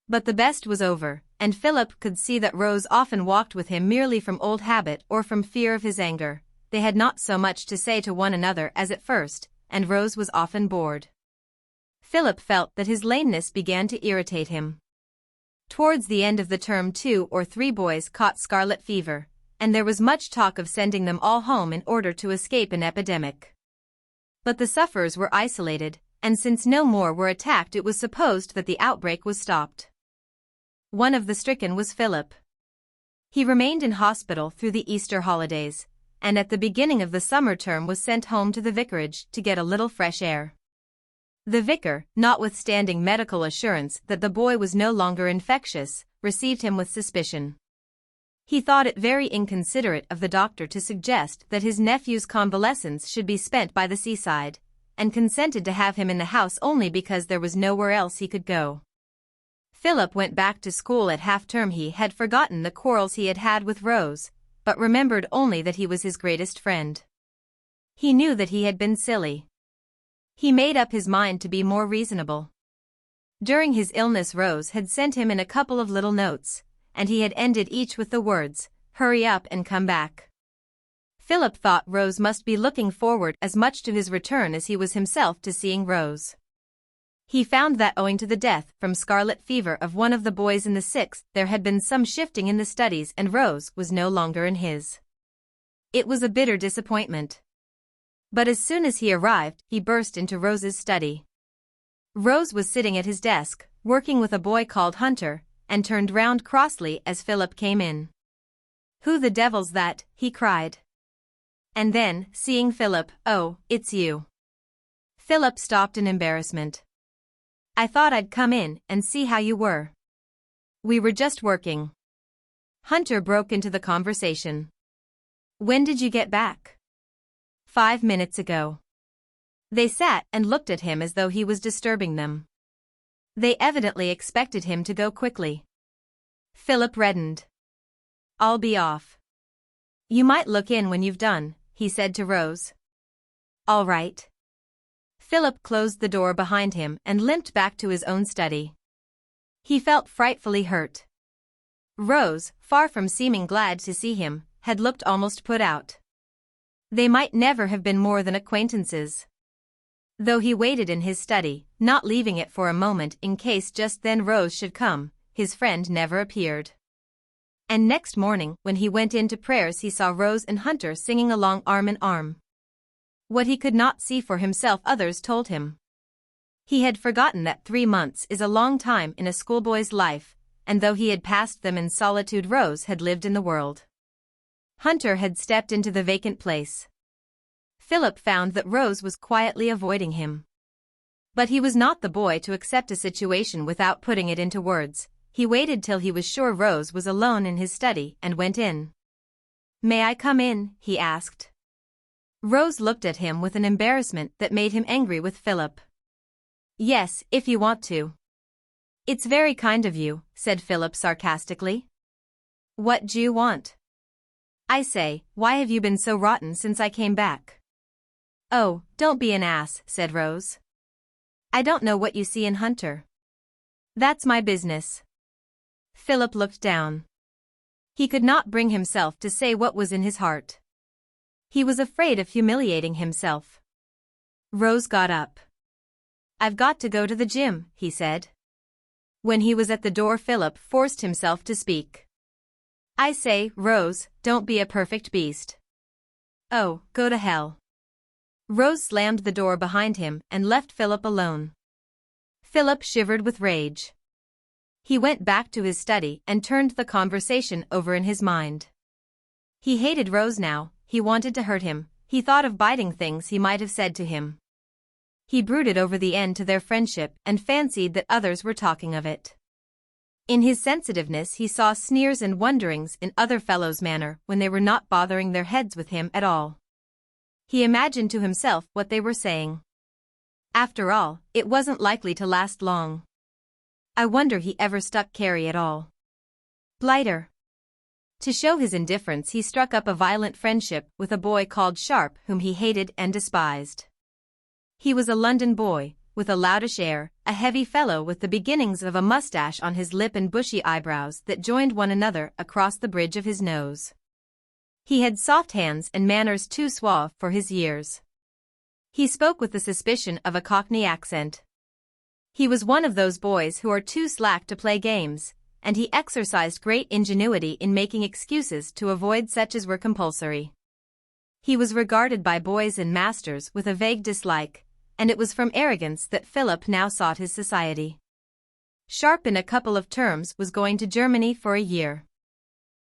But the best was over, and Philip could see that Rose often walked with him merely from old habit or from fear of his anger. They had not so much to say to one another as at first, and Rose was often bored. Philip felt that his lameness began to irritate him. Towards the end of the term 2 or 3 boys caught scarlet fever, and there was much talk of sending them all home in order to escape an epidemic. But the sufferers were isolated, and since no more were attacked it was supposed that the outbreak was stopped. One of the stricken was Philip. He remained in hospital through the Easter holidays, and at the beginning of the summer term was sent home to the vicarage to get a little fresh air. The vicar, notwithstanding medical assurance that the boy was no longer infectious, received him with suspicion. He thought it very inconsiderate of the doctor to suggest that his nephew's convalescence should be spent by the seaside, and consented to have him in the house only because there was nowhere else he could go. Philip went back to school at half-term. He had forgotten the quarrels he had had with Rose, but remembered only that he was his greatest friend. He knew that he had been silly. He made up his mind to be more reasonable. During his illness Rose had sent him in a couple of little notes, and he had ended each with the words, "Hurry up and come back." Philip thought Rose must be looking forward as much to his return as he was himself to seeing Rose. He found that owing to the death from scarlet fever of one of the boys in the 6th, there had been some shifting in the studies and Rose was no longer in his. It was a bitter disappointment. But as soon as he arrived, he burst into Rose's study. Rose was sitting at his desk, working with a boy called Hunter, and turned round crossly as Philip came in. "Who the devil's that?" he cried. And then, seeing Philip, "Oh, it's you." Philip stopped in embarrassment. "I thought I'd come in and see how you were." "We were just working." Hunter broke into the conversation. "When did you get back?" 5 minutes ago." They sat and looked at him as though he was disturbing them. They evidently expected him to go quickly. Philip reddened. "I'll be off." "You might look in when you've done," he said to Rose. "All right." Philip closed the door behind him and limped back to his own study. He felt frightfully hurt. Rose, far from seeming glad to see him, had looked almost put out. They might never have been more than acquaintances. Though he waited in his study, not leaving it for a moment in case just then Rose should come, his friend never appeared. And next morning, when he went in to prayers, he saw Rose and Hunter singing along arm in arm. What he could not see for himself others told him. He had forgotten that 3 months is a long time in a schoolboy's life, and though he had passed them in solitude, Rose had lived in the world. Hunter had stepped into the vacant place. Philip found that Rose was quietly avoiding him. But he was not the boy to accept a situation without putting it into words. He waited till he was sure Rose was alone in his study and went in. "May I come in?" he asked. Rose looked at him with an embarrassment that made him angry with Philip. "Yes, if you want to." "It's very kind of you," said Philip sarcastically. "What do you want?" "I say, why have you been so rotten since I came back?" "Oh, don't be an ass," said Rose. "I don't know what you see in Hunter." "That's my business." Philip looked down. He could not bring himself to say what was in his heart. He was afraid of humiliating himself. Rose got up. "I've got to go to the gym," he said. When he was at the door, Philip forced himself to speak. "I say, Rose, don't be a perfect beast." "Oh, go to hell." Rose slammed the door behind him and left Philip alone. Philip shivered with rage. He went back to his study and turned the conversation over in his mind. He hated Rose now, he wanted to hurt him, he thought of biting things he might have said to him. He brooded over the end to their friendship and fancied that others were talking of it. In his sensitiveness he saw sneers and wonderings in other fellows' manner when they were not bothering their heads with him at all. He imagined to himself what they were saying. After all, it wasn't likely to last long. I wonder he ever stuck Carey at all. Blighter. To show his indifference, he struck up a violent friendship with a boy called Sharp whom he hated and despised. He was a London boy, with a loutish air, a heavy fellow with the beginnings of a mustache on his lip and bushy eyebrows that joined one another across the bridge of his nose. He had soft hands and manners too suave for his years. He spoke with the suspicion of a Cockney accent. He was one of those boys who are too slack to play games, and he exercised great ingenuity in making excuses to avoid such as were compulsory. He was regarded by boys and masters with a vague dislike, and it was from arrogance that Philip now sought his society. Sharp in a couple of terms was going to Germany for a year.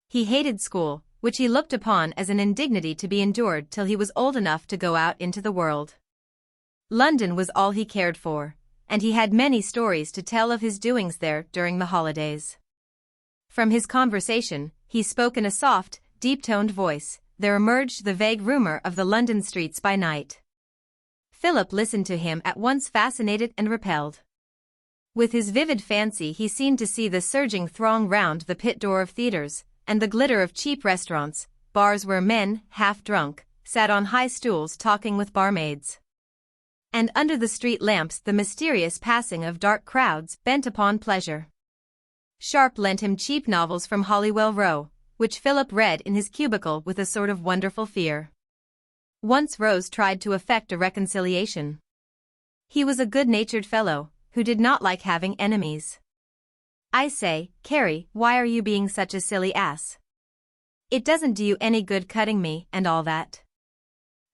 He hated school, which he looked upon as an indignity to be endured till he was old enough to go out into the world. London was all he cared for, and he had many stories to tell of his doings there during the holidays. From his conversation, he spoke in a soft, deep-toned voice, there emerged the vague rumor of the London streets by night. Philip listened to him at once fascinated and repelled. With his vivid fancy he seemed to see the surging throng round the pit door of theatres, and the glitter of cheap restaurants, bars where men, half drunk, sat on high stools talking with barmaids. And under the street lamps the mysterious passing of dark crowds bent upon pleasure. Sharp lent him cheap novels from Holywell Row, which Philip read in his cubicle with a sort of wonderful fear. Once Rose tried to effect a reconciliation. He was a good-natured fellow, who did not like having enemies. "I say, Carey, why are you being such a silly ass? It doesn't do you any good cutting me and all that."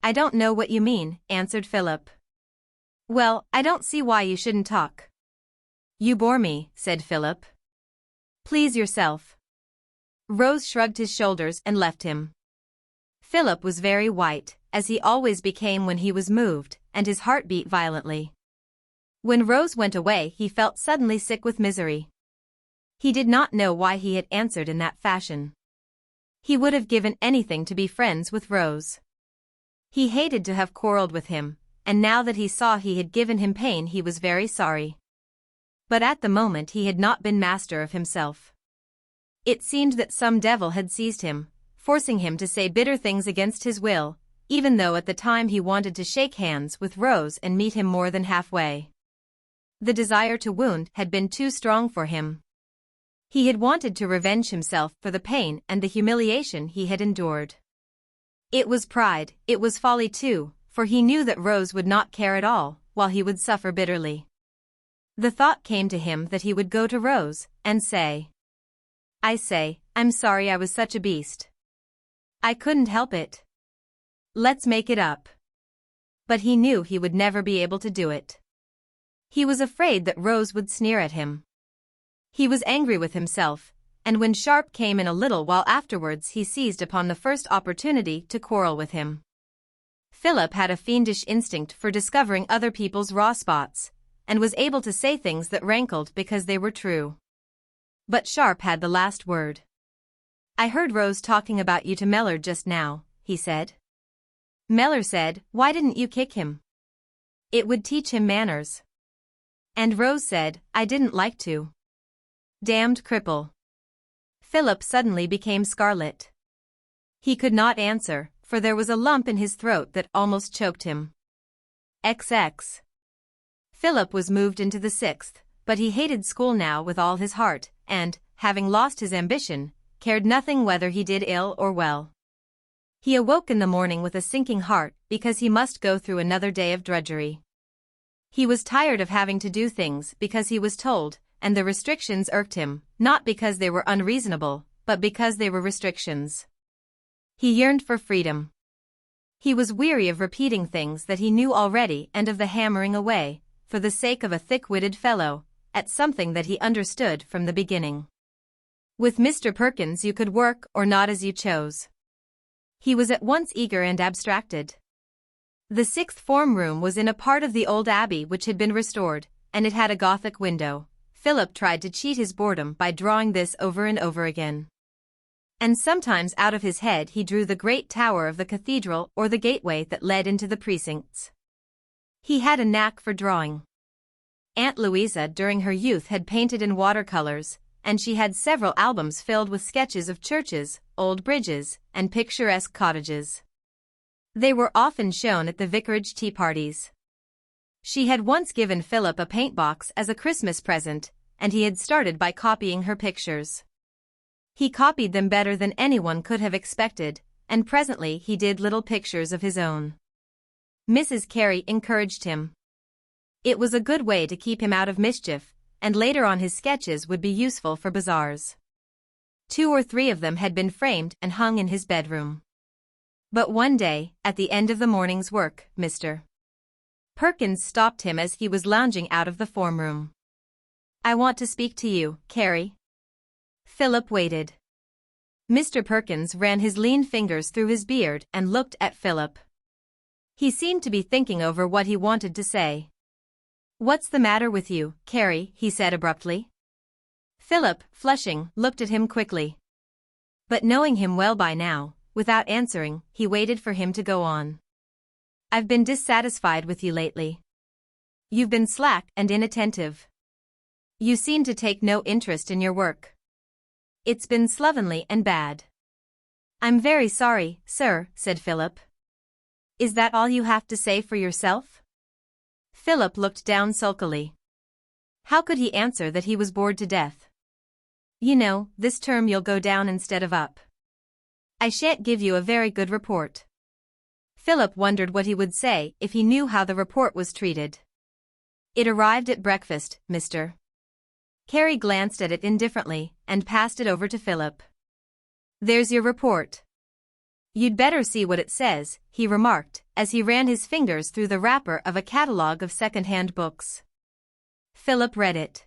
"I don't know what you mean," answered Philip. "Well, I don't see why you shouldn't talk." "You bore me," said Philip. "Please yourself." Rose shrugged his shoulders and left him. Philip was very white, as he always became when he was moved, and his heart beat violently. When Rose went away he felt suddenly sick with misery. He did not know why he had answered in that fashion. He would have given anything to be friends with Rose. He hated to have quarreled with him, and now that he saw he had given him pain he was very sorry. But at the moment he had not been master of himself. It seemed that some devil had seized him, forcing him to say bitter things against his will, even though at the time he wanted to shake hands with Rose and meet him more than halfway. The desire to wound had been too strong for him. He had wanted to revenge himself for the pain and the humiliation he had endured. It was pride, it was folly too, for he knew that Rose would not care at all, while he would suffer bitterly. The thought came to him that he would go to Rose, and say, "I say, I'm sorry I was such a beast. I couldn't help it. Let's make it up." But he knew he would never be able to do it. He was afraid that Rose would sneer at him. He was angry with himself, and when Sharp came in a little while afterwards he seized upon the first opportunity to quarrel with him. Philip had a fiendish instinct for discovering other people's raw spots, and was able to say things that rankled because they were true. But Sharp had the last word. "I heard Rose talking about you to Mellor just now," he said. Mellor said, "Why didn't you kick him? It would teach him manners." And Rose said, "I didn't like to. Damned cripple." Philip suddenly became scarlet. He could not answer, for there was a lump in his throat that almost choked him. XX. Philip was moved into the 6th, but he hated school now with all his heart, and, having lost his ambition, cared nothing whether he did ill or well. He awoke in the morning with a sinking heart because he must go through another day of drudgery. He was tired of having to do things because he was told, and the restrictions irked him, not because they were unreasonable, but because they were restrictions. He yearned for freedom. He was weary of repeating things that he knew already and of the hammering away, for the sake of a thick-witted fellow, at something that he understood from the beginning. With Mr. Perkins you could work or not as you chose. He was at once eager and abstracted. The sixth form room was in a part of the old abbey which had been restored, and it had a Gothic window. Philip tried to cheat his boredom by drawing this over and over again. And sometimes out of his head he drew the great tower of the cathedral or the gateway that led into the precincts. He had a knack for drawing. Aunt Louisa during her youth had painted in watercolors, and she had several albums filled with sketches of churches, old bridges, and picturesque cottages. They were often shown at the vicarage tea parties. She had once given Philip a paint box as a Christmas present, and he had started by copying her pictures. He copied them better than anyone could have expected, and presently he did little pictures of his own. Mrs. Carey encouraged him. It was a good way to keep him out of mischief, and later on his sketches would be useful for bazaars. 2 or 3 of them had been framed and hung in his bedroom. But one day, at the end of the morning's work, Mr. Perkins stopped him as he was lounging out of the form room. "I want to speak to you, Carey." Philip waited. Mr. Perkins ran his lean fingers through his beard and looked at Philip. He seemed to be thinking over what he wanted to say. "What's the matter with you, Carey?" he said abruptly. Philip, flushing, looked at him quickly. But knowing him well by now, without answering, he waited for him to go on. "I've been dissatisfied with you lately. You've been slack and inattentive. You seem to take no interest in your work. It's been slovenly and bad." "I'm very sorry, sir," said Philip. "Is that all you have to say for yourself?" Philip looked down sulkily. How could he answer that he was bored to death? "You know, this term you'll go down instead of up. I shan't give you a very good report." Philip wondered what he would say if he knew how the report was treated. "It arrived at breakfast, Mr. Carey glanced at it indifferently, and passed it over to Philip. "There's your report. You'd better see what it says," he remarked, as he ran his fingers through the wrapper of a catalogue of second-hand books. Philip read it.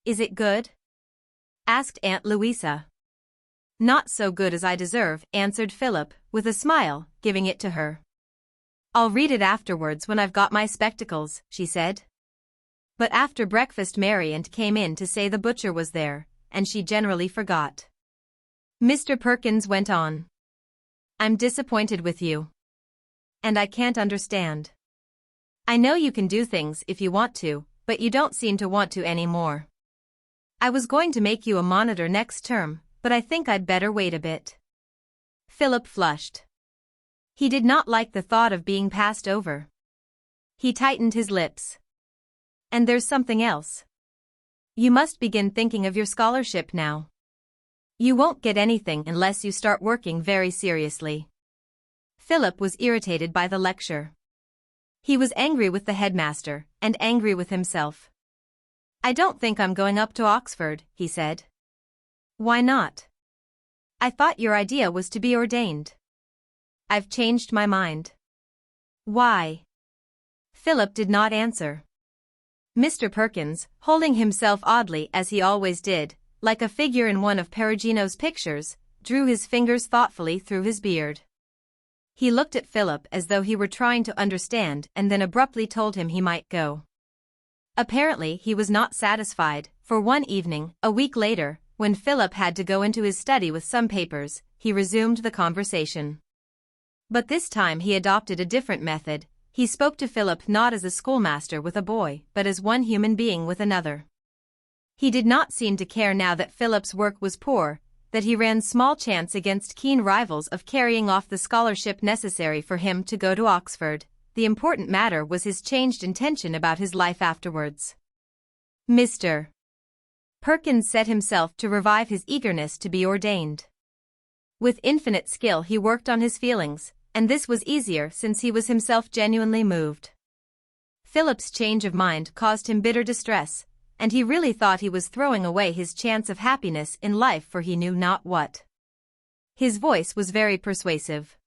"Is it good?" asked Aunt Louisa. "Not so good as I deserve," answered Philip, with a smile, giving it to her. "I'll read it afterwards when I've got my spectacles," she said. But after breakfast Mary Aunt came in to say the butcher was there, and she generally forgot. Mr. Perkins went on. "I'm disappointed with you. And I can't understand. I know you can do things if you want to, but you don't seem to want to anymore. I was going to make you a monitor next term, but I think I'd better wait a bit." Philip flushed. He did not like the thought of being passed over. He tightened his lips. "And there's something else. You must begin thinking of your scholarship now. You won't get anything unless you start working very seriously." Philip was irritated by the lecture. He was angry with the headmaster, and angry with himself. "I don't think I'm going up to Oxford," he said. "Why not?" "I thought your idea was to be ordained." "I've changed my mind." "Why?" Philip did not answer. Mr. Perkins, holding himself oddly as he always did, like a figure in one of Perugino's pictures, drew his fingers thoughtfully through his beard. He looked at Philip as though he were trying to understand and then abruptly told him he might go. Apparently he was not satisfied, for one evening, a week later, when Philip had to go into his study with some papers, he resumed the conversation. But this time he adopted a different method. He spoke to Philip not as a schoolmaster with a boy, but as one human being with another. He did not seem to care now that Philip's work was poor, that he ran small chance against keen rivals of carrying off the scholarship necessary for him to go to Oxford. The important matter was his changed intention about his life afterwards. Mr. Perkins set himself to revive his eagerness to be ordained. With infinite skill he worked on his feelings, and this was easier since he was himself genuinely moved. Philip's change of mind caused him bitter distress, and he really thought he was throwing away his chance of happiness in life for he knew not what. His voice was very persuasive.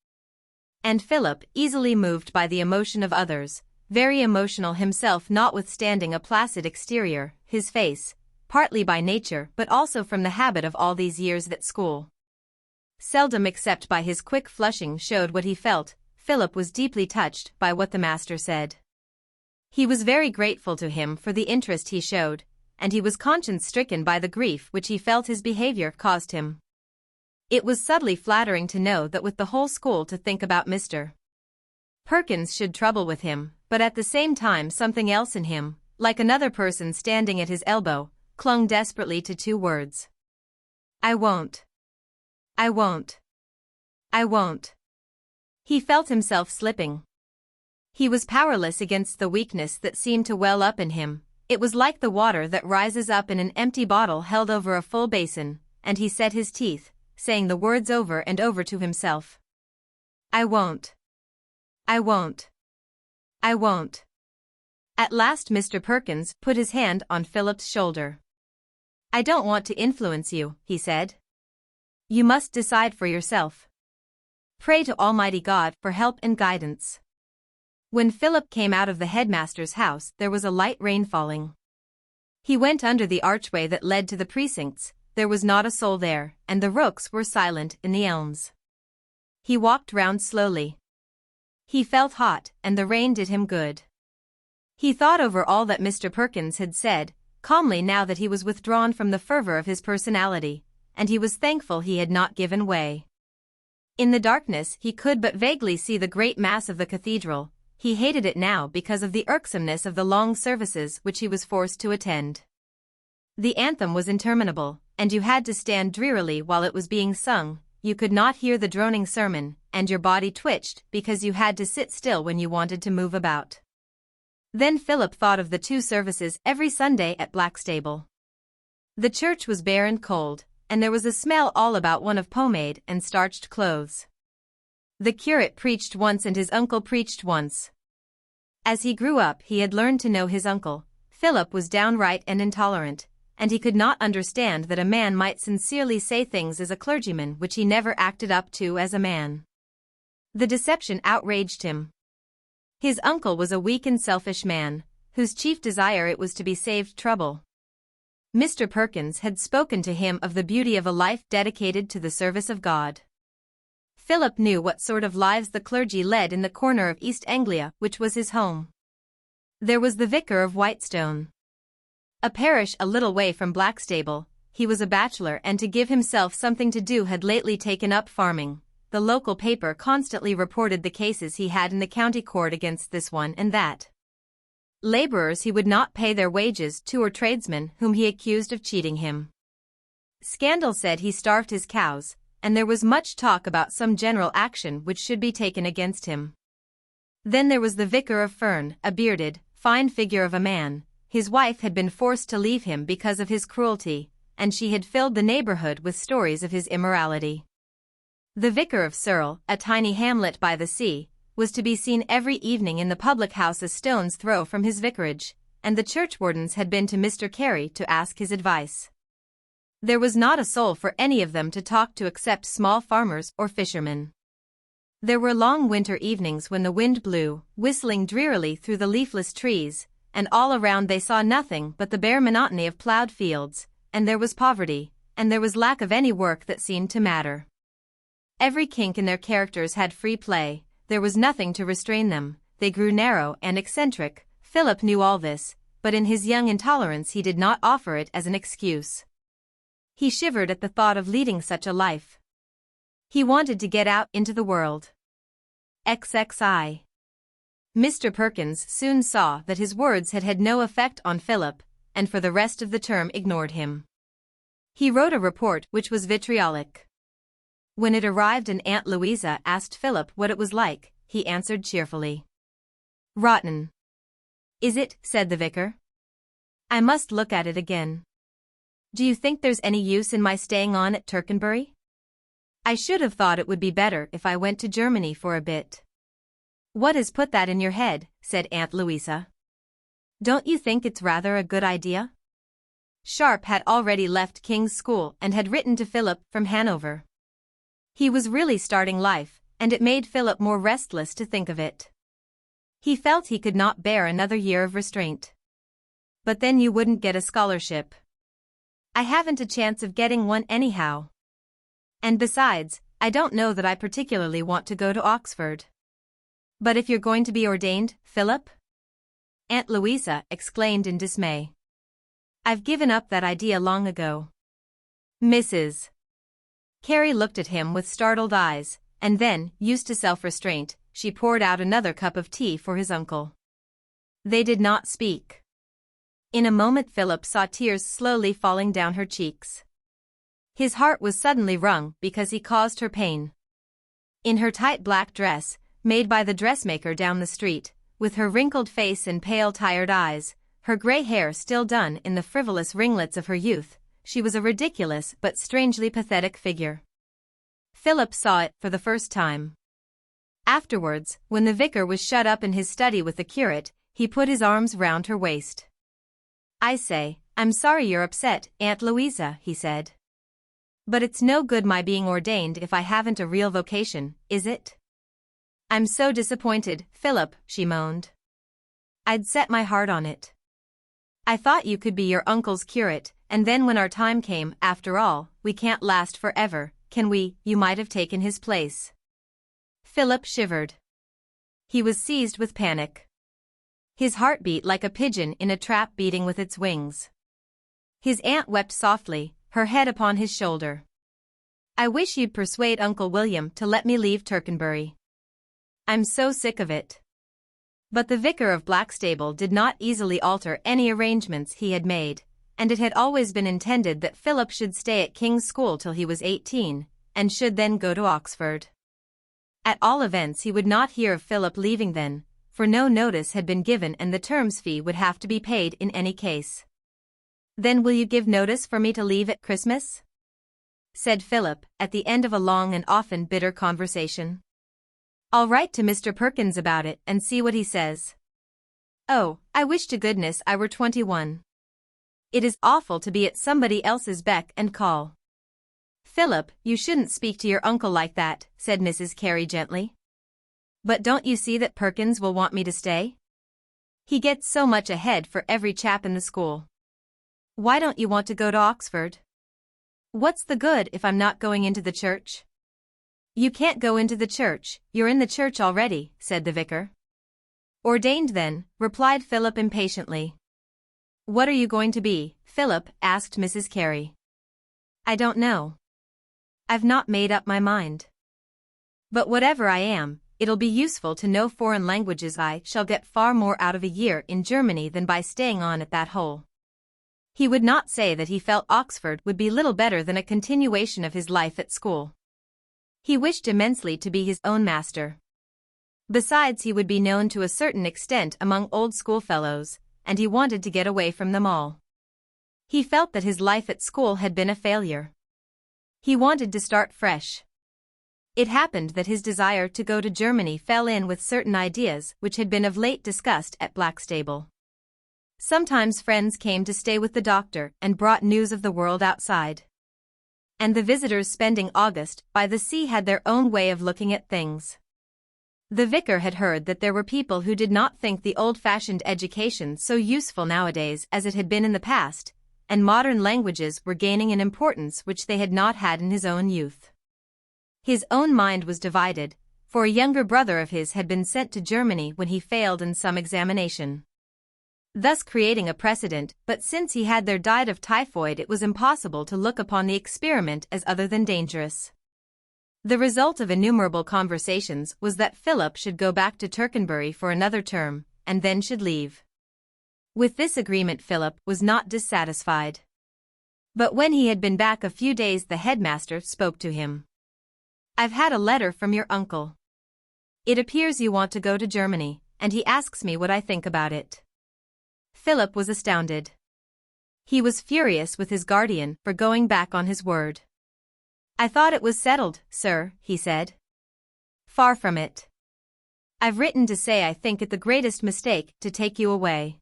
And Philip, easily moved by the emotion of others, very emotional himself notwithstanding a placid exterior, his face, partly by nature but also from the habit of all these years at school, seldom except by his quick flushing showed what he felt. Philip was deeply touched by what the master said. He was very grateful to him for the interest he showed, and he was conscience-stricken by the grief which he felt his behavior caused him. It was subtly flattering to know that with the whole school to think about Mr. Perkins should trouble with him, but at the same time something else in him, like another person standing at his elbow, clung desperately to two words. I won't. I won't. I won't. He felt himself slipping. He was powerless against the weakness that seemed to well up in him. It was like the water that rises up in an empty bottle held over a full basin, and he set his teeth, saying the words over and over to himself. I won't. I won't. I won't. At last Mr. Perkins put his hand on Philip's shoulder. I don't want to influence you, he said. You must decide for yourself. Pray to Almighty God for help and guidance. When Philip came out of the headmaster's house there was a light rain falling. He went under the archway that led to the precincts. There was not a soul there, and the rooks were silent in the elms. He walked round slowly. He felt hot, and the rain did him good. He thought over all that Mr. Perkins had said, calmly now that he was withdrawn from the fervor of his personality, and he was thankful he had not given way. In the darkness he could but vaguely see the great mass of the cathedral. He hated it now because of the irksomeness of the long services which he was forced to attend. The anthem was interminable, and you had to stand drearily while it was being sung. You could not hear the droning sermon, and your body twitched because you had to sit still when you wanted to move about. Then Philip thought of the 2 services every Sunday at Blackstable. The church was bare and cold, and there was a smell all about one of pomade and starched clothes. The curate preached once and his uncle preached once. As he grew up he had learned to know his uncle. Philip was downright and intolerant, and he could not understand that a man might sincerely say things as a clergyman which he never acted up to as a man. The deception outraged him. His uncle was a weak and selfish man, whose chief desire it was to be saved trouble. Mr. Perkins had spoken to him of the beauty of a life dedicated to the service of God. Philip knew what sort of lives the clergy led in the corner of East Anglia, which was his home. There was the vicar of Whitestone, a parish a little way from Blackstable. He was a bachelor and to give himself something to do had lately taken up farming. The local paper constantly reported the cases he had in the county court against this one and that. Labourers he would not pay their wages to or tradesmen whom he accused of cheating him. Scandal said he starved his cows, and there was much talk about some general action which should be taken against him. Then there was the vicar of Fern, a bearded, fine figure of a man. His wife had been forced to leave him because of his cruelty, and she had filled the neighbourhood with stories of his immorality. The vicar of Searle, a tiny hamlet by the sea, was to be seen every evening in the public house a stone's throw from his vicarage, and the churchwardens had been to Mr. Carey to ask his advice. There was not a soul for any of them to talk to except small farmers or fishermen. There were long winter evenings when the wind blew, whistling drearily through the leafless trees, and all around they saw nothing but the bare monotony of ploughed fields, and there was poverty, and there was lack of any work that seemed to matter. Every kink in their characters had free play, there was nothing to restrain them, they grew narrow and eccentric. Philip knew all this, but in his young intolerance he did not offer it as an excuse. He shivered at the thought of leading such a life. He wanted to get out into the world. XXI. Mr. Perkins soon saw that his words had had no effect on Philip, and for the rest of the term ignored him. He wrote a report which was vitriolic. When it arrived and Aunt Louisa asked Philip what it was like, he answered cheerfully. Rotten. Is it? Said the vicar. I must look at it again. Do you think there's any use in my staying on at Tercanbury? I should have thought it would be better if I went to Germany for a bit. What has put that in your head? Said Aunt Louisa. Don't you think it's rather a good idea? Sharp had already left King's School and had written to Philip from Hanover. He was really starting life, and it made Philip more restless to think of it. He felt he could not bear another year of restraint. But then you wouldn't get a scholarship. I haven't a chance of getting one anyhow. And besides, I don't know that I particularly want to go to Oxford. But if you're going to be ordained, Philip? Aunt Louisa exclaimed in dismay. I've given up that idea long ago. Mrs. Carey looked at him with startled eyes, and then, used to self-restraint, she poured out another cup of tea for his uncle. They did not speak. In a moment Philip saw tears slowly falling down her cheeks. His heart was suddenly wrung because he caused her pain. In her tight black dress, made by the dressmaker down the street, with her wrinkled face and pale tired eyes, her grey hair still done in the frivolous ringlets of her youth, she was a ridiculous but strangely pathetic figure. Philip saw it for the first time. Afterwards, when the vicar was shut up in his study with the curate, he put his arms round her waist. I say, I'm sorry you're upset, Aunt Louisa, he said. But it's no good my being ordained if I haven't a real vocation, is it? I'm so disappointed, Philip, she moaned. I'd set my heart on it. I thought you could be your uncle's curate, and then when our time came, after all, we can't last forever, can we? You might have taken his place. Philip shivered. He was seized with panic. His heart beat like a pigeon in a trap beating with its wings. His aunt wept softly, her head upon his shoulder. I wish you'd persuade Uncle William to let me leave Tercanbury. I'm so sick of it. But the vicar of Blackstable did not easily alter any arrangements he had made, and it had always been intended that Philip should stay at King's School till he was 18, and should then go to Oxford. At all events he would not hear of Philip leaving then, for no notice had been given and the term's fee would have to be paid in any case. Then will you give notice for me to leave at Christmas? Said Philip, at the end of a long and often bitter conversation. I'll write to Mr. Perkins about it and see what he says. Oh, I wish to goodness I were 21. It is awful to be at somebody else's beck and call. Philip, you shouldn't speak to your uncle like that, said Mrs. Carey gently. But don't you see that Perkins will want me to stay? He gets so much ahead for every chap in the school. Why don't you want to go to Oxford? What's the good if I'm not going into the church? You can't go into the church, you're in the church already, said the vicar. Ordained then, replied Philip impatiently. What are you going to be, Philip? Asked Mrs. Carey. I don't know. I've not made up my mind. But whatever I am, it'll be useful to know foreign languages. I shall get far more out of a year in Germany than by staying on at that hole. He would not say that he felt Oxford would be little better than a continuation of his life at school. He wished immensely to be his own master. Besides, he would be known to a certain extent among old schoolfellows, and he wanted to get away from them all. He felt that his life at school had been a failure. He wanted to start fresh. It happened that his desire to go to Germany fell in with certain ideas which had been of late discussed at Blackstable. Sometimes friends came to stay with the doctor and brought news of the world outside. And the visitors spending August by the sea had their own way of looking at things. The vicar had heard that there were people who did not think the old-fashioned education so useful nowadays as it had been in the past, and modern languages were gaining an importance which they had not had in his own youth. His own mind was divided, for a younger brother of his had been sent to Germany when he failed in some examination, thus creating a precedent, but since he had there died of typhoid it was impossible to look upon the experiment as other than dangerous. The result of innumerable conversations was that Philip should go back to Tercanbury for another term, and then should leave. With this agreement Philip was not dissatisfied. But when he had been back a few days the headmaster spoke to him. I've had a letter from your uncle. It appears you want to go to Germany, and he asks me what I think about it. Philip was astounded. He was furious with his guardian for going back on his word. I thought it was settled, sir, he said. Far from it. I've written to say I think it the greatest mistake to take you away.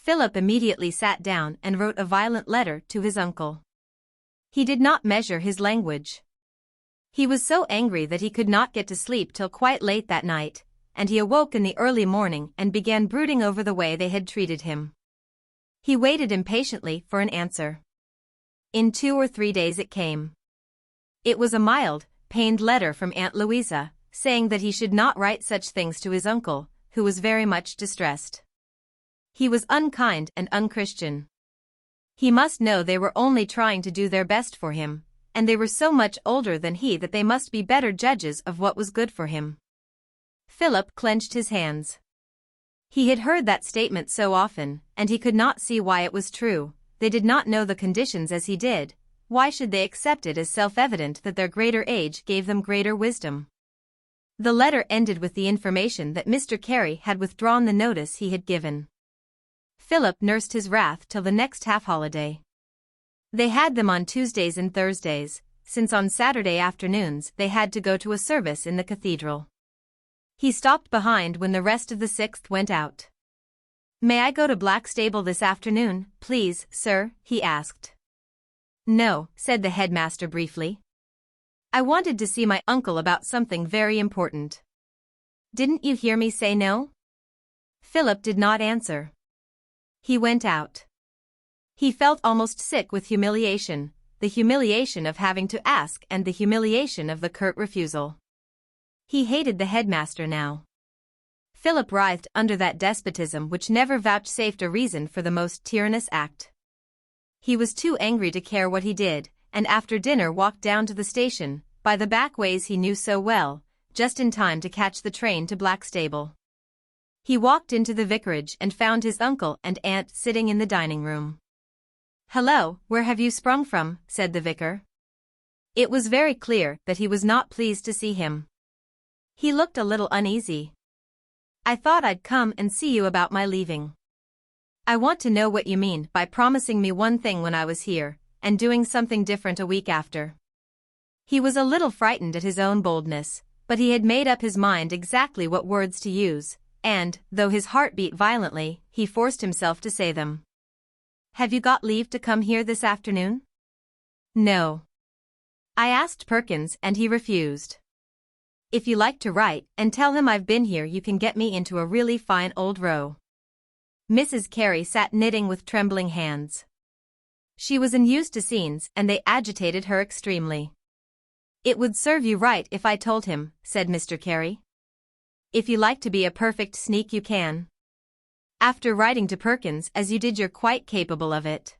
Philip immediately sat down and wrote a violent letter to his uncle. He did not measure his language. He was so angry that he could not get to sleep till quite late that night, and he awoke in the early morning and began brooding over the way they had treated him. He waited impatiently for an answer. In 2 or 3 days it came. It was a mild, pained letter from Aunt Louisa, saying that he should not write such things to his uncle, who was very much distressed. He was unkind and unchristian. He must know they were only trying to do their best for him, and they were so much older than he that they must be better judges of what was good for him. Philip clenched his hands. He had heard that statement so often, and he could not see why it was true. They did not know the conditions as he did. Why should they accept it as self-evident that their greater age gave them greater wisdom? The letter ended with the information that Mr. Carey had withdrawn the notice he had given. Philip nursed his wrath till the next half-holiday. They had them on Tuesdays and Thursdays, since on Saturday afternoons they had to go to a service in the cathedral. He stopped behind when the rest of the Sixth went out. "May I go to Blackstable this afternoon, please, sir?" he asked. "No," said the headmaster briefly. "I wanted to see my uncle about something very important." "Didn't you hear me say no?" Philip did not answer. He went out. He felt almost sick with humiliation, the humiliation of having to ask and the humiliation of the curt refusal. He hated the headmaster now. Philip writhed under that despotism which never vouchsafed a reason for the most tyrannous act. He was too angry to care what he did, and after dinner walked down to the station, by the back ways he knew so well, just in time to catch the train to Blackstable. He walked into the vicarage and found his uncle and aunt sitting in the dining room. "Hello, where have you sprung from?" said the vicar. It was very clear that he was not pleased to see him. He looked a little uneasy. "I thought I'd come and see you about my leaving. I want to know what you mean by promising me one thing when I was here, and doing something different a week after." He was a little frightened at his own boldness, but he had made up his mind exactly what words to use, and, though his heart beat violently, he forced himself to say them. "Have you got leave to come here this afternoon?" "No. I asked Perkins and he refused. If you like to write and tell him I've been here, you can get me into a really fine old row." Mrs. Carey sat knitting with trembling hands. She was unused to scenes and they agitated her extremely. "It would serve you right if I told him," said Mr. Carey. "If you like to be a perfect sneak you can. After writing to Perkins as you did, you're quite capable of it."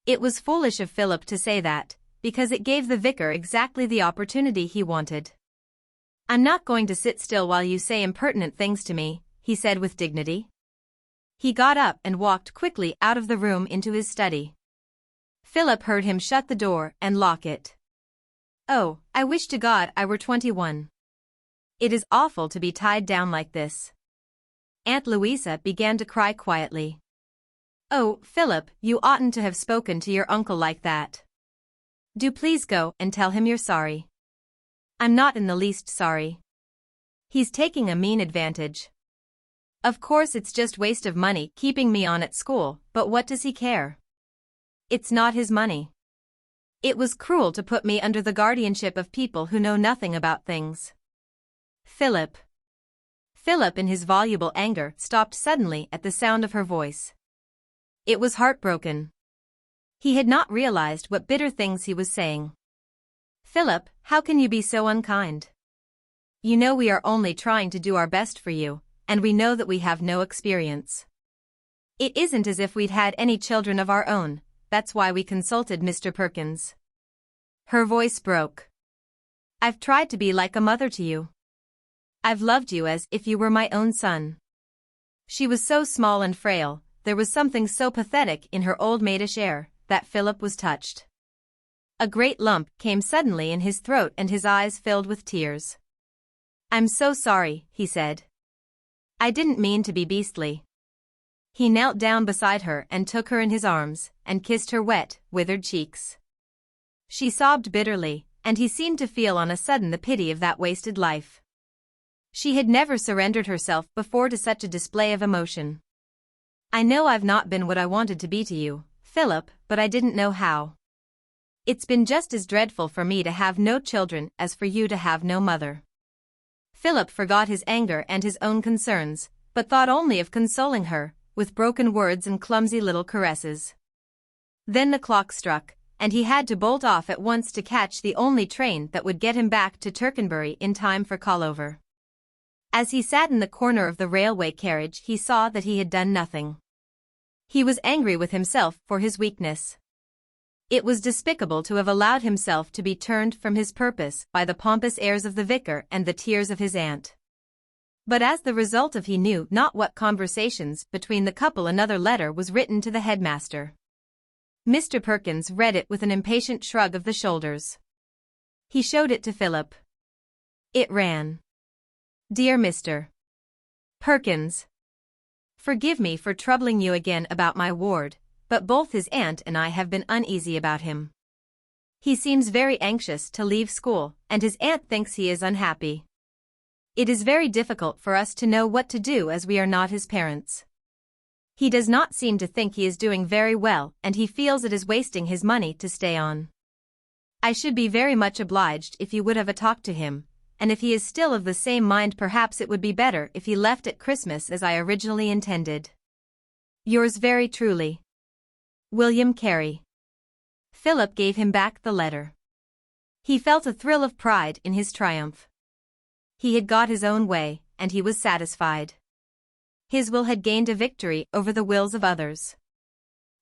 It was foolish of Philip to say that, because it gave the vicar exactly the opportunity he wanted. "I'm not going to sit still while you say impertinent things to me," he said with dignity. He got up and walked quickly out of the room into his study. Philip heard him shut the door and lock it. "Oh, I wish to God I were 21. It is awful to be tied down like this." Aunt Louisa began to cry quietly. "Oh, Philip, you oughtn't to have spoken to your uncle like that. Do please go and tell him you're sorry." "I'm not in the least sorry. He's taking a mean advantage. Of course it's just waste of money keeping me on at school, but what does he care? It's not his money. It was cruel to put me under the guardianship of people who know nothing about things." "Philip." Philip in his voluble anger stopped suddenly at the sound of her voice. It was heartbroken. He had not realized what bitter things he was saying. "Philip, how can you be so unkind? You know we are only trying to do our best for you, and we know that we have no experience. It isn't as if we'd had any children of our own, that's why we consulted Mr. Perkins." Her voice broke. "I've tried to be like a mother to you. I've loved you as if you were my own son." She was so small and frail, there was something so pathetic in her old maidish air, that Philip was touched. A great lump came suddenly in his throat and his eyes filled with tears. "I'm so sorry," he said. "I didn't mean to be beastly." He knelt down beside her and took her in his arms, and kissed her wet, withered cheeks. She sobbed bitterly, and he seemed to feel on a sudden the pity of that wasted life. She had never surrendered herself before to such a display of emotion. I know I've not been what I wanted to be to you, Philip, but I didn't know how. It's been just as dreadful for me to have no children as for you to have no mother. Philip forgot his anger and his own concerns, but thought only of consoling her, with broken words and clumsy little caresses. Then the clock struck, and he had to bolt off at once to catch the only train that would get him back to Tercanbury in time for callover. As he sat in the corner of the railway carriage, he saw that he had done nothing. He was angry with himself for his weakness. It was despicable to have allowed himself to be turned from his purpose by the pompous airs of the vicar and the tears of his aunt. But as the result of he knew not what conversations between the couple, another letter was written to the headmaster. Mr. Perkins read it with an impatient shrug of the shoulders. He showed it to Philip. It ran: Dear Mr. Perkins, forgive me for troubling you again about my ward, but both his aunt and I have been uneasy about him. He seems very anxious to leave school, and his aunt thinks he is unhappy. It is very difficult for us to know what to do as we are not his parents. He does not seem to think he is doing very well, and he feels it is wasting his money to stay on. I should be very much obliged if you would have a talk to him, and if he is still of the same mind, perhaps it would be better if he left at Christmas as I originally intended. Yours very truly, William Carey. Philip gave him back the letter. He felt a thrill of pride in his triumph. He had got his own way, and he was satisfied. His will had gained a victory over the wills of others.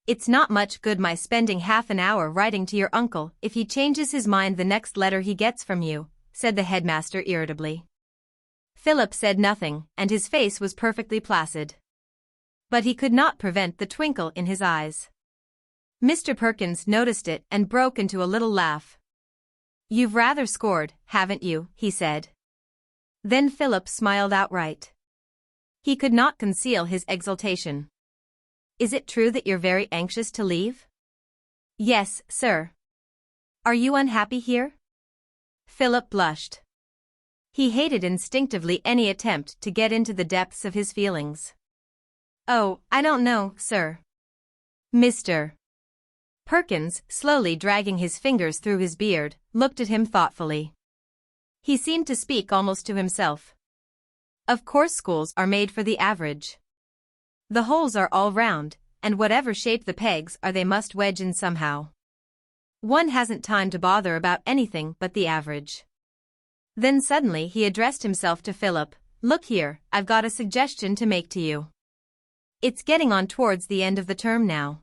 It's not much good my spending half an hour writing to your uncle if he changes his mind the next letter he gets from you, said the headmaster irritably. Philip said nothing, and his face was perfectly placid. But he could not prevent the twinkle in his eyes. Mr. Perkins noticed it and broke into a little laugh. You've rather scored, haven't you? He said. Then Philip smiled outright. He could not conceal his exultation. Is it true that you're very anxious to leave? Yes, sir. Are you unhappy here? Philip blushed. He hated instinctively any attempt to get into the depths of his feelings. Oh, I don't know, sir. Mr. Perkins, slowly dragging his fingers through his beard, looked at him thoughtfully. He seemed to speak almost to himself. Of course schools are made for the average. The holes are all round, and whatever shape the pegs are they must wedge in somehow. One hasn't time to bother about anything but the average. Then suddenly he addressed himself to Philip. Look here, I've got a suggestion to make to you. It's getting on towards the end of the term now.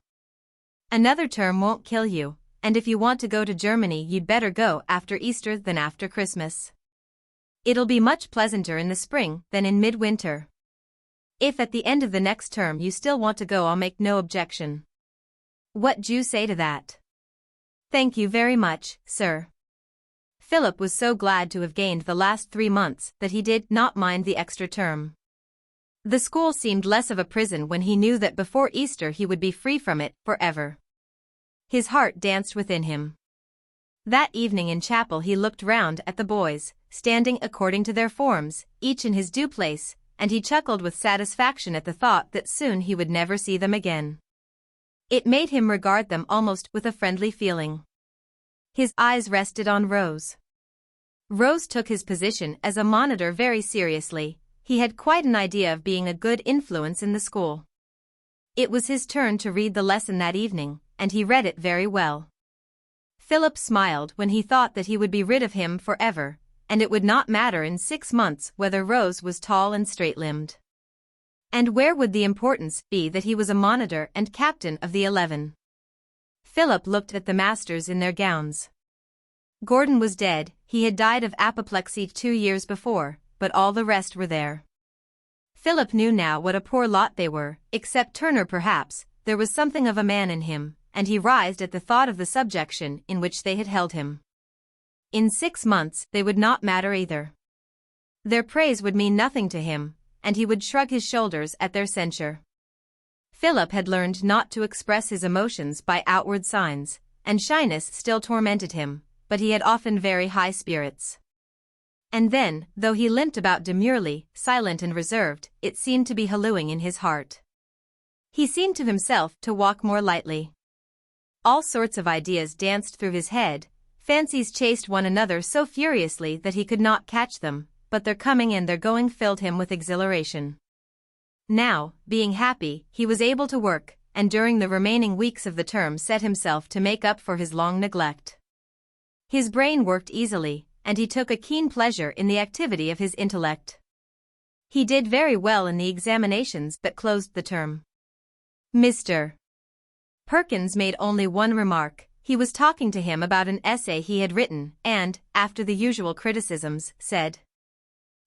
Another term won't kill you, and if you want to go to Germany you'd better go after Easter than after Christmas. It'll be much pleasanter in the spring than in midwinter. If at the end of the next term you still want to go, I'll make no objection. What do you say to that? Thank you very much, sir. Philip was so glad to have gained the last 3 months that he did not mind the extra term. The school seemed less of a prison when he knew that before Easter he would be free from it forever. His heart danced within him. That evening in chapel he looked round at the boys, standing according to their forms, each in his due place, and he chuckled with satisfaction at the thought that soon he would never see them again. It made him regard them almost with a friendly feeling. His eyes rested on Rose. Rose took his position as a monitor very seriously. He had quite an idea of being a good influence in the school. It was his turn to read the lesson that evening, and he read it very well. Philip smiled when he thought that he would be rid of him forever, and it would not matter in 6 months whether Rose was tall and straight-limbed. And where would the importance be that he was a monitor and captain of the 11? Philip looked at the masters in their gowns. Gordon was dead. He had died of apoplexy 2 years before, but all the rest were there. Philip knew now what a poor lot they were, except Turner perhaps. There was something of a man in him, and he writhed at the thought of the subjection in which they had held him. In 6 months they would not matter either. Their praise would mean nothing to him, and he would shrug his shoulders at their censure. Philip had learned not to express his emotions by outward signs, and shyness still tormented him, but he had often very high spirits. And then, though he limped about demurely, silent and reserved, it seemed to be hallooing in his heart. He seemed to himself to walk more lightly. All sorts of ideas danced through his head, fancies chased one another so furiously that he could not catch them, but their coming and their going filled him with exhilaration. Now, being happy, he was able to work, and during the remaining weeks of the term set himself to make up for his long neglect. His brain worked easily, and he took a keen pleasure in the activity of his intellect. He did very well in the examinations that closed the term. Mr. Perkins made only one remark. He was talking to him about an essay he had written, and, after the usual criticisms, said,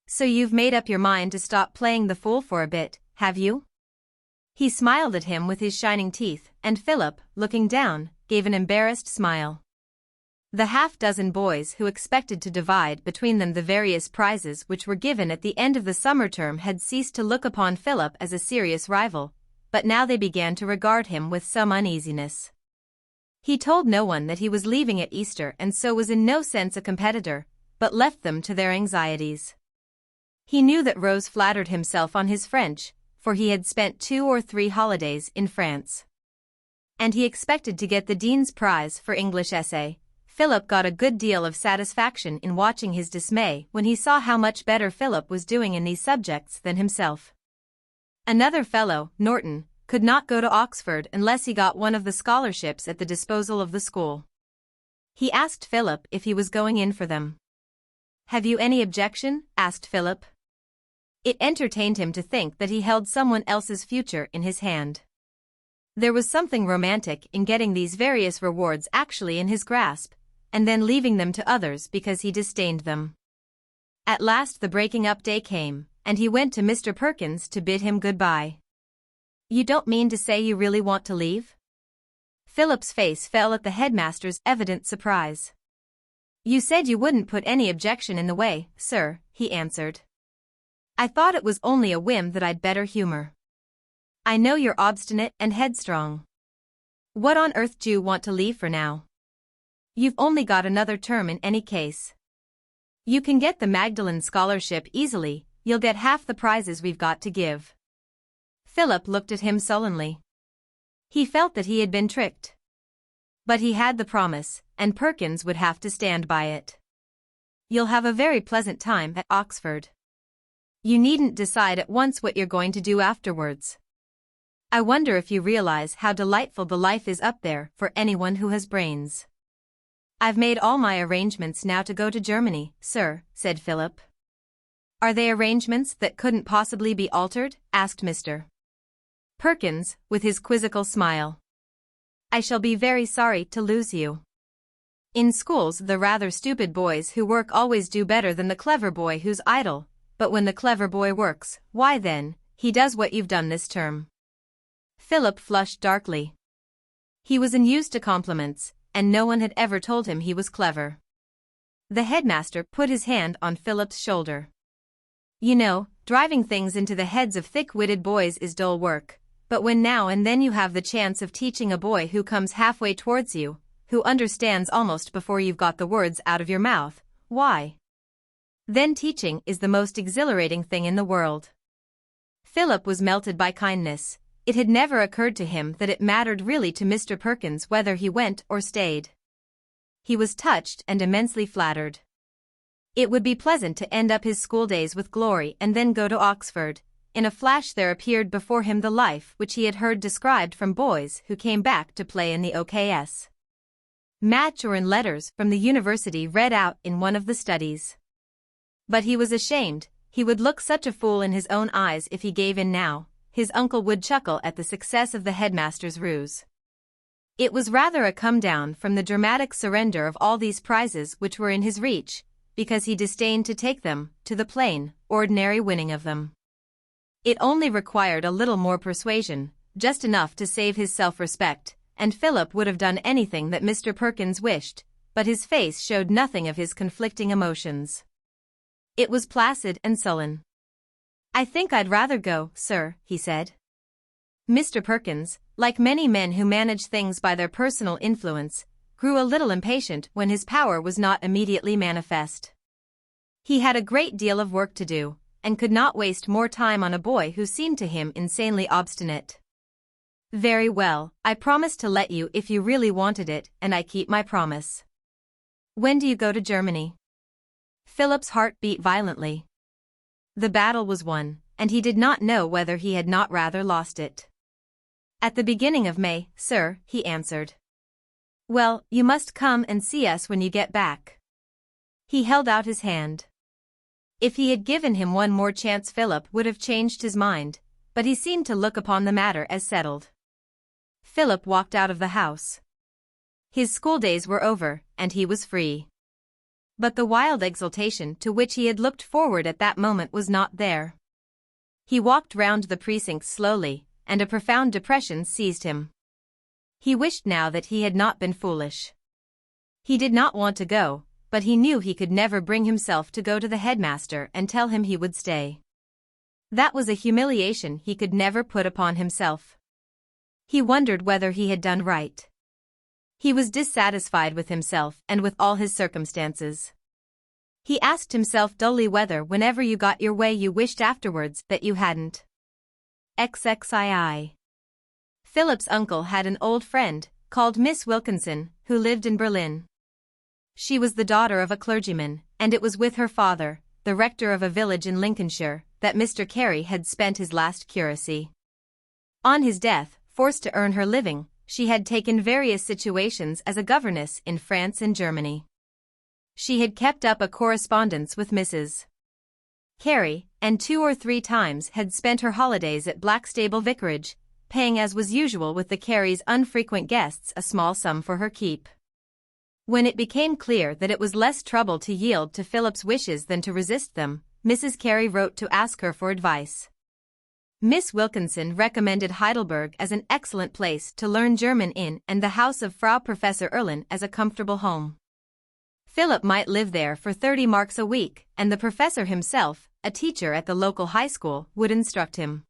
"So you've made up your mind to stop playing the fool for a bit, have you?" He smiled at him with his shining teeth, and Philip, looking down, gave an embarrassed smile. The half-dozen boys who expected to divide between them the various prizes which were given at the end of the summer term had ceased to look upon Philip as a serious rival, but now they began to regard him with some uneasiness. He told no one that he was leaving at Easter and so was in no sense a competitor, but left them to their anxieties. He knew that Rose flattered himself on his French, for he had spent 2 or 3 holidays in France. And he expected to get the Dean's Prize for English essay. Philip got a good deal of satisfaction in watching his dismay when he saw how much better Philip was doing in these subjects than himself. Another fellow, Norton, could not go to Oxford unless he got one of the scholarships at the disposal of the school. He asked Philip if he was going in for them. "Have you any objection?" asked Philip. It entertained him to think that he held someone else's future in his hand. There was something romantic in getting these various rewards actually in his grasp, and then leaving them to others because he disdained them. At last the breaking up day came, and he went to Mr. Perkins to bid him goodbye. "You don't mean to say you really want to leave?" Philip's face fell at the headmaster's evident surprise. "You said you wouldn't put any objection in the way, sir," he answered. "I thought it was only a whim that I'd better humor. I know you're obstinate and headstrong. What on earth do you want to leave for now? You've only got another term in any case. You can get the Magdalen Scholarship easily, you'll get half the prizes we've got to give." Philip looked at him sullenly. He felt that he had been tricked. But he had the promise, and Perkins would have to stand by it. "You'll have a very pleasant time at Oxford. You needn't decide at once what you're going to do afterwards. I wonder if you realize how delightful the life is up there for anyone who has brains." "I've made all my arrangements now to go to Germany, sir," said Philip. "Are they arrangements that couldn't possibly be altered?" asked Mr. Perkins, with his quizzical smile. "I shall be very sorry to lose you. In schools the rather stupid boys who work always do better than the clever boy who's idle, but when the clever boy works, why then, he does what you've done this term." Philip flushed darkly. He was unused to compliments, and no one had ever told him he was clever. The headmaster put his hand on Philip's shoulder. "You know, driving things into the heads of thick-witted boys is dull work, but when now and then you have the chance of teaching a boy who comes halfway towards you, who understands almost before you've got the words out of your mouth, why? Then teaching is the most exhilarating thing in the world." Philip was melted by kindness. It had never occurred to him that it mattered really to Mr. Perkins whether he went or stayed. He was touched and immensely flattered. It would be pleasant to end up his schooldays with glory and then go to Oxford. In a flash there appeared before him the life which he had heard described from boys who came back to play in the OKS match or in letters from the university read out in one of the studies. But he was ashamed. He would look such a fool in his own eyes if he gave in now. His uncle would chuckle at the success of the headmaster's ruse. It was rather a come-down from the dramatic surrender of all these prizes which were in his reach, because he disdained to take them, to the plain, ordinary winning of them. It only required a little more persuasion, just enough to save his self-respect, and Philip would have done anything that Mr. Perkins wished, but his face showed nothing of his conflicting emotions. It was placid and sullen. "I think I'd rather go, sir," he said. Mr. Perkins, like many men who manage things by their personal influence, grew a little impatient when his power was not immediately manifest. He had a great deal of work to do, and could not waste more time on a boy who seemed to him insanely obstinate. Very well, I promised to let you if you really wanted it, and I keep my promise. When do you go to Germany? Philip's heart beat violently. The battle was won, and he did not know whether he had not rather lost it. At the beginning of May, sir, he answered. Well, you must come and see us when you get back. He held out his hand. If he had given him one more chance, Philip would have changed his mind, but he seemed to look upon the matter as settled. Philip walked out of the house. His schooldays were over, and he was free. But the wild exultation to which he had looked forward at that moment was not there. He walked round the precincts slowly, and a profound depression seized him. He wished now that he had not been foolish. He did not want to go, but he knew he could never bring himself to go to the headmaster and tell him he would stay. That was a humiliation he could never put upon himself. He wondered whether he had done right. He was dissatisfied with himself and with all his circumstances. He asked himself dully whether whenever you got your way you wished afterwards that you hadn't. XXII. Philip's uncle had an old friend, called Miss Wilkinson, who lived in Berlin. She was the daughter of a clergyman, and it was with her father, the rector of a village in Lincolnshire, that Mr. Carey had spent his last curacy. On his death, forced to earn her living, she had taken various situations as a governess in France and Germany. She had kept up a correspondence with Mrs. Carey, and 2 or 3 times had spent her holidays at Blackstable vicarage, paying as was usual with the Careys' unfrequent guests a small sum for her keep. When it became clear that it was less trouble to yield to Philip's wishes than to resist them, Mrs. Carey wrote to ask her for advice. Miss Wilkinson recommended Heidelberg as an excellent place to learn German in and the house of Frau Professor Erlin as a comfortable home. Philip might live there for 30 marks a week, and the professor himself, a teacher at the local high school, would instruct him.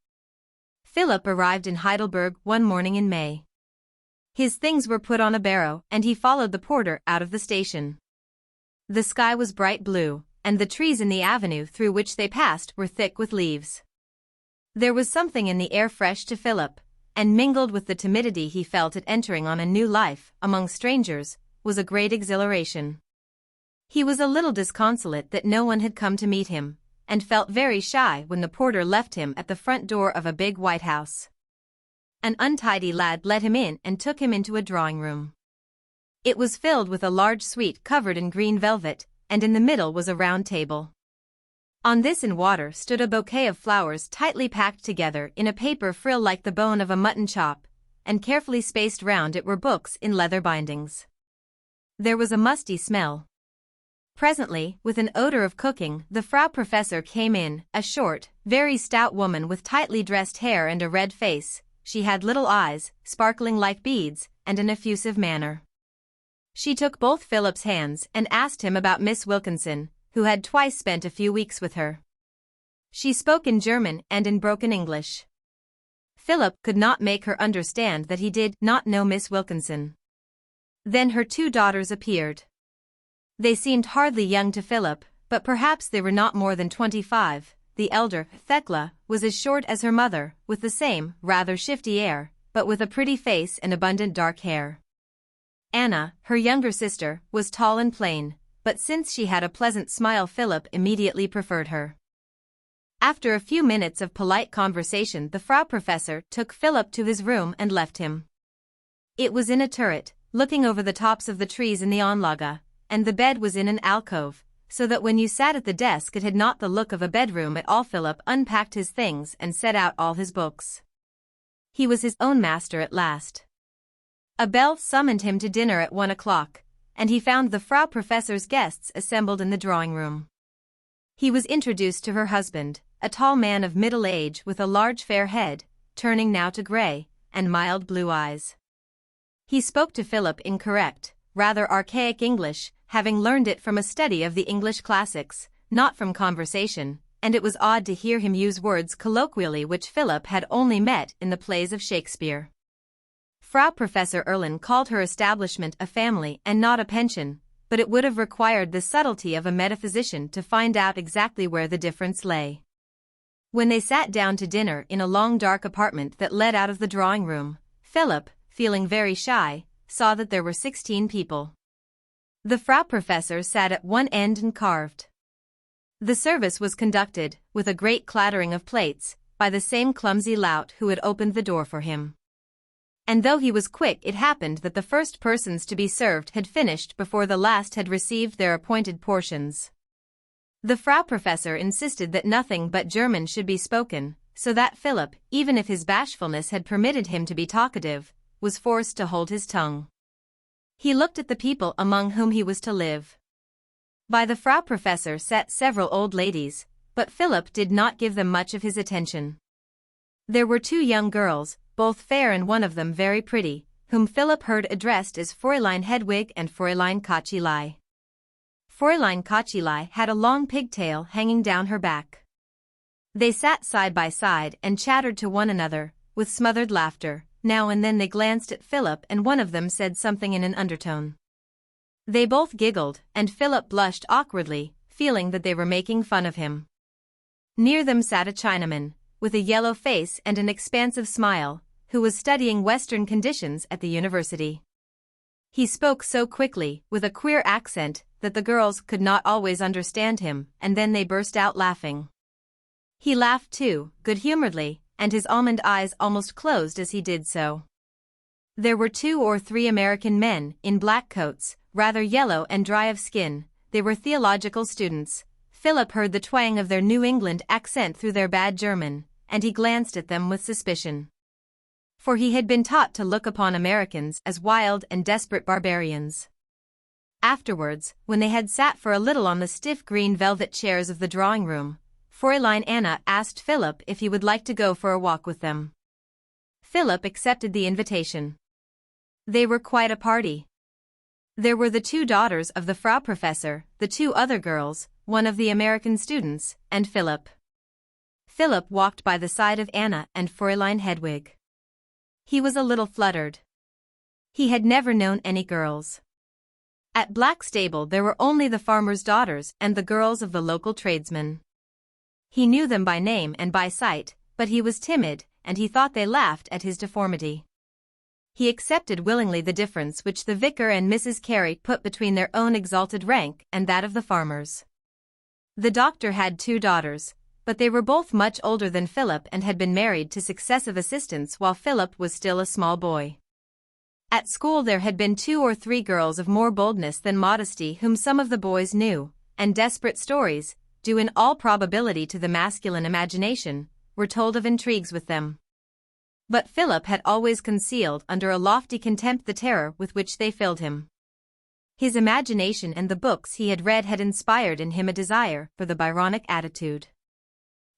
Philip arrived in Heidelberg one morning in May. His things were put on a barrow, and he followed the porter out of the station. The sky was bright blue, and the trees in the avenue through which they passed were thick with leaves. There was something in the air fresh to Philip, and mingled with the timidity he felt at entering on a new life, among strangers, was a great exhilaration. He was a little disconsolate that no one had come to meet him, and felt very shy when the porter left him at the front door of a big white house. An untidy lad let him in and took him into a drawing-room. It was filled with a large suite covered in green velvet, and in the middle was a round table. On this in water stood a bouquet of flowers tightly packed together in a paper frill like the bone of a mutton chop, and carefully spaced round it were books in leather bindings. There was a musty smell. Presently, with an odor of cooking, the Frau Professor came in, a short, very stout woman with tightly dressed hair and a red face. She had little eyes, sparkling like beads, and an effusive manner. She took both Philip's hands and asked him about Miss Wilkinson, who had twice spent a few weeks with her. She spoke in German and in broken English. Philip could not make her understand that he did not know Miss Wilkinson. Then her 2 daughters appeared. They seemed hardly young to Philip, but perhaps they were not more than 25. The elder, Thekla, was as short as her mother, with the same, rather shifty air, but with a pretty face and abundant dark hair. Anna, her younger sister, was tall and plain, but since she had a pleasant smile Philip immediately preferred her. After a few minutes of polite conversation the Frau Professor took Philip to his room and left him. It was in a turret, looking over the tops of the trees in the Anlage, and the bed was in an alcove, so that when you sat at the desk it had not the look of a bedroom at all. Philip unpacked his things and set out all his books. He was his own master at last. A bell summoned him to dinner at 1 o'clock, and he found the Frau Professor's guests assembled in the drawing-room. He was introduced to her husband, a tall man of middle age with a large fair head, turning now to grey, and mild blue eyes. He spoke to Philip in correct, rather archaic English, having learned it from a study of the English classics, not from conversation, and it was odd to hear him use words colloquially which Philip had only met in the plays of Shakespeare. Frau Professor Erlin called her establishment a family and not a pension, but it would have required the subtlety of a metaphysician to find out exactly where the difference lay. When they sat down to dinner in a long dark apartment that led out of the drawing-room, Philip, feeling very shy, saw that there were 16 people. The Frau Professor sat at one end and carved. The service was conducted, with a great clattering of plates, by the same clumsy lout who had opened the door for him. And though he was quick, it happened that the first persons to be served had finished before the last had received their appointed portions. The Frau Professor insisted that nothing but German should be spoken, so that Philip, even if his bashfulness had permitted him to be talkative, was forced to hold his tongue. He looked at the people among whom he was to live. By the Frau Professor sat several old ladies, but Philip did not give them much of his attention. There were 2 young girls, both fair and one of them very pretty, whom Philip heard addressed as Fräulein Hedwig and Fräulein Kotschilei. Fräulein Kotschilei had a long pigtail hanging down her back. They sat side by side and chattered to one another, with smothered laughter. Now and then they glanced at Philip and one of them said something in an undertone. They both giggled, and Philip blushed awkwardly, feeling that they were making fun of him. Near them sat a Chinaman, with a yellow face and an expansive smile, who was studying Western conditions at the university. He spoke so quickly, with a queer accent, that the girls could not always understand him, and then they burst out laughing. He laughed too, good-humoredly, and his almond eyes almost closed as he did so. There were 2 or 3 American men, in black coats, rather yellow and dry of skin. They were theological students. Philip heard the twang of their New England accent through their bad German, and he glanced at them with suspicion. For he had been taught to look upon Americans as wild and desperate barbarians. Afterwards, when they had sat for a little on the stiff green velvet chairs of the drawing-room, Fräulein Anna asked Philip if he would like to go for a walk with them. Philip accepted the invitation. They were quite a party. There were the 2 daughters of the Frau Professor, the 2 other girls, one of the American students, and Philip. Philip walked by the side of Anna and Fräulein Hedwig. He was a little fluttered. He had never known any girls. At Blackstable there were only the farmers' daughters and the girls of the local tradesmen. He knew them by name and by sight, but he was timid, and he thought they laughed at his deformity. He accepted willingly the difference which the vicar and Mrs. Carey put between their own exalted rank and that of the farmers. The doctor had 2 daughters, but they were both much older than Philip and had been married to successive assistants while Philip was still a small boy. At school there had been 2 or 3 girls of more boldness than modesty whom some of the boys knew, and desperate stories, due in all probability to the masculine imagination, were told of intrigues with them. But Philip had always concealed under a lofty contempt the terror with which they filled him. His imagination and the books he had read had inspired in him a desire for the Byronic attitude.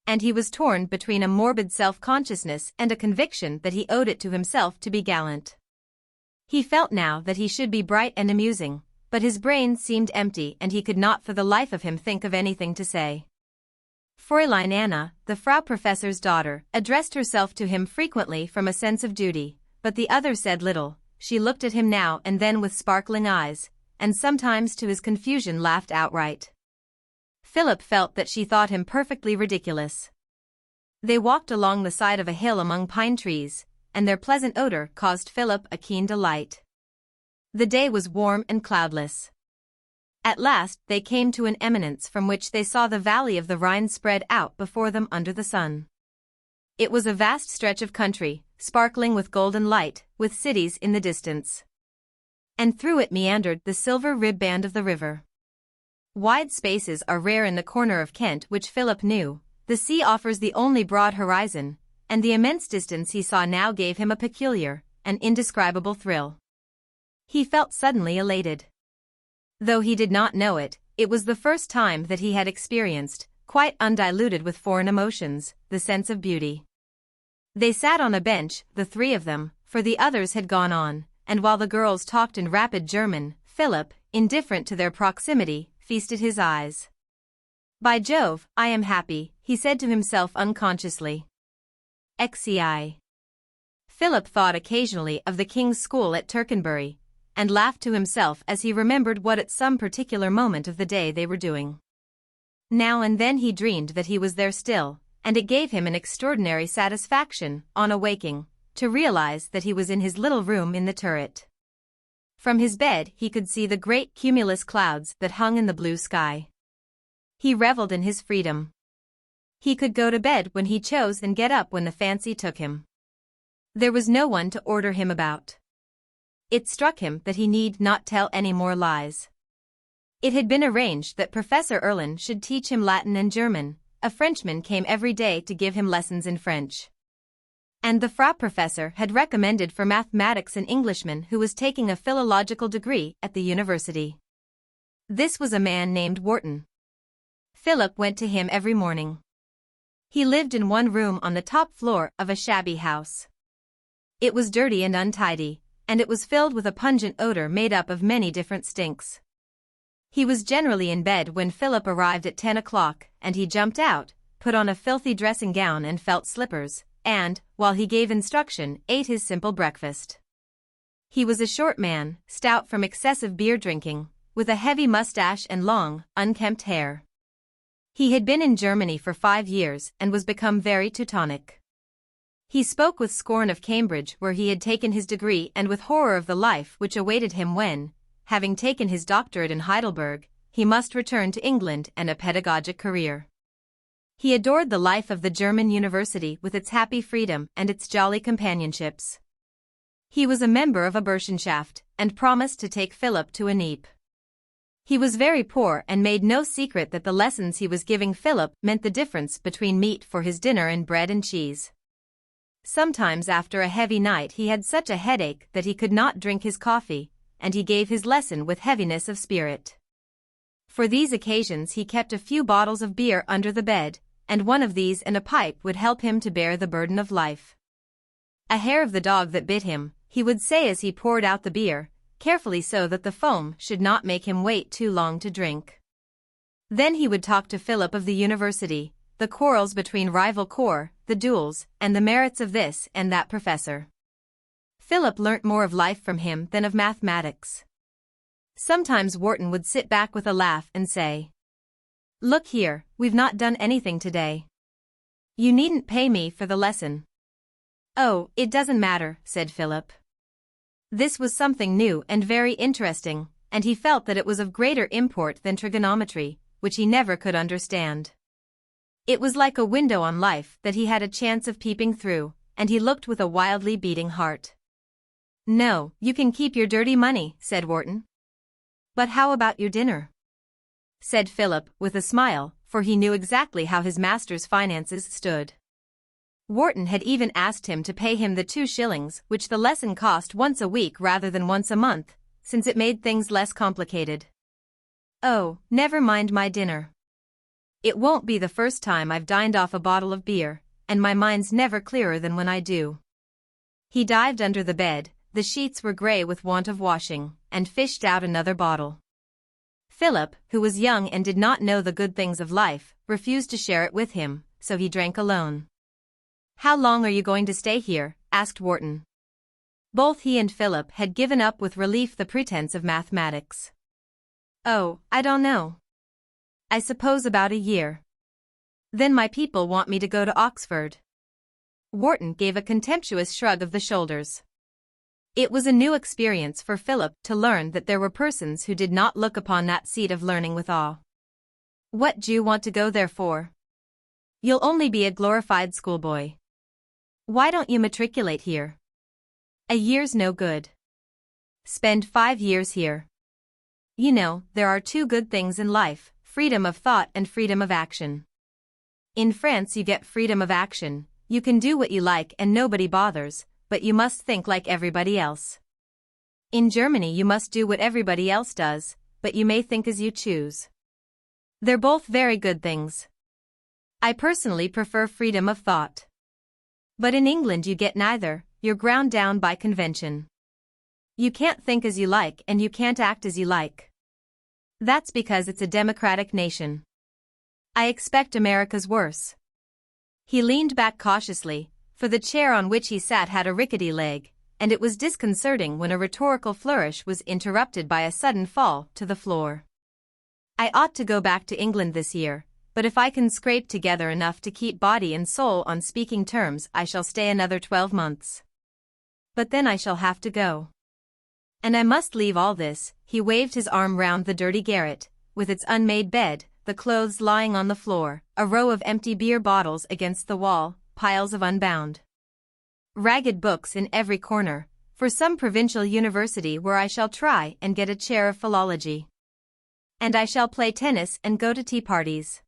And he was torn between a morbid self-consciousness and a conviction that he owed it to himself to be gallant. He felt now that he should be bright and amusing, but his brain seemed empty and he could not for the life of him think of anything to say. Fräulein Anna, the Frau Professor's daughter, addressed herself to him frequently from a sense of duty, but the other said little. She looked at him now and then with sparkling eyes, and sometimes to his confusion laughed outright. Philip felt that she thought him perfectly ridiculous. They walked along the side of a hill among pine trees, and their pleasant odor caused Philip a keen delight. The day was warm and cloudless. At last they came to an eminence from which they saw the valley of the Rhine spread out before them under the sun. It was a vast stretch of country, sparkling with golden light, with cities in the distance. And through it meandered the silver ribband of the river. Wide spaces are rare in the corner of Kent which Philip knew. The sea offers the only broad horizon, and the immense distance he saw now gave him a peculiar, an indescribable thrill. He felt suddenly elated. Though he did not know it, it was the first time that he had experienced, quite undiluted with foreign emotions, the sense of beauty. They sat on a bench, the 3 of them, for the others had gone on, and while the girls talked in rapid German, Philip, indifferent to their proximity, feasted his eyes. "By Jove, I am happy," he said to himself unconsciously. XCI. Philip thought occasionally of the King's School at Tercanbury, and laughed to himself as he remembered what at some particular moment of the day they were doing. Now and then he dreamed that he was there still, and it gave him an extraordinary satisfaction, on awaking, to realize that he was in his little room in the turret. From his bed he could see the great cumulus clouds that hung in the blue sky. He reveled in his freedom. He could go to bed when he chose and get up when the fancy took him. There was no one to order him about. It struck him that he need not tell any more lies. It had been arranged that Professor Erlin should teach him Latin and German. A Frenchman came every day to give him lessons in French. And the Frau Professor had recommended for mathematics an Englishman who was taking a philological degree at the university. This was a man named Wharton. Philip went to him every morning. He lived in one room on the top floor of a shabby house. It was dirty and untidy, and it was filled with a pungent odor made up of many different stinks. He was generally in bed when Philip arrived at 10 o'clock, and he jumped out, put on a filthy dressing gown and felt slippers, and, while he gave instruction, ate his simple breakfast. He was a short man, stout from excessive beer drinking, with a heavy mustache and long, unkempt hair. He had been in Germany for 5 years and was become very Teutonic. He spoke with scorn of Cambridge where he had taken his degree and with horror of the life which awaited him when, having taken his doctorate in Heidelberg, he must return to England and a pedagogic career. He adored the life of the German university with its happy freedom and its jolly companionships. He was a member of a Burschenschaft and promised to take Philip to a Neep. He was very poor and made no secret that the lessons he was giving Philip meant the difference between meat for his dinner and bread and cheese. Sometimes after a heavy night he had such a headache that he could not drink his coffee, and he gave his lesson with heaviness of spirit. For these occasions he kept a few bottles of beer under the bed, and one of these and a pipe would help him to bear the burden of life. A hair of the dog that bit him, he would say as he poured out the beer, carefully so that the foam should not make him wait too long to drink. Then he would talk to Philip of the university, the quarrels between rival corps, the duels, and the merits of this and that professor. Philip learnt more of life from him than of mathematics. Sometimes Wharton would sit back with a laugh and say, "Look here, we've not done anything today. You needn't pay me for the lesson." "Oh, it doesn't matter," said Philip. This was something new and very interesting, and he felt that it was of greater import than trigonometry, which he never could understand. It was like a window on life that he had a chance of peeping through, and he looked with a wildly beating heart. "No, you can keep your dirty money," said Wharton. "But how about your dinner?" said Philip with a smile, for he knew exactly how his master's finances stood. Wharton had even asked him to pay him the 2 shillings which the lesson cost once a week rather than once a month, since it made things less complicated. "Oh, never mind my dinner. It won't be the first time I've dined off a bottle of beer, and my mind's never clearer than when I do." He dived under the bed, the sheets were grey with want of washing, and fished out another bottle. Philip, who was young and did not know the good things of life, refused to share it with him, so he drank alone. "How long are you going to stay here?" asked Wharton. Both he and Philip had given up with relief the pretense of mathematics. "Oh, I don't know. I suppose about a year. Then my people want me to go to Oxford." Wharton gave a contemptuous shrug of the shoulders. It was a new experience for Philip to learn that there were persons who did not look upon that seat of learning with awe. "What do you want to go there for? You'll only be a glorified schoolboy. Why don't you matriculate here? A year's no good. Spend 5 years here. You know, there are 2 good things in life, freedom of thought and freedom of action. In France you get freedom of action, you can do what you like and nobody bothers, but you must think like everybody else. In Germany you must do what everybody else does, but you may think as you choose. They're both very good things. I personally prefer freedom of thought. But in England you get neither, you're ground down by convention. You can't think as you like and you can't act as you like. That's because it's a democratic nation. I expect America's worse." He leaned back cautiously, for the chair on which he sat had a rickety leg, and it was disconcerting when a rhetorical flourish was interrupted by a sudden fall to the floor. "I ought to go back to England this year, but if I can scrape together enough to keep body and soul on speaking terms I shall stay another 12 months. But then I shall have to go. And I must leave all this." He waved his arm round the dirty garret, with its unmade bed, the clothes lying on the floor, a row of empty beer bottles against the wall, piles of unbound, ragged books in every corner, for some provincial university where I shall try and get a chair of philology. And I shall play tennis and go to tea parties.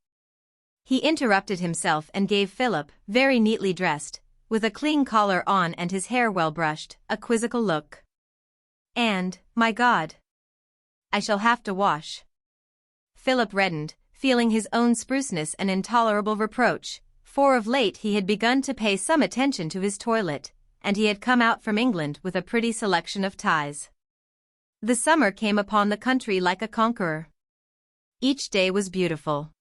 He interrupted himself and gave Philip, very neatly dressed, with a clean collar on and his hair well brushed, a quizzical look. "And, my God, I shall have to wash." Philip reddened, feeling his own spruceness an intolerable reproach, for of late he had begun to pay some attention to his toilet, and he had come out from England with a pretty selection of ties. The summer came upon the country like a conqueror. Each day was beautiful.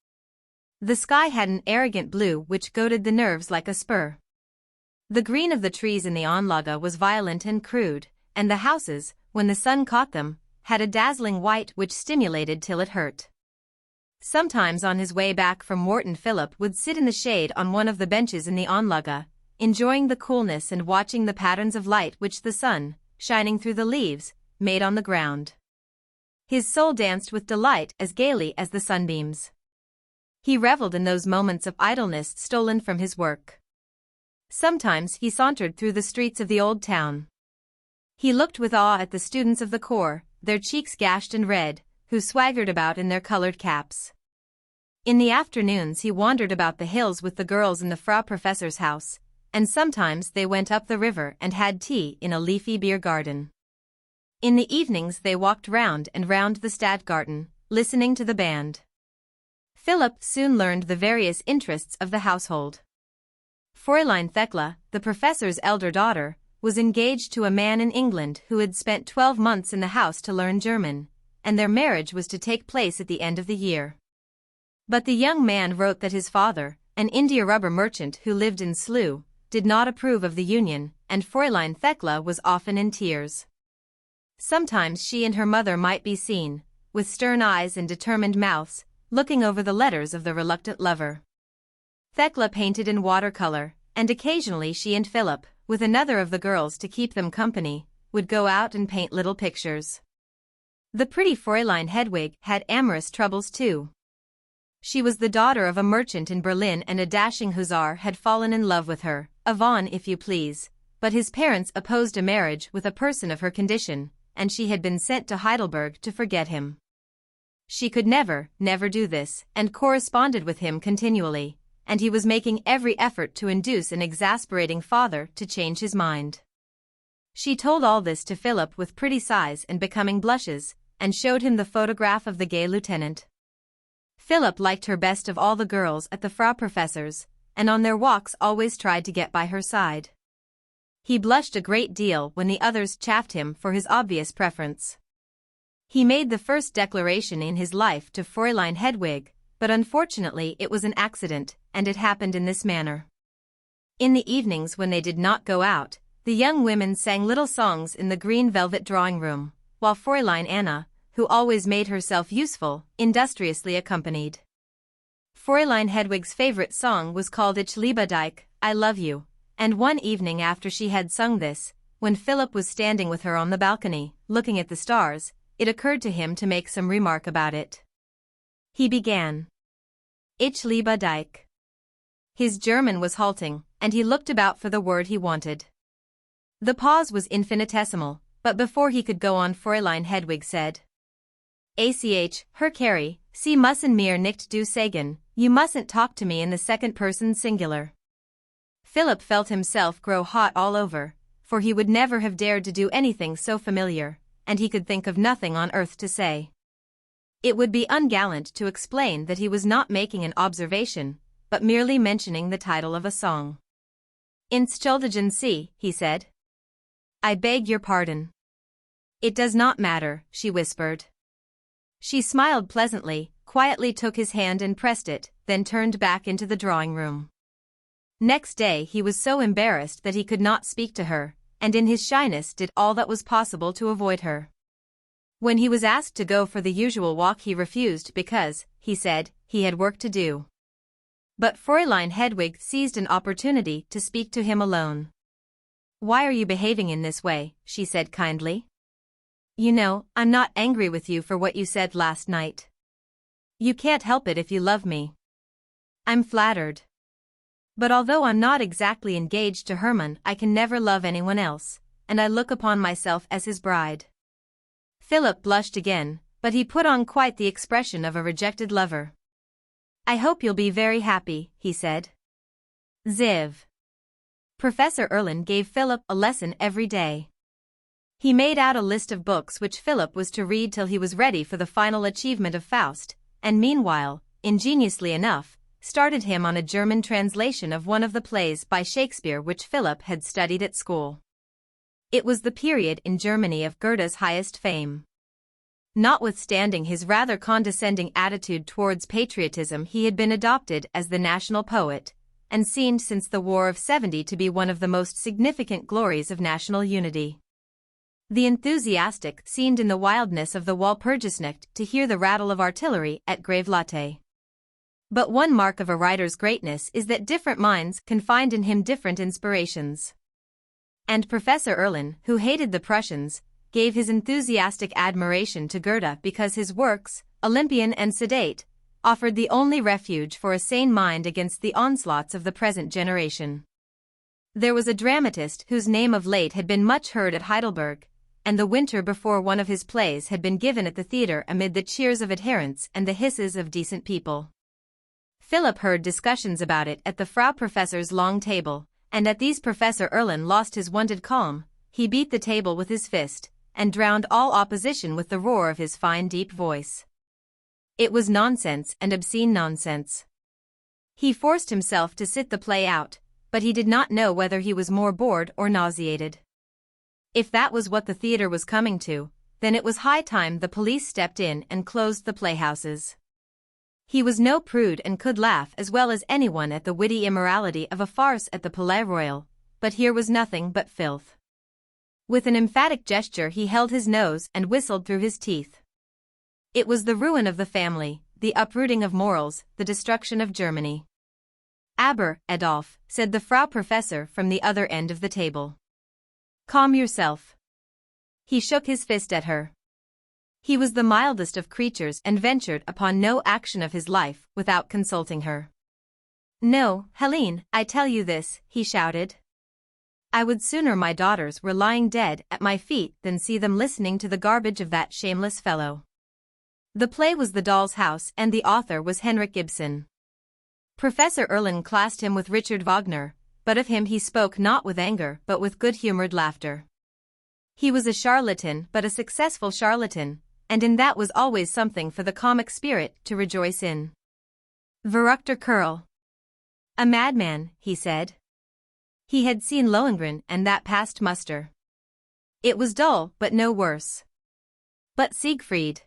The sky had an arrogant blue which goaded the nerves like a spur. The green of the trees in the Onlaga was violent and crude, and the houses, when the sun caught them, had a dazzling white which stimulated till it hurt. Sometimes on his way back from Wharton Philip would sit in the shade on one of the benches in the Onlaga, enjoying the coolness and watching the patterns of light which the sun, shining through the leaves, made on the ground. His soul danced with delight as gaily as the sunbeams. He revelled in those moments of idleness stolen from his work. Sometimes he sauntered through the streets of the old town. He looked with awe at the students of the corps, their cheeks gashed and red, who swaggered about in their colored caps. In the afternoons he wandered about the hills with the girls in the Frau Professor's house, and sometimes they went up the river and had tea in a leafy beer garden. In the evenings they walked round and round the Stadtgarten, listening to the band. Philip soon learned the various interests of the household. Fräulein Thekla, the professor's elder daughter, was engaged to a man in England who had spent 12 months in the house to learn German, and their marriage was to take place at the end of the year. But the young man wrote that his father, an India-rubber merchant who lived in Slough, did not approve of the union, and Fräulein Thekla was often in tears. Sometimes she and her mother might be seen, with stern eyes and determined mouths, looking over the letters of the reluctant lover. Thekla painted in watercolor, and occasionally she and Philip, with another of the girls to keep them company, would go out and paint little pictures. The pretty Fräulein Hedwig had amorous troubles too. She was the daughter of a merchant in Berlin, and a dashing hussar had fallen in love with her, a Vaughan if you please, but his parents opposed a marriage with a person of her condition, and she had been sent to Heidelberg to forget him. She could never do this, and corresponded with him continually, and he was making every effort to induce an exasperating father to change his mind. She told all this to Philip with pretty sighs and becoming blushes, and showed him the photograph of the gay lieutenant. Philip liked her best of all the girls at the Frau Professor's, and on their walks always tried to get by her side. He blushed a great deal when the others chaffed him for his obvious preference. He made the first declaration in his life to Fräulein Hedwig, but unfortunately it was an accident, and it happened in this manner. In the evenings when they did not go out, the young women sang little songs in the green velvet drawing-room, while Fräulein Anna, who always made herself useful, industriously accompanied. Fräulein Hedwig's favorite song was called Ich liebe dich, I love you, and one evening after she had sung this, when Philip was standing with her on the balcony, looking at the stars, it occurred to him to make some remark about it. He began, Ich liebe dich. His German was halting, and he looked about for the word he wanted. The pause was infinitesimal, but before he could go on Fräulein Hedwig said, Herr Carey, Sie müssen mir nicht du sagen, you mustn't talk to me in the second person singular. Philip felt himself grow hot all over, for he would never have dared to do anything so familiar, and he could think of nothing on earth to say. It would be ungallant to explain that he was not making an observation, but merely mentioning the title of a song. Entschuldigen Sie, he said. I beg your pardon. It does not matter, she whispered. She smiled pleasantly, quietly took his hand and pressed it, then turned back into the drawing-room. Next day he was so embarrassed that he could not speak to her, and in his shyness did all that was possible to avoid her. When he was asked to go for the usual walk he refused because, he said, he had work to do. But Fräulein Hedwig seized an opportunity to speak to him alone. "Why are you behaving in this way?" she said kindly. "You know, I'm not angry with you for what you said last night. You can't help it if you love me." "I'm flattered. But although I'm not exactly engaged to Herman, I can never love anyone else, and I look upon myself as his bride." Philip blushed again, but he put on quite the expression of a rejected lover. "I hope you'll be very happy," he said. XXIV. Professor Erlin gave Philip a lesson every day. He made out a list of books which Philip was to read till he was ready for the final achievement of Faust, and meanwhile, ingeniously enough, started him on a German translation of one of the plays by Shakespeare which Philip had studied at school. It was the period in Germany of Goethe's highest fame. Notwithstanding his rather condescending attitude towards patriotism, he had been adopted as the national poet, and seen since the War of '70 to be one of the most significant glories of national unity. The enthusiastic seemed in the wildness of the Walpurgisnacht to hear the rattle of artillery at Grave Latte. But one mark of a writer's greatness is that different minds can find in him different inspirations. And Professor Erlin, who hated the Prussians, gave his enthusiastic admiration to Goethe because his works, Olympian and sedate, offered the only refuge for a sane mind against the onslaughts of the present generation. There was a dramatist whose name of late had been much heard at Heidelberg, and the winter before one of his plays had been given at the theatre amid the cheers of adherents and the hisses of decent people. Philip heard discussions about it at the Frau Professor's long table, and at these Professor Erlin lost his wonted calm. He beat the table with his fist, and drowned all opposition with the roar of his fine deep voice. It was nonsense and obscene nonsense. He forced himself to sit the play out, but he did not know whether he was more bored or nauseated. If that was what the theatre was coming to, then it was high time the police stepped in and closed the playhouses. He was no prude and could laugh as well as anyone at the witty immorality of a farce at the Palais Royal, but here was nothing but filth. With an emphatic gesture he held his nose and whistled through his teeth. It was the ruin of the family, the uprooting of morals, the destruction of Germany. "Aber, Adolf," said the Frau Professor from the other end of the table. "Calm yourself." He shook his fist at her. He was the mildest of creatures and ventured upon no action of his life without consulting her. "No, Helene, I tell you this," he shouted. "I would sooner my daughters were lying dead at my feet than see them listening to the garbage of that shameless fellow." The play was The Doll's House and the author was Henrik Ibsen. Professor Erlin classed him with Richard Wagner, but of him he spoke not with anger but with good-humored laughter. He was a charlatan but a successful charlatan, and in that was always something for the comic spirit to rejoice in. "Verrückter Kerl." "A madman," he said. He had seen Lohengrin and that passed muster. It was dull but no worse. But Siegfried.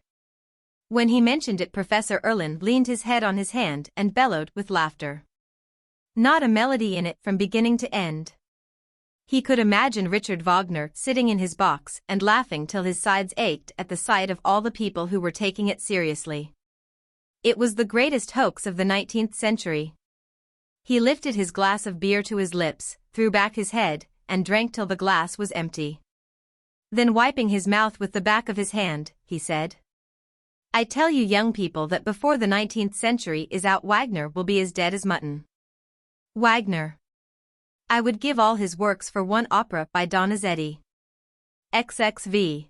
When he mentioned it, Professor Erlin leaned his head on his hand and bellowed with laughter. Not a melody in it from beginning to end. He could imagine Richard Wagner sitting in his box and laughing till his sides ached at the sight of all the people who were taking it seriously. It was the greatest hoax of the 19th century. He lifted his glass of beer to his lips, threw back his head, and drank till the glass was empty. Then wiping his mouth with the back of his hand, he said, "I tell you young people that before the 19th century is out Wagner will be as dead as mutton." Wagner. I would give all his works for one opera by Donizetti. XXV.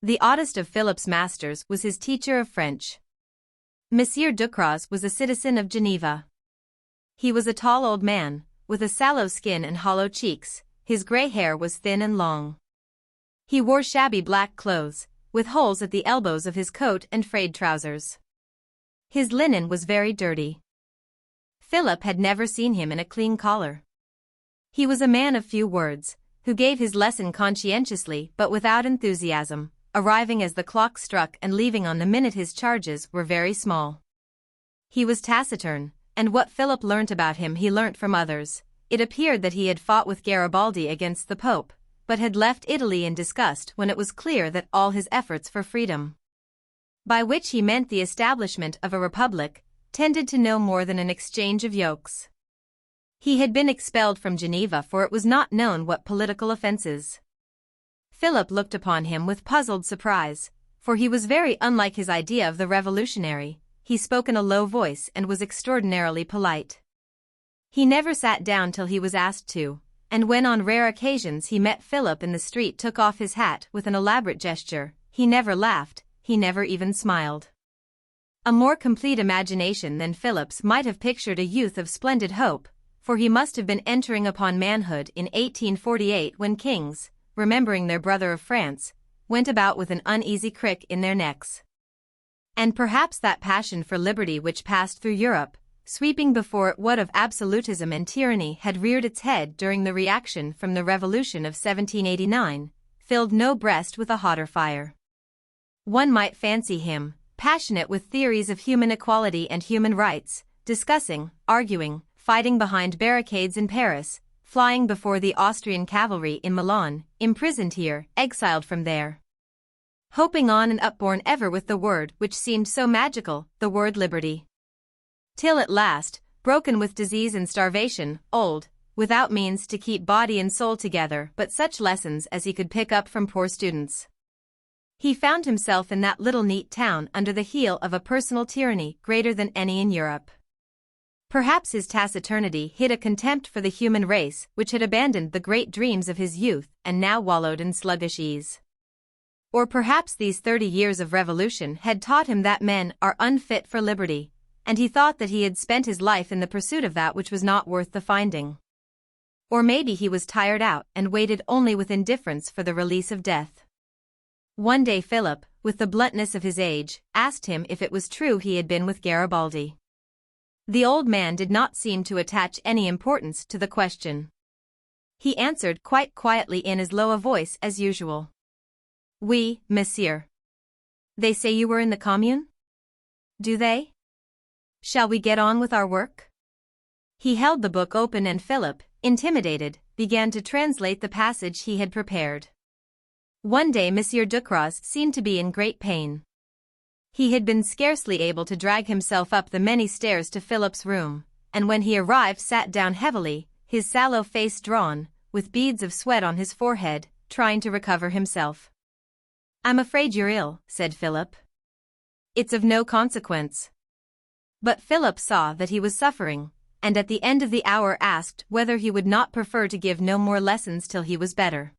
The oddest of Philip's masters was his teacher of French. Monsieur Ducros was a citizen of Geneva. He was a tall old man, with a sallow skin and hollow cheeks. His grey hair was thin and long. He wore shabby black clothes, with holes at the elbows of his coat and frayed trousers. His linen was very dirty. Philip had never seen him in a clean collar. He was a man of few words, who gave his lesson conscientiously but without enthusiasm, arriving as the clock struck and leaving on the minute his charges were very small. He was taciturn, and what Philip learnt about him he learnt from others. It appeared that he had fought with Garibaldi against the Pope, but had left Italy in disgust when it was clear that all his efforts for freedom, by which he meant the establishment of a republic, tended to no more than an exchange of yokes. He had been expelled from Geneva, for it was not known what political offences. Philip looked upon him with puzzled surprise, for he was very unlike his idea of the revolutionary. He spoke in a low voice and was extraordinarily polite. He never sat down till he was asked to, and when on rare occasions he met Philip in the street took off his hat with an elaborate gesture. He never laughed, he never even smiled. A more complete imagination than Philip's might have pictured a youth of splendid hope, for he must have been entering upon manhood in 1848 when kings, remembering their brother of France, went about with an uneasy crick in their necks. And perhaps that passion for liberty which passed through Europe, sweeping before it what of absolutism and tyranny had reared its head during the reaction from the Revolution of 1789, filled no breast with a hotter fire. One might fancy him, passionate with theories of human equality and human rights, discussing, arguing, fighting behind barricades in Paris, flying before the Austrian cavalry in Milan, imprisoned here, exiled from there. Hoping on and upborne ever with the word which seemed so magical, the word liberty. Till at last, broken with disease and starvation, old, without means to keep body and soul together but such lessons as he could pick up from poor students, he found himself in that little neat town under the heel of a personal tyranny greater than any in Europe. Perhaps his taciturnity hid a contempt for the human race which had abandoned the great dreams of his youth and now wallowed in sluggish ease. Or perhaps these 30 years of revolution had taught him that men are unfit for liberty, and he thought that he had spent his life in the pursuit of that which was not worth the finding. Or maybe he was tired out and waited only with indifference for the release of death. One day Philip, with the bluntness of his age, asked him if it was true he had been with Garibaldi. The old man did not seem to attach any importance to the question. He answered quite quietly in as low a voice as usual. "Oui, monsieur." "They say you were in the Commune?" "Do they? Shall we get on with our work?" He held the book open and Philip, intimidated, began to translate the passage he had prepared. One day Monsieur Ducros seemed to be in great pain. He had been scarcely able to drag himself up the many stairs to Philip's room, and when he arrived sat down heavily, his sallow face drawn, with beads of sweat on his forehead, trying to recover himself. "I'm afraid you're ill," said Philip. "It's of no consequence." But Philip saw that he was suffering, and at the end of the hour asked whether he would not prefer to give no more lessons till he was better.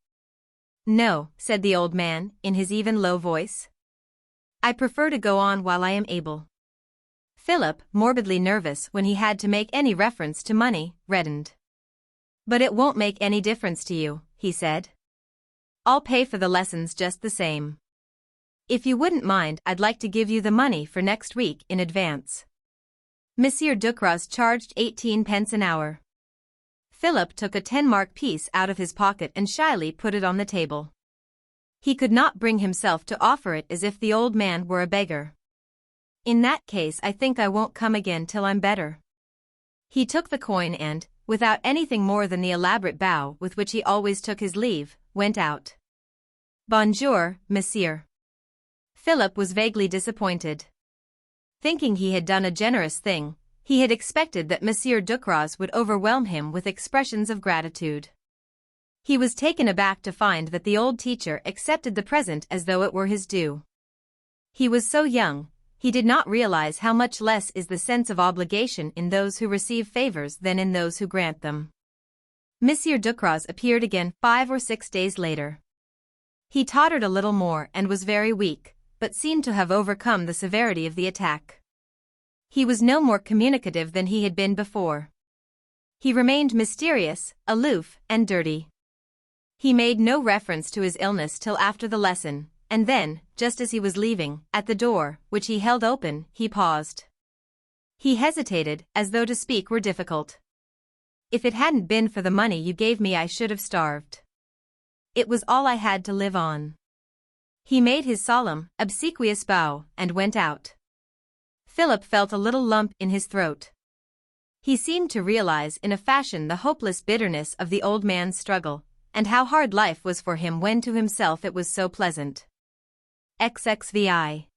"No," said the old man, in his even low voice. "I prefer to go on while I am able." Philip, morbidly nervous when he had to make any reference to money, reddened. "But it won't make any difference to you," he said. "I'll pay for the lessons just the same. If you wouldn't mind, I'd like to give you the money for next week in advance." Monsieur Ducros charged 18 pence an hour. Philip took a 10-mark piece out of his pocket and shyly put it on the table. He could not bring himself to offer it as if the old man were a beggar. "In that case I think I won't come again till I'm better." He took the coin and, without anything more than the elaborate bow with which he always took his leave, went out. "Bonjour, monsieur." Philip was vaguely disappointed. Thinking he had done a generous thing, he had expected that Monsieur Ducros would overwhelm him with expressions of gratitude. He was taken aback to find that the old teacher accepted the present as though it were his due. He was so young, he did not realize how much less is the sense of obligation in those who receive favors than in those who grant them. Monsieur Ducros appeared again 5 or 6 days later. He tottered a little more and was very weak, but seemed to have overcome the severity of the attack. He was no more communicative than he had been before. He remained mysterious, aloof, and dirty. He made no reference to his illness till after the lesson, and then, just as he was leaving, at the door, which he held open, he paused. He hesitated, as though to speak were difficult. "If it hadn't been for the money you gave me I should have starved. It was all I had to live on." He made his solemn, obsequious bow, and went out. Philip felt a little lump in his throat. He seemed to realize in a fashion the hopeless bitterness of the old man's struggle, and how hard life was for him when to himself it was so pleasant. XXVI.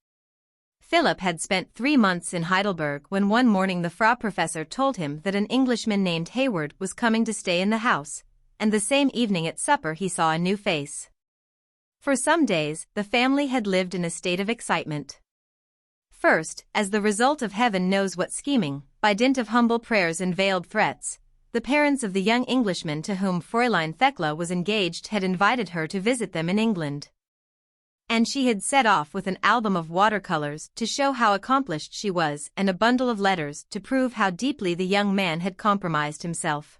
Philip had spent 3 months in Heidelberg when one morning the Frau Professor told him that an Englishman named Hayward was coming to stay in the house, and the same evening at supper he saw a new face. For some days, the family had lived in a state of excitement. First, as the result of heaven knows what scheming, by dint of humble prayers and veiled threats, the parents of the young Englishman to whom Fräulein Thekla was engaged had invited her to visit them in England. And she had set off with an album of watercolors to show how accomplished she was and a bundle of letters to prove how deeply the young man had compromised himself.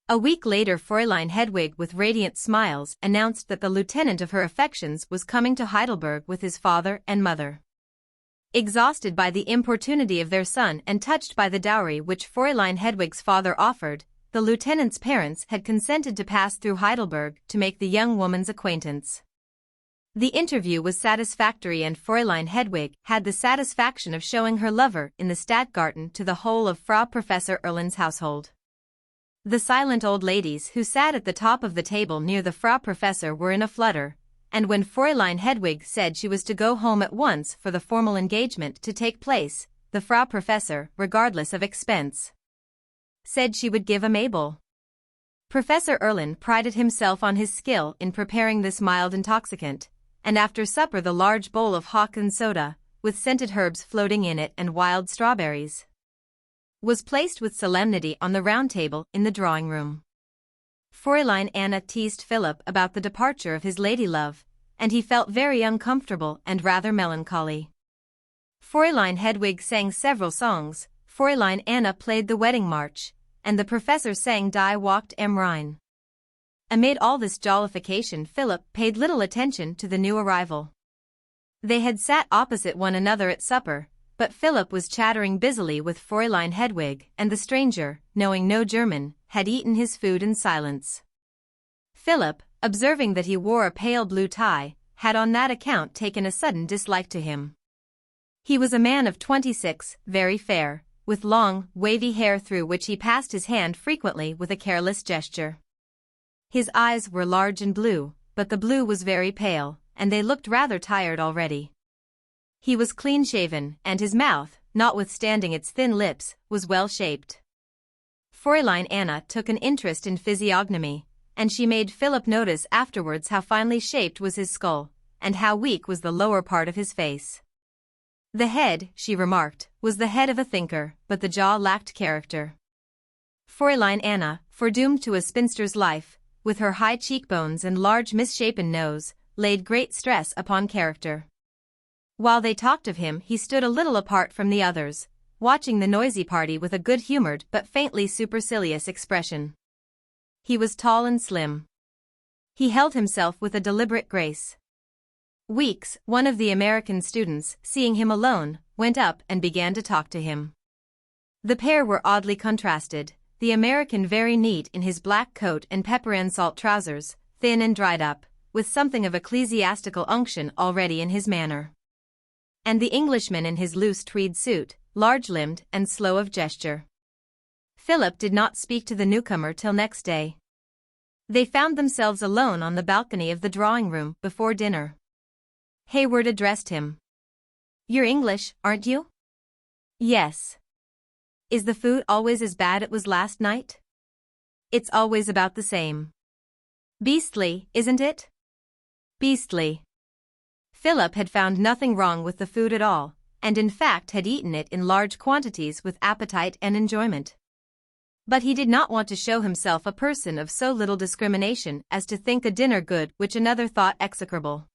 A week later Fräulein Hedwig with radiant smiles announced that the lieutenant of her affections was coming to Heidelberg with his father and mother. Exhausted by the importunity of their son and touched by the dowry which Fräulein Hedwig's father offered, the lieutenant's parents had consented to pass through Heidelberg to make the young woman's acquaintance. The interview was satisfactory and Fräulein Hedwig had the satisfaction of showing her lover in the Stadtgarten to the whole of Frau Professor Erlen's household. The silent old ladies who sat at the top of the table near the Frau Professor were in a flutter, and when Fräulein Hedwig said she was to go home at once for the formal engagement to take place, the Frau Professor, regardless of expense, said she would give a Mabel. Professor Erlen prided himself on his skill in preparing this mild intoxicant, and after supper the large bowl of hock and soda, with scented herbs floating in it and wild strawberries, was placed with solemnity on the round table in the drawing-room. Fräulein Anna teased Philip about the departure of his lady-love, and he felt very uncomfortable and rather melancholy. Fräulein Hedwig sang several songs, Fräulein Anna played the wedding march, and the professor sang Die Wacht am Rhein. Amid all this jollification Philip paid little attention to the new arrival. They had sat opposite one another at supper, but Philip was chattering busily with Fräulein Hedwig, and the stranger, knowing no German, had eaten his food in silence. Philip, observing that he wore a pale blue tie, had on that account taken a sudden dislike to him. He was a man of 26, very fair, with long, wavy hair through which he passed his hand frequently with a careless gesture. His eyes were large and blue, but the blue was very pale, and they looked rather tired already. He was clean-shaven, and his mouth, notwithstanding its thin lips, was well-shaped. Fräulein Anna took an interest in physiognomy, and she made Philip notice afterwards how finely shaped was his skull, and how weak was the lower part of his face. The head, she remarked, was the head of a thinker, but the jaw lacked character. Fräulein Anna, foredoomed to a spinster's life, with her high cheekbones and large misshapen nose, laid great stress upon character. While they talked of him he stood a little apart from the others, watching the noisy party with a good-humored but faintly supercilious expression. He was tall and slim. He held himself with a deliberate grace. Weeks, one of the American students, seeing him alone, went up and began to talk to him. The pair were oddly contrasted, the American very neat in his black coat and pepper and salt trousers, thin and dried up, with something of ecclesiastical unction already in his manner. And the Englishman in his loose tweed suit, large-limbed and slow of gesture. Philip did not speak to the newcomer till next day. They found themselves alone on the balcony of the drawing-room before dinner. Hayward addressed him. "You're English, aren't you?" "Yes." "Is the food always as bad it was last night?" "It's always about the same." "Beastly, isn't it?" "Beastly." Philip had found nothing wrong with the food at all, and in fact had eaten it in large quantities with appetite and enjoyment. But he did not want to show himself a person of so little discrimination as to think a dinner good which another thought execrable.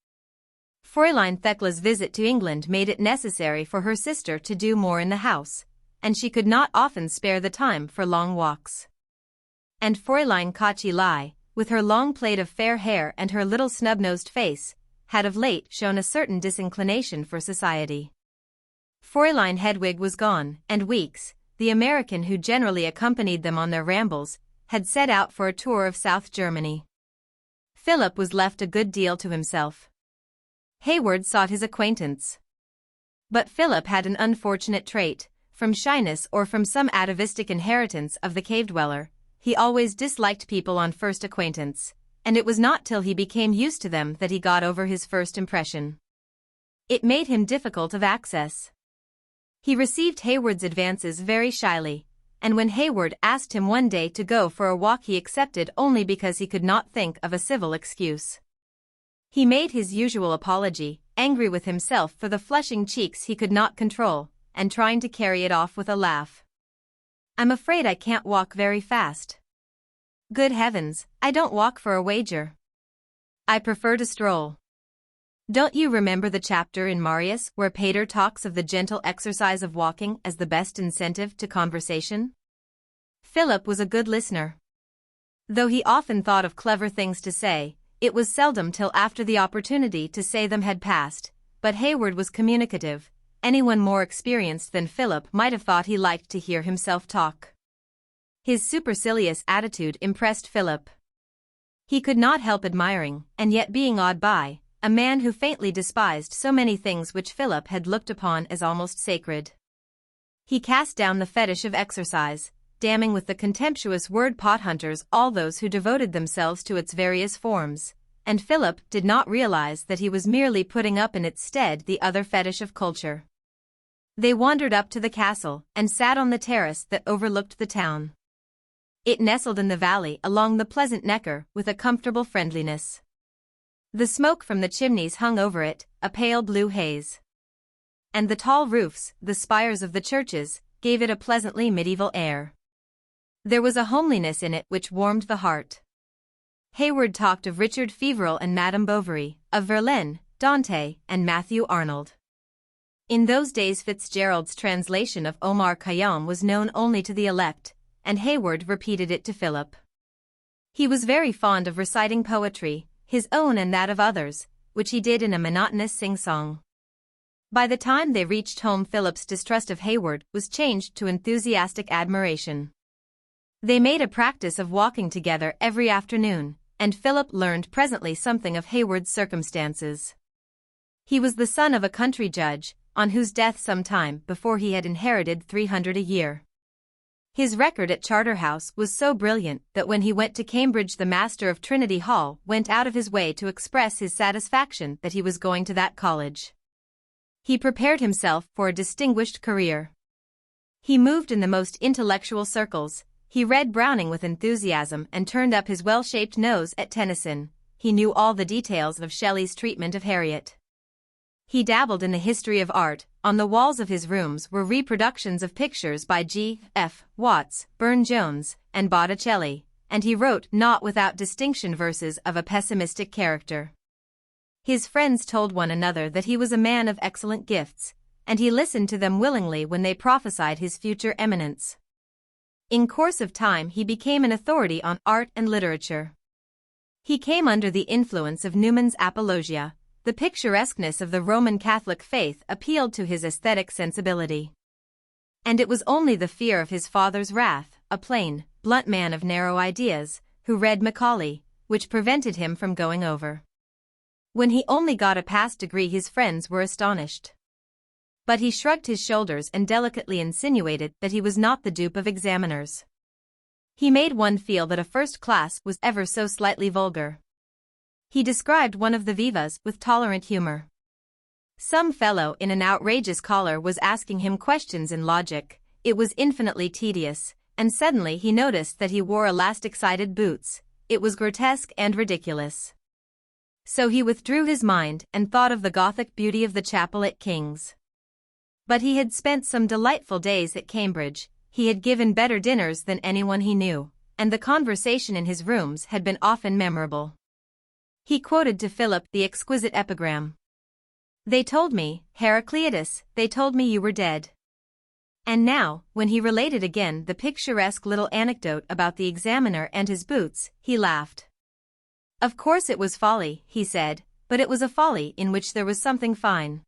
Fräulein Thekla's visit to England made it necessary for her sister to do more in the house, and she could not often spare the time for long walks. And Fräulein Kochilai, with her long plait of fair hair and her little snub-nosed face, had of late shown a certain disinclination for society. Fräulein Hedwig was gone, and Weeks, the American who generally accompanied them on their rambles, had set out for a tour of South Germany. Philip was left a good deal to himself. Hayward sought his acquaintance. But Philip had an unfortunate trait, from shyness or from some atavistic inheritance of the cave-dweller. He always disliked people on first acquaintance, and it was not till he became used to them that he got over his first impression. It made him difficult of access. He received Hayward's advances very shyly, and when Hayward asked him one day to go for a walk he accepted only because he could not think of a civil excuse. He made his usual apology, angry with himself for the flushing cheeks he could not control, and trying to carry it off with a laugh. "I'm afraid I can't walk very fast." "Good heavens, I don't walk for a wager. I prefer to stroll." Don't you remember the chapter in Marius where Pater talks of the gentle exercise of walking as the best incentive to conversation? Philip was a good listener. Though he often thought of clever things to say, it was seldom till after the opportunity to say them had passed, but Hayward was communicative. Anyone more experienced than Philip might have thought he liked to hear himself talk. His supercilious attitude impressed Philip. He could not help admiring, and yet being awed by, a man who faintly despised so many things which Philip had looked upon as almost sacred. He cast down the fetish of exercise, damning with the contemptuous word pot-hunters all those who devoted themselves to its various forms, and Philip did not realize that he was merely putting up in its stead the other fetish of culture. They wandered up to the castle and sat on the terrace that overlooked the town. It nestled in the valley along the pleasant Neckar with a comfortable friendliness. The smoke from the chimneys hung over it, a pale blue haze. And the tall roofs, the spires of the churches, gave it a pleasantly medieval air. There was a homeliness in it which warmed the heart. Hayward talked of Richard Feverel and Madame Bovary, of Verlaine, Dante, and Matthew Arnold. In those days Fitzgerald's translation of Omar Khayyam was known only to the elect, and Hayward repeated it to Philip. He was very fond of reciting poetry, his own and that of others, which he did in a monotonous sing-song. By the time they reached home Philip's distrust of Hayward was changed to enthusiastic admiration. They made a practice of walking together every afternoon, and Philip learned presently something of Hayward's circumstances. He was the son of a country judge, on whose death some time before he had inherited 300 a year. His record at Charterhouse was so brilliant that when he went to Cambridge the master of Trinity Hall went out of his way to express his satisfaction that he was going to that college. He prepared himself for a distinguished career. He moved in the most intellectual circles, he read Browning with enthusiasm and turned up his well-shaped nose at Tennyson. He knew all the details of Shelley's treatment of Harriet. He dabbled in the history of art. On the walls of his rooms were reproductions of pictures by G. F. Watts, Burne-Jones, and Botticelli, and he wrote not without distinction verses of a pessimistic character. His friends told one another that he was a man of excellent gifts, and he listened to them willingly when they prophesied his future eminence. In course of time he became an authority on art and literature. He came under the influence of Newman's Apologia. The picturesqueness of the Roman Catholic faith appealed to his aesthetic sensibility. And it was only the fear of his father's wrath, a plain, blunt man of narrow ideas, who read Macaulay, which prevented him from going over. When he only got a pass degree his friends were astonished. But he shrugged his shoulders and delicately insinuated that he was not the dupe of examiners. He made one feel that a first class was ever so slightly vulgar. He described one of the vivas with tolerant humor. Some fellow in an outrageous collar was asking him questions in logic. It was infinitely tedious, and suddenly he noticed that he wore elastic-sided boots. It was grotesque and ridiculous. So he withdrew his mind and thought of the Gothic beauty of the chapel at King's. But he had spent some delightful days at Cambridge, he had given better dinners than anyone he knew, and the conversation in his rooms had been often memorable. He quoted to Philip the exquisite epigram. "They told me, Heraclitus, they told me you were dead." And now, when he related again the picturesque little anecdote about the examiner and his boots, he laughed. Of course it was folly, he said, but it was a folly in which there was something fine.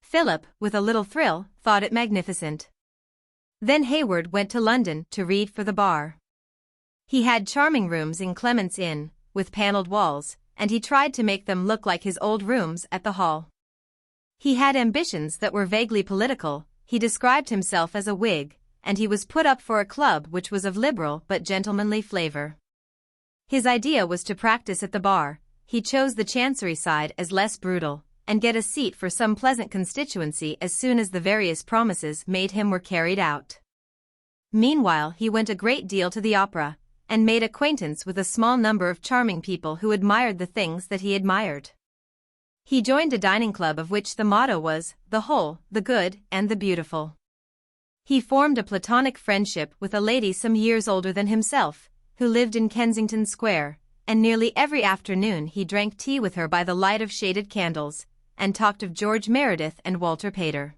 Philip, with a little thrill, thought it magnificent. Then Hayward went to London to read for the bar. He had charming rooms in Clement's Inn, with panelled walls, and he tried to make them look like his old rooms at the Hall. He had ambitions that were vaguely political. He described himself as a Whig, and he was put up for a club which was of liberal but gentlemanly flavor. His idea was to practice at the bar. He chose the Chancery side as less brutal, and get a seat for some pleasant constituency as soon as the various promises made him were carried out. Meanwhile he went a great deal to the opera, and made acquaintance with a small number of charming people who admired the things that he admired. He joined a dining club of which the motto was, the whole, the good, and the beautiful. He formed a platonic friendship with a lady some years older than himself, who lived in Kensington Square, and nearly every afternoon he drank tea with her by the light of shaded candles, and talked of George Meredith and Walter Pater.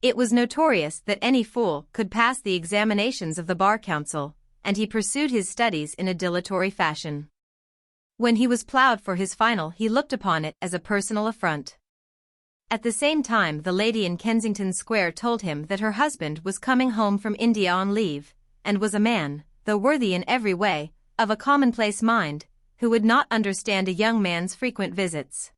It was notorious that any fool could pass the examinations of the Bar Council, and he pursued his studies in a dilatory fashion. When he was ploughed for his final he looked upon it as a personal affront. At the same time the lady in Kensington Square told him that her husband was coming home from India on leave, and was a man, though worthy in every way, of a commonplace mind, who would not understand a young man's frequent visits.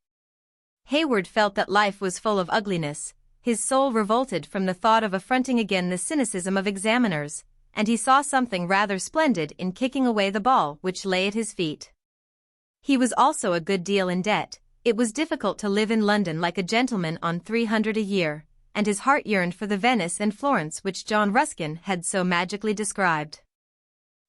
Hayward felt that life was full of ugliness, his soul revolted from the thought of affronting again the cynicism of examiners, and he saw something rather splendid in kicking away the ball which lay at his feet. He was also a good deal in debt. It was difficult to live in London like a gentleman on 300 a year, and his heart yearned for the Venice and Florence which John Ruskin had so magically described.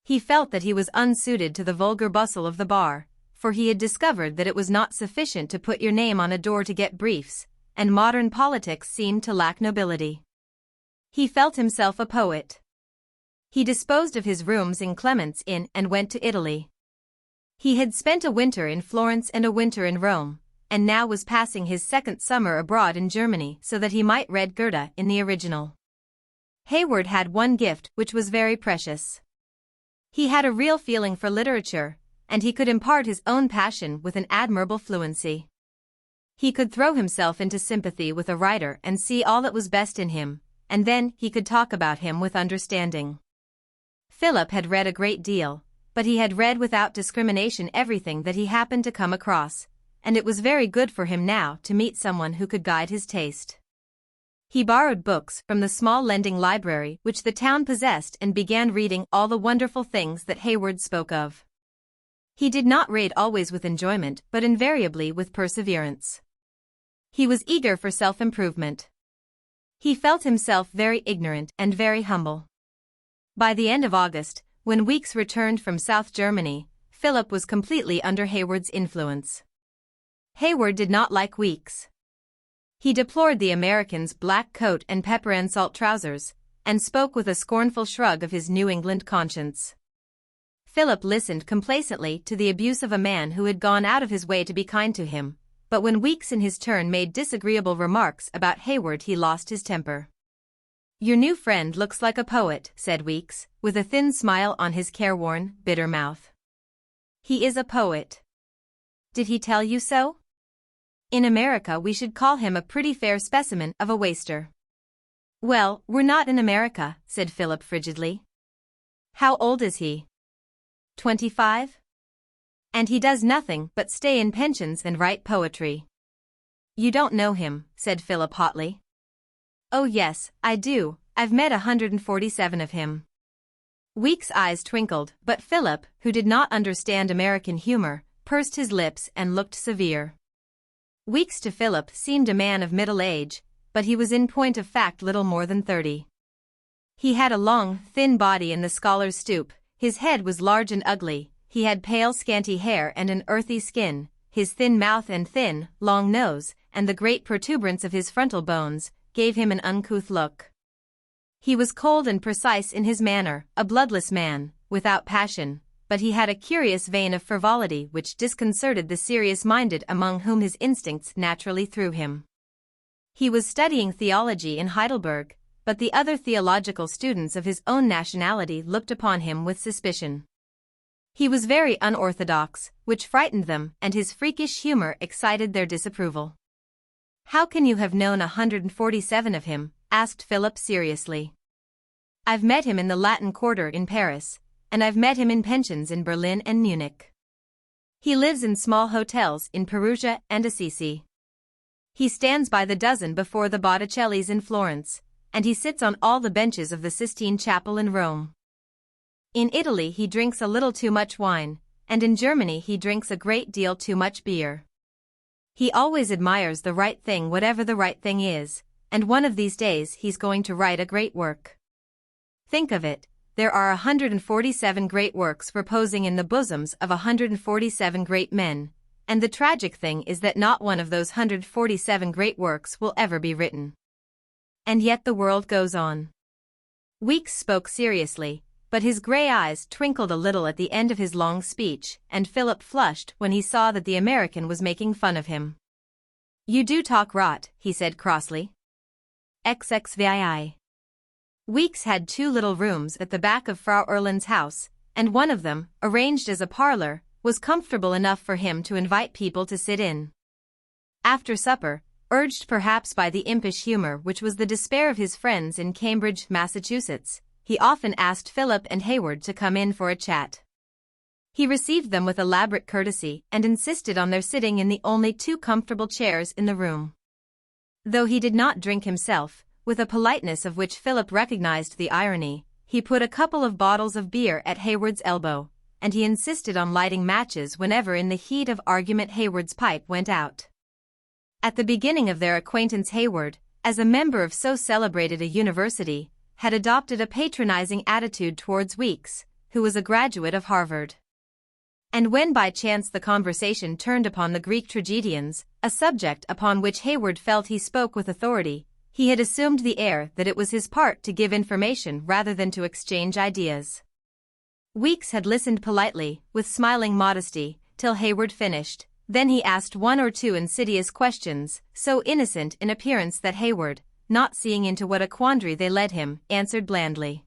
He felt that he was unsuited to the vulgar bustle of the bar, for he had discovered that it was not sufficient to put your name on a door to get briefs, and modern politics seemed to lack nobility. He felt himself a poet. He disposed of his rooms in Clement's Inn and went to Italy. He had spent a winter in Florence and a winter in Rome, and now was passing his second summer abroad in Germany so that he might read Goethe in the original. Hayward had one gift which was very precious. He had a real feeling for literature, and he could impart his own passion with an admirable fluency. He could throw himself into sympathy with a writer and see all that was best in him, and then he could talk about him with understanding. Philip had read a great deal, but he had read without discrimination everything that he happened to come across, and it was very good for him now to meet someone who could guide his taste. He borrowed books from the small lending library which the town possessed and began reading all the wonderful things that Hayward spoke of. He did not read always with enjoyment but invariably with perseverance. He was eager for self-improvement. He felt himself very ignorant and very humble. By the end of August, when Weeks returned from South Germany, Philip was completely under Hayward's influence. Hayward did not like Weeks. He deplored the American's black coat and pepper and salt trousers, and spoke with a scornful shrug of his New England conscience. Philip listened complacently to the abuse of a man who had gone out of his way to be kind to him, but when Weeks in his turn made disagreeable remarks about Hayward he lost his temper. "Your new friend looks like a poet," said Weeks, with a thin smile on his careworn, bitter mouth. "He is a poet." "Did he tell you so?" "In America we should call him a pretty fair specimen of a waster." "Well, we're not in America," said Philip frigidly. "How old is he?" 25? "And he does nothing but stay in pensions and write poetry." "You don't know him," said Philip hotly. "Oh yes, I do, I've met 147 of him." Weeks' eyes twinkled, but Philip, who did not understand American humor, pursed his lips and looked severe. Weeks to Philip seemed a man of middle age, but he was in point of fact little more than 30. He had a long, thin body in the scholar's stoop, his head was large and ugly, he had pale scanty hair and an earthy skin, his thin mouth and thin, long nose, and the great protuberance of his frontal bones, gave him an uncouth look. He was cold and precise in his manner, a bloodless man, without passion, but he had a curious vein of frivolity which disconcerted the serious-minded among whom his instincts naturally threw him. He was studying theology in Heidelberg, but the other theological students of his own nationality looked upon him with suspicion. He was very unorthodox, which frightened them, and his freakish humor excited their disapproval. "How can you have known 147 of him?" asked Philip seriously. "I've met him in the Latin Quarter in Paris, and I've met him in pensions in Berlin and Munich. He lives in small hotels in Perugia and Assisi. He stands by the dozen before the Botticellis in Florence, and he sits on all the benches of the Sistine Chapel in Rome. In Italy he drinks a little too much wine, and in Germany he drinks a great deal too much beer. He always admires the right thing, whatever the right thing is, and one of these days he's going to write a great work. Think of it, there are 147 great works reposing in the bosoms of 147 great men, and the tragic thing is that not one of those 147 great works will ever be written. And yet the world goes on. Weeks spoke seriously, but his grey eyes twinkled a little at the end of his long speech, and Philip flushed when he saw that the American was making fun of him. "You do talk rot," he said crossly. XXVII. Weeks had 2 little rooms at the back of Frau Erland's house, and one of them, arranged as a parlor, was comfortable enough for him to invite people to sit in. After supper, urged perhaps by the impish humor which was the despair of his friends in Cambridge, Massachusetts, he often asked Philip and Hayward to come in for a chat. He received them with elaborate courtesy and insisted on their sitting in the only 2 comfortable chairs in the room. Though he did not drink himself, with a politeness of which Philip recognized the irony, he put a couple of bottles of beer at Hayward's elbow, and he insisted on lighting matches whenever in the heat of argument Hayward's pipe went out. At the beginning of their acquaintance, Hayward, as a member of so celebrated a university, had adopted a patronizing attitude towards Weeks, who was a graduate of Harvard. And when by chance the conversation turned upon the Greek tragedians, a subject upon which Hayward felt he spoke with authority, he had assumed the air that it was his part to give information rather than to exchange ideas. Weeks had listened politely, with smiling modesty, till Hayward finished. Then he asked 1 or 2 insidious questions, so innocent in appearance that Hayward, not seeing into what a quandary they led him, answered blandly.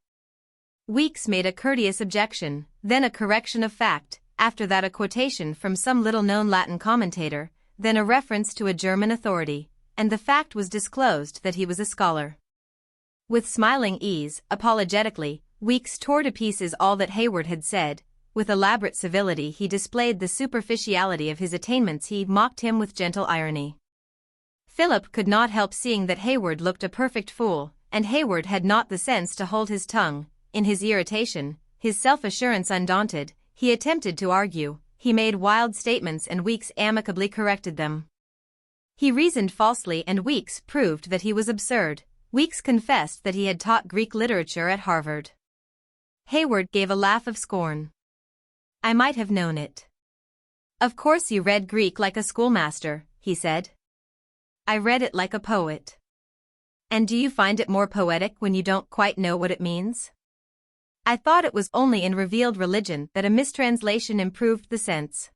Weeks made a courteous objection, then a correction of fact, after that a quotation from some little-known Latin commentator, then a reference to a German authority, and the fact was disclosed that he was a scholar. With smiling ease, apologetically, Weeks tore to pieces all that Hayward had said. With elaborate civility he displayed the superficiality of his attainments. He mocked him with gentle irony. Philip could not help seeing that Hayward looked a perfect fool, and Hayward had not the sense to hold his tongue. In his irritation, his self-assurance undaunted, he attempted to argue. He made wild statements and Weeks amicably corrected them. He reasoned falsely and Weeks proved that he was absurd. Weeks confessed that he had taught Greek literature at Harvard. Hayward gave a laugh of scorn. "I might have known it." "Of course you read Greek like a schoolmaster," he said. "I read it like a poet." "And do you find it more poetic when you don't quite know what it means?" "I thought it was only in revealed religion that a mistranslation improved the sense."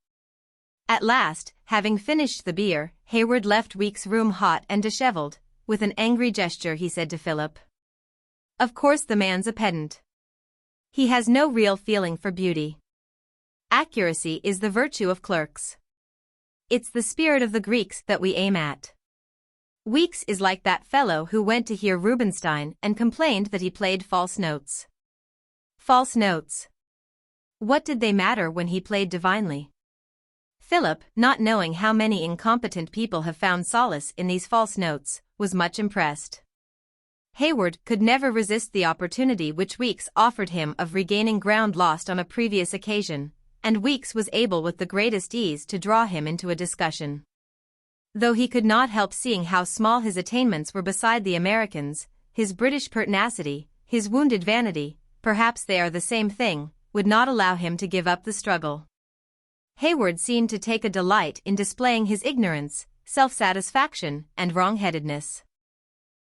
At last, having finished the beer, Hayward left Weeks' room hot and disheveled. With an angry gesture he said to Philip, "Of course the man's a pedant. He has no real feeling for beauty. Accuracy is the virtue of clerks. It's the spirit of the Greeks that we aim at. Weeks is like that fellow who went to hear Rubinstein and complained that he played false notes." False notes. What did they matter when he played divinely? Philip, not knowing how many incompetent people have found solace in these false notes, was much impressed. Hayward could never resist the opportunity which Weeks offered him of regaining ground lost on a previous occasion, and Weeks was able with the greatest ease to draw him into a discussion. Though he could not help seeing how small his attainments were beside the American's, his British pertinacity, his wounded vanity, perhaps they are the same thing, would not allow him to give up the struggle. Hayward seemed to take a delight in displaying his ignorance, self-satisfaction, and wrong-headedness.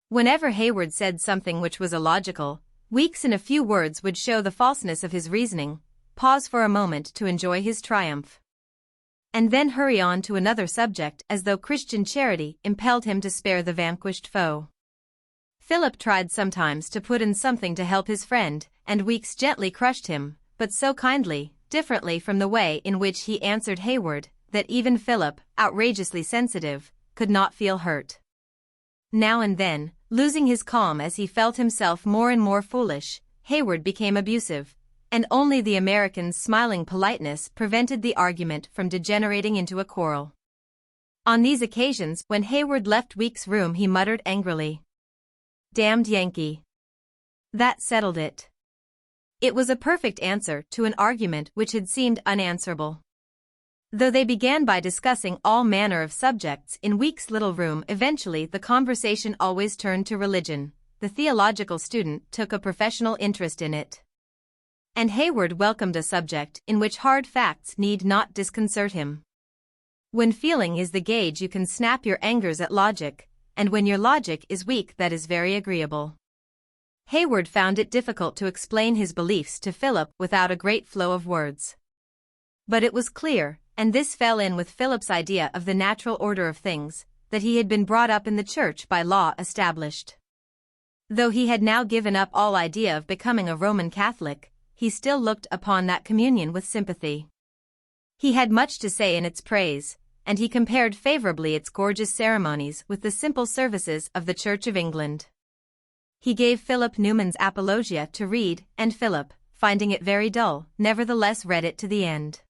Whenever Hayward said something which was illogical, Weeks in a few words would show the falseness of his reasoning, pause for a moment to enjoy his triumph, and then hurry on to another subject as though Christian charity impelled him to spare the vanquished foe. Philip tried sometimes to put in something to help his friend, and Weeks gently crushed him, but so kindly, differently from the way in which he answered Hayward, that even Philip, outrageously sensitive, could not feel hurt. Now and then, losing his calm as he felt himself more and more foolish, Hayward became abusive, and only the American's smiling politeness prevented the argument from degenerating into a quarrel. On these occasions, when Hayward left Weeks' room, he muttered angrily, "Damned Yankee." That settled it. It was a perfect answer to an argument which had seemed unanswerable. Though they began by discussing all manner of subjects in Weekes' little room, eventually the conversation always turned to religion. The theological student took a professional interest in it. And Hayward welcomed a subject in which hard facts need not disconcert him. When feeling is the gauge, you can snap your angers at logic, and when your logic is weak, that is very agreeable. Hayward found it difficult to explain his beliefs to Philip without a great flow of words. But it was clear, and this fell in with Philip's idea of the natural order of things, that he had been brought up in the church by law established. Though he had now given up all idea of becoming a Roman Catholic, he still looked upon that communion with sympathy. He had much to say in its praise, and he compared favorably its gorgeous ceremonies with the simple services of the Church of England. He gave Philip Newman's Apologia to read, and Philip, finding it very dull, nevertheless read it to the end.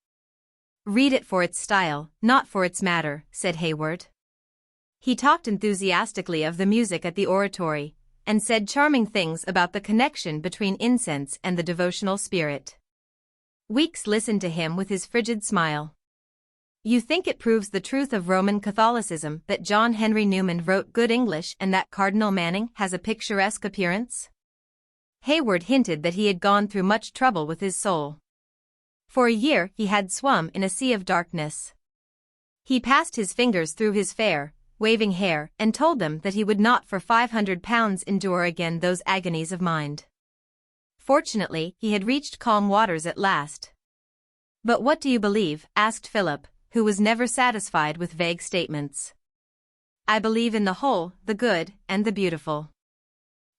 "Read it for its style, not for its matter," said Hayward. He talked enthusiastically of the music at the oratory, and said charming things about the connection between incense and the devotional spirit. Weekes listened to him with his frigid smile. "You think it proves the truth of Roman Catholicism that John Henry Newman wrote good English and that Cardinal Manning has a picturesque appearance?" Hayward hinted that he had gone through much trouble with his soul. For a year he had swum in a sea of darkness. He passed his fingers through his fair, waving hair and told them that he would not for £500 endure again those agonies of mind. Fortunately, he had reached calm waters at last. "But what do you believe?" asked Philip, who was never satisfied with vague statements. "I believe in the whole, the good, and the beautiful."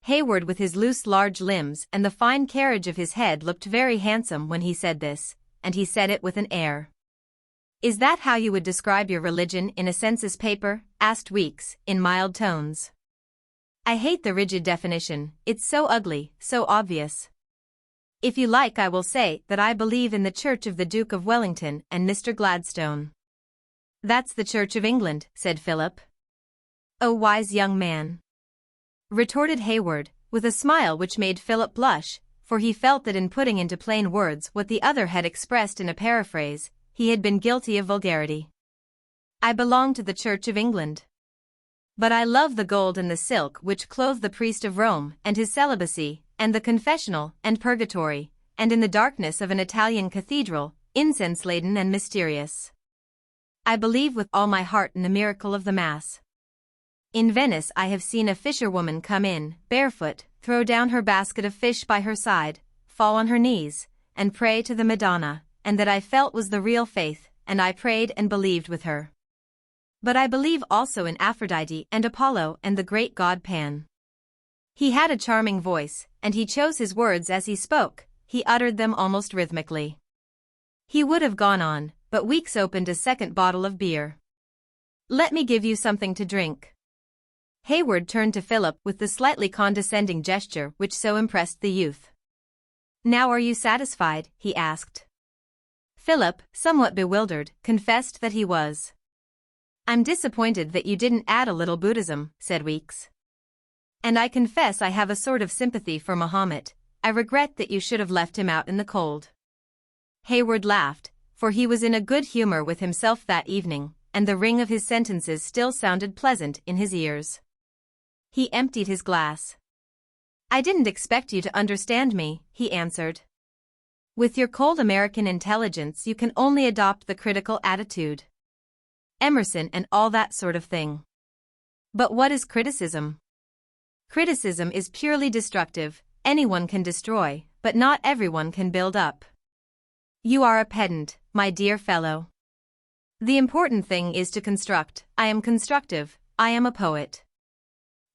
Hayward, with his loose large limbs and the fine carriage of his head, looked very handsome when he said this, and he said it with an air. "Is that how you would describe your religion in a census paper?" asked Weekes, in mild tones. "I hate the rigid definition, it's so ugly, so obvious. If you like, I will say that I believe in the Church of the Duke of Wellington and Mr. Gladstone." "That's the Church of England," said Philip. "Oh, wise young man," retorted Hayward, with a smile which made Philip blush, for he felt that in putting into plain words what the other had expressed in a paraphrase, he had been guilty of vulgarity. "I belong to the Church of England. But I love the gold and the silk which clothe the priest of Rome and his celibacy, and the confessional and purgatory, and in the darkness of an Italian cathedral, incense-laden and mysterious. I believe with all my heart in the miracle of the Mass. In Venice I have seen a fisherwoman come in, barefoot, throw down her basket of fish by her side, fall on her knees, and pray to the Madonna, and that I felt was the real faith, and I prayed and believed with her. But I believe also in Aphrodite and Apollo and the great god Pan." He had a charming voice, and he chose his words as he spoke. He uttered them almost rhythmically. He would have gone on, but Weekes opened a second bottle of beer. "Let me give you something to drink." Hayward turned to Philip with the slightly condescending gesture which so impressed the youth. "Now are you satisfied?" he asked. Philip, somewhat bewildered, confessed that he was. "I'm disappointed that you didn't add a little Buddhism," said Weekes. "And I confess I have a sort of sympathy for Mahomet. I regret that you should have left him out in the cold." Hayward laughed, for he was in a good humor with himself that evening, and the ring of his sentences still sounded pleasant in his ears. He emptied his glass. "I didn't expect you to understand me," he answered. "With your cold American intelligence you can only adopt the critical attitude. Emerson and all that sort of thing. But what is criticism? Criticism is purely destructive. Anyone can destroy, but not everyone can build up. You are a pedant, my dear fellow. The important thing is to construct. I am constructive, I am a poet."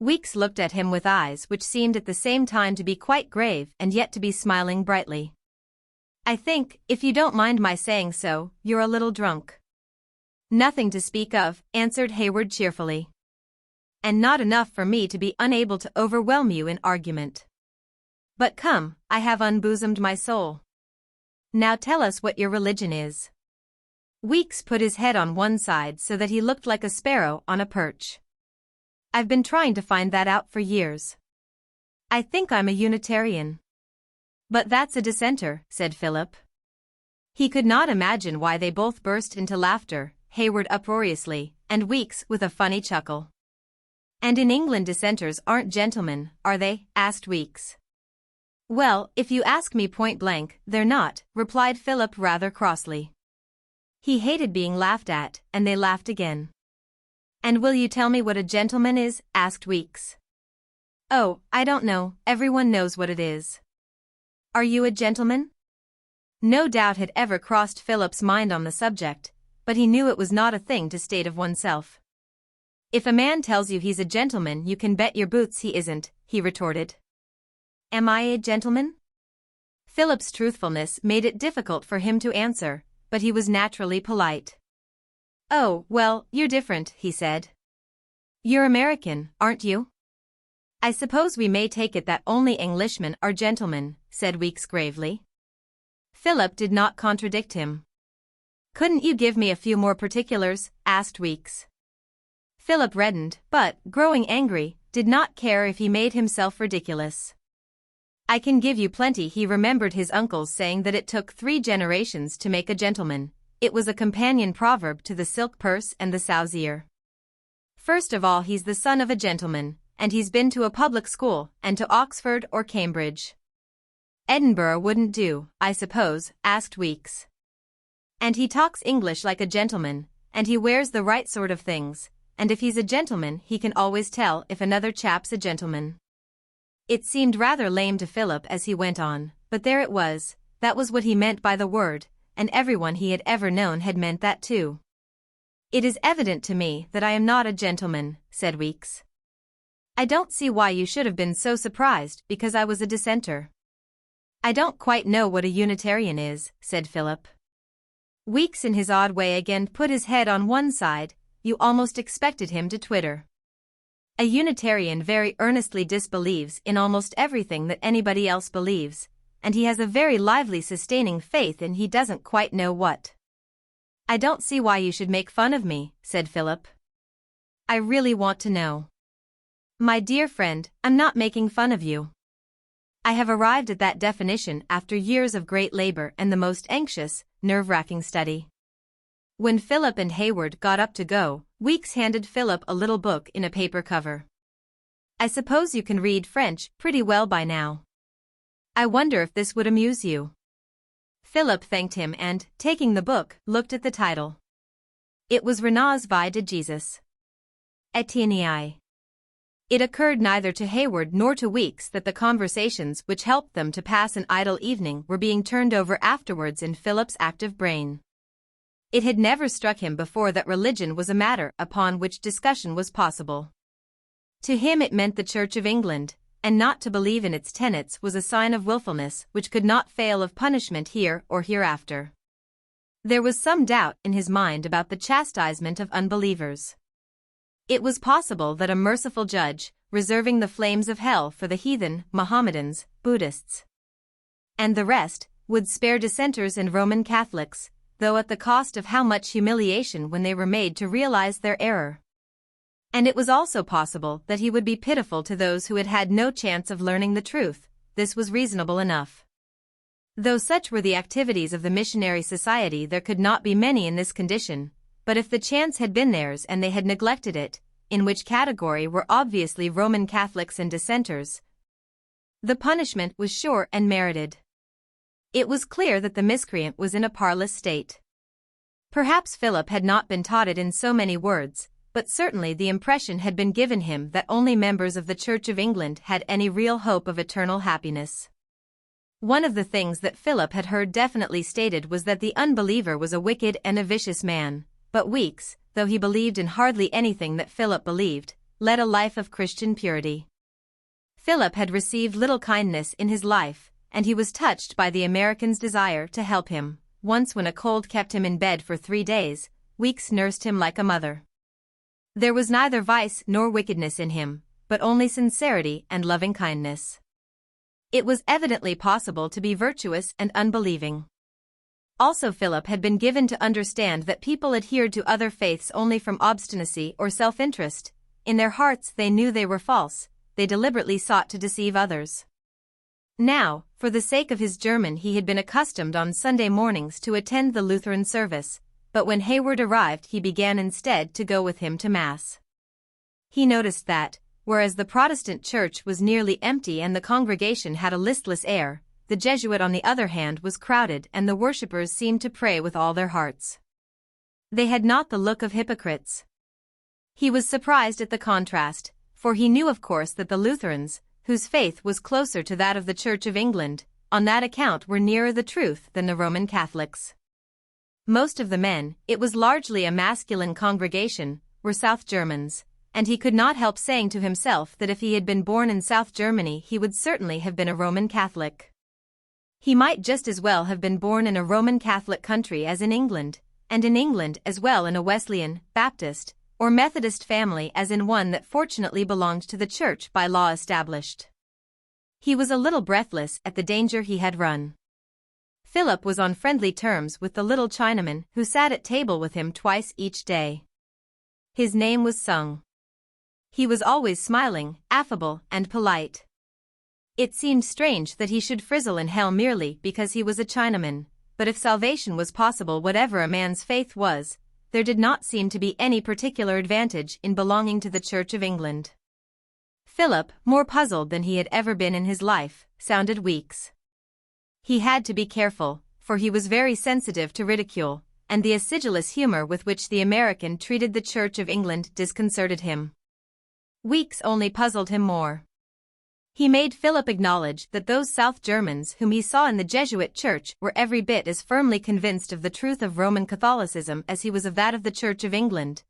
Weekes looked at him with eyes which seemed at the same time to be quite grave and yet to be smiling brightly. "I think, if you don't mind my saying so, you're a little drunk." "Nothing to speak of," answered Hayward cheerfully. "And not enough for me to be unable to overwhelm you in argument. But come, I have unbosomed my soul. Now tell us what your religion is." Weekes put his head on one side so that he looked like a sparrow on a perch. "I've been trying to find that out for years. I think I'm a Unitarian." "But that's a dissenter," said Philip. He could not imagine why they both burst into laughter, Hayward uproariously, and Weeks with a funny chuckle. "And in England dissenters aren't gentlemen, are they?" asked Weeks. "Well, if you ask me point blank, they're not," replied Philip rather crossly. He hated being laughed at, and they laughed again. "And will you tell me what a gentleman is?" asked Weeks. "Oh, I don't know, everyone knows what it is." "Are you a gentleman?" No doubt had ever crossed Philip's mind on the subject, but he knew it was not a thing to state of oneself. "If a man tells you he's a gentleman, you can bet your boots he isn't," he retorted. "Am I a gentleman?" Philip's truthfulness made it difficult for him to answer, but he was naturally polite. "Oh, well, you're different," he said. "You're American, aren't you?" "I suppose we may take it that only Englishmen are gentlemen," said Weeks gravely. Philip did not contradict him. "Couldn't you give me a few more particulars?" asked Weeks. Philip reddened, but, growing angry, did not care if he made himself ridiculous. "I can give you plenty." He remembered his uncles saying that it took 3 generations to make a gentleman. It was a companion proverb to the silk purse and the sow's ear. "First of all, he's the son of a gentleman, and he's been to a public school, and to Oxford or Cambridge." "Edinburgh wouldn't do, I suppose?" asked Weeks. "And he talks English like a gentleman, and he wears the right sort of things, and if he's a gentleman he can always tell if another chap's a gentleman." It seemed rather lame to Philip as he went on, but there it was, that was what he meant by the word, and everyone he had ever known had meant that too. "It is evident to me that I am not a gentleman," said Weeks. "I don't see why you should have been so surprised because I was a dissenter." "I don't quite know what a Unitarian is," said Philip. Weeks in his odd way again put his head on one side. You almost expected him to twitter. "A Unitarian very earnestly disbelieves in almost everything that anybody else believes, and he has a very lively sustaining faith in he doesn't quite know what." "I don't see why you should make fun of me," said Philip. "I really want to know." "My dear friend, I'm not making fun of you. I have arrived at that definition after years of great labor and the most anxious, nerve-wracking study." When Philip and Hayward got up to go, Weeks handed Philip a little book in a paper cover. "I suppose you can read French pretty well by now. I wonder if this would amuse you." Philip thanked him and, taking the book, looked at the title. It was Renan's Vie de Jesus. XXIII. It occurred neither to Hayward nor to Weeks that the conversations which helped them to pass an idle evening were being turned over afterwards in Philip's active brain. It had never struck him before that religion was a matter upon which discussion was possible. To him it meant the Church of England, and not to believe in its tenets was a sign of willfulness which could not fail of punishment here or hereafter. There was some doubt in his mind about the chastisement of unbelievers. It was possible that a merciful judge, reserving the flames of hell for the heathen, Mohammedans, Buddhists, and the rest, would spare dissenters and Roman Catholics, though at the cost of how much humiliation when they were made to realize their error. And it was also possible that he would be pitiful to those who had had no chance of learning the truth. This was reasonable enough. Though such were the activities of the missionary society, there could not be many in this condition, but if the chance had been theirs and they had neglected it, in which category were obviously Roman Catholics and dissenters, the punishment was sure and merited. It was clear that the miscreant was in a parlous state. Perhaps Philip had not been taught it in so many words, but certainly the impression had been given him that only members of the Church of England had any real hope of eternal happiness. One of the things that Philip had heard definitely stated was that the unbeliever was a wicked and a vicious man, but Weeks, though he believed in hardly anything that Philip believed, led a life of Christian purity. Philip had received little kindness in his life, and he was touched by the American's desire to help him. Once when a cold kept him in bed for 3 days, Weeks nursed him like a mother. There was neither vice nor wickedness in him, but only sincerity and loving kindness. It was evidently possible to be virtuous and unbelieving. Also, Philip had been given to understand that people adhered to other faiths only from obstinacy or self-interest. In their hearts they knew they were false, they deliberately sought to deceive others. Now, For the sake of his German he had been accustomed on Sunday mornings to attend the Lutheran service, but when Hayward arrived he began instead to go with him to Mass. He noticed that, whereas the Protestant church was nearly empty and the congregation had a listless air, the Jesuit on the other hand was crowded and the worshippers seemed to pray with all their hearts. They had not the look of hypocrites. He was surprised at the contrast, for he knew of course that the Lutherans, whose faith was closer to that of the Church of England, on that account were nearer the truth than the Roman Catholics. Most of the men, it was largely a masculine congregation, were South Germans, and he could not help saying to himself that if he had been born in South Germany he would certainly have been a Roman Catholic. He might just as well have been born in a Roman Catholic country as in England, and in England as well in a Wesleyan, Baptist, or Methodist family as in one that fortunately belonged to the church by law established. He was a little breathless at the danger he had run. Philip was on friendly terms with the little Chinaman who sat at table with him twice each day. His name was Sung. He was always smiling, affable, and polite. It seemed strange that he should frizzle in hell merely because he was a Chinaman, but if salvation was possible whatever a man's faith was, there did not seem to be any particular advantage in belonging to the Church of England. Philip, more puzzled than he had ever been in his life, sounded Weeks. He had to be careful, for he was very sensitive to ridicule, and the acidulous humor with which the American treated the Church of England disconcerted him. Weeks only puzzled him more. He made Philip acknowledge that those South Germans whom he saw in the Jesuit church were every bit as firmly convinced of the truth of Roman Catholicism as he was of that of the Church of England.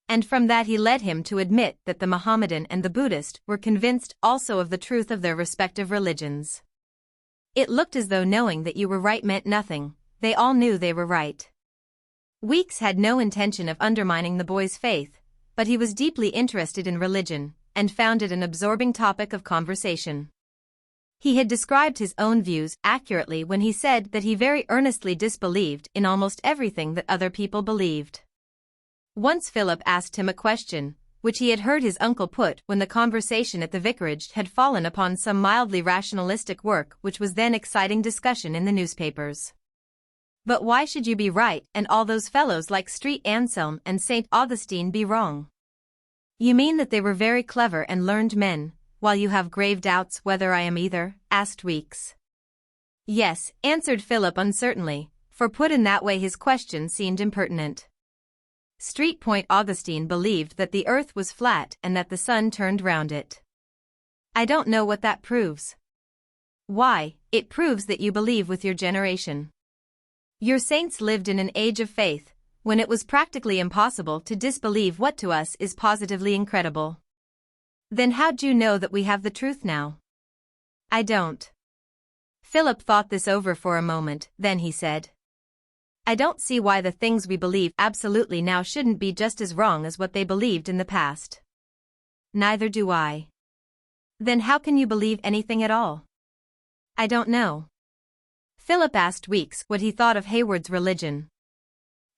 And from that he led him to admit that the Mohammedan and the Buddhist were convinced also of the truth of their respective religions. It looked as though knowing that you were right meant nothing, they all knew they were right. Weeks had no intention of undermining the boy's faith, but he was deeply interested in religion, and found it an absorbing topic of conversation. He had described his own views accurately when he said that he very earnestly disbelieved in almost everything that other people believed. Once Philip asked him a question, which he had heard his uncle put when the conversation at the vicarage had fallen upon some mildly rationalistic work which was then exciting discussion in the newspapers. "But why should you be right and all those fellows like St. Anselm and St. Augustine be wrong? You mean that they were very clever and learned men, while you have grave doubts whether I am either?" asked Weeks. "Yes," answered Philip uncertainly, for put in that way his question seemed impertinent. St. Augustine believed that the earth was flat and that the sun turned round it. "I don't know what that proves." "Why, it proves that you believe with your generation. Your saints lived in an age of faith, when it was practically impossible to disbelieve what to us is positively incredible. Then how'd you know that we have the truth now?" "I don't." Philip thought this over for a moment, then he said, "I don't see why the things we believe absolutely now shouldn't be just as wrong as what they believed in the past." "Neither do I." "Then how can you believe anything at all?" "I don't know." Philip asked Weeks what he thought of Hayward's religion.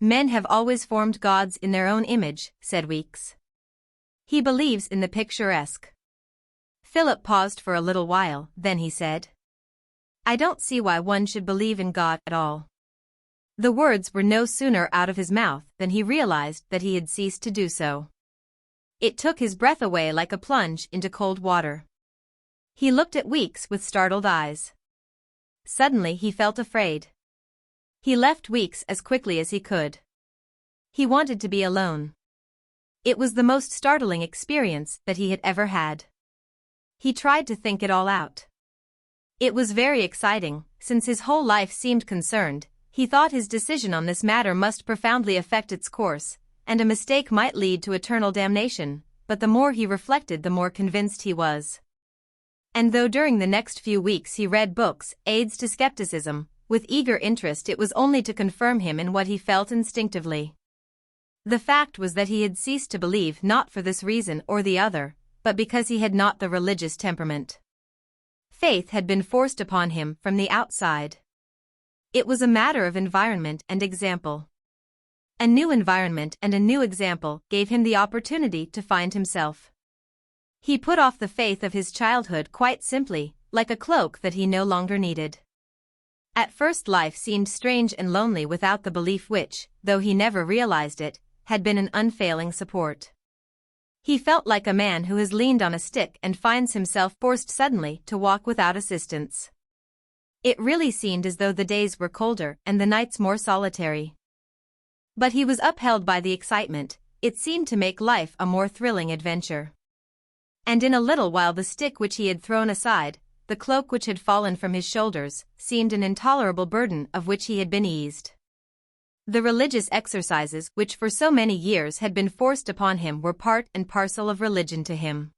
"Men have always formed gods in their own image," said Weeks. "He believes in the picturesque." Philip paused for a little while, then he said, "I don't see why one should believe in God at all." The words were no sooner out of his mouth than he realized that he had ceased to do so. It took his breath away like a plunge into cold water. He looked at Weeks with startled eyes. Suddenly he felt afraid. He left Weeks as quickly as he could. He wanted to be alone. It was the most startling experience that he had ever had. He tried to think it all out. It was very exciting, since his whole life seemed concerned. He thought his decision on this matter must profoundly affect its course, and a mistake might lead to eternal damnation, but the more he reflected the more convinced he was. And though during the next few weeks he read books, Aids to Skepticism, with eager interest, it was only to confirm him in what he felt instinctively. The fact was that he had ceased to believe not for this reason or the other, but because he had not the religious temperament. Faith had been forced upon him from the outside. It was a matter of environment and example. A new environment and a new example gave him the opportunity to find himself. He put off the faith of his childhood quite simply, like a cloak that he no longer needed. At first life seemed strange and lonely without the belief which, though he never realized it, had been an unfailing support. He felt like a man who has leaned on a stick and finds himself forced suddenly to walk without assistance. It really seemed as though the days were colder and the nights more solitary. But he was upheld by the excitement. It seemed to make life a more thrilling adventure. And in a little while the stick which he had thrown aside, the cloak which had fallen from his shoulders, seemed an intolerable burden of which he had been eased. The religious exercises which for so many years had been forced upon him were part and parcel of religion to him.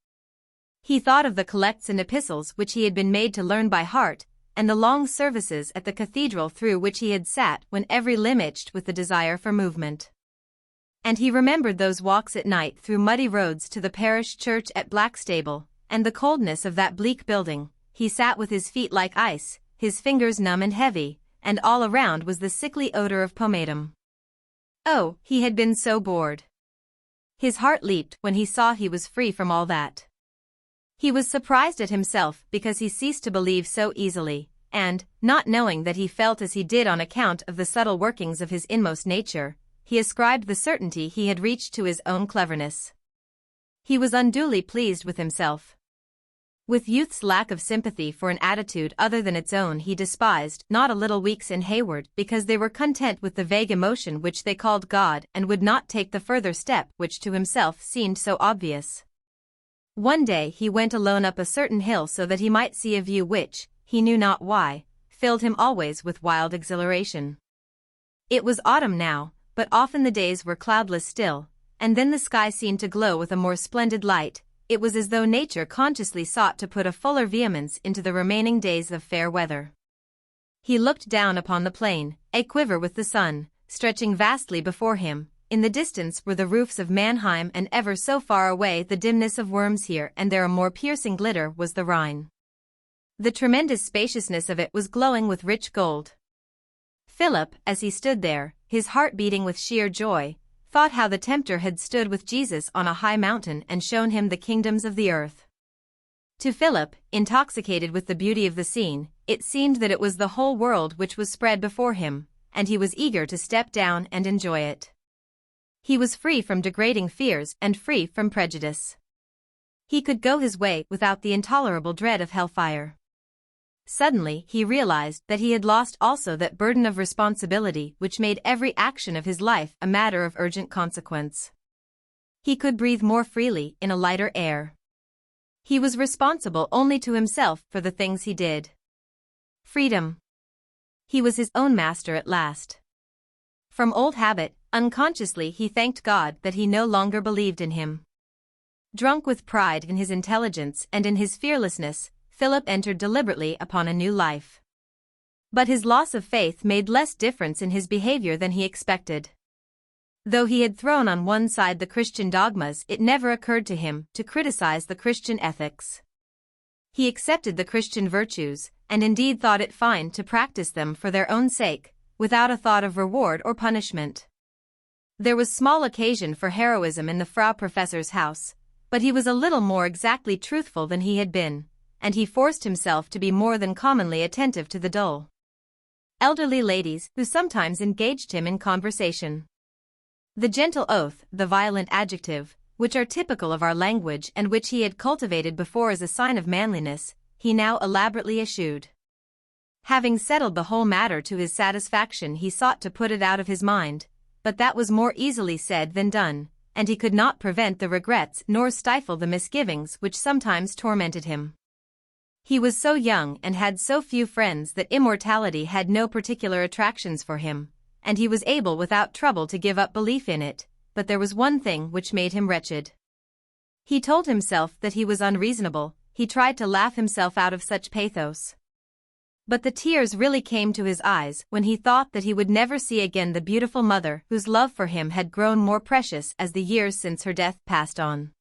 He thought of the collects and epistles which he had been made to learn by heart, and the long services at the cathedral through which he had sat when every limb itched with the desire for movement. And he remembered those walks at night through muddy roads to the parish church at Blackstable, and the coldness of that bleak building. He sat with his feet like ice, his fingers numb and heavy, and all around was the sickly odor of pomatum. Oh, he had been so bored. His heart leaped when he saw he was free from all that. He was surprised at himself because he ceased to believe so easily, and, not knowing that he felt as he did on account of the subtle workings of his inmost nature, he ascribed the certainty he had reached to his own cleverness. He was unduly pleased with himself. With youth's lack of sympathy for an attitude other than its own, he despised not a little weeks in Hayward because they were content with the vague emotion which they called God and would not take the further step which to himself seemed so obvious. One day he went alone up a certain hill so that he might see a view which, he knew not why, filled him always with wild exhilaration. It was autumn now, but often the days were cloudless still, and then the sky seemed to glow with a more splendid light. It was as though nature consciously sought to put a fuller vehemence into the remaining days of fair weather. He looked down upon the plain, aquiver with the sun, stretching vastly before him. In the distance were the roofs of Mannheim, and ever so far away the dimness of Worms. Here and there a more piercing glitter was the Rhine. The tremendous spaciousness of it was glowing with rich gold. Philip, as he stood there, his heart beating with sheer joy, thought how the tempter had stood with Jesus on a high mountain and shown him the kingdoms of the earth. To Philip, intoxicated with the beauty of the scene, it seemed that it was the whole world which was spread before him, and he was eager to step down and enjoy it. He was free from degrading fears and free from prejudice. He could go his way without the intolerable dread of hellfire. Suddenly he realized that he had lost also that burden of responsibility which made every action of his life a matter of urgent consequence. He could breathe more freely in a lighter air. He was responsible only to himself for the things he did. Freedom. He was his own master at last. From old habit, unconsciously he thanked God that he no longer believed in him. Drunk with pride in his intelligence and in his fearlessness, Philip entered deliberately upon a new life. But his loss of faith made less difference in his behavior than he expected. Though he had thrown on one side the Christian dogmas, it never occurred to him to criticize the Christian ethics. He accepted the Christian virtues, and indeed thought it fine to practice them for their own sake, without a thought of reward or punishment. There was small occasion for heroism in the Frau Professor's house, but he was a little more exactly truthful than he had been, and he forced himself to be more than commonly attentive to the dull elderly ladies who sometimes engaged him in conversation. The gentle oath, the violent adjective, which are typical of our language and which he had cultivated before as a sign of manliness, he now elaborately eschewed. Having settled the whole matter to his satisfaction, he sought to put it out of his mind, but that was more easily said than done, and he could not prevent the regrets nor stifle the misgivings which sometimes tormented him. He was so young and had so few friends that immortality had no particular attractions for him, and he was able without trouble to give up belief in it, but there was one thing which made him wretched. He told himself that he was unreasonable, he tried to laugh himself out of such pathos. But the tears really came to his eyes when he thought that he would never see again the beautiful mother whose love for him had grown more precious as the years since her death passed on.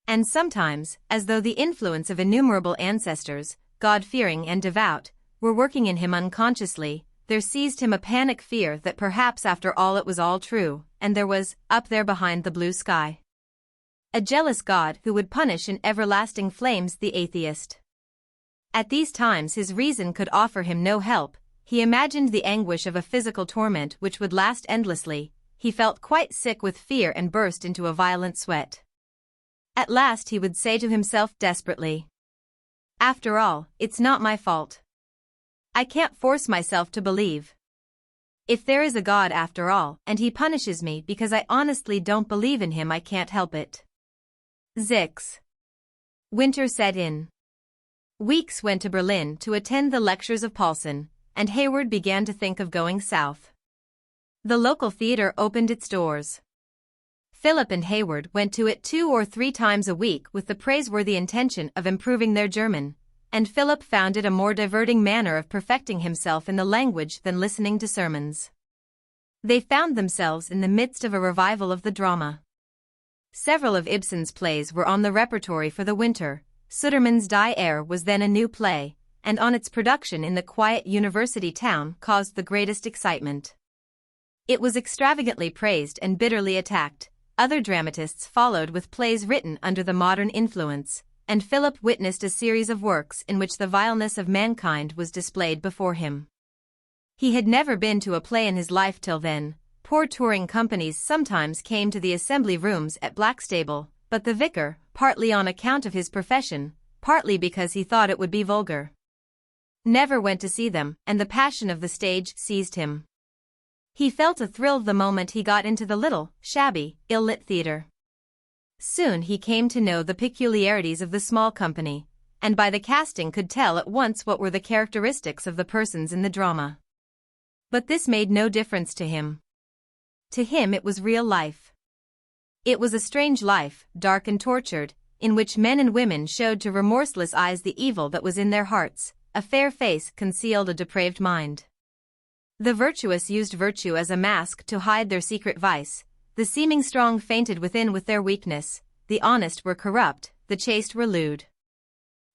And sometimes, as though the influence of innumerable ancestors, God-fearing and devout, were working in him unconsciously, there seized him a panic fear that perhaps after all it was all true, and there was, up there behind the blue sky, a jealous God who would punish in everlasting flames the atheist. At these times his reason could offer him no help. He imagined the anguish of a physical torment which would last endlessly. He felt quite sick with fear and burst into a violent sweat. At last he would say to himself desperately, "After all, it's not my fault. I can't force myself to believe. If there is a God after all, and he punishes me because I honestly don't believe in him, I can't help it." XXIX. Winter set in. Weeks went to Berlin to attend the lectures of Paulson, and Hayward began to think of going south. The local theater opened its doors. Philip and Hayward went to it 2 or 3 times a week with the praiseworthy intention of improving their German, and Philip found it a more diverting manner of perfecting himself in the language than listening to sermons. They found themselves in the midst of a revival of the drama. Several of Ibsen's plays were on the repertory for the winter. Sudermann's Die Ehre was then a new play, and on its production in the quiet university town caused the greatest excitement. It was extravagantly praised and bitterly attacked. Other dramatists followed with plays written under the modern influence, and Philip witnessed a series of works in which the vileness of mankind was displayed before him. He had never been to a play in his life till then. Poor touring companies sometimes came to the assembly rooms at Blackstable, but the vicar, partly on account of his profession, partly because he thought it would be vulgar, never went to see them, and the passion of the stage seized him. He felt a thrill the moment he got into the little, shabby, ill-lit theater. Soon he came to know the peculiarities of the small company, and by the casting could tell at once what were the characteristics of the persons in the drama. But this made no difference to him. To him it was real life. It was a strange life, dark and tortured, in which men and women showed to remorseless eyes the evil that was in their hearts. A fair face concealed a depraved mind. The virtuous used virtue as a mask to hide their secret vice. The seeming strong fainted within with their weakness. The honest were corrupt, the chaste were lewd.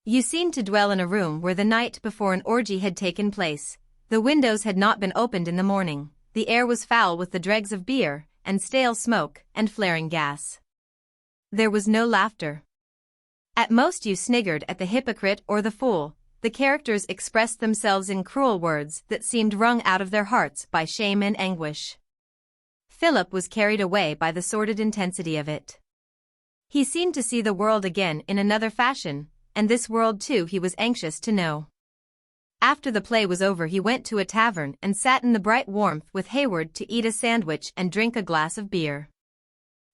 You seemed to dwell in a room where the night before an orgy had taken place. The windows had not been opened in the morning. The air was foul with the dregs of beer, and stale smoke, and flaring gas. There was no laughter. At most you sniggered at the hypocrite or the fool. The characters expressed themselves in cruel words that seemed wrung out of their hearts by shame and anguish. Philip was carried away by the sordid intensity of it. He seemed to see the world again in another fashion, and this world too he was anxious to know. After the play was over he went to a tavern and sat in the bright warmth with Hayward to eat a sandwich and drink a glass of beer.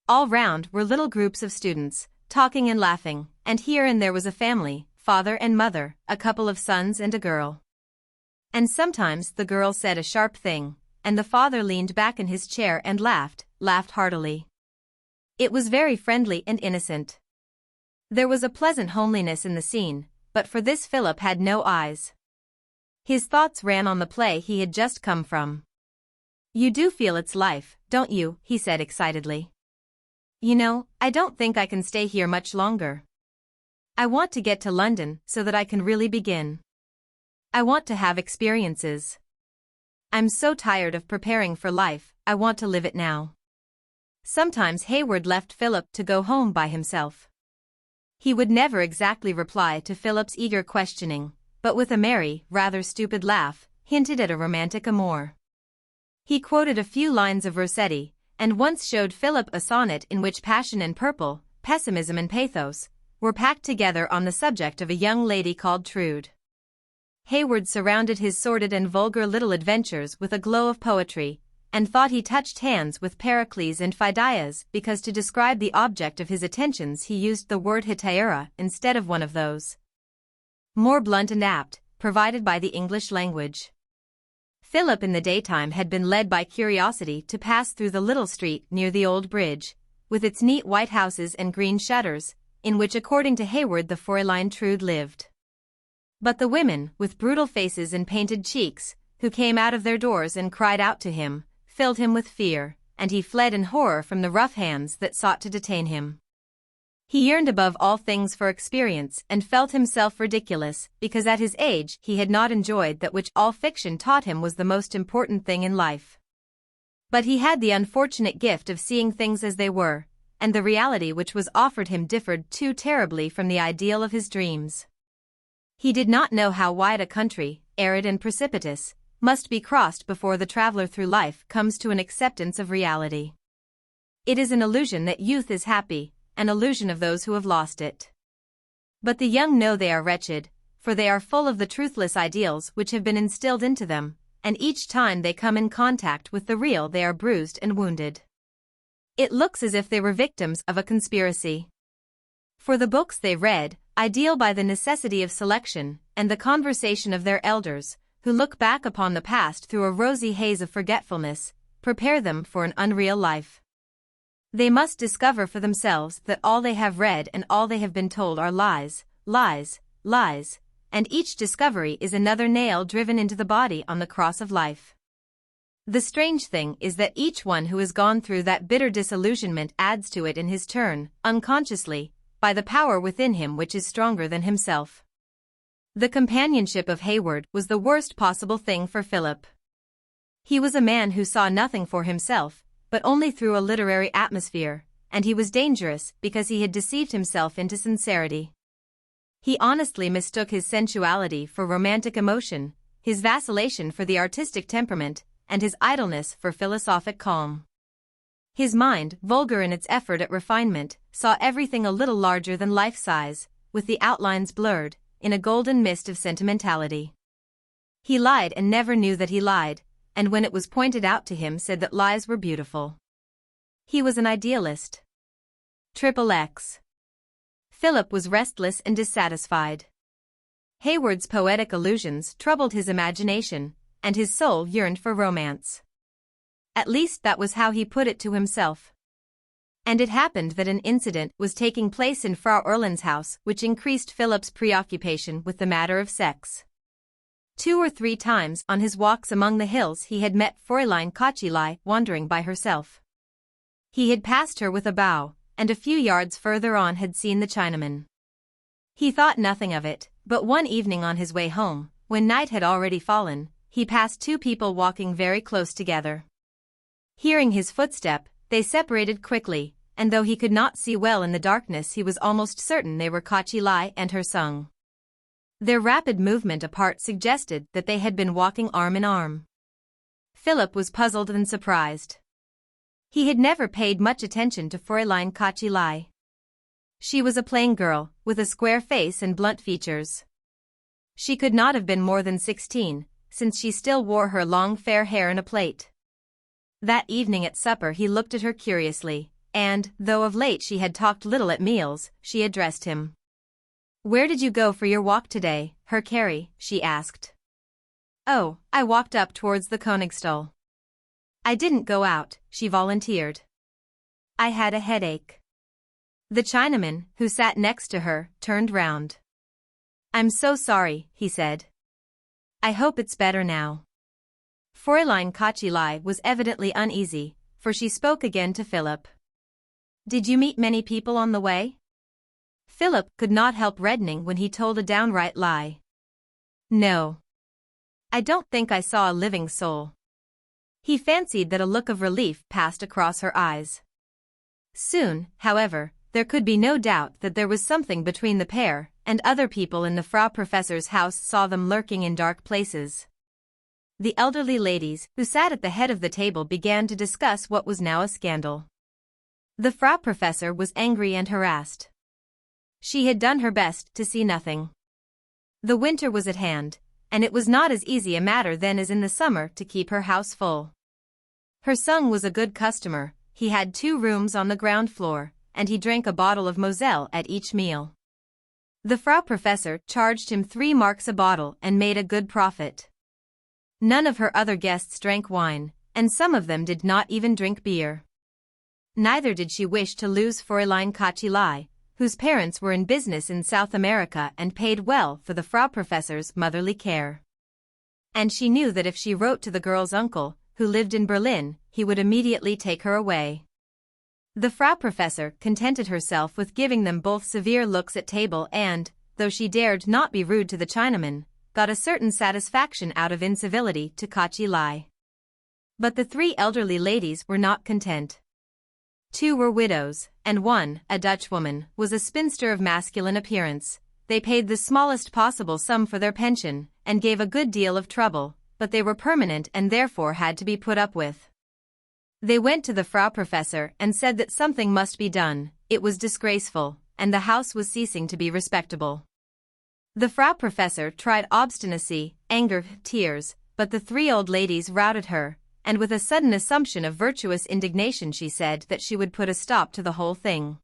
All round were little groups of students, talking and laughing, and here and there was a family, father and mother, a couple of sons and a girl. And sometimes the girl said a sharp thing, and the father leaned back in his chair and laughed heartily. It was very friendly and innocent. There was a pleasant homeliness in the scene, but for this Philip had no eyes. His thoughts ran on the play he had just come from. "You do feel it's life, don't you?" he said excitedly. "You know, I don't think I can stay here much longer. I want to get to London so that I can really begin. I want to have experiences. I'm so tired of preparing for life, I want to live it now." Sometimes Hayward left Philip to go home by himself. He would never exactly reply to Philip's eager questioning, but with a merry, rather stupid laugh, hinted at a romantic amour. He quoted a few lines of Rossetti, and once showed Philip a sonnet in which passion and purple, pessimism and pathos, were packed together on the subject of a young lady called Trude. Hayward surrounded his sordid and vulgar little adventures with a glow of poetry, and thought he touched hands with Pericles and Phidias because to describe the object of his attentions he used the word hetaira instead of one of those, more blunt and apt, provided by the English language. Philip in the daytime had been led by curiosity to pass through the little street near the old bridge, with its neat white houses and green shutters, in which according to Hayward the Fräulein Trude lived. But the women, with brutal faces and painted cheeks, who came out of their doors and cried out to him, filled him with fear, and he fled in horror from the rough hands that sought to detain him. He yearned above all things for experience and felt himself ridiculous because at his age he had not enjoyed that which all fiction taught him was the most important thing in life. But he had the unfortunate gift of seeing things as they were, and the reality which was offered him differed too terribly from the ideal of his dreams. He did not know how wide a country, arid and precipitous, must be crossed before the traveler through life comes to an acceptance of reality. It is an illusion that youth is happy, an illusion of those who have lost it. But the young know they are wretched, for they are full of the truthless ideals which have been instilled into them, and each time they come in contact with the real they are bruised and wounded. It looks as if they were victims of a conspiracy. For the books they read, ideal by the necessity of selection, and the conversation of their elders, who look back upon the past through a rosy haze of forgetfulness, prepare them for an unreal life. They must discover for themselves that all they have read and all they have been told are lies, lies, lies, and each discovery is another nail driven into the body on the cross of life. The strange thing is that each one who has gone through that bitter disillusionment adds to it in his turn, unconsciously, by the power within him which is stronger than himself. The companionship of Hayward was the worst possible thing for Philip. He was a man who saw nothing for himself, but only through a literary atmosphere, and he was dangerous because he had deceived himself into sincerity. He honestly mistook his sensuality for romantic emotion, his vacillation for the artistic temperament, and his idleness for philosophic calm. His mind, vulgar in its effort at refinement, saw everything a little larger than life size, with the outlines blurred, in a golden mist of sentimentality. He lied and never knew that he lied, and when it was pointed out to him said that lies were beautiful. He was an idealist. XXX. Philip was restless and dissatisfied. Hayward's poetic allusions troubled his imagination, and his soul yearned for romance. At least that was how he put it to himself. And it happened that an incident was taking place in Frau Erlen's house which increased Philip's preoccupation with the matter of sex. 2 or 3 times on his walks among the hills he had met Fräulein Kocheli wandering by herself. He had passed her with a bow, and a few yards further on had seen the Chinaman. He thought nothing of it, but one evening on his way home, when night had already fallen, he passed 2 people walking very close together. Hearing his footstep, they separated quickly, and though he could not see well in the darkness he was almost certain they were Kocheli and her son. Their rapid movement apart suggested that they had been walking arm in arm. Philip was puzzled and surprised. He had never paid much attention to Fräulein Kocheli. She was a plain girl, with a square face and blunt features. She could not have been more than 16, since she still wore her long fair hair in a plait. That evening at supper he looked at her curiously, and, though of late she had talked little at meals, she addressed him. "Where did you go for your walk today, Herr Carey?" she asked. "Oh, I walked up towards the Königstuhl." "I didn't go out," she volunteered. "I had a headache." The Chinaman, who sat next to her, turned round. "I'm so sorry," he said. "I hope it's better now." Fräulein Kocheli was evidently uneasy, for she spoke again to Philip. "Did you meet many people on the way?" Philip could not help reddening when he told a downright lie. "No. I don't think I saw a living soul." He fancied that a look of relief passed across her eyes. Soon, however, there could be no doubt that there was something between the pair, and other people in the Frau Professor's house saw them lurking in dark places. The elderly ladies who sat at the head of the table began to discuss what was now a scandal. The Frau Professor was angry and harassed. She had done her best to see nothing. The winter was at hand, and it was not as easy a matter then as in the summer to keep her house full. Her son was a good customer, he had 2 rooms on the ground floor, and he drank a bottle of Moselle at each meal. The Frau Professor charged him 3 marks a bottle and made a good profit. None of her other guests drank wine, and some of them did not even drink beer. Neither did she wish to lose Fräulein Kocheli, whose parents were in business in South America and paid well for the Frau Professor's motherly care. And she knew that if she wrote to the girl's uncle, who lived in Berlin, he would immediately take her away. The Frau Professor contented herself with giving them both severe looks at table and, though she dared not be rude to the Chinaman, got a certain satisfaction out of incivility to Kocheli. But the 3 elderly ladies were not content. 2 were widows, and one, a Dutch woman, was a spinster of masculine appearance. they paid the smallest possible sum for their pension, and gave a good deal of trouble, but they were permanent and therefore had to be put up with. They went to the Frau Professor and said that something must be done, it was disgraceful, and the house was ceasing to be respectable. The Frau Professor tried obstinacy, anger, tears, but the three old ladies routed her, and with a sudden assumption of virtuous indignation she said that she would put a stop to the whole thing.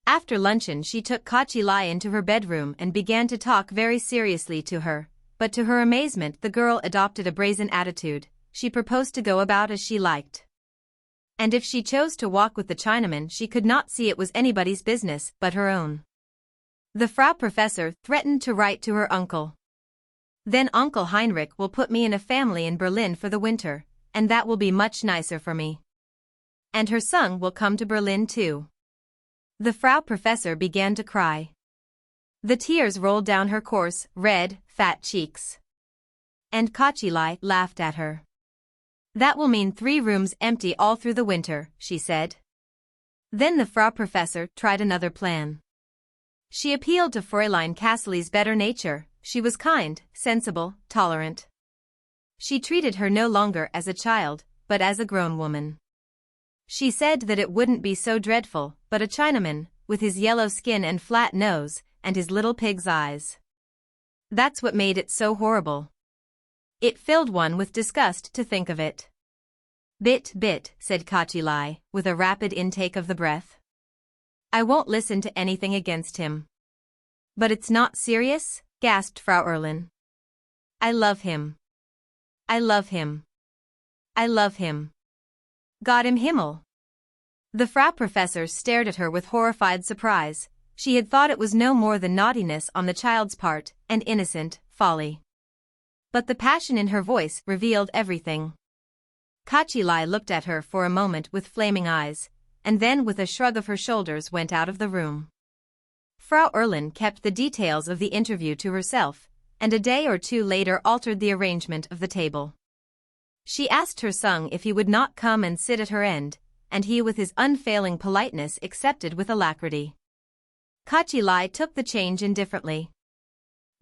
After luncheon she took XXIII into her bedroom and began to talk very seriously to her, but to her amazement the girl adopted a brazen attitude. She proposed to go about as she liked. And if she chose to walk with the Chinaman she could not see it was anybody's business but her own. The Frau Professor threatened to write to her uncle. Then Uncle Heinrich will put me in a family in Berlin for the winter, and that will be much nicer for me. And her son will come to Berlin too. The Frau Professor began to cry. The tears rolled down her coarse, red, fat cheeks. And XXIII laughed at her. That will mean 3 rooms empty all through the winter, she said. Then the Frau Professor tried another plan. She appealed to Fräulein Cassely's better nature. She was kind, sensible, tolerant. She treated her no longer as a child, but as a grown woman. She said that it wouldn't be so dreadful, but a Chinaman, with his yellow skin and flat nose, and his little pig's eyes. That's what made it so horrible. It filled one with disgust to think of it. Bit, said XXIII, with a rapid intake of the breath. I won't listen to anything against him. But it's not serious, gasped Frau Erlin. I love him. I love him. I love him. Gott im Himmel. The Frau Professor stared at her with horrified surprise. She had thought it was no more than naughtiness on the child's part, and innocent folly. But the passion in her voice revealed everything. XXIII looked at her for a moment with flaming eyes, and then with a shrug of her shoulders went out of the room. Frau Erlin kept the details of the interview to herself, and a day or two later altered the arrangement of the table. She asked her son if he would not come and sit at her end, and he with his unfailing politeness accepted with alacrity. XXIII took the change indifferently.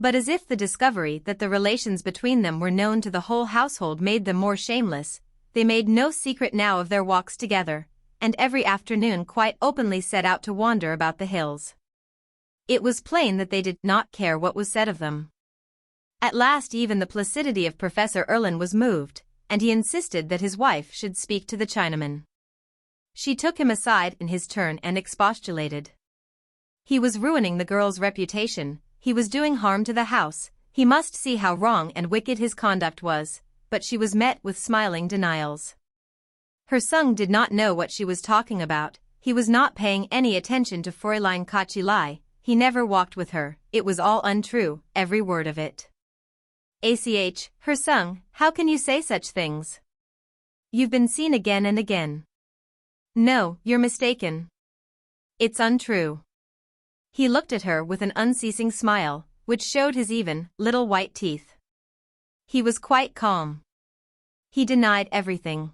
But as if the discovery that the relations between them were known to the whole household made them more shameless, they made no secret now of their walks together, and every afternoon quite openly set out to wander about the hills. It was plain that they did not care what was said of them. At last even the placidity of Professor Erlin was moved, and he insisted that his wife should speak to the Chinaman. She took him aside in his turn and expostulated. He was ruining the girl's reputation, he was doing harm to the house, he must see how wrong and wicked his conduct was, but she was met with smiling denials. Her son did not know what she was talking about, he was not paying any attention to Fräulein XXIII, he never walked with her, it was all untrue, every word of it. Her son, how can you say such things? You've been seen again and again. No, you're mistaken. It's untrue. He looked at her with an unceasing smile, which showed his even, little white teeth. He was quite calm. He denied everything.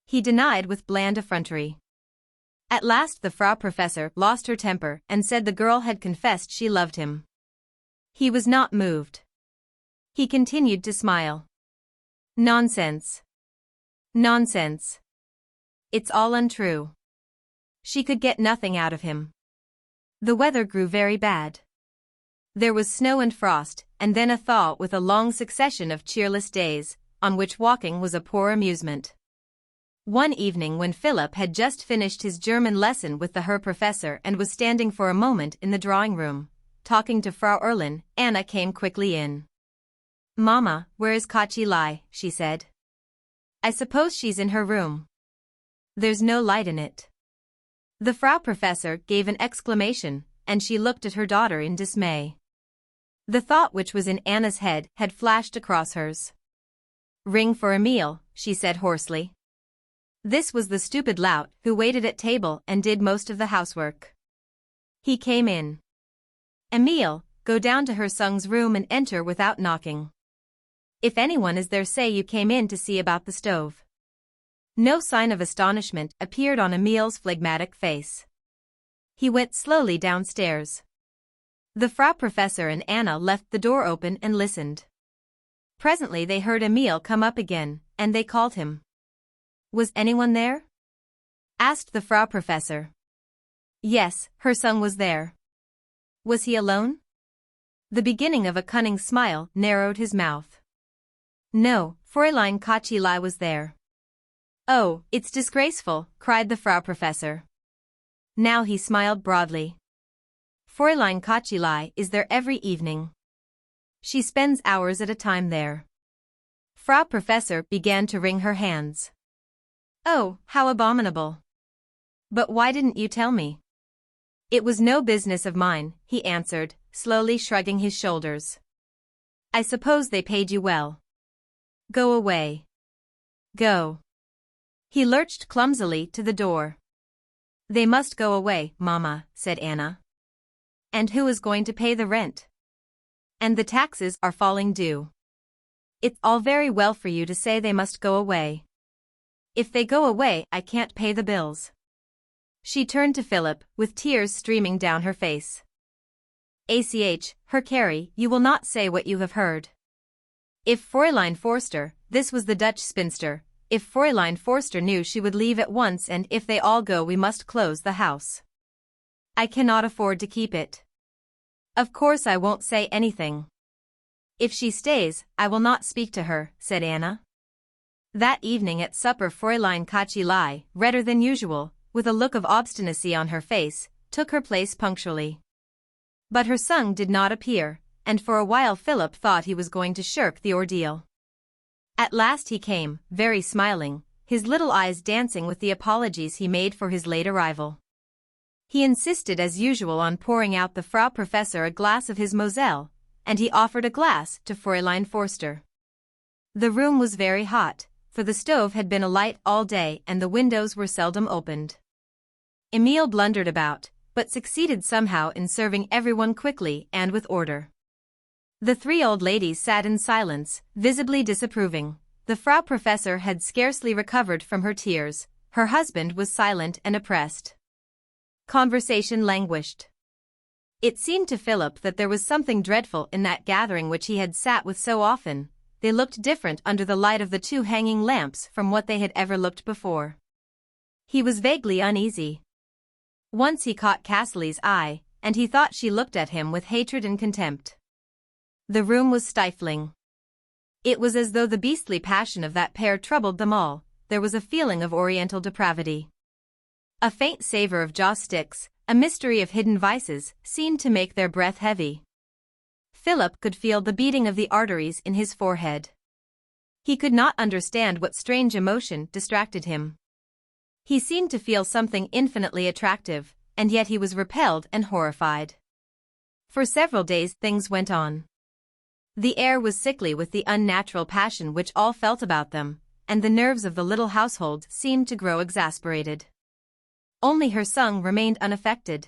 He denied with bland effrontery. At last the Frau Professor lost her temper and said the girl had confessed she loved him. He was not moved. He continued to smile. Nonsense. Nonsense. It's all untrue. She could get nothing out of him. The weather grew very bad. There was snow and frost, and then a thaw with a long succession of cheerless days, on which walking was a poor amusement. One evening when Philip had just finished his German lesson with the Herr Professor and was standing for a moment in the drawing-room, talking to Frau Erlin, Anna came quickly in. Mama, where is XXIII? She said. I suppose she's in her room. There's no light in it. The Frau Professor gave an exclamation, and she looked at her daughter in dismay. The thought which was in Anna's head had flashed across hers. Ring for Emile, she said hoarsely. This was the stupid lout who waited at table and did most of the housework. He came in. Emile, go down to her son's room and enter without knocking. If anyone is there, say you came in to see about the stove. No sign of astonishment appeared on Emile's phlegmatic face. He went slowly downstairs. The Frau Professor and Anna left the door open and listened. Presently they heard Emil come up again, and they called him. Was anyone there? Asked the Frau Professor. Yes, her son was there. Was he alone? The beginning of a cunning smile narrowed his mouth. No, Fräulein XXIII was there. Oh, it's disgraceful, cried the Frau Professor. Now he smiled broadly. Fräulein XXIII is there every evening. She spends hours at a time there. Frau Professor began to wring her hands. Oh, how abominable. But why didn't you tell me? It was no business of mine, he answered, slowly shrugging his shoulders. I suppose they paid you well. Go away. Go. He lurched clumsily to the door. They must go away, Mama, said Anna. And who is going to pay the rent? And the taxes are falling due. It's all very well for you to say they must go away. If they go away, I can't pay the bills. She turned to Philip, with tears streaming down her face. Herr Carey, you will not say what you have heard. If Fräulein Forster, this was the Dutch spinster, if Fräulein Forster knew she would leave at once, and if they all go we must close the house. I cannot afford to keep it. Of course I won't say anything. If she stays, I will not speak to her, said Anna. That evening at supper Fräulein XXIII, redder than usual, with a look of obstinacy on her face, took her place punctually. But her son did not appear, and for a while Philip thought he was going to shirk the ordeal. At last he came, very smiling, his little eyes dancing with the apologies he made for his late arrival. He insisted as usual on pouring out the Frau Professor a glass of his Moselle, and he offered a glass to Fräulein Forster. The room was very hot, for the stove had been alight all day and the windows were seldom opened. Emil blundered about, but succeeded somehow in serving everyone quickly and with order. The three old ladies sat in silence, visibly disapproving. The Frau Professor had scarcely recovered from her tears, her husband was silent and oppressed. Conversation languished. It seemed to Philip that there was something dreadful in that gathering which he had sat with so often. They looked different under the light of the two hanging lamps from what they had ever looked before. He was vaguely uneasy. Once he caught Cassily's eye, and he thought she looked at him with hatred and contempt. The room was stifling. It was as though the beastly passion of that pair troubled them all. There was a feeling of oriental depravity. A faint savor of joss sticks, a mystery of hidden vices, seemed to make their breath heavy. Philip could feel the beating of the arteries in his forehead. He could not understand what strange emotion distracted him. He seemed to feel something infinitely attractive, and yet he was repelled and horrified. For several days things went on. The air was sickly with the unnatural passion which all felt about them, and the nerves of the little household seemed to grow exasperated. Only her son remained unaffected.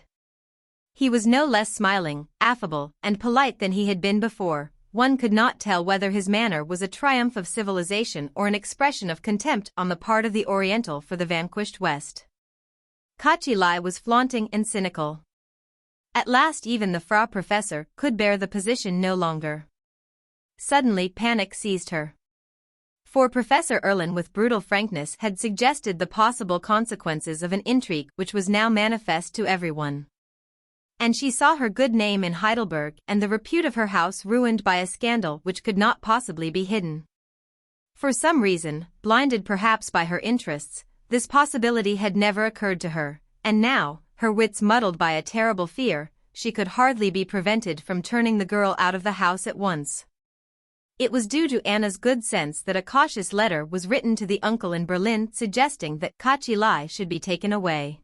He was no less smiling, affable, and polite than he had been before. One could not tell whether his manner was a triumph of civilization or an expression of contempt on the part of the Oriental for the vanquished West. XXIII was flaunting and cynical. At last even the Frau Professor could bear the position no longer. Suddenly panic seized her. For Professor Erlin with brutal frankness had suggested the possible consequences of an intrigue which was now manifest to everyone. And she saw her good name in Heidelberg and the repute of her house ruined by a scandal which could not possibly be hidden. For some reason, blinded perhaps by her interests, this possibility had never occurred to her, and now, her wits muddled by a terrible fear, she could hardly be prevented from turning the girl out of the house at once. It was due to Anna's good sense that a cautious letter was written to the uncle in Berlin suggesting that XXIII should be taken away.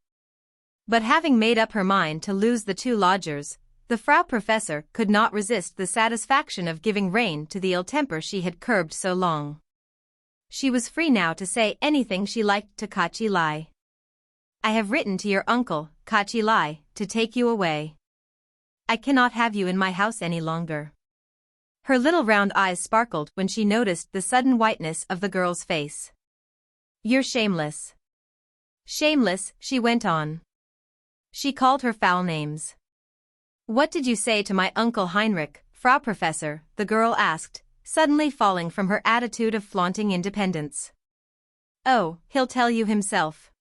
But having made up her mind to lose the two lodgers, the Frau Professor could not resist the satisfaction of giving rein to the ill temper she had curbed so long. She was free now to say anything she liked to XXIII. I have written to your uncle, XXIII, to take you away. I cannot have you in my house any longer. Her little round eyes sparkled when she noticed the sudden whiteness of the girl's face. You're shameless. Shameless, she went on. She called her foul names. What did you say to my Uncle Heinrich, Frau Professor? The girl asked, suddenly falling from her attitude of flaunting independence. Oh, he'll tell you himself.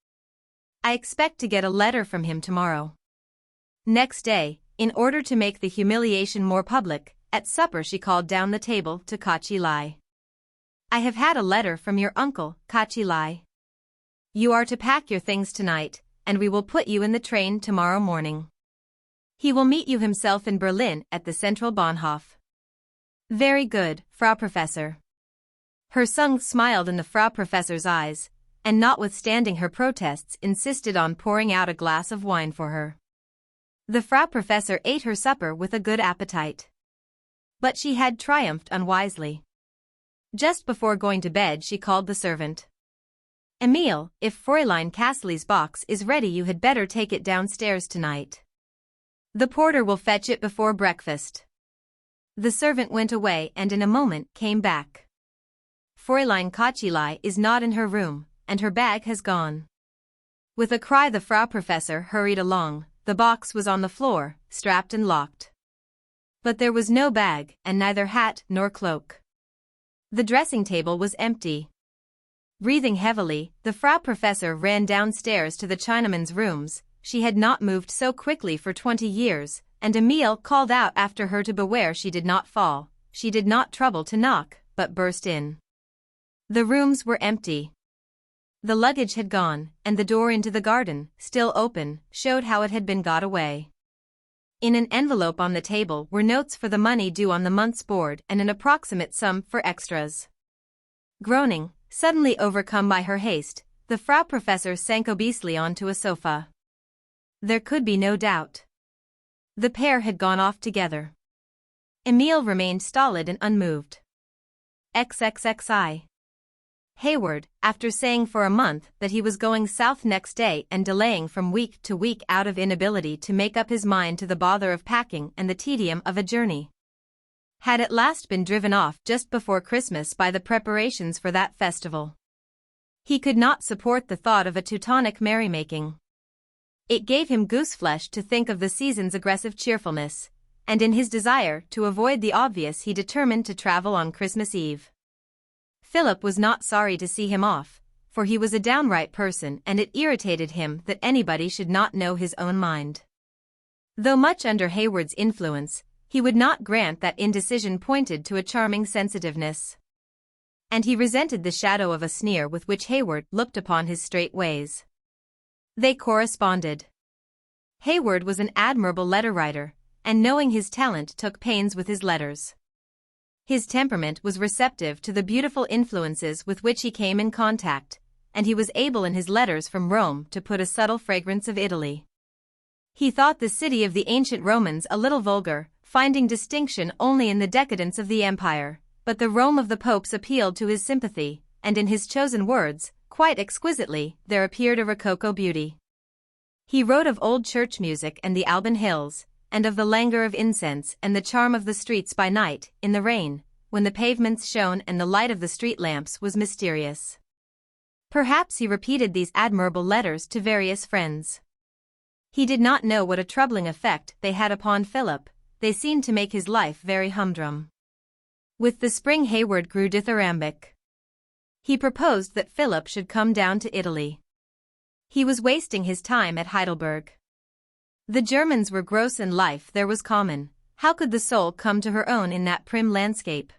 I expect to get a letter from him tomorrow. Next day, in order to make the humiliation more public, at supper she called down the table to XXIII. I have had a letter from your uncle, XXIII. You are to pack your things tonight, and we will put you in the train tomorrow morning. He will meet you himself in Berlin at the Central Bahnhof. Very good, Frau Professor. Her son smiled in the Frau Professor's eyes, and notwithstanding her protests insisted on pouring out a glass of wine for her. The Frau Professor ate her supper with a good appetite. But she had triumphed unwisely. Just before going to bed she called the servant. Emil, if Fräulein Cassely's box is ready you had better take it downstairs tonight. The porter will fetch it before breakfast. The servant went away and in a moment came back. Fräulein XXIII is not in her room, and her bag has gone. With a cry the Frau Professor hurried along. The box was on the floor, strapped and locked. But there was no bag, and neither hat nor cloak. The dressing table was empty. Breathing heavily, the Frau Professor ran downstairs to the Chinaman's rooms. She had not moved so quickly for 20 years, and Emil called out after her to beware she did not fall. She did not trouble to knock, but burst in. The rooms were empty. The luggage had gone, and the door into the garden, still open, showed how it had been got away. In an envelope on the table were notes for the money due on the month's board and an approximate sum for extras. Groaning, suddenly overcome by her haste, the Frau Professor sank obesely onto a sofa. There could be no doubt. The pair had gone off together. Emil remained stolid and unmoved. XXXI. Hayward, after saying for a month that he was going south next day and delaying from week to week out of inability to make up his mind to the bother of packing and the tedium of a journey, had at last been driven off just before Christmas by the preparations for that festival. He could not support the thought of a Teutonic merrymaking. It gave him gooseflesh to think of the season's aggressive cheerfulness, and in his desire to avoid the obvious he determined to travel on Christmas Eve. Philip was not sorry to see him off, for he was a downright person and it irritated him that anybody should not know his own mind. Though much under Hayward's influence, he would not grant that indecision pointed to a charming sensitiveness. And he resented the shadow of a sneer with which Hayward looked upon his straight ways. They corresponded. Hayward was an admirable letter writer, and knowing his talent took pains with his letters. His temperament was receptive to the beautiful influences with which he came in contact, and he was able in his letters from Rome to put a subtle fragrance of Italy. He thought the city of the ancient Romans a little vulgar, finding distinction only in the decadence of the empire, but the Rome of the popes appealed to his sympathy, and in his chosen words, quite exquisitely, there appeared a rococo beauty. He wrote of old church music and the Alban hills, and of the languor of incense and the charm of the streets by night, in the rain, when the pavements shone and the light of the street lamps was mysterious. Perhaps he repeated these admirable letters to various friends. He did not know what a troubling effect they had upon Philip. They seemed to make his life very humdrum. With the spring Hayward grew dithyrambic. He proposed that Philip should come down to Italy. He was wasting his time at Heidelberg. The Germans were gross and life there was common. How could the soul come to her own in that prim landscape?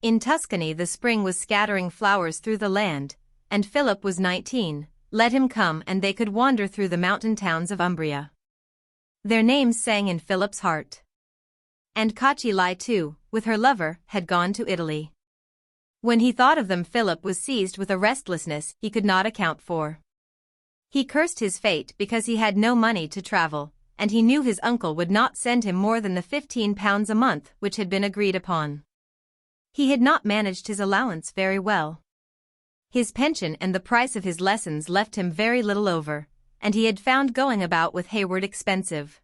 In Tuscany the spring was scattering flowers through the land, and Philip was 19. Let him come and they could wander through the mountain towns of Umbria. Their names sang in Philip's heart. And XXIII too, with her lover, had gone to Italy. When he thought of them Philip was seized with a restlessness he could not account for. He cursed his fate because he had no money to travel, and he knew his uncle would not send him more than the £15 a month which had been agreed upon. He had not managed his allowance very well. His pension and the price of his lessons left him very little over, and he had found going about with Hayward expensive.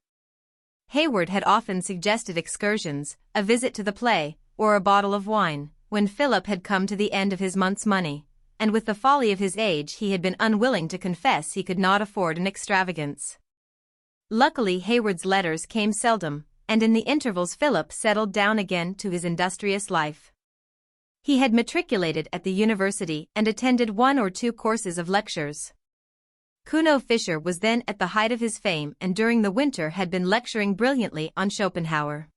Hayward had often suggested excursions, a visit to the play, or a bottle of wine, when Philip had come to the end of his month's money, and with the folly of his age he had been unwilling to confess he could not afford an extravagance. Luckily Hayward's letters came seldom, and in the intervals Philip settled down again to his industrious life. He had matriculated at the university and attended 1 or 2 courses of lectures. Kuno Fischer was then at the height of his fame and during the winter had been lecturing brilliantly on Schopenhauer.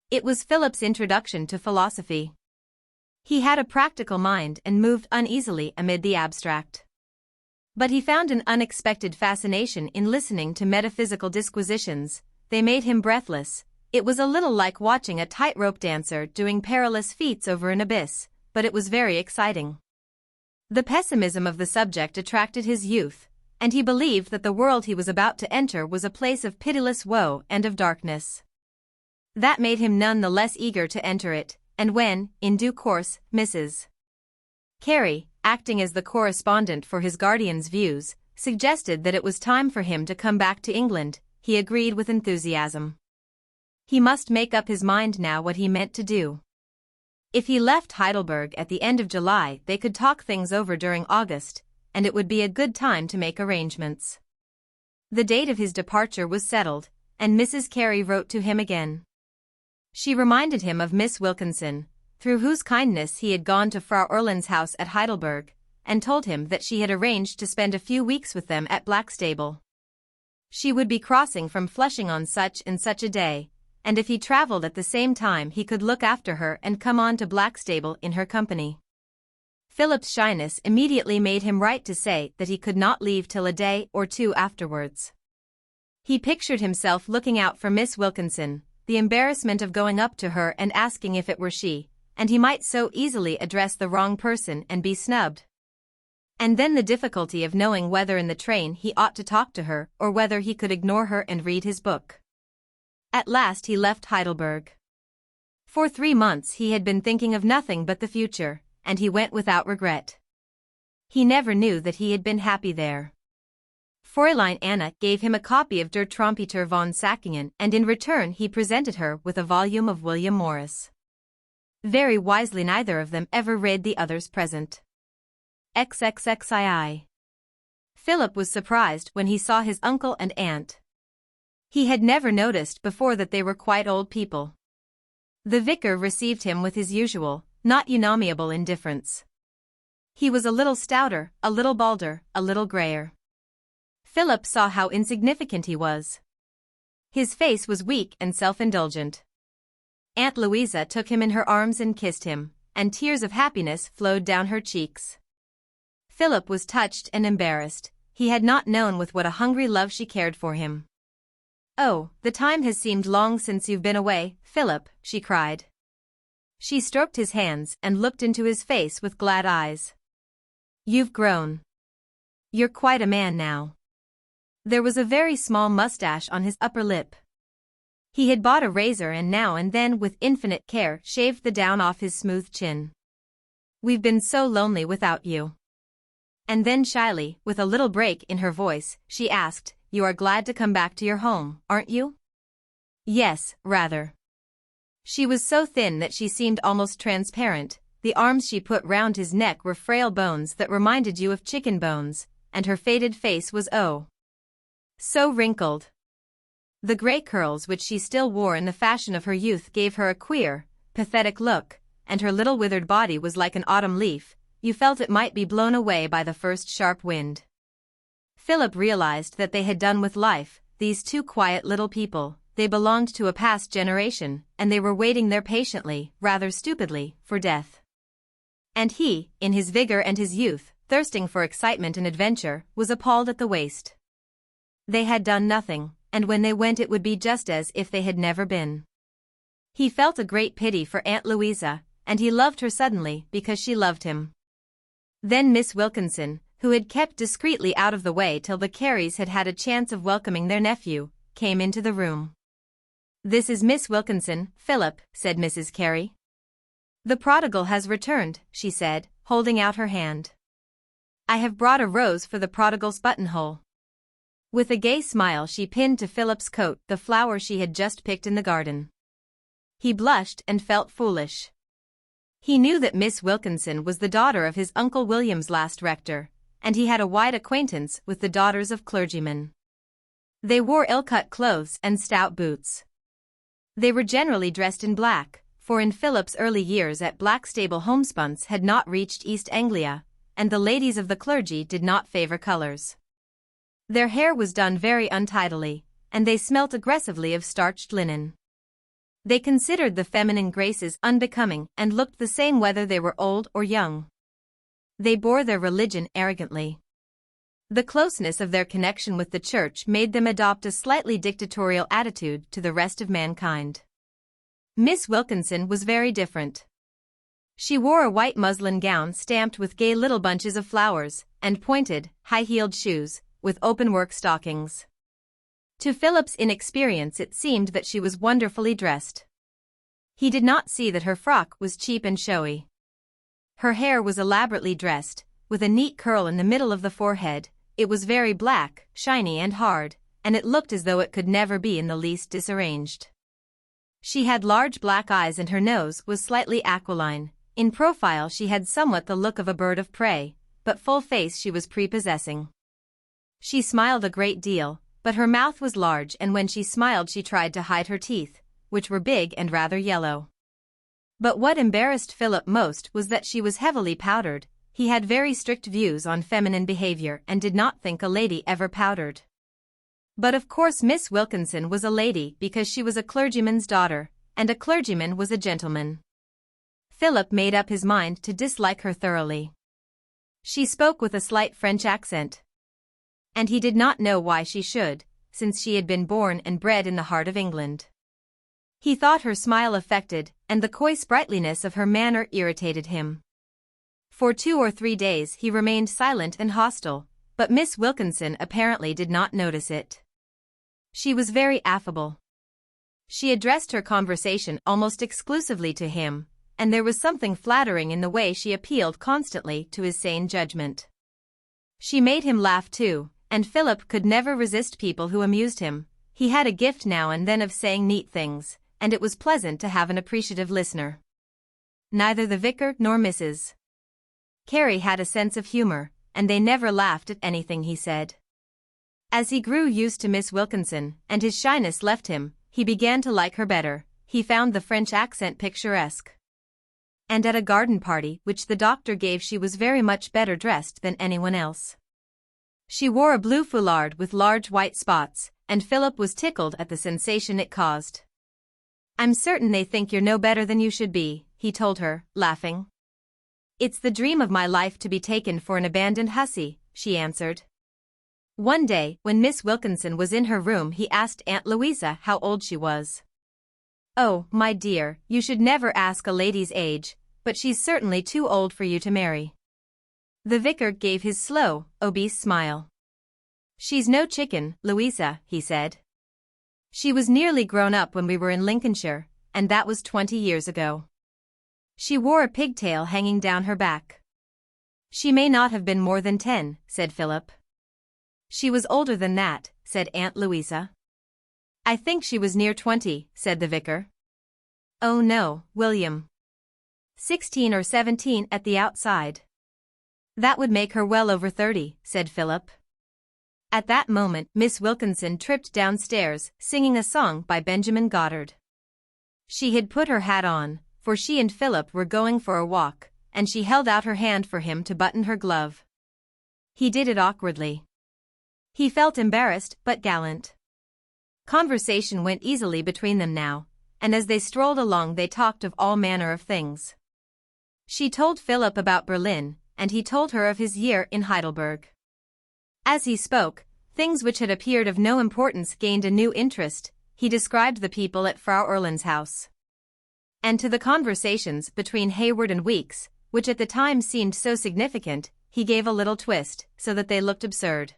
It was Philip's introduction to philosophy. He had a practical mind and moved uneasily amid the abstract. But he found an unexpected fascination in listening to metaphysical disquisitions. They made him breathless. It was a little like watching a tightrope dancer doing perilous feats over an abyss, but it was very exciting. The pessimism of the subject attracted his youth, and he believed that the world he was about to enter was a place of pitiless woe and of darkness. That made him none the less eager to enter it, and when, in due course, Mrs. Carey, acting as the correspondent for his guardian's views, suggested that it was time for him to come back to England, he agreed with enthusiasm. He must make up his mind now what he meant to do. If he left Heidelberg at the end of July, they could talk things over during August, and it would be a good time to make arrangements. The date of his departure was settled, and Mrs. Carey wrote to him again. She reminded him of Miss Wilkinson, through whose kindness he had gone to Frau Erlen's house at Heidelberg, and told him that she had arranged to spend a few weeks with them at Blackstable. She would be crossing from Flushing on such and such a day, and if he travelled at the same time he could look after her and come on to Blackstable in her company. Philip's shyness immediately made him write to say that he could not leave till a day or 2 afterwards. He pictured himself looking out for Miss Wilkinson, the embarrassment of going up to her and asking if it were she, and he might so easily address the wrong person and be snubbed. And then the difficulty of knowing whether in the train he ought to talk to her or whether he could ignore her and read his book. At last he left Heidelberg. For 3 months he had been thinking of nothing but the future, and he went without regret. He never knew that he had been happy there. Fräulein Anna gave him a copy of Der Trompeter von Säckingen, and in return he presented her with a volume of William Morris. Very wisely neither of them ever read the other's present. XXXII. Philip was surprised when he saw his uncle and aunt. He had never noticed before that they were quite old people. The vicar received him with his usual, not unamiable indifference. He was a little stouter, a little balder, a little grayer. Philip saw how insignificant he was. His face was weak and self-indulgent. Aunt Louisa took him in her arms and kissed him, and tears of happiness flowed down her cheeks. Philip was touched and embarrassed. He had not known with what a hungry love she cared for him. "Oh, the time has seemed long since you've been away, Philip," she cried. She stroked his hands and looked into his face with glad eyes. "You've grown. You're quite a man now." There was a very small mustache on his upper lip. He had bought a razor and now and then with infinite care shaved the down off his smooth chin. "We've been so lonely without you." And then shyly, with a little break in her voice, she asked, "You are glad to come back to your home, aren't you?" "Yes, rather." She was so thin that she seemed almost transparent. The arms she put round his neck were frail bones that reminded you of chicken bones, and her faded face was so wrinkled. The grey curls which she still wore in the fashion of her youth gave her a queer, pathetic look, and her little withered body was like an autumn leaf. You felt it might be blown away by the first sharp wind. Philip realized that they had done with life, these 2 quiet little people. They belonged to a past generation, and they were waiting there patiently, rather stupidly, for death. And he, in his vigor and his youth, thirsting for excitement and adventure, was appalled at the waste. They had done nothing, and when they went it would be just as if they had never been. He felt a great pity for Aunt Louisa, and he loved her suddenly because she loved him. Then Miss Wilkinson, who had kept discreetly out of the way till the Careys had had a chance of welcoming their nephew, came into the room. "This is Miss Wilkinson, Philip," said Mrs. Carey. "The prodigal has returned," she said, holding out her hand. "I have brought a rose for the prodigal's buttonhole." With a gay smile she pinned to Philip's coat the flower she had just picked in the garden. He blushed and felt foolish. He knew that Miss Wilkinson was the daughter of his Uncle William's last rector, and he had a wide acquaintance with the daughters of clergymen. They wore ill-cut clothes and stout boots. They were generally dressed in black, for in Philip's early years at Blackstable homespuns had not reached East Anglia, and the ladies of the clergy did not favour colours. Their hair was done very untidily, and they smelt aggressively of starched linen. They considered the feminine graces unbecoming and looked the same whether they were old or young. They bore their religion arrogantly. The closeness of their connection with the church made them adopt a slightly dictatorial attitude to the rest of mankind. Miss Wilkinson was very different. She wore a white muslin gown stamped with gay little bunches of flowers, and pointed, high-heeled shoes, with open-work stockings. To Philip's inexperience it seemed that she was wonderfully dressed. He did not see that her frock was cheap and showy. Her hair was elaborately dressed, with a neat curl in the middle of the forehead. It was very black, shiny and hard, and it looked as though it could never be in the least disarranged. She had large black eyes and her nose was slightly aquiline. In profile she had somewhat the look of a bird of prey, but full face she was prepossessing. She smiled a great deal, but her mouth was large, and when she smiled she tried to hide her teeth, which were big and rather yellow. But what embarrassed Philip most was that she was heavily powdered. He had very strict views on feminine behavior and did not think a lady ever powdered. But of course Miss Wilkinson was a lady because she was a clergyman's daughter, and a clergyman was a gentleman. Philip made up his mind to dislike her thoroughly. She spoke with a slight French accent. And he did not know why she should, since she had been born and bred in the heart of England. He thought her smile affected, and the coy sprightliness of her manner irritated him. For 2 or 3 days he remained silent and hostile, but Miss Wilkinson apparently did not notice it. She was very affable. She addressed her conversation almost exclusively to him, and there was something flattering in the way she appealed constantly to his sane judgment. She made him laugh too, and Philip could never resist people who amused him. He had a gift now and then of saying neat things, and it was pleasant to have an appreciative listener. Neither the vicar nor Mrs. Carey had a sense of humor, and they never laughed at anything he said. As he grew used to Miss Wilkinson, and his shyness left him, he began to like her better. He found the French accent picturesque. And at a garden party which the doctor gave she was very much better dressed than anyone else. She wore a blue foulard with large white spots, and Philip was tickled at the sensation it caused. "I'm certain they think you're no better than you should be," he told her, laughing. "It's the dream of my life to be taken for an abandoned hussy," she answered. One day, when Miss Wilkinson was in her room, he asked Aunt Louisa how old she was. "Oh, my dear, you should never ask a lady's age, but she's certainly too old for you to marry." The vicar gave his slow, obese smile. "She's no chicken, Louisa," he said. "She was nearly grown up when we were in Lincolnshire, and that was 20 years ago. She wore a pigtail hanging down her back." "She may not have been more than 10, said Philip. "She was older than that," said Aunt Louisa. "I think she was near 20, said the vicar. "Oh no, William. 16 or 17 at the outside." "That would make her well over 30, said Philip. At that moment Miss Wilkinson tripped downstairs, singing a song by Benjamin Goddard. She had put her hat on, for she and Philip were going for a walk, and she held out her hand for him to button her glove. He did it awkwardly. He felt embarrassed but gallant. Conversation went easily between them now, and as they strolled along they talked of all manner of things. She told Philip about Berlin, and he told her of his year in Heidelberg. As he spoke, things which had appeared of no importance gained a new interest. He described the people at Frau Erlen's house. And to the conversations between Hayward and Weeks, which at the time seemed so significant, he gave a little twist, so that they looked absurd.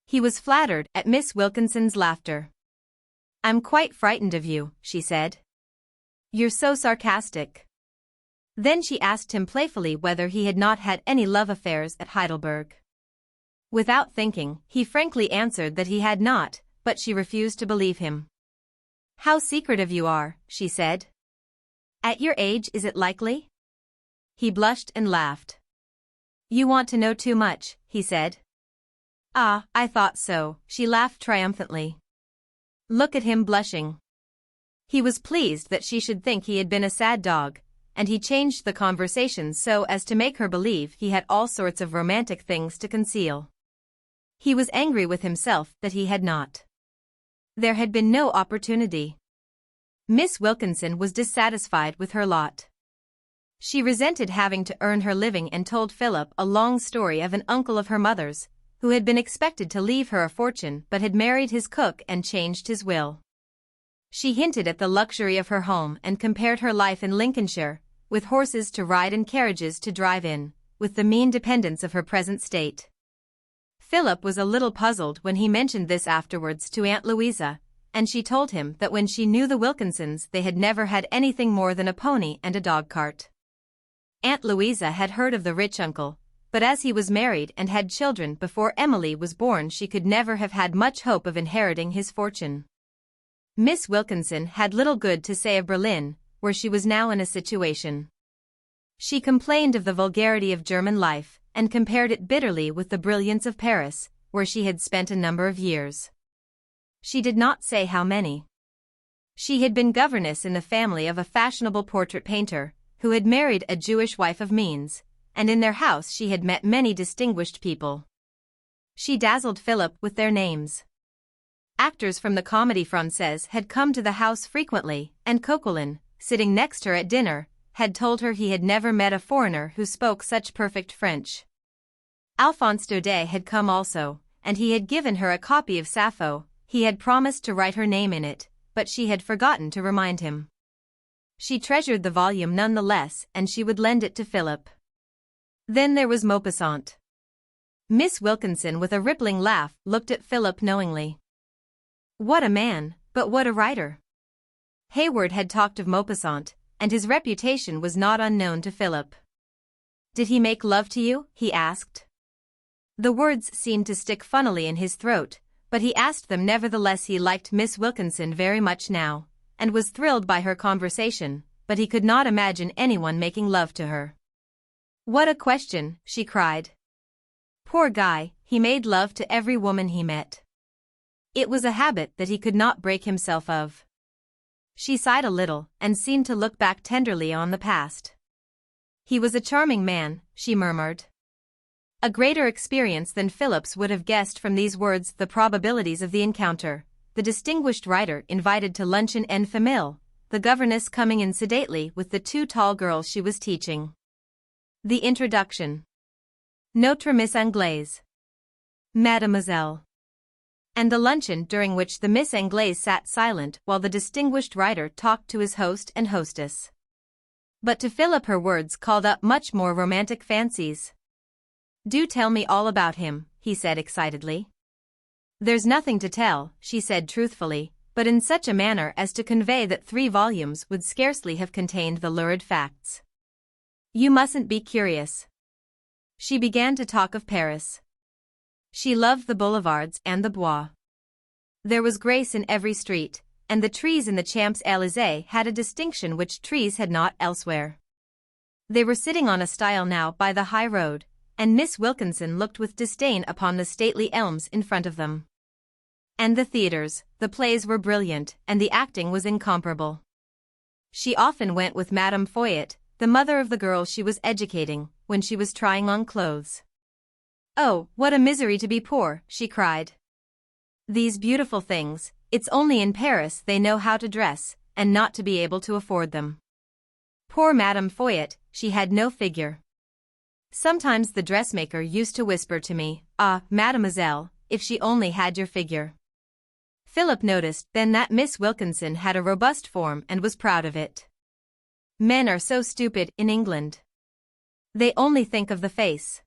He was flattered at Miss Wilkinson's laughter. "I'm quite frightened of you," she said. "You're so sarcastic." Then she asked him playfully whether he had not had any love affairs at Heidelberg. Without thinking, he frankly answered that he had not, but she refused to believe him. "How secretive you are," she said. "At your age, is it likely?" He blushed and laughed. "You want to know too much," he said. Ah, I thought so, she laughed triumphantly. Look at him blushing. He was pleased that she should think he had been a sad dog, and he changed the conversation so as to make her believe he had all sorts of romantic things to conceal. He was angry with himself that he had not. There had been no opportunity. Miss Wilkinson was dissatisfied with her lot. She resented having to earn her living and told Philip a long story of an uncle of her mother's, who had been expected to leave her a fortune but had married his cook and changed his will. She hinted at the luxury of her home and compared her life in Lincolnshire, with horses to ride and carriages to drive in, with the mean dependence of her present state. Philip was a little puzzled when he mentioned this afterwards to Aunt Louisa, and she told him that when she knew the Wilkinsons they had never had anything more than a pony and a dog-cart. Aunt Louisa had heard of the rich uncle, but as he was married and had children before Emily was born she could never have had much hope of inheriting his fortune. Miss Wilkinson had little good to say of Berlin, where she was now in a situation. She complained of the vulgarity of German life, and compared it bitterly with the brilliance of Paris, where she had spent a number of years. She did not say how many. She had been governess in the family of a fashionable portrait painter, who had married a Jewish wife of means, and in their house she had met many distinguished people. She dazzled Philip with their names. Actors from the Comédie Française had come to the house frequently, and Coquelin, sitting next her at dinner, had told her he had never met a foreigner who spoke such perfect French. Alphonse Daudet had come also, and he had given her a copy of Sappho. He had promised to write her name in it, but she had forgotten to remind him. She treasured the volume none the less, and she would lend it to Philip. Then there was Maupassant. Miss Wilkinson with a rippling laugh looked at Philip knowingly. What a man, but what a writer! Hayward had talked of Maupassant, and his reputation was not unknown to Philip. Did he make love to you? He asked. The words seemed to stick funnily in his throat, but he asked them nevertheless. He liked Miss Wilkinson very much now, and was thrilled by her conversation, but he could not imagine anyone making love to her. What a question, she cried. Poor guy, he made love to every woman he met. It was a habit that he could not break himself of. She sighed a little, and seemed to look back tenderly on the past. He was a charming man, she murmured. A greater experience than Philip's would have guessed from these words the probabilities of the encounter. The distinguished writer invited to luncheon en famille, the governess coming in sedately with the two tall girls she was teaching. The introduction. Notre Miss Anglaise. Mademoiselle. And the luncheon during which the Miss Anglaise sat silent while the distinguished writer talked to his host and hostess. But to Philip her words called up much more romantic fancies. Do tell me all about him, he said excitedly. There's nothing to tell, she said truthfully, but in such a manner as to convey that 3 volumes would scarcely have contained the lurid facts. You mustn't be curious. She began to talk of Paris. She loved the boulevards and the Bois. There was grace in every street, and the trees in the Champs-Élysées had a distinction which trees had not elsewhere. They were sitting on a stile now by the high road, and Miss Wilkinson looked with disdain upon the stately elms in front of them. And the theatres, the plays were brilliant, and the acting was incomparable. She often went with Madame Foyot, the mother of the girl she was educating, when she was trying on clothes. Oh, what a misery to be poor, she cried. These beautiful things, it's only in Paris they know how to dress, and not to be able to afford them. Poor Madame Foyot, she had no figure. Sometimes the dressmaker used to whisper to me, "Ah, mademoiselle, if she only had your figure." Philip noticed then that Miss Wilkinson had a robust form and was proud of it. Men are so stupid in England. They only think of the face.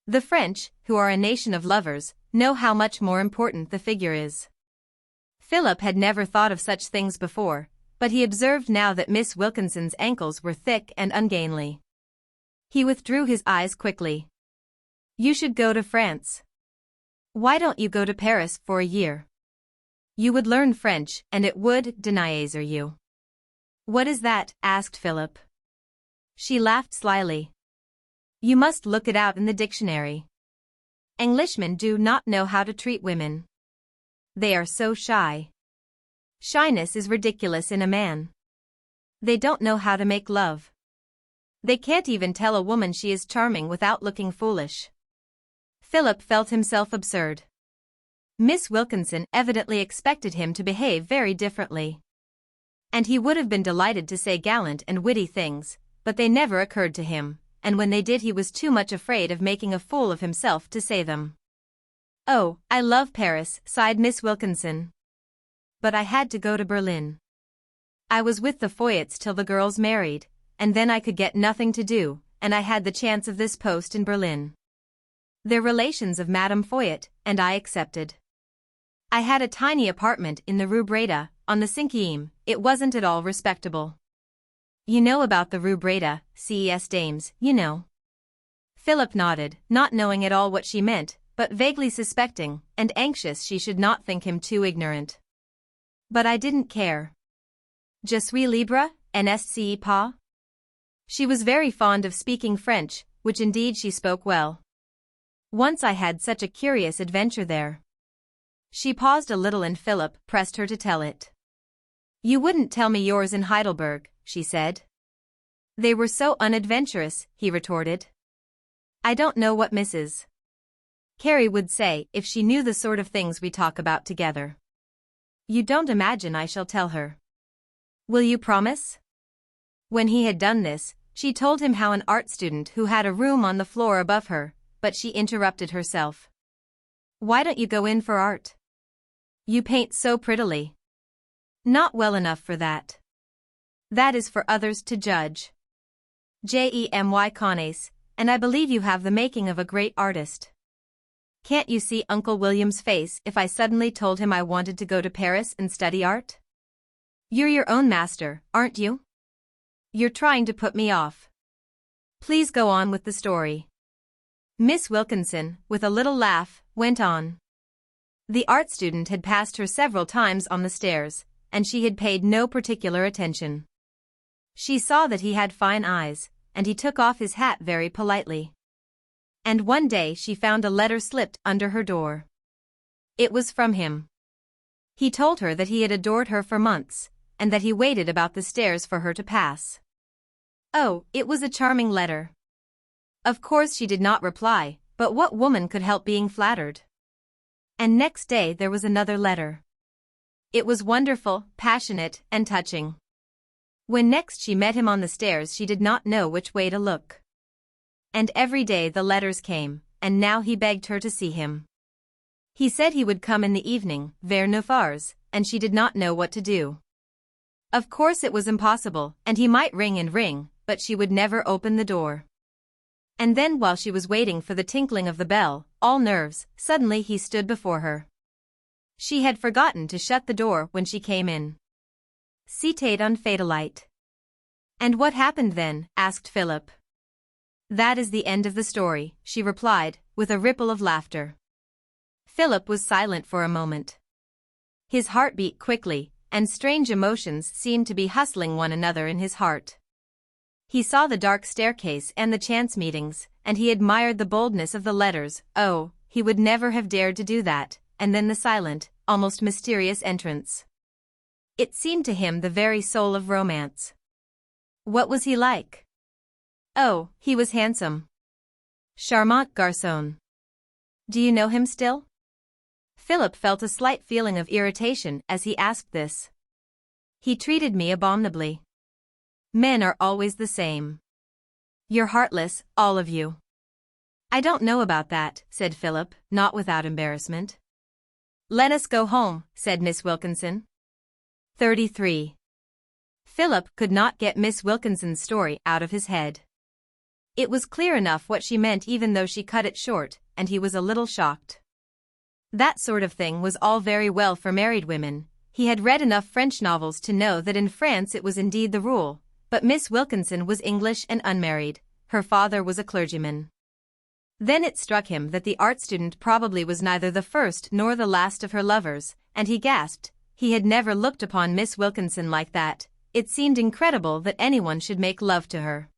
The French, who are a nation of lovers, know how much more important the figure is. Philip had never thought of such things before, but he observed now that Miss Wilkinson's ankles were thick and ungainly. He withdrew his eyes quickly. You should go to France. Why don't you go to Paris for a year? You would learn French, and it would deniaiser you. What is that? Asked Philip. She laughed slyly. You must look it out in the dictionary. Englishmen do not know how to treat women. They are so shy. Shyness is ridiculous in a man. They don't know how to make love. They can't even tell a woman she is charming without looking foolish. Philip felt himself absurd. Miss Wilkinson evidently expected him to behave very differently. And he would have been delighted to say gallant and witty things, but they never occurred to him, and when they did he was too much afraid of making a fool of himself to say them. "Oh, I love Paris," sighed Miss Wilkinson. "But I had to go to Berlin. I was with the Foyets till the girls married, and then I could get nothing to do, and I had the chance of this post in Berlin. They're relations of Madame Foyet, and I accepted. I had a tiny apartment in the Rue Breda, on the 5e. It wasn't at all respectable. You know about the Rue Breda, CES dames, you know." Philip nodded, not knowing at all what she meant, but vaguely suspecting, and anxious she should not think him too ignorant. "But I didn't care. Je suis libre, n'est-ce pas?" She was very fond of speaking French, which indeed she spoke well. "Once I had such a curious adventure there." She paused a little and Philip pressed her to tell it. "You wouldn't tell me yours in Heidelberg," she said. "They were so unadventurous," he retorted. "I don't know what Mrs. Carey would say if she knew the sort of things we talk about together." "You don't imagine I shall tell her? Will you promise?" When he had done this, she told him how an art student who had a room on the floor above her, but she interrupted herself. "Why don't you go in for art? You paint so prettily." "Not well enough for that. That is for others to judge. Jemy connais, and I believe you have the making of a great artist. Can't you see Uncle William's face if I suddenly told him I wanted to go to Paris and study art? You're your own master, aren't you? You're trying to put me off. Please go on with the story." Miss Wilkinson, with a little laugh, went on. The art student had passed her several times on the stairs, and she had paid no particular attention. She saw that he had fine eyes, and he took off his hat very politely. And one day she found a letter slipped under her door. It was from him. He told her that he had adored her for months, and that he waited about the stairs for her to pass. Oh, it was a charming letter. Of course she did not reply, but what woman could help being flattered? And next day there was another letter. It was wonderful, passionate, and touching. When next she met him on the stairs she did not know which way to look. And every day the letters came, and now he begged her to see him. He said he would come in the evening, vers 9 heures, and she did not know what to do. Of course it was impossible, and he might ring and ring, but she would never open the door. And then while she was waiting for the tinkling of the bell, all nerves, suddenly he stood before her. She had forgotten to shut the door when she came in. C'était un fatalite. "And what happened then?" asked Philip. "That is the end of the story," she replied, with a ripple of laughter. Philip was silent for a moment. His heart beat quickly, and strange emotions seemed to be hustling one another in his heart. He saw the dark staircase and the chance meetings, and he admired the boldness of the letters. Oh, he would never have dared to do that, and then the silent, almost mysterious entrance. It seemed to him the very soul of romance. What was he like? Oh, he was handsome. Charmant garçon. Do you know him still? Philip felt a slight feeling of irritation as he asked this. He treated me abominably. Men are always the same. You're heartless, all of you. I don't know about that, said Philip, not without embarrassment. Let us go home, said Miss Wilkinson. 33. Philip could not get Miss Wilkinson's story out of his head. It was clear enough what she meant even though she cut it short, and he was a little shocked. That sort of thing was all very well for married women. He had read enough French novels to know that in France it was indeed the rule, but Miss Wilkinson was English and unmarried. Her father was a clergyman. Then it struck him that the art student probably was neither the first nor the last of her lovers, and he gasped. He had never looked upon Miss Wilkinson like that. It seemed incredible that anyone should make love to her.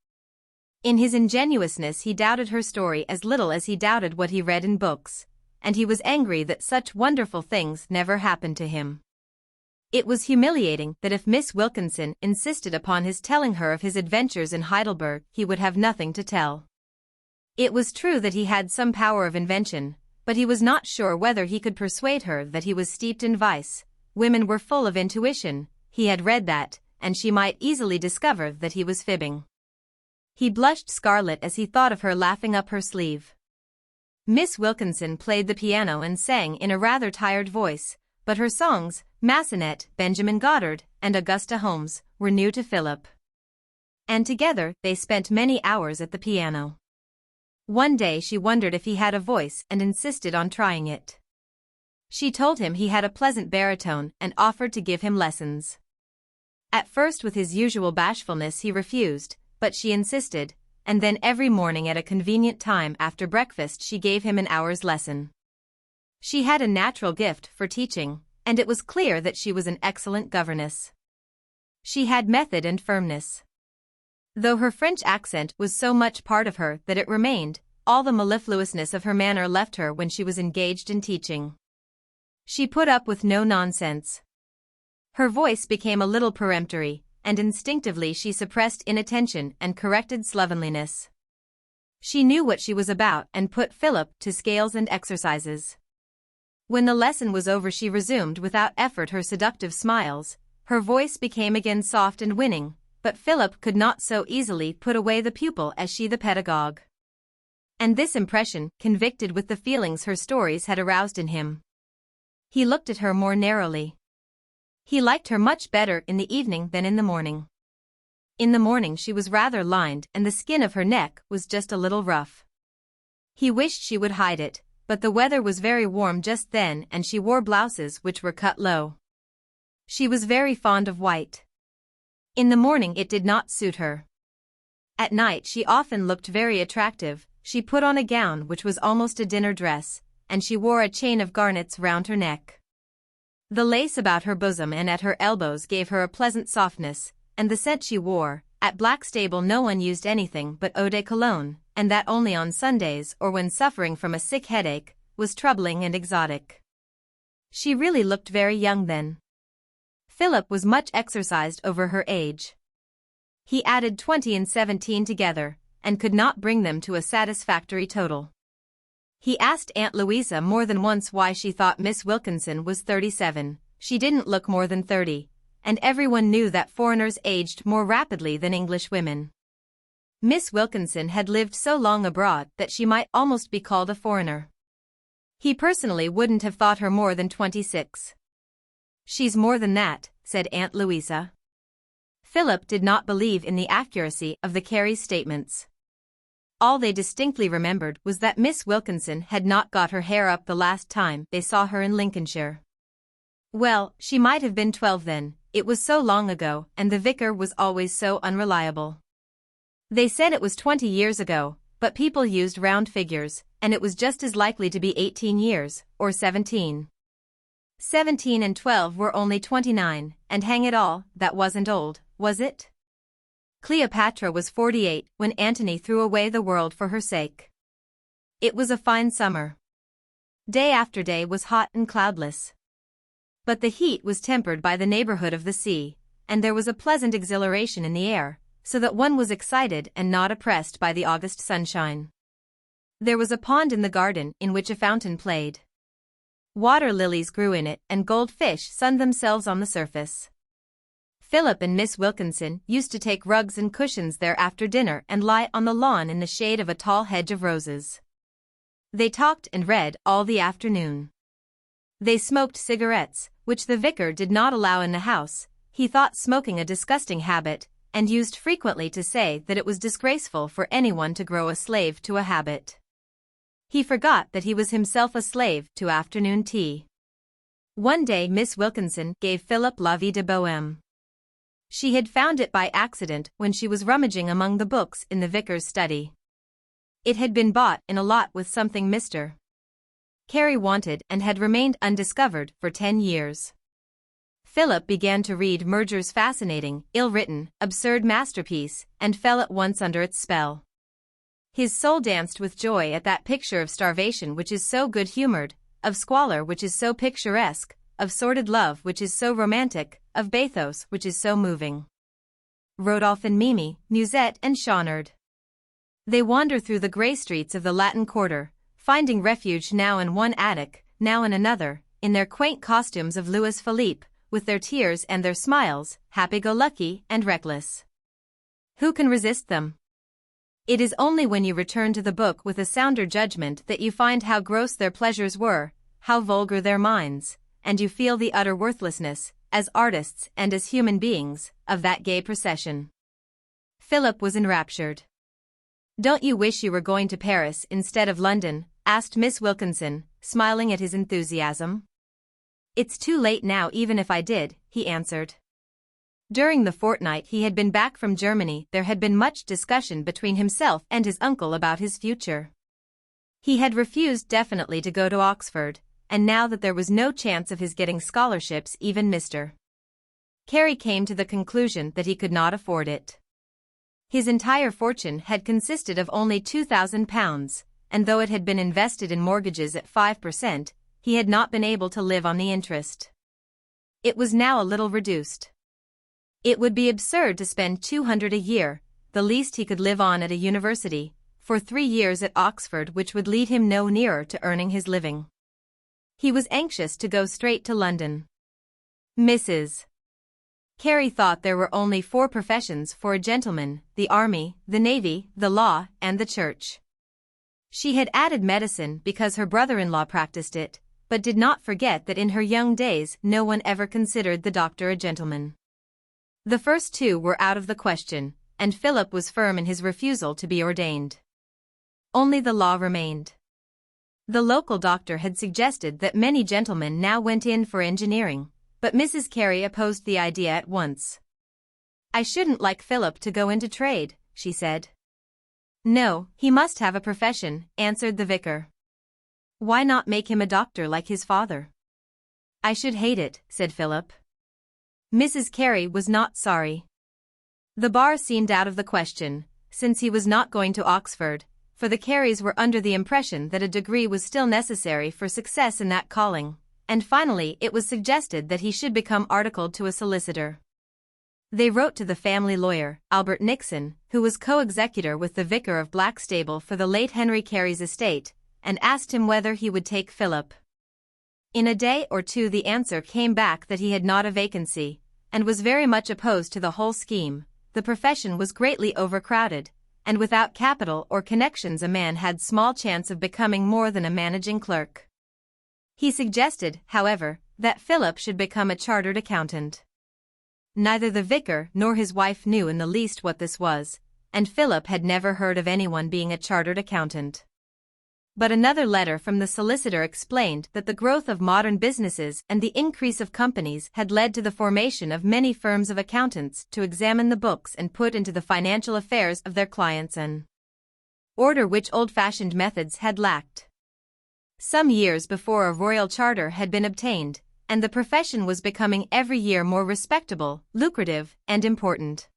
In his ingenuousness he doubted her story as little as he doubted what he read in books, and he was angry that such wonderful things never happened to him. It was humiliating that if Miss Wilkinson insisted upon his telling her of his adventures in Heidelberg, he would have nothing to tell. It was true that he had some power of invention, but he was not sure whether he could persuade her that he was steeped in vice. Women were full of intuition, he had read that, and she might easily discover that he was fibbing. He blushed scarlet as he thought of her laughing up her sleeve. Miss Wilkinson played the piano and sang in a rather tired voice, but her songs, Massenet, Benjamin Goddard, and Augusta Holmes, were new to Philip. And together they spent many hours at the piano. One day she wondered if he had a voice and insisted on trying it. She told him he had a pleasant baritone and offered to give him lessons. At first with his usual bashfulness he refused, but she insisted, and then every morning at a convenient time after breakfast she gave him an hour's lesson. She had a natural gift for teaching, and it was clear that she was an excellent governess. She had method and firmness. Though her French accent was so much part of her that it remained, all the mellifluousness of her manner left her when she was engaged in teaching. She put up with no nonsense. Her voice became a little peremptory, and instinctively she suppressed inattention and corrected slovenliness. She knew what she was about and put Philip to scales and exercises. When the lesson was over she resumed without effort her seductive smiles, her voice became again soft and winning, but Philip could not so easily put away the pupil as she the pedagogue. And this impression convicted with the feelings her stories had aroused in him. He looked at her more narrowly. He liked her much better in the evening than in the morning. In the morning she was rather lined and the skin of her neck was just a little rough. He wished she would hide it, but the weather was very warm just then and she wore blouses which were cut low. She was very fond of white. In the morning it did not suit her. At night she often looked very attractive. She put on a gown which was almost a dinner dress, and she wore a chain of garnets round her neck. The lace about her bosom and at her elbows gave her a pleasant softness, and the scent she wore, at Blackstable no one used anything but eau de cologne, and that only on Sundays or when suffering from a sick headache, was troubling and exotic. She really looked very young then. Philip was much exercised over her age. He added 20 and 17 together, and could not bring them to a satisfactory total. He asked Aunt Louisa more than once why she thought Miss Wilkinson was 37, she didn't look more than 30, and everyone knew that foreigners aged more rapidly than English women. Miss Wilkinson had lived so long abroad that she might almost be called a foreigner. He personally wouldn't have thought her more than 26. She's more than that, said Aunt Louisa. Philip did not believe in the accuracy of the Careys' statements. All they distinctly remembered was that Miss Wilkinson had not got her hair up the last time they saw her in Lincolnshire. Well, she might have been 12 then, it was so long ago and the vicar was always so unreliable. They said it was 20 years ago, but people used round figures, and it was just as likely to be 18 years, or 17. 17 and 12 were only 29, and hang it all, that wasn't old, was it? Cleopatra was 48 when Antony threw away the world for her sake. It was a fine summer. Day after day was hot and cloudless. But the heat was tempered by the neighborhood of the sea, and there was a pleasant exhilaration in the air, so that one was excited and not oppressed by the August sunshine. There was a pond in the garden in which a fountain played. Water lilies grew in it and goldfish sunned themselves on the surface. Philip and Miss Wilkinson used to take rugs and cushions there after dinner and lie on the lawn in the shade of a tall hedge of roses. They talked and read all the afternoon. They smoked cigarettes, which the vicar did not allow in the house. He thought smoking a disgusting habit, and used frequently to say that it was disgraceful for anyone to grow a slave to a habit. He forgot that he was himself a slave to afternoon tea. One day Miss Wilkinson gave Philip La Vie de Bohème. She had found it by accident when she was rummaging among the books in the vicar's study. It had been bought in a lot with something Mr. Carey wanted and had remained undiscovered for 10 years. Philip began to read Murger's fascinating, ill-written, absurd masterpiece, and fell at once under its spell. His soul danced with joy at that picture of starvation which is so good-humored, of squalor which is so picturesque, of sordid love which is so romantic, of bathos which is so moving. Rodolphe and Mimi, Musette and Chaunard. They wander through the grey streets of the Latin Quarter, finding refuge now in one attic, now in another, in their quaint costumes of Louis Philippe, with their tears and their smiles, happy-go-lucky and reckless. Who can resist them? It is only when you return to the book with a sounder judgment that you find how gross their pleasures were, how vulgar their minds, and you feel the utter worthlessness, as artists and as human beings, of that gay procession. Philip was enraptured. "Don't you wish you were going to Paris instead of London?" asked Miss Wilkinson, smiling at his enthusiasm. "It's too late now even if I did," he answered. During the fortnight he had been back from Germany there had been much discussion between himself and his uncle about his future. He had refused definitely to go to Oxford, and now that there was no chance of his getting scholarships even Mr. Carey came to the conclusion that he could not afford it. His entire fortune had consisted of only £2,000, and though it had been invested in mortgages at 5%, he had not been able to live on the interest. It was now a little reduced. It would be absurd to spend £200 a year, the least he could live on at a university, for 3 years at Oxford, which would lead him no nearer to earning his living. He was anxious to go straight to London. Mrs. Carey thought there were only 4 professions for a gentleman: the army, the navy, the law, and the church. She had added medicine because her brother-in-law practiced it, but did not forget that in her young days no one ever considered the doctor a gentleman. The first 2 were out of the question, and Philip was firm in his refusal to be ordained. Only the law remained. The local doctor had suggested that many gentlemen now went in for engineering, but Mrs. Carey opposed the idea at once. "I shouldn't like Philip to go into trade," she said. "No, he must have a profession," answered the vicar. "Why not make him a doctor like his father?" "I should hate it," said Philip. Mrs. Carey was not sorry. The bar seemed out of the question, since he was not going to Oxford, for the Careys were under the impression that a degree was still necessary for success in that calling, and finally it was suggested that he should become articled to a solicitor. They wrote to the family lawyer, Albert Nixon, who was co-executor with the vicar of Blackstable for the late Henry Carey's estate, and asked him whether he would take Philip. In a day or 2 the answer came back that he had not a vacancy, and was very much opposed to the whole scheme. The profession was greatly overcrowded, and without capital or connections a man had small chance of becoming more than a managing clerk. He suggested, however, that Philip should become a chartered accountant. Neither the vicar nor his wife knew in the least what this was, and Philip had never heard of anyone being a chartered accountant. But another letter from the solicitor explained that the growth of modern businesses and the increase of companies had led to the formation of many firms of accountants to examine the books and put into the financial affairs of their clients an order which old-fashioned methods had lacked. Some years before a royal charter had been obtained, and the profession was becoming every year more respectable, lucrative, and important.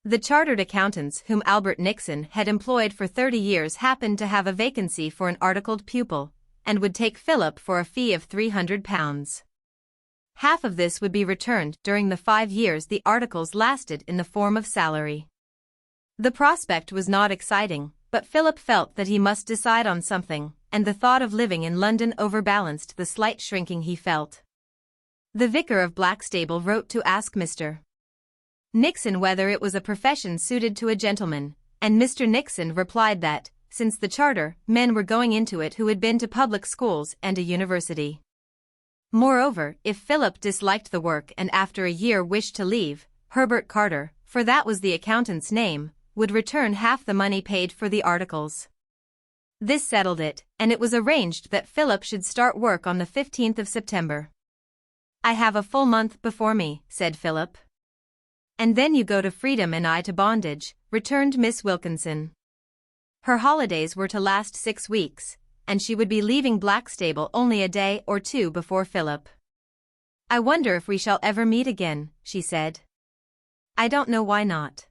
The chartered accountants whom Albert Nixon had employed for 30 years happened to have a vacancy for an articled pupil, and would take Philip for a fee of £300. Half of this would be returned during the 5 years the articles lasted in the form of salary. The prospect was not exciting, but Philip felt that he must decide on something, and the thought of living in London overbalanced the slight shrinking he felt. The vicar of Blackstable wrote to ask Mr. Nixon whether it was a profession suited to a gentleman, and Mr. Nixon replied that, since the charter, men were going into it who had been to public schools and a university. Moreover, if Philip disliked the work and after a year wished to leave, Herbert Carter, for that was the accountant's name, would return half the money paid for the articles. This settled it, and it was arranged that Philip should start work on the 15th of September. "I have a full month before me," said Philip. "And then you go to freedom and I to bondage," returned Miss Wilkinson. Her holidays were to last 6 weeks, and she would be leaving Blackstable only a day or 2 before Philip. "I wonder if we shall ever meet again," she said. "I don't know why not."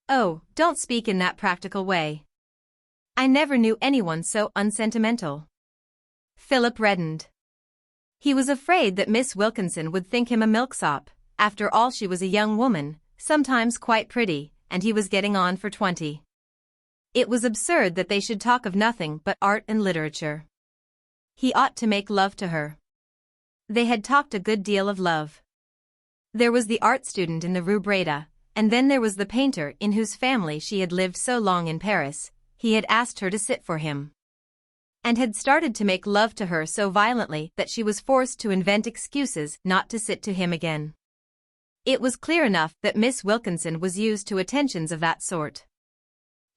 "Oh, don't speak in that practical way. I never knew anyone so unsentimental." Philip reddened. He was afraid that Miss Wilkinson would think him a milksop. After all, she was a young woman, sometimes quite pretty, and he was getting on for 20. It was absurd that they should talk of nothing but art and literature. He ought to make love to her. They had talked a good deal of love. There was the art student in the Rue Breda, and then there was the painter in whose family she had lived so long in Paris. He had asked her to sit for him, and had started to make love to her so violently that she was forced to invent excuses not to sit to him again. It was clear enough that Miss Wilkinson was used to attentions of that sort.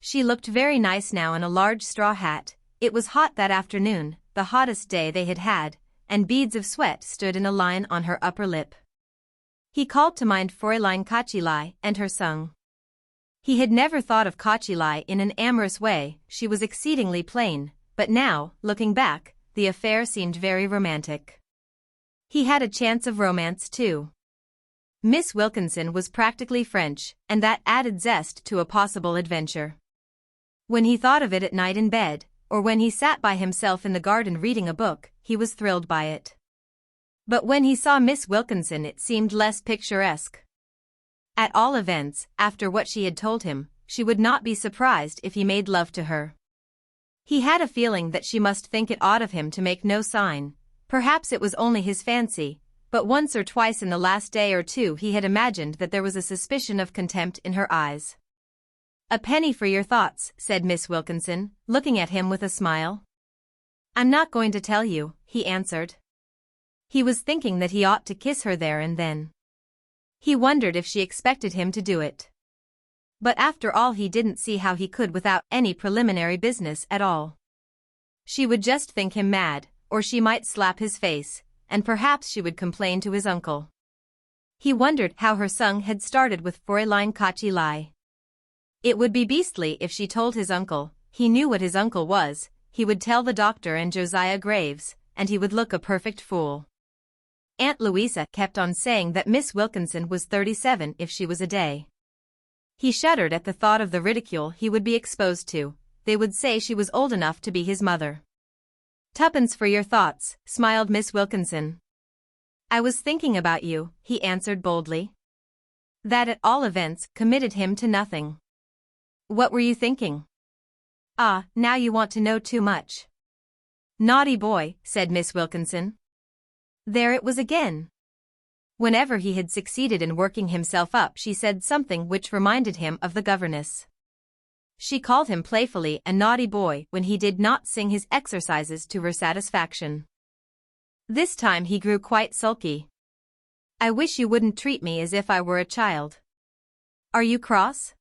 She looked very nice now in a large straw hat. It was hot that afternoon, the hottest day they had had, and beads of sweat stood in a line on her upper lip. He called to mind Fräulein XXIII and her song. He had never thought of XXIII in an amorous way. She was exceedingly plain, but now, looking back, the affair seemed very romantic. He had a chance of romance too. Miss Wilkinson was practically French, and that added zest to a possible adventure. When he thought of it at night in bed, or when he sat by himself in the garden reading a book, he was thrilled by it. But when he saw Miss Wilkinson it seemed less picturesque. At all events, after what she had told him, she would not be surprised if he made love to her. He had a feeling that she must think it odd of him to make no sign. Perhaps it was only his fancy, but once or twice in the last day or two he had imagined that there was a suspicion of contempt in her eyes. "A penny for your thoughts," said Miss Wilkinson, looking at him with a smile. "I'm not going to tell you," he answered. He was thinking that he ought to kiss her there and then. He wondered if she expected him to do it. But after all he didn't see how he could without any preliminary business at all. She would just think him mad, or she might slap his face, and perhaps she would complain to his uncle. He wondered how her song had started with Fräulein XXIII. It would be beastly if she told his uncle. He knew what his uncle was. He would tell the doctor and Josiah Graves, and he would look a perfect fool. Aunt Louisa kept on saying that Miss Wilkinson was 37 if she was a day. He shuddered at the thought of the ridicule he would be exposed to. They would say she was old enough to be his mother. "Tuppence for your thoughts," smiled Miss Wilkinson. "I was thinking about you," he answered boldly. That at all events committed him to nothing. "What were you thinking?" "Ah, now you want to know too much." "Naughty boy," said Miss Wilkinson. There it was again. Whenever he had succeeded in working himself up she said something which reminded him of the governess. She called him playfully a naughty boy when he did not sing his exercises to her satisfaction. This time he grew quite sulky. "I wish you wouldn't treat me as if I were a child." "Are you cross?"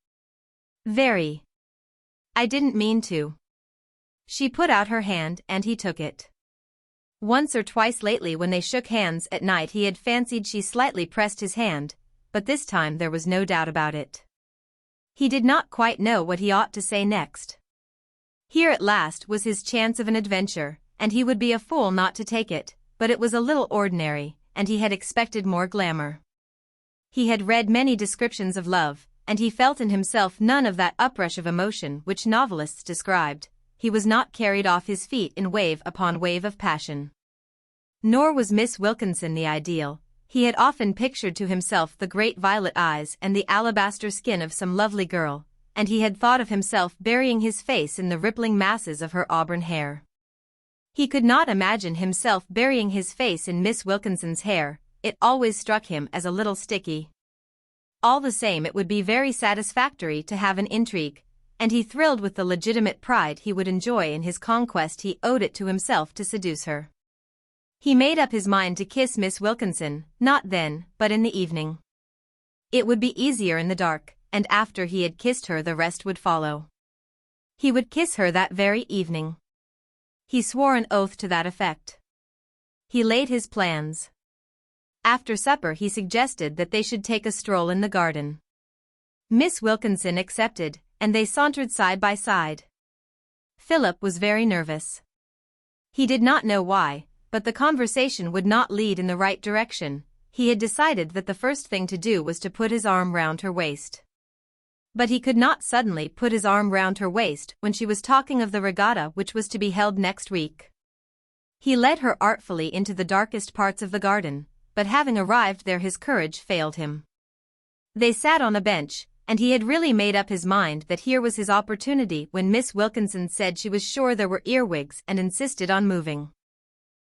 "Very." "I didn't mean to." She put out her hand and he took it. Once or twice lately when they shook hands at night he had fancied she slightly pressed his hand, but this time there was no doubt about it. He did not quite know what he ought to say next. Here at last was his chance of an adventure, and he would be a fool not to take it, but it was a little ordinary, and he had expected more glamour. He had read many descriptions of love, and he felt in himself none of that uprush of emotion which novelists described. He was not carried off his feet in wave upon wave of passion. Nor was Miss Wilkinson the ideal. He had often pictured to himself the great violet eyes and the alabaster skin of some lovely girl, and he had thought of himself burying his face in the rippling masses of her auburn hair. He could not imagine himself burying his face in Miss Wilkinson's hair. It always struck him as a little sticky. All the same it would be very satisfactory to have an intrigue, and he thrilled with the legitimate pride he would enjoy in his conquest. He owed it to himself to seduce her. He made up his mind to kiss Miss Wilkinson, not then, but in the evening. It would be easier in the dark, and after he had kissed her the rest would follow. He would kiss her that very evening. He swore an oath to that effect. He laid his plans. After supper he suggested that they should take a stroll in the garden. Miss Wilkinson accepted, and they sauntered side by side. Philip was very nervous. He did not know why, but the conversation would not lead in the right direction. He had decided that the first thing to do was to put his arm round her waist. But he could not suddenly put his arm round her waist when she was talking of the regatta which was to be held next week. He led her artfully into the darkest parts of the garden, but having arrived there his courage failed him. They sat on a bench, and he had really made up his mind that here was his opportunity when Miss Wilkinson said she was sure there were earwigs and insisted on moving.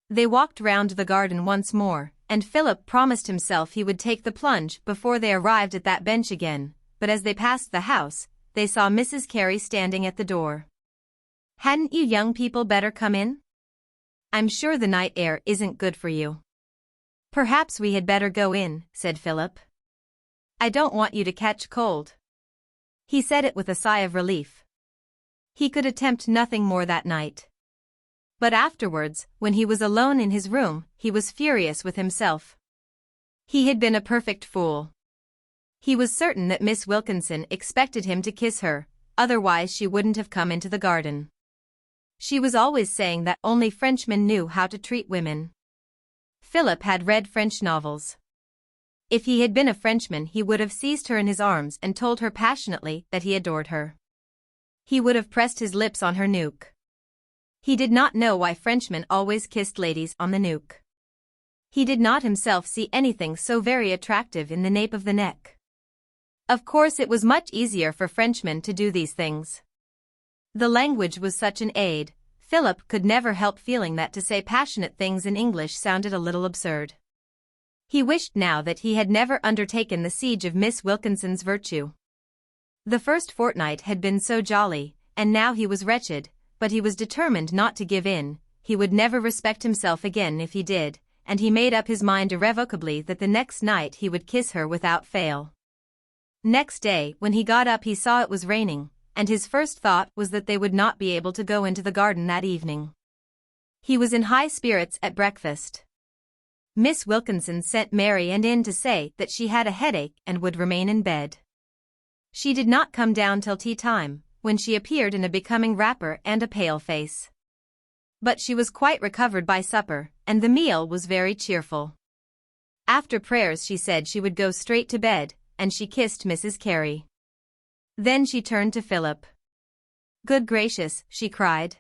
They walked round the garden once more, and Philip promised himself he would take the plunge before they arrived at that bench again, but as they passed the house, they saw Mrs. Carey standing at the door. "Hadn't you young people better come in? I'm sure the night air isn't good for you." "Perhaps we had better go in," said Philip. "I don't want you to catch cold." He said it with a sigh of relief. He could attempt nothing more that night. But afterwards, when he was alone in his room, he was furious with himself. He had been a perfect fool. He was certain that Miss Wilkinson expected him to kiss her, otherwise she wouldn't have come into the garden. She was always saying that only Frenchmen knew how to treat women. Philip had read French novels. If he had been a Frenchman he would have seized her in his arms and told her passionately that he adored her. He would have pressed his lips on her nuque. He did not know why Frenchmen always kissed ladies on the nuque. He did not himself see anything so very attractive in the nape of the neck. Of course it was much easier for Frenchmen to do these things. The language was such an aid, Philip could never help feeling that to say passionate things in English sounded a little absurd. He wished now that he had never undertaken the siege of Miss Wilkinson's virtue. The first fortnight had been so jolly, and now he was wretched, but he was determined not to give in. He would never respect himself again if he did, and he made up his mind irrevocably that the next night he would kiss her without fail. Next day, when he got up he saw it was raining, and his first thought was that they would not be able to go into the garden that evening. He was in high spirits at breakfast. Miss Wilkinson sent Mary in to say that she had a headache and would remain in bed. She did not come down till tea time, when she appeared in a becoming wrapper and a pale face. But she was quite recovered by supper, and the meal was very cheerful. After prayers she said she would go straight to bed, and she kissed Mrs. Carey. Then she turned to Philip. "Good gracious," she cried.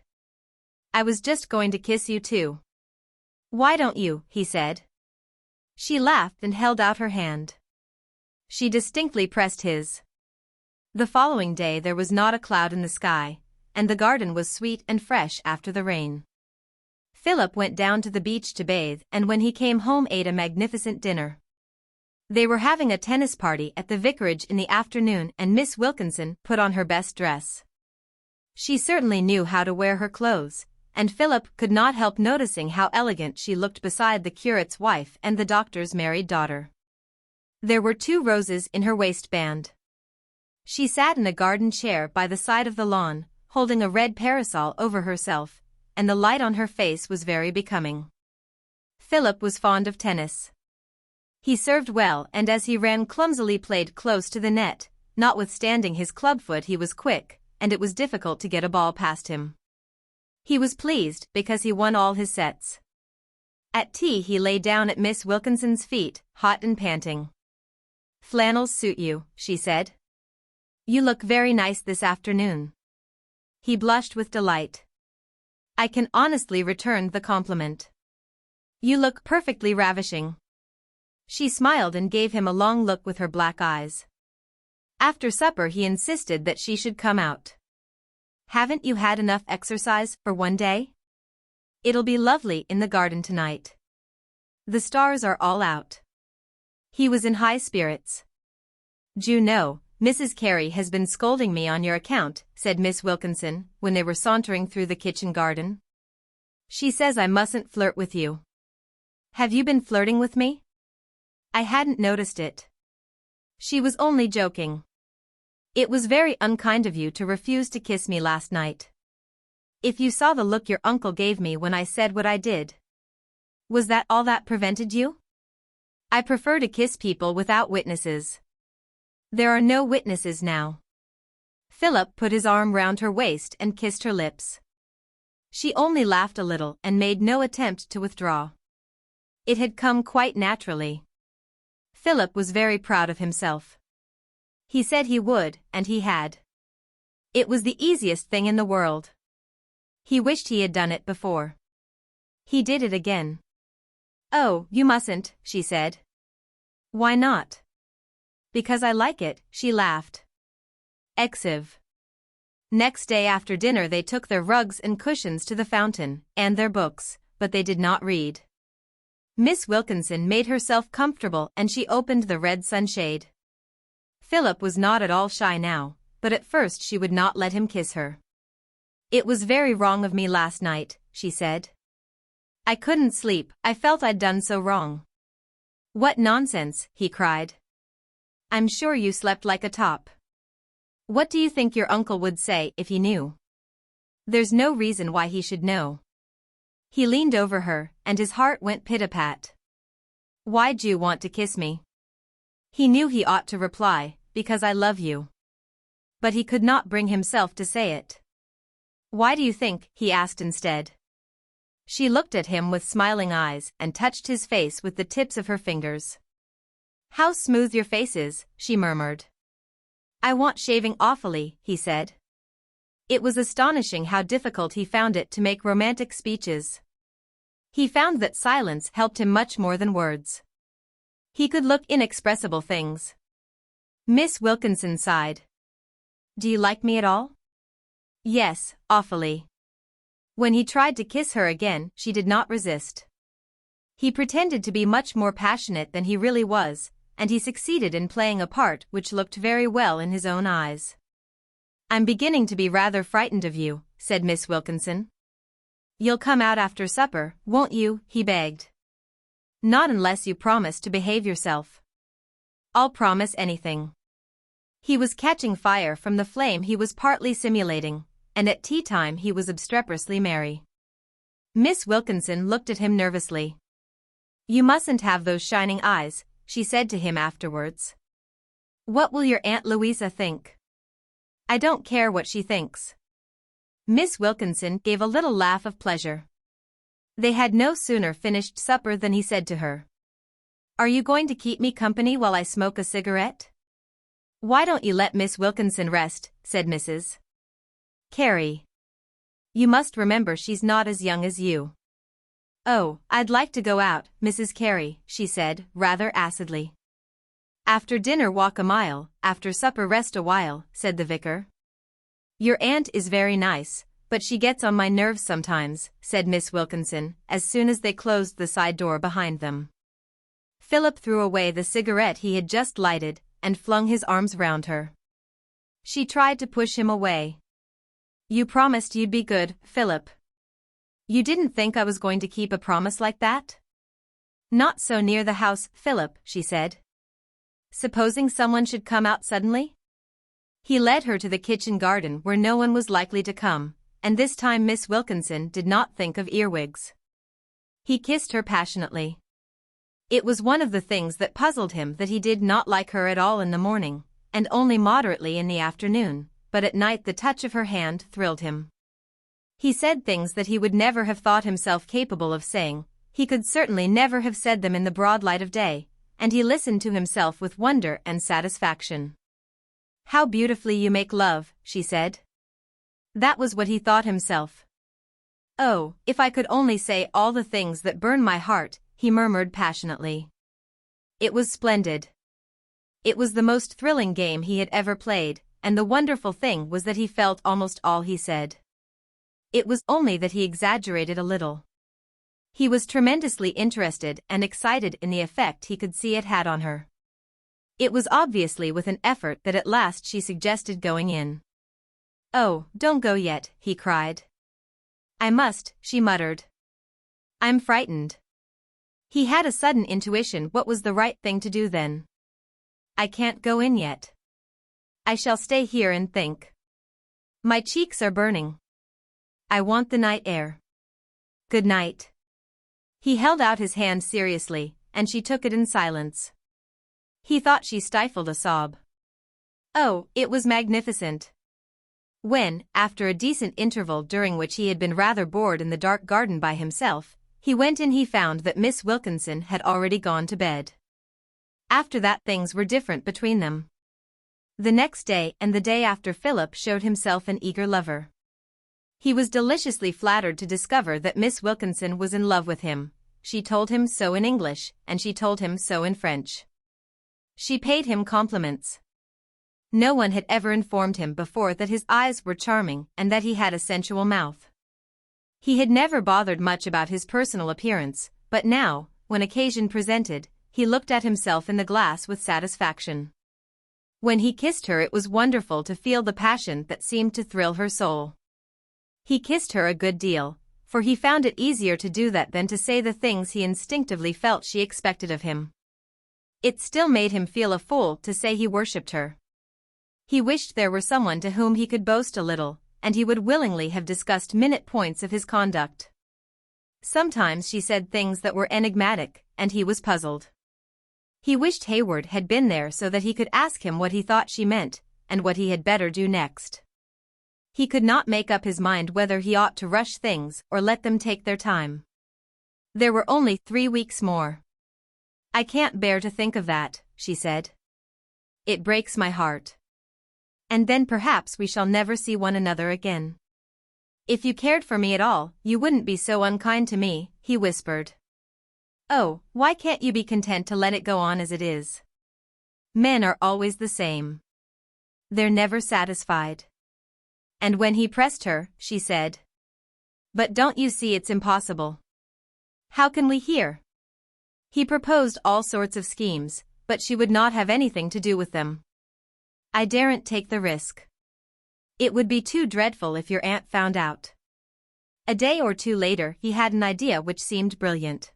"I was just going to kiss you too." "Why don't you?" he said. She laughed and held out her hand. She distinctly pressed his. The following day there was not a cloud in the sky, and the garden was sweet and fresh after the rain. Philip went down to the beach to bathe and when he came home ate a magnificent dinner. They were having a tennis party at the vicarage in the afternoon and Miss Wilkinson put on her best dress. She certainly knew how to wear her clothes, and Philip could not help noticing how elegant she looked beside the curate's wife and the doctor's married daughter. There were 2 roses in her waistband. She sat in a garden chair by the side of the lawn, holding a red parasol over herself, and the light on her face was very becoming. Philip was fond of tennis. He served well and as he ran clumsily played close to the net. Notwithstanding his clubfoot he was quick, and it was difficult to get a ball past him. He was pleased because he won all his sets. At tea he lay down at Miss Wilkinson's feet, hot and panting. "Flannels suit you," she said. "You look very nice this afternoon." He blushed with delight. "I can honestly return the compliment. You look perfectly ravishing." She smiled and gave him a long look with her black eyes. After supper he insisted that she should come out. "Haven't you had enough exercise for one day? It'll be lovely in the garden tonight. The stars are all out." He was in high spirits. "Do you know, Mrs. Carey has been scolding me on your account," said Miss Wilkinson, when they were sauntering through the kitchen garden. "She says I mustn't flirt with you. Have you been flirting with me?" "I hadn't noticed it." She was only joking. "It was very unkind of you to refuse to kiss me last night. If you saw the look your uncle gave me when I said what I did. Was that all that prevented you? I prefer to kiss people without witnesses. There are no witnesses now." Philip put his arm round her waist and kissed her lips. She only laughed a little and made no attempt to withdraw. It had come quite naturally. Philip was very proud of himself. He said he would, and he had. It was the easiest thing in the world. He wished he had done it before. He did it again. "Oh, you mustn't," she said. "Why not?" "Because I like it," she laughed. XXIV. Next day after dinner they took their rugs and cushions to the fountain, and their books, but they did not read. Miss Wilkinson made herself comfortable and she opened the red sunshade. Philip was not at all shy now, but at first she would not let him kiss her. "It was very wrong of me last night," she said. "I couldn't sleep, I felt I'd done so wrong." "What nonsense," he cried. "I'm sure you slept like a top. What do you think your uncle would say if he knew?" "There's no reason why he should know." He leaned over her, and his heart went pit-a-pat. "Why'd you want to kiss me?" He knew he ought to reply, "Because I love you." But he could not bring himself to say it. "Why do you think?" he asked instead. She looked at him with smiling eyes and touched his face with the tips of her fingers. "How smooth your face is," she murmured. "I want shaving awfully," he said. It was astonishing how difficult he found it to make romantic speeches. He found that silence helped him much more than words. He could look inexpressible things. Miss Wilkinson sighed. "Do you like me at all?" "Yes, awfully." When he tried to kiss her again, she did not resist. He pretended to be much more passionate than he really was, and he succeeded in playing a part which looked very well in his own eyes. "I'm beginning to be rather frightened of you," said Miss Wilkinson. "You'll come out after supper, won't you?" he begged. "Not unless you promise to behave yourself." "I'll promise anything." He was catching fire from the flame he was partly simulating, and at tea time he was obstreperously merry. Miss Wilkinson looked at him nervously. "You mustn't have those shining eyes," she said to him afterwards. "What will your Aunt Louisa think?" "I don't care what she thinks." Miss Wilkinson gave a little laugh of pleasure. They had no sooner finished supper than he said to her. "Are you going to keep me company while I smoke a cigarette?" "Why don't you let Miss Wilkinson rest?" said Mrs. Carey. "You must remember she's not as young as you." "Oh, I'd like to go out, Mrs. Carey," she said, rather acidly. "After dinner walk a mile, after supper rest a while," said the vicar. "Your aunt is very nice, but she gets on my nerves sometimes," said Miss Wilkinson, as soon as they closed the side door behind them. Philip threw away the cigarette he had just lighted, and flung his arms round her. She tried to push him away. "You promised you'd be good, Philip. You didn't think I was going to keep a promise like that?" "Not so near the house, Philip," she said. "Supposing someone should come out suddenly?" He led her to the kitchen garden where no one was likely to come, and this time Miss Wilkinson did not think of earwigs. He kissed her passionately. It was one of the things that puzzled him that he did not like her at all in the morning, and only moderately in the afternoon, but at night the touch of her hand thrilled him. He said things that he would never have thought himself capable of saying, he could certainly never have said them in the broad light of day, and he listened to himself with wonder and satisfaction. "How beautifully you make love," she said. That was what he thought himself. "Oh, if I could only say all the things that burn my heart," he murmured passionately. It was splendid. It was the most thrilling game he had ever played, and the wonderful thing was that he felt almost all he said. It was only that he exaggerated a little. He was tremendously interested and excited in the effect he could see it had on her. It was obviously with an effort that at last she suggested going in. "Oh, don't go yet," he cried. "I must," she muttered. "I'm frightened." He had a sudden intuition what was the right thing to do then. "I can't go in yet. I shall stay here and think. My cheeks are burning. I want the night air. Good night." He held out his hand seriously, and she took it in silence. He thought she stifled a sob. Oh, it was magnificent. When, after a decent interval during which he had been rather bored in the dark garden by himself, he went in, he found that Miss Wilkinson had already gone to bed. After that things were different between them. The next day and the day after, Philip showed himself an eager lover. He was deliciously flattered to discover that Miss Wilkinson was in love with him. She told him so in English, and she told him so in French. She paid him compliments. No one had ever informed him before that his eyes were charming and that he had a sensual mouth. He had never bothered much about his personal appearance, but now, when occasion presented, he looked at himself in the glass with satisfaction. When he kissed her, it was wonderful to feel the passion that seemed to thrill her soul. He kissed her a good deal, for he found it easier to do that than to say the things he instinctively felt she expected of him. It still made him feel a fool to say he worshipped her. He wished there were someone to whom he could boast a little, and he would willingly have discussed minute points of his conduct. Sometimes she said things that were enigmatic, and he was puzzled. He wished Hayward had been there so that he could ask him what he thought she meant, and what he had better do next. He could not make up his mind whether he ought to rush things or let them take their time. There were only 3 weeks more. "I can't bear to think of that," she said. "It breaks my heart. And then perhaps we shall never see one another again." "If you cared for me at all, you wouldn't be so unkind to me," he whispered. "Oh, why can't you be content to let it go on as it is? Men are always the same. They're never satisfied." And when he pressed her, she said, "But don't you see it's impossible? How can we hear?" He proposed all sorts of schemes, but she would not have anything to do with them. "I daren't take the risk. It would be too dreadful if your aunt found out." A day or two later he had an idea which seemed brilliant.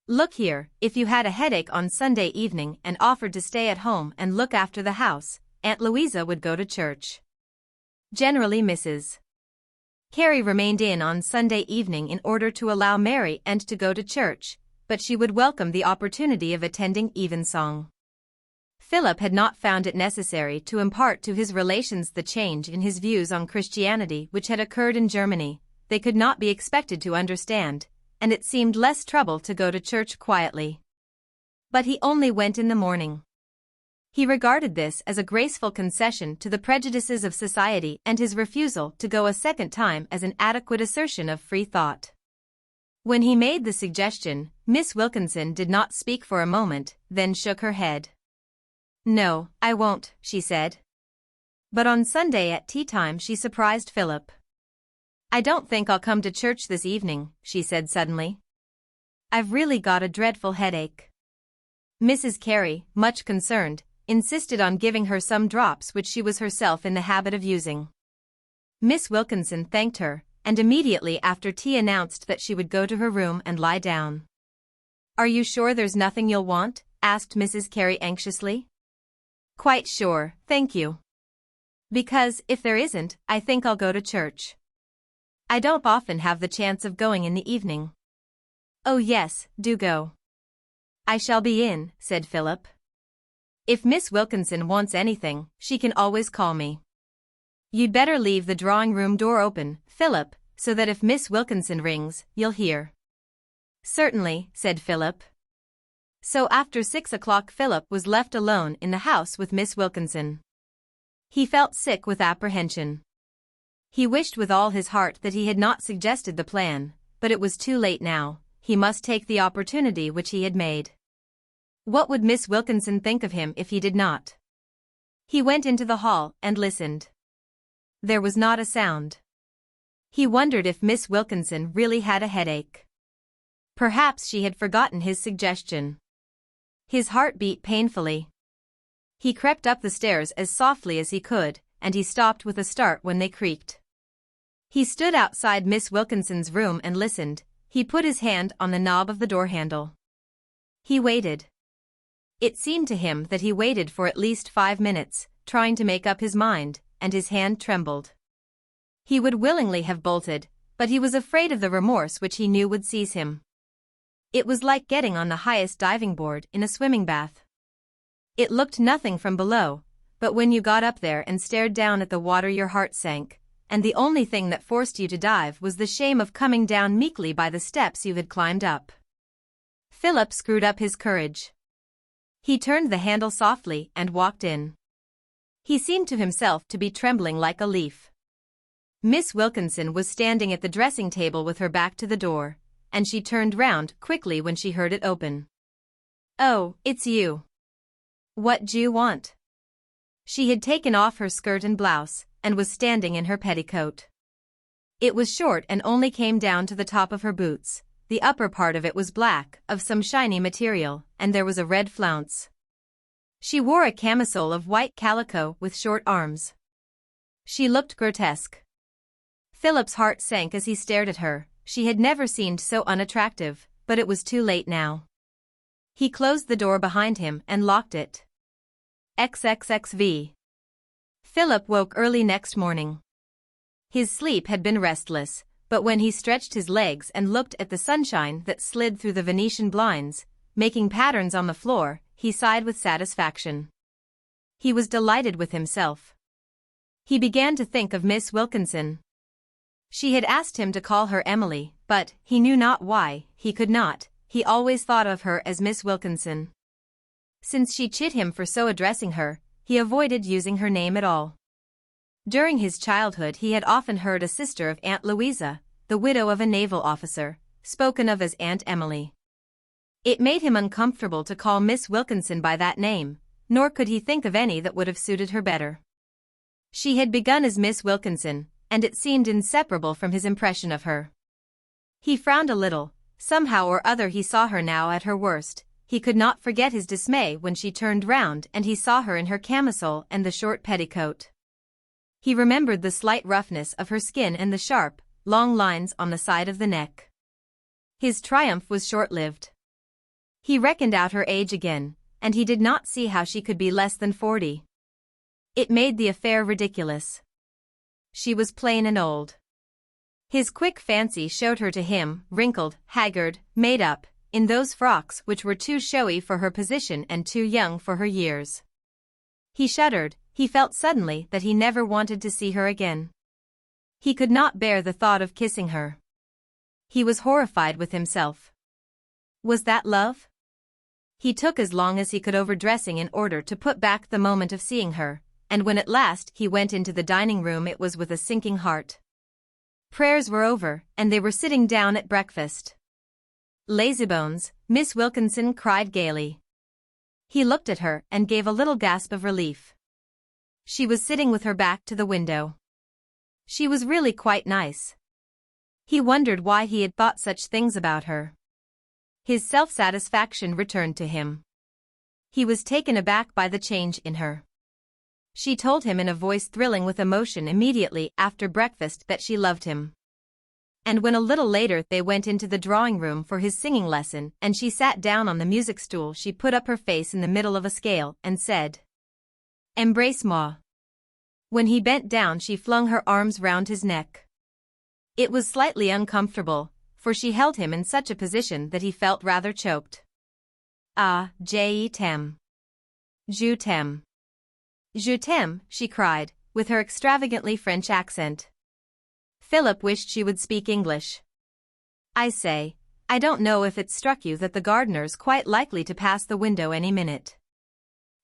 "Look here, if you had a headache on Sunday evening and offered to stay at home and look after the house, Aunt Louisa would go to church. Generally Mrs. Carey remained in on Sunday evening in order to allow Mary and to go to church, but she would welcome the opportunity of attending evensong." Philip had not found it necessary to impart to his relations the change in his views on Christianity which had occurred in Germany. They could not be expected to understand, and it seemed less trouble to go to church quietly. But he only went in the morning. He regarded this as a graceful concession to the prejudices of society, and his refusal to go a second time as an adequate assertion of free thought. When he made the suggestion, Miss Wilkinson did not speak for a moment, then shook her head. "No, I won't," she said. But on Sunday at tea time she surprised Philip. "I don't think I'll come to church this evening," she said suddenly. "I've really got a dreadful headache." Mrs. Carey, much concerned, insisted on giving her some drops which she was herself in the habit of using. Miss Wilkinson thanked her, and immediately after tea announced that she would go to her room and lie down. "Are you sure there's nothing you'll want?" asked Mrs. Carey anxiously. "Quite sure, thank you. Because, if there isn't, I think I'll go to church. I don't often have the chance of going in the evening." "Oh yes, do go." "I shall be in," said Philip. "If Miss Wilkinson wants anything, she can always call me." "You'd better leave the drawing-room door open, Philip, so that if Miss Wilkinson rings, you'll hear." "Certainly," said Philip. So after 6 o'clock Philip was left alone in the house with Miss Wilkinson. He felt sick with apprehension. He wished with all his heart that he had not suggested the plan, but it was too late now. He must take the opportunity which he had made. What would Miss Wilkinson think of him if he did not? He went into the hall and listened. There was not a sound. He wondered if Miss Wilkinson really had a headache. Perhaps she had forgotten his suggestion. His heart beat painfully. He crept up the stairs as softly as he could, and he stopped with a start when they creaked. He stood outside Miss Wilkinson's room and listened. He put his hand on the knob of the door handle. He waited. It seemed to him that he waited for at least 5 minutes, trying to make up his mind, and his hand trembled. He would willingly have bolted, but he was afraid of the remorse which he knew would seize him. It was like getting on the highest diving board in a swimming bath. It looked nothing from below, but when you got up there and stared down at the water your heart sank, and the only thing that forced you to dive was the shame of coming down meekly by the steps you had climbed up. Philip screwed up his courage. He turned the handle softly and walked in. He seemed to himself to be trembling like a leaf. Miss Wilkinson was standing at the dressing table with her back to the door, and she turned round quickly when she heard it open. "Oh, it's you. What do you want?" She had taken off her skirt and blouse, and was standing in her petticoat. It was short and only came down to the top of her boots. The upper part of it was black, of some shiny material, and there was a red flounce. She wore a camisole of white calico with short arms. She looked grotesque. Philip's heart sank as he stared at her. She had never seemed so unattractive, but it was too late now. He closed the door behind him and locked it. XXXV. Philip woke early next morning. His sleep had been restless, but when he stretched his legs and looked at the sunshine that slid through the Venetian blinds, making patterns on the floor, he sighed with satisfaction. He was delighted with himself. He began to think of Miss Wilkinson. She had asked him to call her Emily, but, he knew not why, he could not. He always thought of her as Miss Wilkinson. Since she chid him for so addressing her, he avoided using her name at all. During his childhood he had often heard a sister of Aunt Louisa, the widow of a naval officer, spoken of as Aunt Emily. It made him uncomfortable to call Miss Wilkinson by that name, nor could he think of any that would have suited her better. She had begun as Miss Wilkinson, and it seemed inseparable from his impression of her. He frowned a little. Somehow or other he saw her now at her worst. He could not forget his dismay when she turned round and he saw her in her camisole and the short petticoat. He remembered the slight roughness of her skin and the sharp, long lines on the side of the neck. His triumph was short-lived. He reckoned out her age again, and he did not see how she could be less than 40. It made the affair ridiculous. She was plain and old. His quick fancy showed her to him, wrinkled, haggard, made up, in those frocks which were too showy for her position and too young for her years. He shuddered. He felt suddenly that he never wanted to see her again. He could not bear the thought of kissing her. He was horrified with himself. Was that love? He took as long as he could over dressing in order to put back the moment of seeing her, and when at last he went into the dining room it was with a sinking heart. Prayers were over, and they were sitting down at breakfast. "Lazybones," Miss Wilkinson cried gaily. He looked at her and gave a little gasp of relief. She was sitting with her back to the window. She was really quite nice. He wondered why he had thought such things about her. His self-satisfaction returned to him. He was taken aback by the change in her. She told him in a voice thrilling with emotion immediately after breakfast that she loved him. And when a little later they went into the drawing-room for his singing lesson and she sat down on the music stool, she put up her face in the middle of a scale and said, "Embrace-moi." When he bent down she flung her arms round his neck. It was slightly uncomfortable, for she held him in such a position that he felt rather choked. "Ah, je t'aime. Je t'aime. Je t'aime," she cried, with her extravagantly French accent. Philip wished she would speak English. "I say, I don't know if it struck you that the gardener's quite likely to pass the window any minute."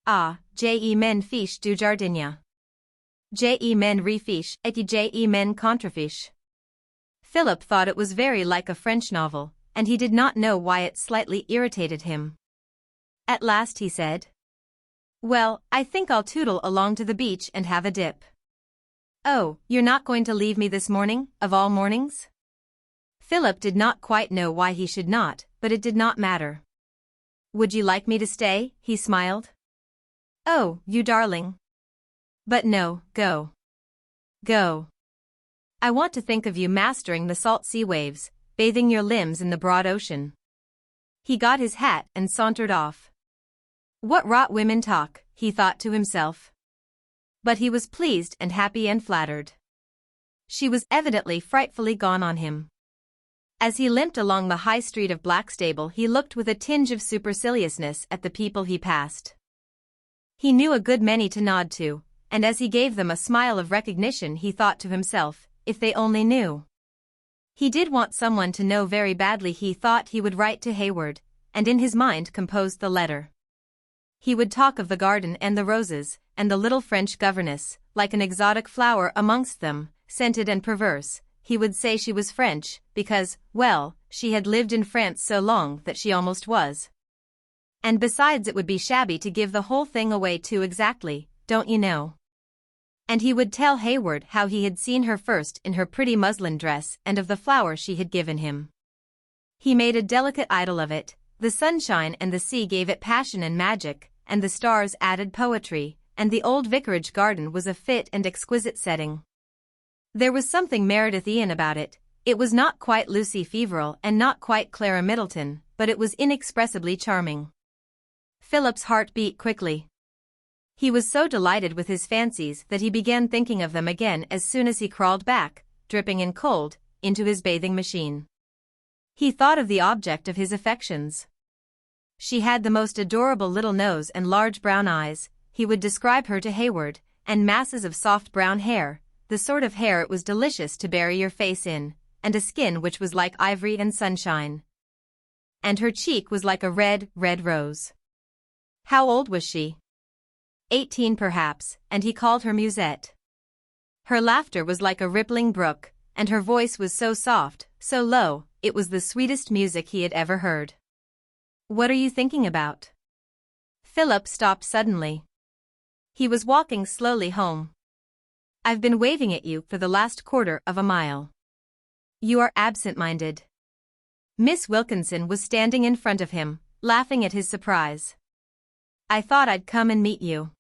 "Ah, je m'en fiche du jardinier. Je m'en refiche et je m'en contrefiche." Philip thought it was very like a French novel, and he did not know why it slightly irritated him. At last he said, "Well, I think I'll tootle along to the beach and have a dip." "Oh, you're not going to leave me this morning, of all mornings?" Philip did not quite know why he should not, but it did not matter. "Would you like me to stay?" he smiled. "Oh, you darling. But no, go. Go. I want to think of you mastering the salt sea waves, bathing your limbs in the broad ocean." He got his hat and sauntered off. What rot women talk, he thought to himself. But he was pleased and happy and flattered. She was evidently frightfully gone on him. As he limped along the high street of Blackstable he looked with a tinge of superciliousness at the people he passed. He knew a good many to nod to, and as he gave them a smile of recognition he thought to himself, if they only knew. He did want someone to know very badly. He thought he would write to Hayward, and in his mind composed the letter. He would talk of the garden and the roses, and the little French governess, like an exotic flower amongst them, scented and perverse. He would say she was French, because, well, she had lived in France so long that she almost was. And besides, it would be shabby to give the whole thing away too exactly, don't you know? And he would tell Hayward how he had seen her first in her pretty muslin dress and of the flower she had given him. He made a delicate idol of it. The sunshine and the sea gave it passion and magic, and the stars added poetry, and the old vicarage garden was a fit and exquisite setting. There was something Meredithian about it. It was not quite Lucy Feverel and not quite Clara Middleton, but it was inexpressibly charming. Philip's heart beat quickly. He was so delighted with his fancies that he began thinking of them again as soon as he crawled back, dripping and cold, into his bathing machine. He thought of the object of his affections. She had the most adorable little nose and large brown eyes, he would describe her to Hayward, and masses of soft brown hair, the sort of hair it was delicious to bury your face in, and a skin which was like ivory and sunshine. And her cheek was like a red, red rose. How old was she? 18 perhaps, and he called her Musette. Her laughter was like a rippling brook, and her voice was so soft, so low, it was the sweetest music he had ever heard. What are you thinking about? Philip stopped suddenly. He was walking slowly home. I've been waving at you for the last quarter of a mile. You are absent-minded. Miss Wilkinson was standing in front of him, laughing at his surprise. I thought I'd come and meet you.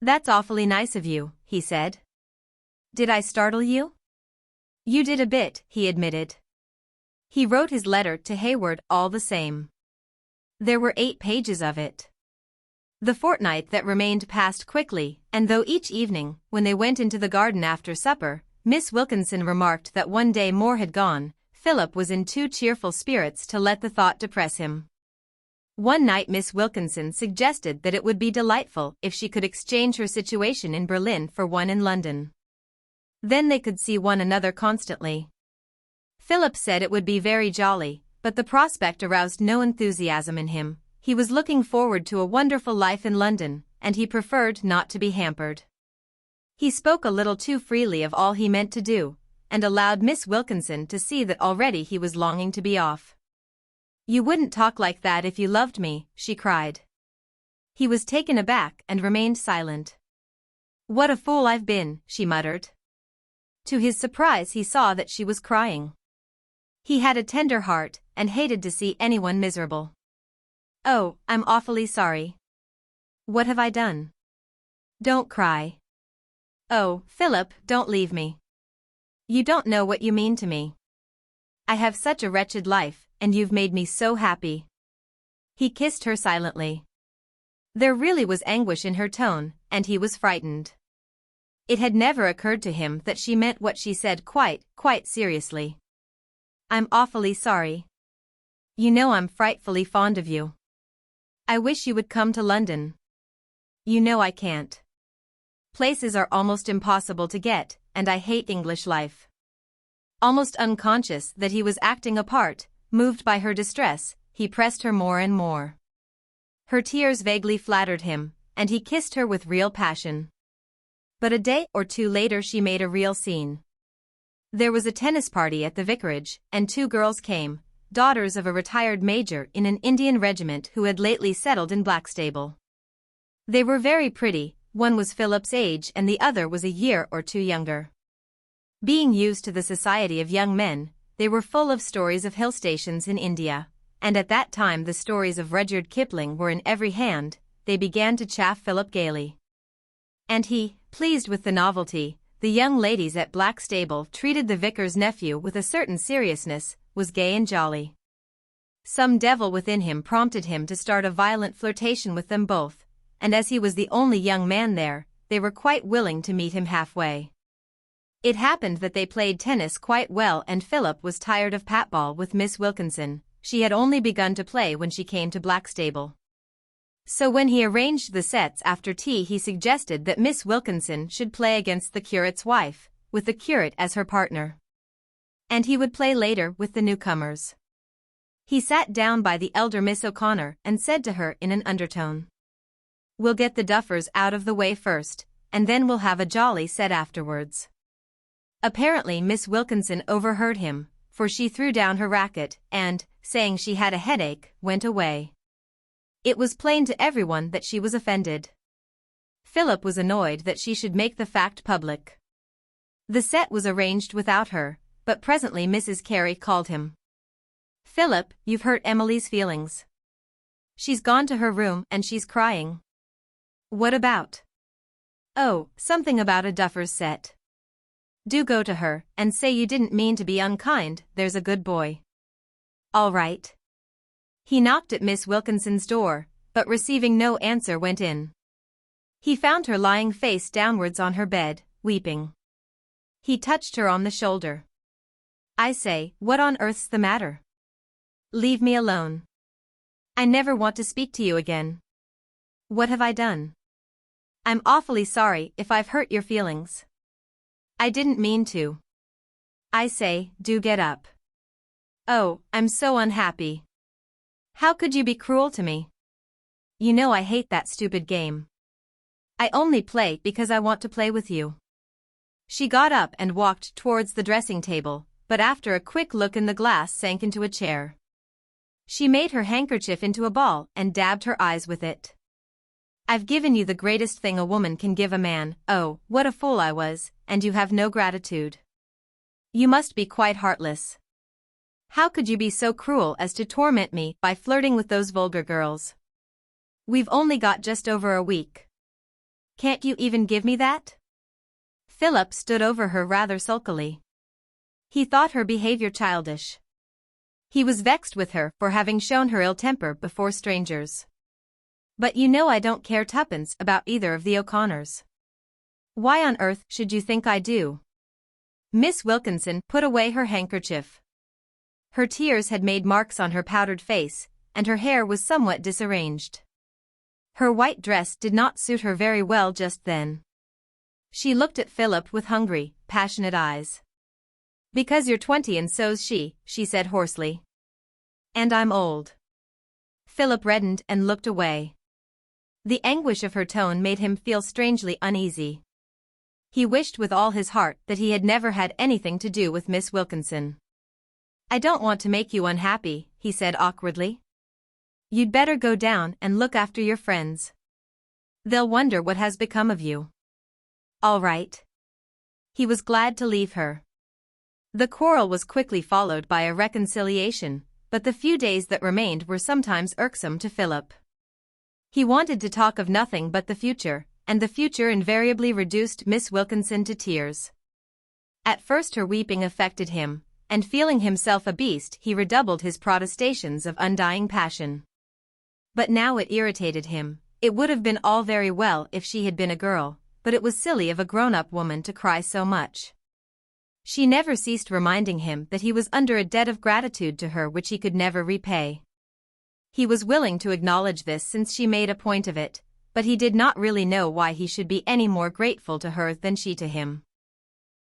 That's awfully nice of you, he said. Did I startle you? You did a bit, he admitted. He wrote his letter to Hayward all the same. There were 8 pages of it. The fortnight that remained passed quickly, and though each evening, when they went into the garden after supper, Miss Wilkinson remarked that one day more had gone, Philip was in too cheerful spirits to let the thought depress him. One night Miss Wilkinson suggested that it would be delightful if she could exchange her situation in Berlin for one in London. Then they could see one another constantly. Philip said it would be very jolly, but the prospect aroused no enthusiasm in him. He was looking forward to a wonderful life in London, and he preferred not to be hampered. He spoke a little too freely of all he meant to do, and allowed Miss Wilkinson to see that already he was longing to be off. You wouldn't talk like that if you loved me, she cried. He was taken aback and remained silent. What a fool I've been, she muttered. To his surprise he saw that she was crying. He had a tender heart, and hated to see anyone miserable. Oh, I'm awfully sorry. What have I done? Don't cry. Oh, Philip, don't leave me. You don't know what you mean to me. I have such a wretched life, and you've made me so happy. He kissed her silently. There really was anguish in her tone, and he was frightened. It had never occurred to him that she meant what she said quite seriously. I'm awfully sorry. You know I'm frightfully fond of you. I wish you would come to London. You know I can't. Places are almost impossible to get, and I hate English life. Almost unconscious that he was acting a part, moved by her distress, he pressed her more and more. Her tears vaguely flattered him, and he kissed her with real passion. But a day or two later she made a real scene. There was a tennis party at the vicarage, and 2 girls came, daughters of a retired major in an Indian regiment who had lately settled in Blackstable. They were very pretty, one was Philip's age and the other was a year or 2 younger. Being used to the society of young men, they were full of stories of hill stations in India, and at that time the stories of Rudyard Kipling were in every hand. They began to chaff Philip gaily. And he, pleased with the novelty, the young ladies at Blackstable treated the vicar's nephew with a certain seriousness, was gay and jolly. Some devil within him prompted him to start a violent flirtation with them both, and as he was the only young man there, they were quite willing to meet him halfway. It happened that they played tennis quite well and Philip was tired of patball with Miss Wilkinson. She had only begun to play when she came to Blackstable. So when he arranged the sets after tea he suggested that Miss Wilkinson should play against the curate's wife, with the curate as her partner. And he would play later with the newcomers. He sat down by the elder Miss O'Connor and said to her in an undertone, We'll get the duffers out of the way first, and then we'll have a jolly set afterwards. Apparently Miss Wilkinson overheard him, for she threw down her racket and, saying she had a headache, went away. It was plain to everyone that she was offended. Philip was annoyed that she should make the fact public. The set was arranged without her, but presently Mrs. Carey called him. "Philip, you've hurt Emily's feelings. She's gone to her room and she's crying." "What about?" "Oh, something about a duffer's set." "Do go to her, and say you didn't mean to be unkind, there's a good boy." "All right." He knocked at Miss Wilkinson's door, but receiving no answer went in. He found her lying face downwards on her bed, weeping. He touched her on the shoulder. "I say, what on earth's the matter? Leave me alone. I never want to speak to you again." "What have I done?" "I'm awfully sorry if I've hurt your feelings. I didn't mean to." "I say, do get up." "Oh, I'm so unhappy. How could you be cruel to me? You know I hate that stupid game. I only play because I want to play with you." She got up and walked towards the dressing table, but after a quick look in the glass sank into a chair. She made her handkerchief into a ball and dabbed her eyes with it. "I've given you the greatest thing a woman can give a man. Oh, what a fool I was, and you have no gratitude. You must be quite heartless. How could you be so cruel as to torment me by flirting with those vulgar girls? We've only got just over a week. Can't you even give me that?" Philip stood over her rather sulkily. He thought her behavior childish. He was vexed with her for having shown her ill temper before strangers. "But you know I don't care tuppence about either of the O'Connors. Why on earth should you think I do?" Miss Wilkinson put away her handkerchief. Her tears had made marks on her powdered face, and her hair was somewhat disarranged. Her white dress did not suit her very well just then. She looked at Philip with hungry, passionate eyes. "Because you're 20 and so's she," she said hoarsely. "And I'm old." Philip reddened and looked away. The anguish of her tone made him feel strangely uneasy. He wished with all his heart that he had never had anything to do with Miss Wilkinson. "I don't want to make you unhappy," he said awkwardly. "You'd better go down and look after your friends. They'll wonder what has become of you." "All right." He was glad to leave her. The quarrel was quickly followed by a reconciliation, but the few days that remained were sometimes irksome to Philip. He wanted to talk of nothing but the future, and the future invariably reduced Miss Wilkinson to tears. At first her weeping affected him, and feeling himself a beast he redoubled his protestations of undying passion. But now it irritated him. It would have been all very well if she had been a girl, but it was silly of a grown-up woman to cry so much. She never ceased reminding him that he was under a debt of gratitude to her which he could never repay. He was willing to acknowledge this since she made a point of it, but he did not really know why he should be any more grateful to her than she to him.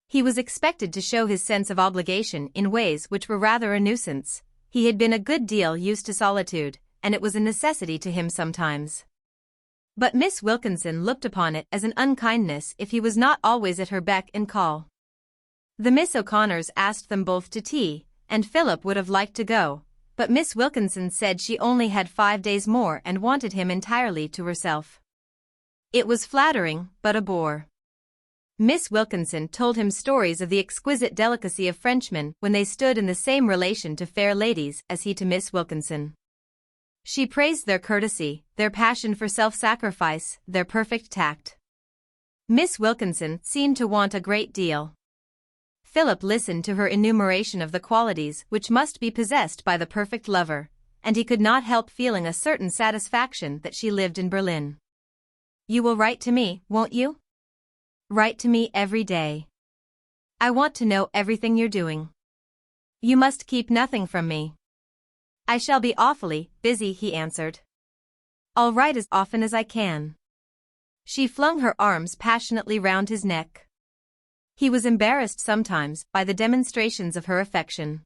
He was expected to show his sense of obligation in ways which were rather a nuisance. He had been a good deal used to solitude, and it was a necessity to him sometimes. But Miss Wilkinson looked upon it as an unkindness if he was not always at her beck and call. The Miss O'Connors asked them both to tea, and Philip would have liked to go, but Miss Wilkinson said she only had 5 days more and wanted him entirely to herself. It was flattering, but a bore. Miss Wilkinson told him stories of the exquisite delicacy of Frenchmen when they stood in the same relation to fair ladies as he to Miss Wilkinson. She praised their courtesy, their passion for self-sacrifice, their perfect tact. Miss Wilkinson seemed to want a great deal. Philip listened to her enumeration of the qualities which must be possessed by the perfect lover, and he could not help feeling a certain satisfaction that she lived in Berlin. "You will write to me, won't you? Write to me every day. I want to know everything you're doing. You must keep nothing from me." "I shall be awfully busy," he answered. "I'll write as often as I can." She flung her arms passionately round his neck. He was embarrassed sometimes by the demonstrations of her affection.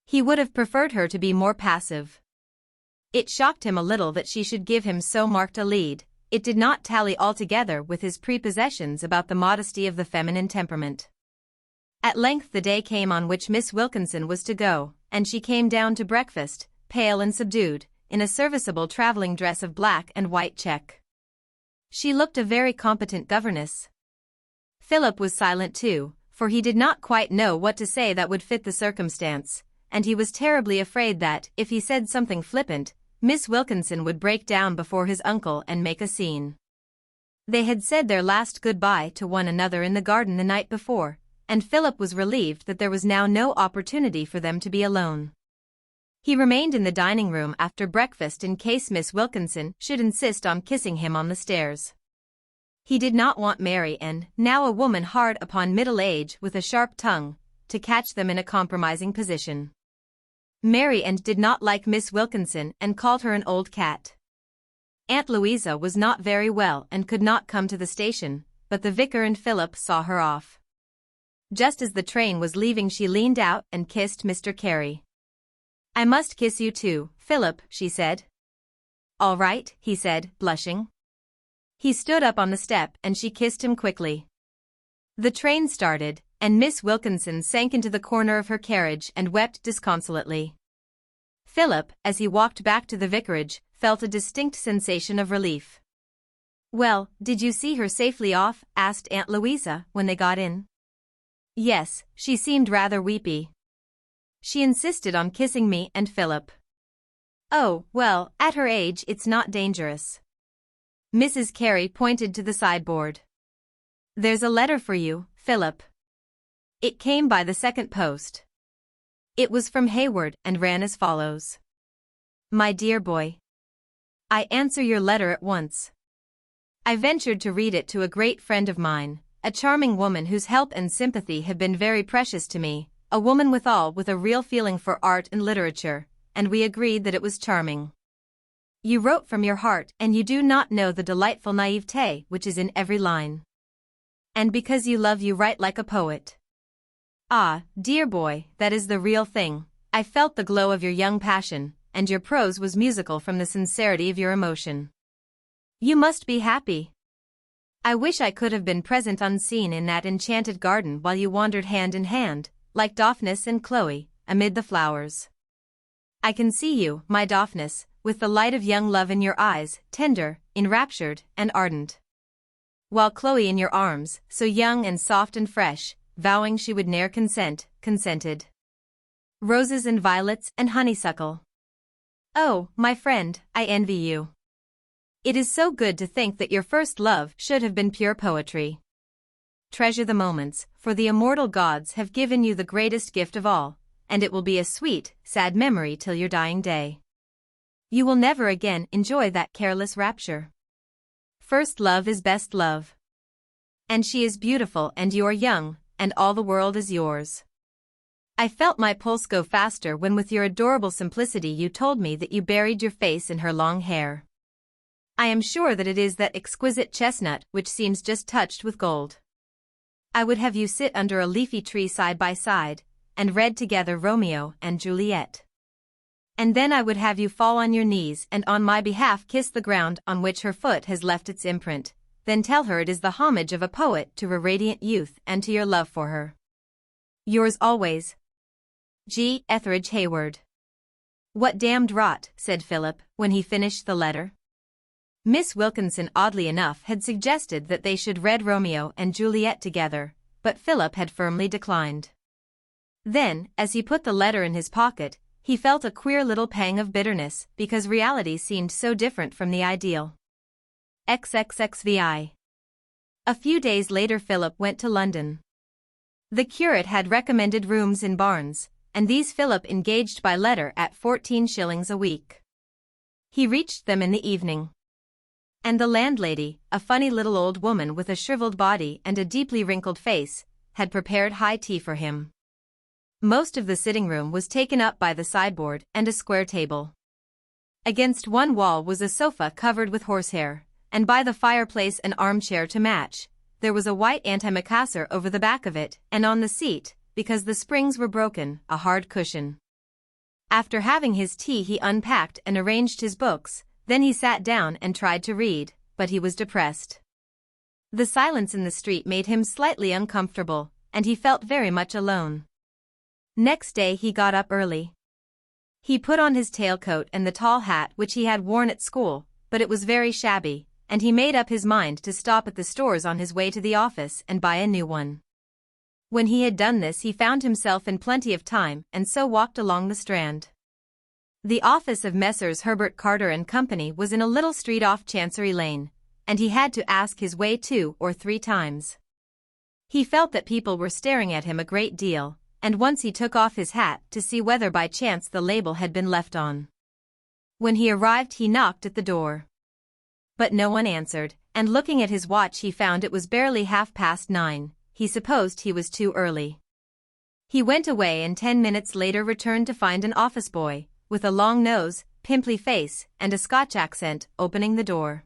He would have preferred her to be more passive. It shocked him a little that she should give him so marked a lead. it did not tally altogether with his prepossessions about the modesty of the feminine temperament. At length the day came on which Miss Wilkinson was to go, and she came down to breakfast, pale and subdued, in a serviceable travelling dress of black and white check. She looked a very competent governess. Philip was silent too, for he did not quite know what to say that would fit the circumstance, and he was terribly afraid that, if he said something flippant, Miss Wilkinson would break down before his uncle and make a scene. They had said their last goodbye to one another in the garden the night before, and Philip was relieved that there was now no opportunity for them to be alone. He remained in the dining room after breakfast in case Miss Wilkinson should insist on kissing him on the stairs. He did not want Mary, and, now a woman hard upon middle age with a sharp tongue, to catch them in a compromising position. Mary did not like Miss Wilkinson and called her an old cat. Aunt Louisa was not very well and could not come to the station, but the vicar and Philip saw her off. Just as the train was leaving she leaned out and kissed Mr. Carey. "I must kiss you too, Philip," she said. "All right," he said, blushing. He stood up on the step and she kissed him quickly. The train started, and Miss Wilkinson sank into the corner of her carriage and wept disconsolately. Philip, as he walked back to the vicarage, felt a distinct sensation of relief. "Well, did you see her safely off?" asked Aunt Louisa when they got in. "Yes, she seemed rather weepy. She insisted on kissing me and Philip." "Oh, well, at her age it's not dangerous." Mrs. Carey pointed to the sideboard. "There's a letter for you, Philip." It came by the second post. It was from Hayward and ran as follows. "My dear boy, I answer your letter at once. I ventured to read it to a great friend of mine, a charming woman whose help and sympathy have been very precious to me, a woman withal with a real feeling for art and literature, and we agreed that it was charming. You wrote from your heart and you do not know the delightful naivete which is in every line. And because you love you write like a poet. Ah, dear boy, that is the real thing. I felt the glow of your young passion, and your prose was musical from the sincerity of your emotion. You must be happy. I wish I could have been present unseen in that enchanted garden while you wandered hand in hand, like Daphnis and Chloe, amid the flowers. I can see you, my Daphnis, with the light of young love in your eyes, tender, enraptured, and ardent. While Chloe in your arms, so young and soft and fresh, vowing she would ne'er consented. Roses and violets and honeysuckle. Oh, my friend, I envy you. It is so good to think that your first love should have been pure poetry. Treasure the moments, for the immortal gods have given you the greatest gift of all, and it will be a sweet, sad memory till your dying day. You will never again enjoy that careless rapture. First love is best love. And she is beautiful and you are young, and all the world is yours. I felt my pulse go faster when with your adorable simplicity you told me that you buried your face in her long hair. I am sure that it is that exquisite chestnut which seems just touched with gold. I would have you sit under a leafy tree side by side, and read together Romeo and Juliet. And then I would have you fall on your knees and on my behalf kiss the ground on which her foot has left its imprint, then tell her it is the homage of a poet to her radiant youth and to your love for her. Yours always, G. Etheridge Hayward. What damned rot, said Philip, when he finished the letter. Miss Wilkinson oddly enough had suggested that they should read Romeo and Juliet together, but Philip had firmly declined. Then, as he put the letter in his pocket, he felt a queer little pang of bitterness because reality seemed so different from the ideal. XXXVI. A few days later Philip went to London. The curate had recommended rooms in Barnes, and these Philip engaged by letter at 14 shillings a week. He reached them in the evening. And the landlady, a funny little old woman with a shriveled body and a deeply wrinkled face, had prepared high tea for him. Most of the sitting room was taken up by the sideboard and a square table. Against one wall was a sofa covered with horsehair, and by the fireplace an armchair to match. There was a white antimacassar over the back of it, and on the seat, because the springs were broken, a hard cushion. After having his tea he unpacked and arranged his books, then he sat down and tried to read, but he was depressed. The silence in the street made him slightly uncomfortable, and he felt very much alone. Next day he got up early. He put on his tailcoat and the tall hat which he had worn at school, but it was very shabby, and he made up his mind to stop at the stores on his way to the office and buy a new one. When he had done this he found himself in plenty of time and so walked along the Strand. The office of Messrs. Herbert Carter and Company was in a little street off Chancery Lane, and he had to ask his way 2 or 3 times. He felt that people were staring at him a great deal, and once he took off his hat to see whether by chance the label had been left on. When he arrived he knocked at the door. But no one answered, and looking at his watch he found it was barely 9:30. He supposed he was too early. He went away and 10 minutes later returned to find an office boy, with a long nose, pimply face, and a Scotch accent, opening the door.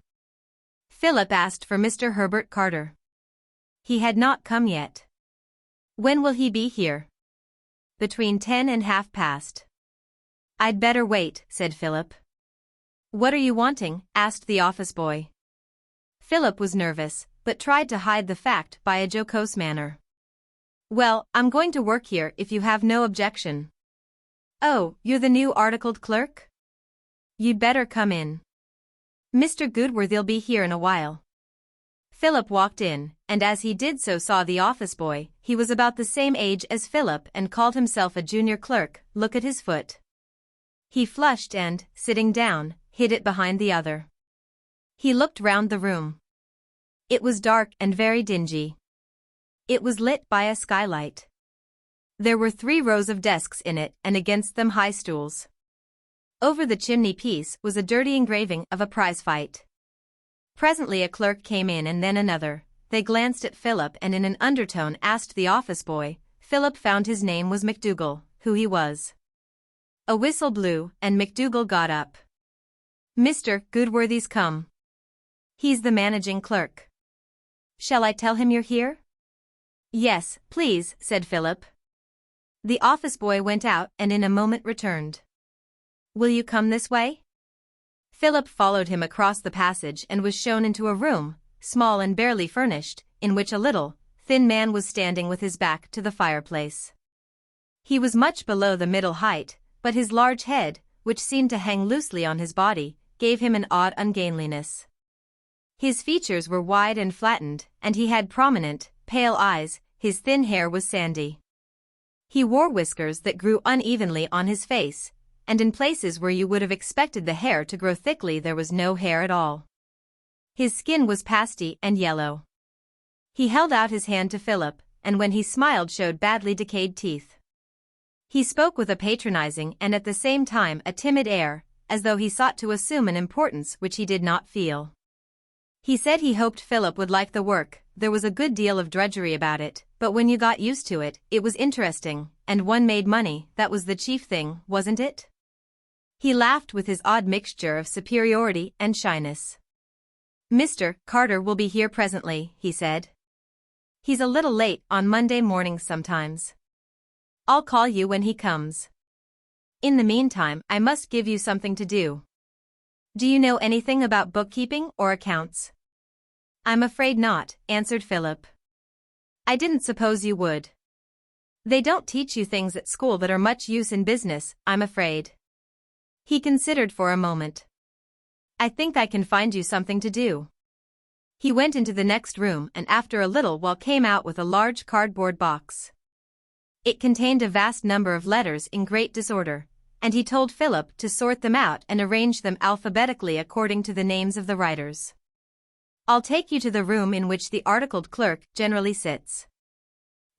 Philip asked for Mr. Herbert Carter. He had not come yet. When will he be here? Between 10 and 9:30. I'd better wait, said Philip. What are you wanting? Asked the office boy. Philip was nervous, but tried to hide the fact by a jocose manner. Well, I'm going to work here if you have no objection. Oh, you're the new articled clerk? You'd better come in. Mr. Goodworthy'll be here in a while. Philip walked in, and as he did so saw the office boy. He was about the same age as Philip and called himself a junior clerk. Look at his foot. He flushed and, sitting down, hid it behind the other. He looked round the room. It was dark and very dingy. It was lit by a skylight. There were 3 rows of desks in it and against them high stools. Over the chimney-piece was a dirty engraving of a prize fight. Presently a clerk came in and then another. They glanced at Philip and in an undertone asked the office boy. Philip found his name was MacDougall, who he was. A whistle blew, and MacDougall got up. Mr. Goodworthy's come. He's the managing clerk. Shall I tell him you're here? Yes, please, said Philip. The office boy went out and in a moment returned. Will you come this way? Philip followed him across the passage and was shown into a room, small and barely furnished, in which a little, thin man was standing with his back to the fireplace. He was much below the middle height, but his large head, which seemed to hang loosely on his body, gave him an odd ungainliness. His features were wide and flattened, and he had prominent, pale eyes. His thin hair was sandy. He wore whiskers that grew unevenly on his face, and in places where you would have expected the hair to grow thickly there was no hair at all. His skin was pasty and yellow. He held out his hand to Philip, and when he smiled showed badly decayed teeth. He spoke with a patronizing and at the same time a timid air, as though he sought to assume an importance which he did not feel. He said he hoped Philip would like the work. There was a good deal of drudgery about it, but when you got used to it, it was interesting, and one made money. That was the chief thing, wasn't it? He laughed with his odd mixture of superiority and shyness. Mr. Carter will be here presently, he said. He's a little late on Monday mornings sometimes. I'll call you when he comes. In the meantime, I must give you something to do. Do you know anything about bookkeeping or accounts? I'm afraid not, answered Philip. I didn't suppose you would. They don't teach you things at school that are much use in business, I'm afraid. He considered for a moment. I think I can find you something to do. He went into the next room and after a little while came out with a large cardboard box. It contained a vast number of letters in great disorder, and he told Philip to sort them out and arrange them alphabetically according to the names of the writers. I'll take you to the room in which the articled clerk generally sits.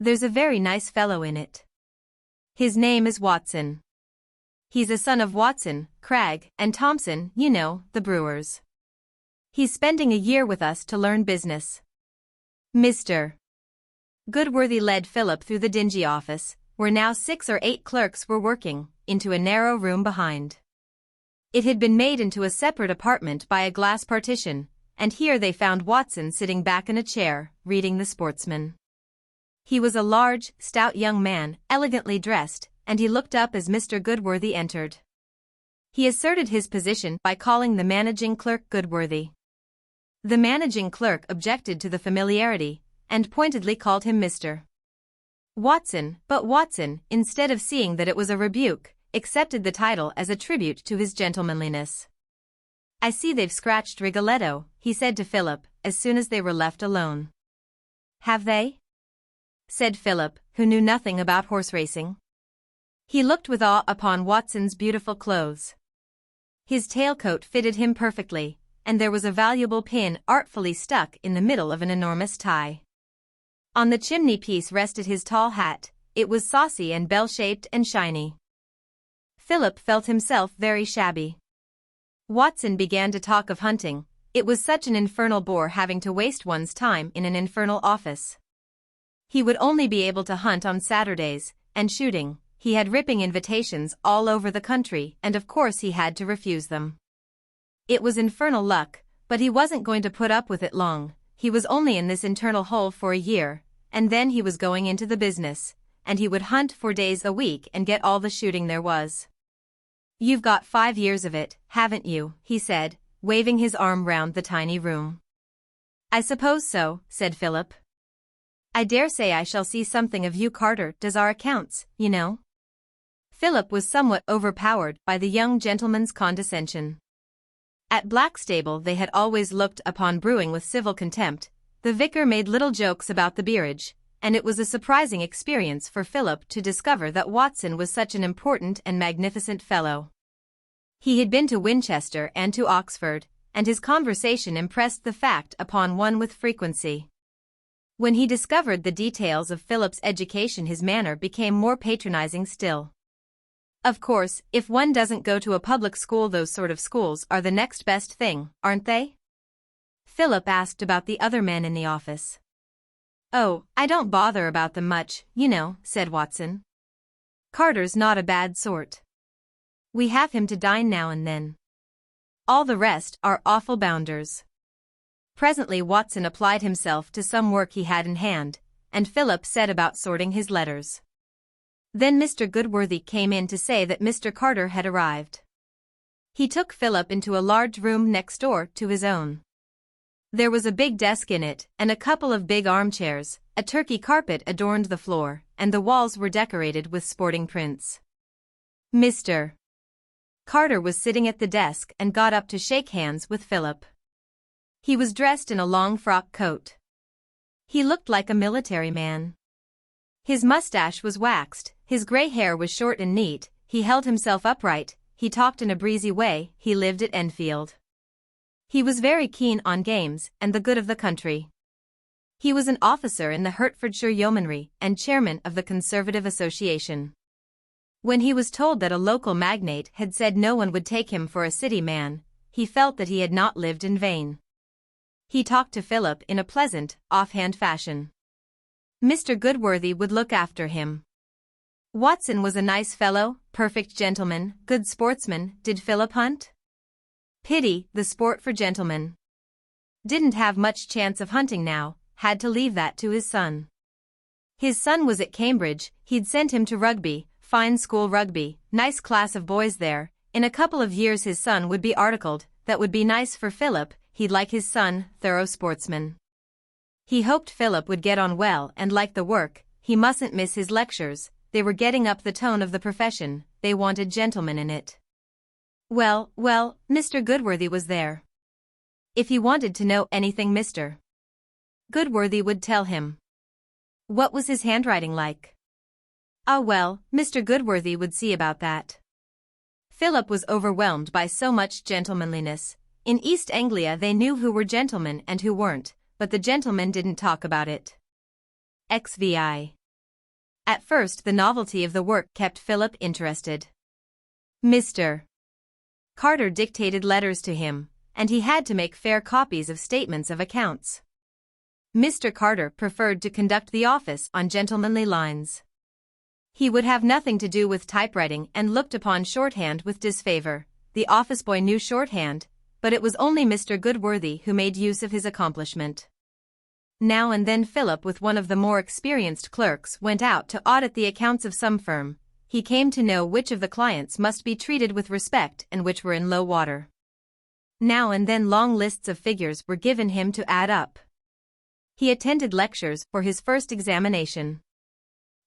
There's a very nice fellow in it. His name is Watson. He's a son of Watson, Cragg, and Thompson, you know, the brewers. He's spending a year with us to learn business. Mr. Goodworthy led Philip through the dingy office, where now 6 or 8 clerks were working, into a narrow room behind. It had been made into a separate apartment by a glass partition, and here they found Watson sitting back in a chair, reading the Sportsman. He was a large, stout young man, elegantly dressed, and he looked up as Mr. Goodworthy entered. He asserted his position by calling the managing clerk Goodworthy. The managing clerk objected to the familiarity, and pointedly called him Mr. Watson, but Watson, instead of seeing that it was a rebuke, accepted the title as a tribute to his gentlemanliness. "I see they've scratched Rigoletto," he said to Philip, as soon as they were left alone. "Have they?" said Philip, who knew nothing about horse racing. He looked with awe upon Watson's beautiful clothes. His tailcoat fitted him perfectly, and there was a valuable pin artfully stuck in the middle of an enormous tie. On the chimney-piece rested his tall hat. It was saucy and bell-shaped and shiny. Philip felt himself very shabby. Watson began to talk of hunting. It was such an infernal bore having to waste one's time in an infernal office. He would only be able to hunt on Saturdays, and shooting. He had ripping invitations all over the country, and of course he had to refuse them. It was infernal luck, but he wasn't going to put up with it long. He was only in this internal hole for a year, and then he was going into the business, and he would hunt 4 days a week and get all the shooting there was. "You've got 5 years of it, haven't you?" he said, waving his arm round the tiny room. "I suppose so," said Philip. "I dare say I shall see something of you. Carter does our accounts, you know." Philip was somewhat overpowered by the young gentleman's condescension. At Blackstable they had always looked upon brewing with civil contempt. The vicar made little jokes about the beerage, and it was a surprising experience for Philip to discover that Watson was such an important and magnificent fellow. He had been to Winchester and to Oxford, and his conversation impressed the fact upon one with frequency. When he discovered the details of Philip's education, his manner became more patronizing still. "Of course, if one doesn't go to a public school, those sort of schools are the next best thing, aren't they?" Philip asked about the other men in the office. "Oh, I don't bother about them much, you know," said Watson. "Carter's not a bad sort. We have him to dine now and then. All the rest are awful bounders." Presently Watson applied himself to some work he had in hand, and Philip set about sorting his letters. Then Mr. Goodworthy came in to say that Mr. Carter had arrived. He took Philip into a large room next door to his own. There was a big desk in it, and a couple of big armchairs. A Turkey carpet adorned the floor, and the walls were decorated with sporting prints. Mr. Carter was sitting at the desk and got up to shake hands with Philip. He was dressed in a long frock coat. He looked like a military man. His mustache was waxed, his gray hair was short and neat, he held himself upright, he talked in a breezy way. He lived at Enfield. He was very keen on games and the good of the country. He was an officer in the Hertfordshire Yeomanry and chairman of the Conservative Association. When he was told that a local magnate had said no one would take him for a city man, he felt that he had not lived in vain. He talked to Philip in a pleasant, offhand fashion. Mr. Goodworthy would look after him. Watson was a nice fellow, perfect gentleman, good sportsman. Did Philip hunt? Pity, the sport for gentlemen. Didn't have much chance of hunting now, had to leave that to his son. His son was at Cambridge, he'd sent him to rugby, fine school rugby, nice class of boys there. In a couple of years his son would be articled. That would be nice for Philip, he'd like his son, thorough sportsman. He hoped Philip would get on well and like the work. He mustn't miss his lectures, they were getting up the tone of the profession, they wanted gentlemen in it. Well, Mr. Goodworthy was there. If he wanted to know anything Mr. Goodworthy would tell him. What was his handwriting like? Ah well, Mr. Goodworthy would see about that. Philip was overwhelmed by so much gentlemanliness. In East Anglia they knew who were gentlemen and who weren't, but the gentlemen didn't talk about it. XVIII. At first the novelty of the work kept Philip interested. Mr. Carter dictated letters to him, and he had to make fair copies of statements of accounts. Mr. Carter preferred to conduct the office on gentlemanly lines. He would have nothing to do with typewriting and looked upon shorthand with disfavor. The office boy knew shorthand, but it was only Mr. Goodworthy who made use of his accomplishment. Now and then Philip with one of the more experienced clerks went out to audit the accounts of some firm. He came to know which of the clients must be treated with respect and which were in low water. Now and then long lists of figures were given him to add up. He attended lectures for his first examination.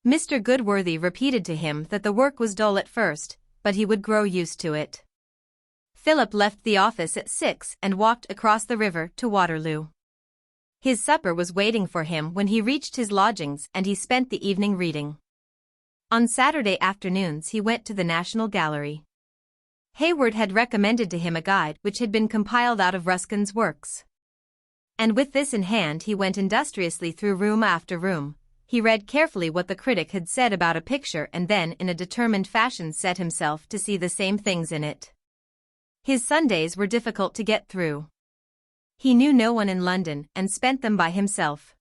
Mr. Goodworthy repeated to him that the work was dull at first, but he would grow used to it. Philip left the office at 6 and walked across the river to Waterloo. His supper was waiting for him when he reached his lodgings, and he spent the evening reading. On Saturday afternoons he went to the National Gallery. Hayward had recommended to him a guide which had been compiled out of Ruskin's works. And with this in hand he went industriously through room after room. He read carefully what the critic had said about a picture and then in a determined fashion set himself to see the same things in it. His Sundays were difficult to get through. He knew no one in London and spent them by himself.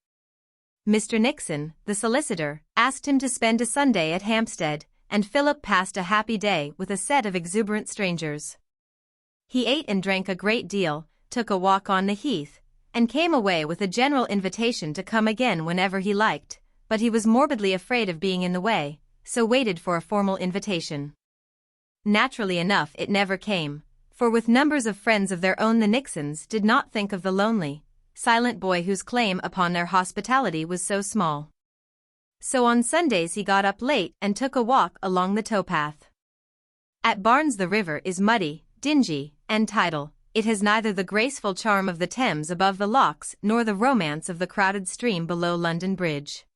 Mr. Nixon, the solicitor, asked him to spend a Sunday at Hampstead, and Philip passed a happy day with a set of exuberant strangers. He ate and drank a great deal, took a walk on the heath, and came away with a general invitation to come again whenever he liked, but he was morbidly afraid of being in the way, so waited for a formal invitation. Naturally enough it never came, for with numbers of friends of their own the Nixons did not think of the lonely, silent boy whose claim upon their hospitality was so small. So on Sundays he got up late and took a walk along the towpath. At Barnes the river is muddy, dingy, and tidal. It has neither the graceful charm of the Thames above the locks nor the romance of the crowded stream below London Bridge.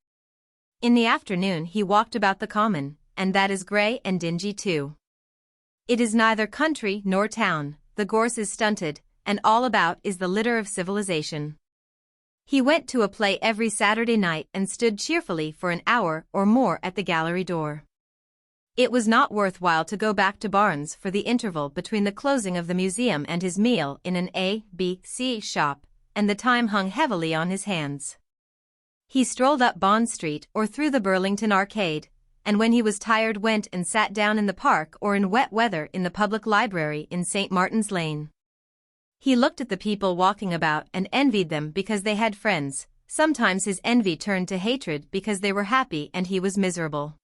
In the afternoon he walked about the common, and that is grey and dingy too. It is neither country nor town, the gorse is stunted, and all about is the litter of civilization. He went to a play every Saturday night and stood cheerfully for an hour or more at the gallery door. It was not worth while to go back to Barnes for the interval between the closing of the museum and his meal in an A.B.C. shop, and the time hung heavily on his hands. He strolled up Bond Street or through the Burlington Arcade, and when he was tired went and sat down in the park or in wet weather in the public library in St. Martin's Lane. He looked at the people walking about and envied them because they had friends. Sometimes his envy turned to hatred because they were happy and he was miserable.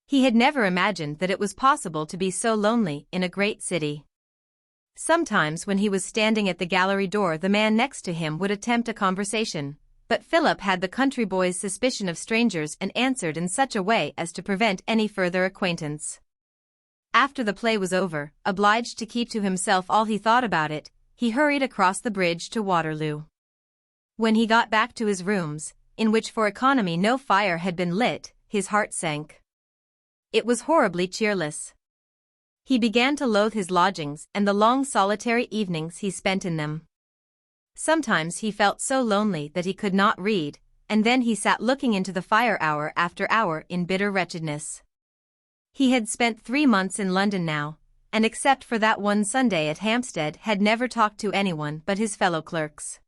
He had never imagined that it was possible to be so lonely in a great city. Sometimes when he was standing at the gallery door the man next to him would attempt a conversation, but Philip had the country boy's suspicion of strangers and answered in such a way as to prevent any further acquaintance. After the play was over, obliged to keep to himself all he thought about it, he hurried across the bridge to Waterloo. When he got back to his rooms, in which for economy no fire had been lit, his heart sank. It was horribly cheerless. He began to loathe his lodgings and the long solitary evenings he spent in them. Sometimes he felt so lonely that he could not read, and then he sat looking into the fire hour after hour in bitter wretchedness. He had spent 3 months in London now, and except for that one Sunday at Hampstead had never talked to anyone but his fellow clerks.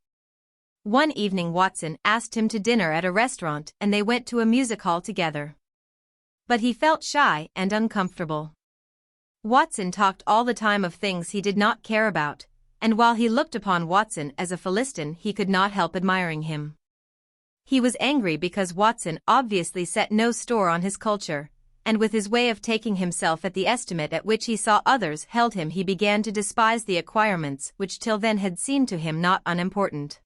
One evening Watson asked him to dinner at a restaurant and they went to a music hall together. But he felt shy and uncomfortable. Watson talked all the time of things he did not care about, and while he looked upon Watson as a Philistine he could not help admiring him. He was angry because Watson obviously set no store on his culture, and with his way of taking himself at the estimate at which he saw others held him he began to despise the acquirements which till then had seemed to him not unimportant.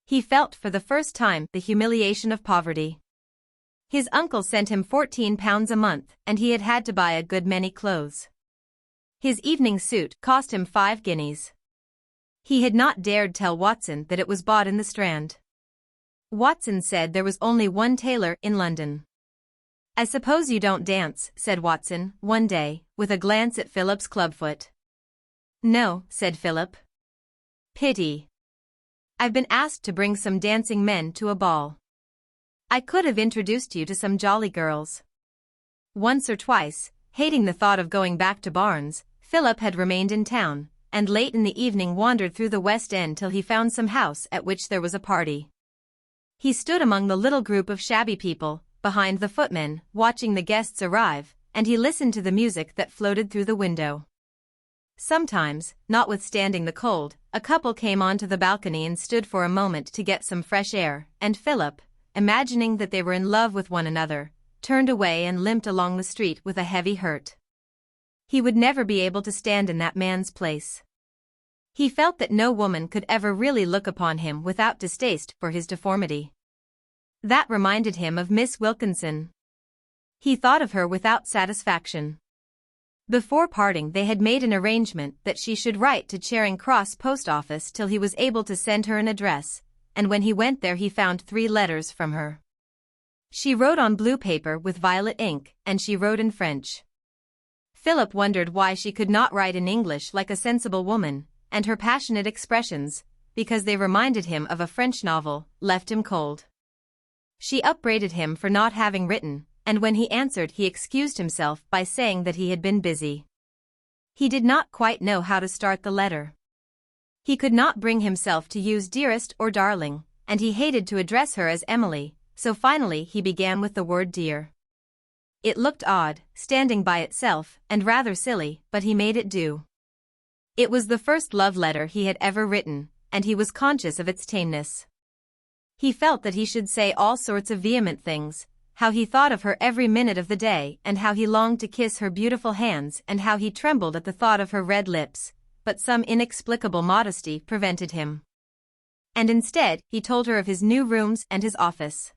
He felt for the first time the humiliation of poverty. His uncle sent him £14 a month and he had had to buy a good many clothes. His evening suit cost him 5 guineas. He had not dared tell Watson that it was bought in the Strand. Watson said there was only one tailor in London. "I suppose you don't dance," said Watson, one day, with a glance at Philip's clubfoot. "No," said Philip. "Pity. I've been asked to bring some dancing men to a ball. I could have introduced you to some jolly girls." Once or twice, hating the thought of going back to Barnes, Philip had remained in town, and late in the evening wandered through the West End till he found some house at which there was a party. He stood among the little group of shabby people, behind the footmen, watching the guests arrive, and he listened to the music that floated through the window. Sometimes, notwithstanding the cold, a couple came on to the balcony and stood for a moment to get some fresh air, and Philip, imagining that they were in love with one another, turned away and limped along the street with a heavy hurt. He would never be able to stand in that man's place. He felt that no woman could ever really look upon him without distaste for his deformity. That reminded him of Miss Wilkinson. He thought of her without satisfaction. Before parting, they had made an arrangement that she should write to Charing Cross Post Office till he was able to send her an address, and when he went there he found 3 letters from her. She wrote on blue paper with violet ink, and she wrote in French. Philip wondered why she could not write in English like a sensible woman, and her passionate expressions, because they reminded him of a French novel, left him cold. She upbraided him for not having written, and when he answered he excused himself by saying that he had been busy. He did not quite know how to start the letter. He could not bring himself to use dearest or darling, and he hated to address her as Emily, so finally he began with the word dear. It looked odd, standing by itself, and rather silly, but he made it do. It was the first love letter he had ever written, and he was conscious of its tameness. He felt that he should say all sorts of vehement things, how he thought of her every minute of the day and how he longed to kiss her beautiful hands and how he trembled at the thought of her red lips, but some inexplicable modesty prevented him. And instead, he told her of his new rooms and his office.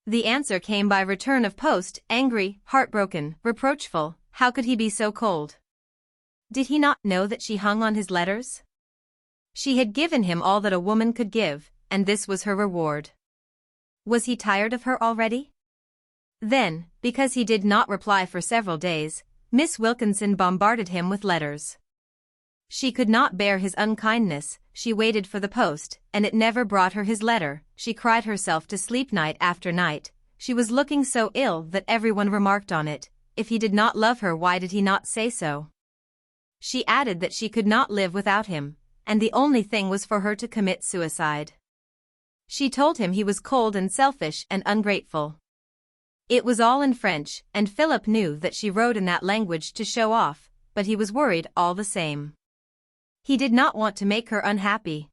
The answer came by return of post, angry, heartbroken, reproachful. How could he be so cold? Did he not know that she hung on his letters? She had given him all that a woman could give, and this was her reward. Was he tired of her already? Then, because he did not reply for several days, Miss Wilkinson bombarded him with letters. She could not bear his unkindness, she waited for the post, and it never brought her his letter. She cried herself to sleep night after night. She was looking so ill that everyone remarked on it. If he did not love her, why did he not say so? She added that she could not live without him, and the only thing was for her to commit suicide. She told him he was cold and selfish and ungrateful. It was all in French, and Philip knew that she wrote in that language to show off, but he was worried all the same. He did not want to make her unhappy.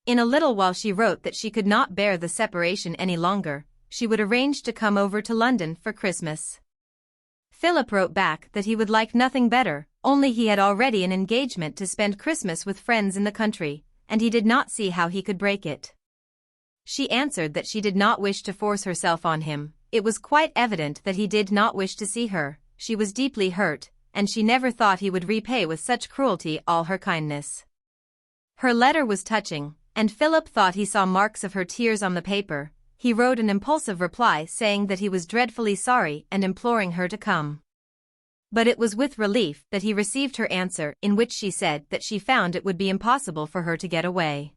In a little while she wrote that she could not bear the separation any longer. She would arrange to come over to London for Christmas. Philip wrote back that he would like nothing better, only he had already an engagement to spend Christmas with friends in the country, and he did not see how he could break it. She answered that she did not wish to force herself on him. It was quite evident that he did not wish to see her. She was deeply hurt, and she never thought he would repay with such cruelty all her kindness. Her letter was touching, and Philip thought he saw marks of her tears on the paper. He wrote an impulsive reply saying that he was dreadfully sorry and imploring her to come. But it was with relief that he received her answer, in which she said that she found it would be impossible for her to get away.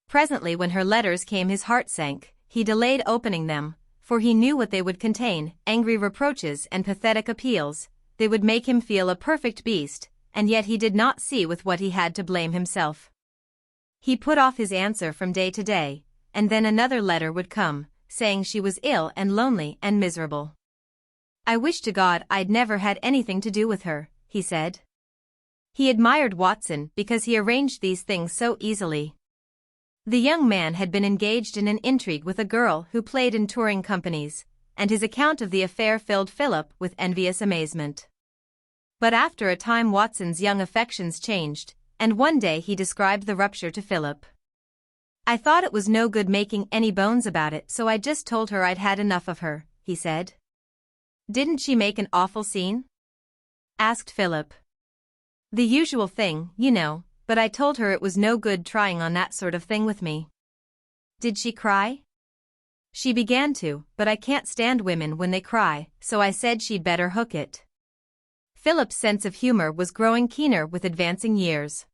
Presently, when her letters came, his heart sank. He delayed opening them, for he knew what they would contain: angry reproaches and pathetic appeals. They would make him feel a perfect beast, and yet he did not see with what he had to blame himself. He put off his answer from day to day, and then another letter would come, saying she was ill and lonely and miserable. "I wish to God I'd never had anything to do with her," he said. He admired Watson because he arranged these things so easily. The young man had been engaged in an intrigue with a girl who played in touring companies, and his account of the affair filled Philip with envious amazement. But after a time Watson's young affections changed, and one day he described the rupture to Philip. "I thought it was no good making any bones about it, so I just told her I'd had enough of her," he said. "Didn't she make an awful scene?" asked Philip. "The usual thing, you know, but I told her it was no good trying on that sort of thing with me." "Did she cry?" "She began to, but I can't stand women when they cry, so I said she'd better hook it." Philip's sense of humor was growing keener with advancing years.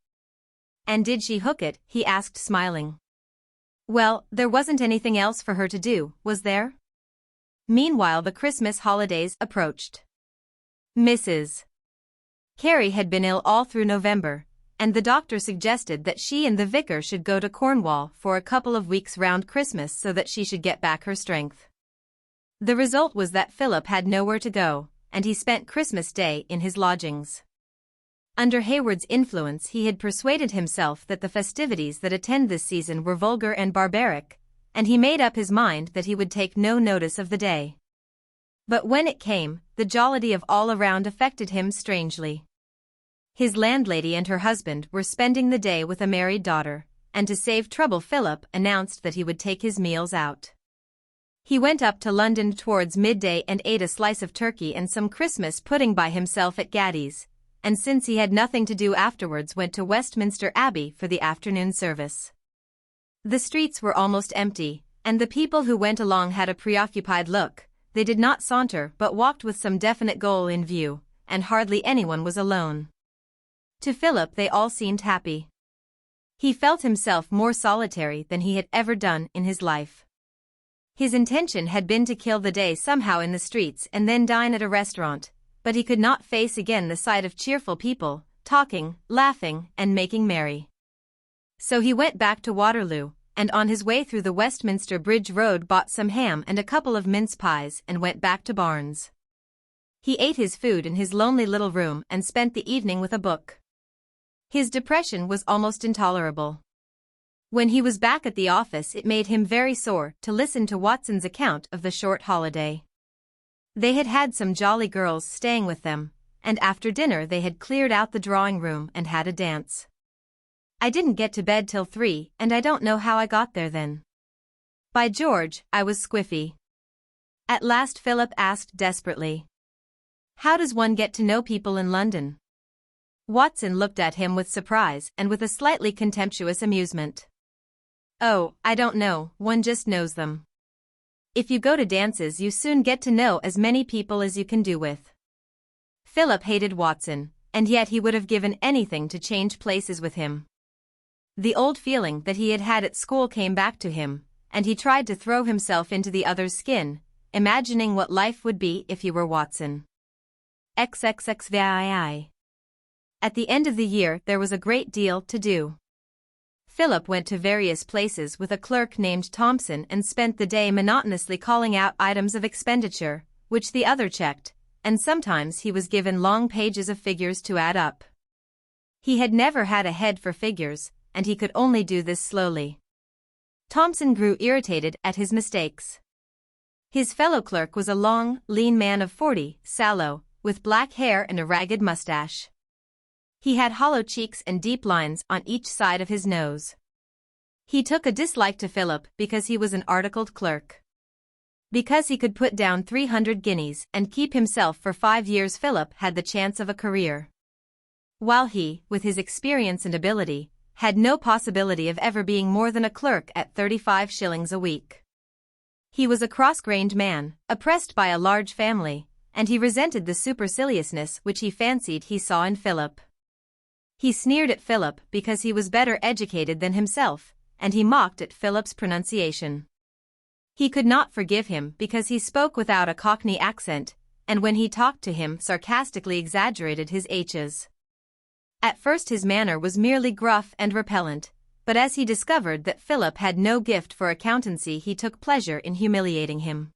"And did she hook it?" he asked, smiling. "Well, there wasn't anything else for her to do, was there?" Meanwhile the Christmas holidays approached. Mrs. Carey had been ill all through November, and the doctor suggested that she and the vicar should go to Cornwall for a couple of weeks round Christmas so that she should get back her strength. The result was that Philip had nowhere to go, and he spent Christmas Day in his lodgings. Under Hayward's influence he had persuaded himself that the festivities that attend this season were vulgar and barbaric, and he made up his mind that he would take no notice of the day. But when it came, the jollity of all around affected him strangely. His landlady and her husband were spending the day with a married daughter, and to save trouble Philip announced that he would take his meals out. He went up to London towards midday and ate a slice of turkey and some Christmas pudding by himself at Gaddy's, and since he had nothing to do afterwards went to Westminster Abbey for the afternoon service. The streets were almost empty, and the people who went along had a preoccupied look. They did not saunter but walked with some definite goal in view, and hardly anyone was alone. To Philip they all seemed happy. He felt himself more solitary than he had ever done in his life. His intention had been to kill the day somehow in the streets and then dine at a restaurant, but he could not face again the sight of cheerful people, talking, laughing, and making merry. So he went back to Waterloo, and on his way through the Westminster Bridge Road bought some ham and a couple of mince pies and went back to Barnes. He ate his food in his lonely little room and spent the evening with a book. His depression was almost intolerable. When he was back at the office it made him very sore to listen to Watson's account of the short holiday. They had had some jolly girls staying with them, and after dinner they had cleared out the drawing room and had a dance. I didn't get to bed till 3, and I don't know how I got there then. By George, I was squiffy. At last Philip asked desperately, "How does one get to know people in London?" Watson looked at him with surprise and with a slightly contemptuous amusement. "Oh, I don't know, one just knows them. If you go to dances you soon get to know as many people as you can do with." Philip hated Watson, and yet he would have given anything to change places with him. The old feeling that he had had at school came back to him, and he tried to throw himself into the other's skin, imagining what life would be if he were Watson. XXXVII. At the end of the year there was a great deal to do. Philip went to various places with a clerk named Thompson and spent the day monotonously calling out items of expenditure, which the other checked, and sometimes he was given long pages of figures to add up. He had never had a head for figures, and he could only do this slowly. Thompson grew irritated at his mistakes. His fellow clerk was a long, lean man of 40, sallow, with black hair and a ragged mustache. He had hollow cheeks and deep lines on each side of his nose. He took a dislike to Philip because he was an articled clerk. Because he could put down 300 guineas and keep himself for 5 years, Philip had the chance of a career. While he, with his experience and ability, had no possibility of ever being more than a clerk at 35 shillings a week. He was a cross-grained man, oppressed by a large family, and he resented the superciliousness which he fancied he saw in Philip. He sneered at Philip because he was better educated than himself, and he mocked at Philip's pronunciation. He could not forgive him because he spoke without a Cockney accent, and when he talked to him sarcastically exaggerated his H's. At first his manner was merely gruff and repellent, but as he discovered that Philip had no gift for accountancy he took pleasure in humiliating him.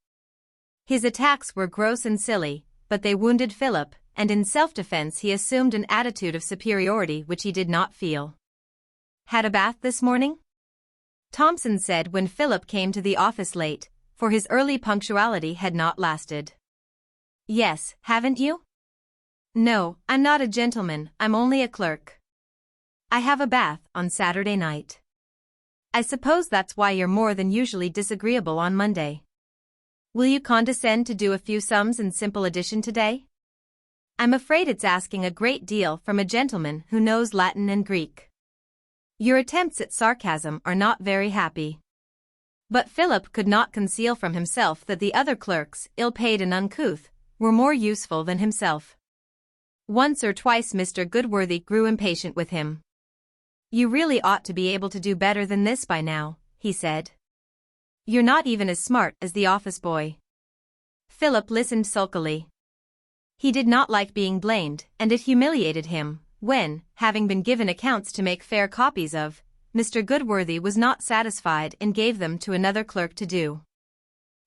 His attacks were gross and silly, but they wounded Philip, and in self-defense he assumed an attitude of superiority which he did not feel. "Had a bath this morning?" Thompson said when Philip came to the office late, for his early punctuality had not lasted. "Yes, haven't you?" "No, I'm not a gentleman, I'm only a clerk. I have a bath on Saturday night. I suppose that's why you're more than usually disagreeable on Monday. Will you condescend to do a few sums in simple addition today? I'm afraid it's asking a great deal from a gentleman who knows Latin and Greek. Your attempts at sarcasm are not very happy." But Philip could not conceal from himself that the other clerks, ill-paid and uncouth, were more useful than himself. Once or twice Mr. Goodworthy grew impatient with him. "You really ought to be able to do better than this by now," he said. "You're not even as smart as the office boy." Philip listened sulkily. He did not like being blamed, and it humiliated him, when, having been given accounts to make fair copies of, Mr. Goodworthy was not satisfied and gave them to another clerk to do.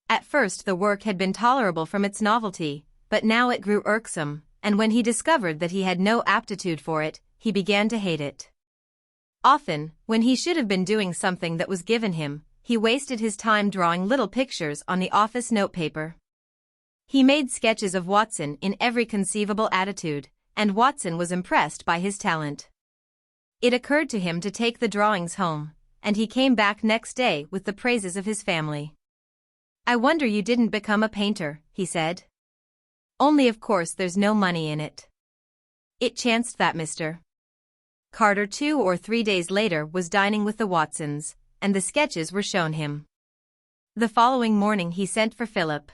At first the work had been tolerable from its novelty, but now it grew irksome, and when he discovered that he had no aptitude for it, he began to hate it. Often, when he should have been doing something that was given him, he wasted his time drawing little pictures on the office notepaper. He made sketches of Watson in every conceivable attitude, and Watson was impressed by his talent. It occurred to him to take the drawings home, and he came back next day with the praises of his family. "I wonder you didn't become a painter," he said. "Only of course there's no money in it." It chanced that Mr. Carter 2 or 3 days later was dining with the Watsons, and the sketches were shown him. The following morning he sent for Philip.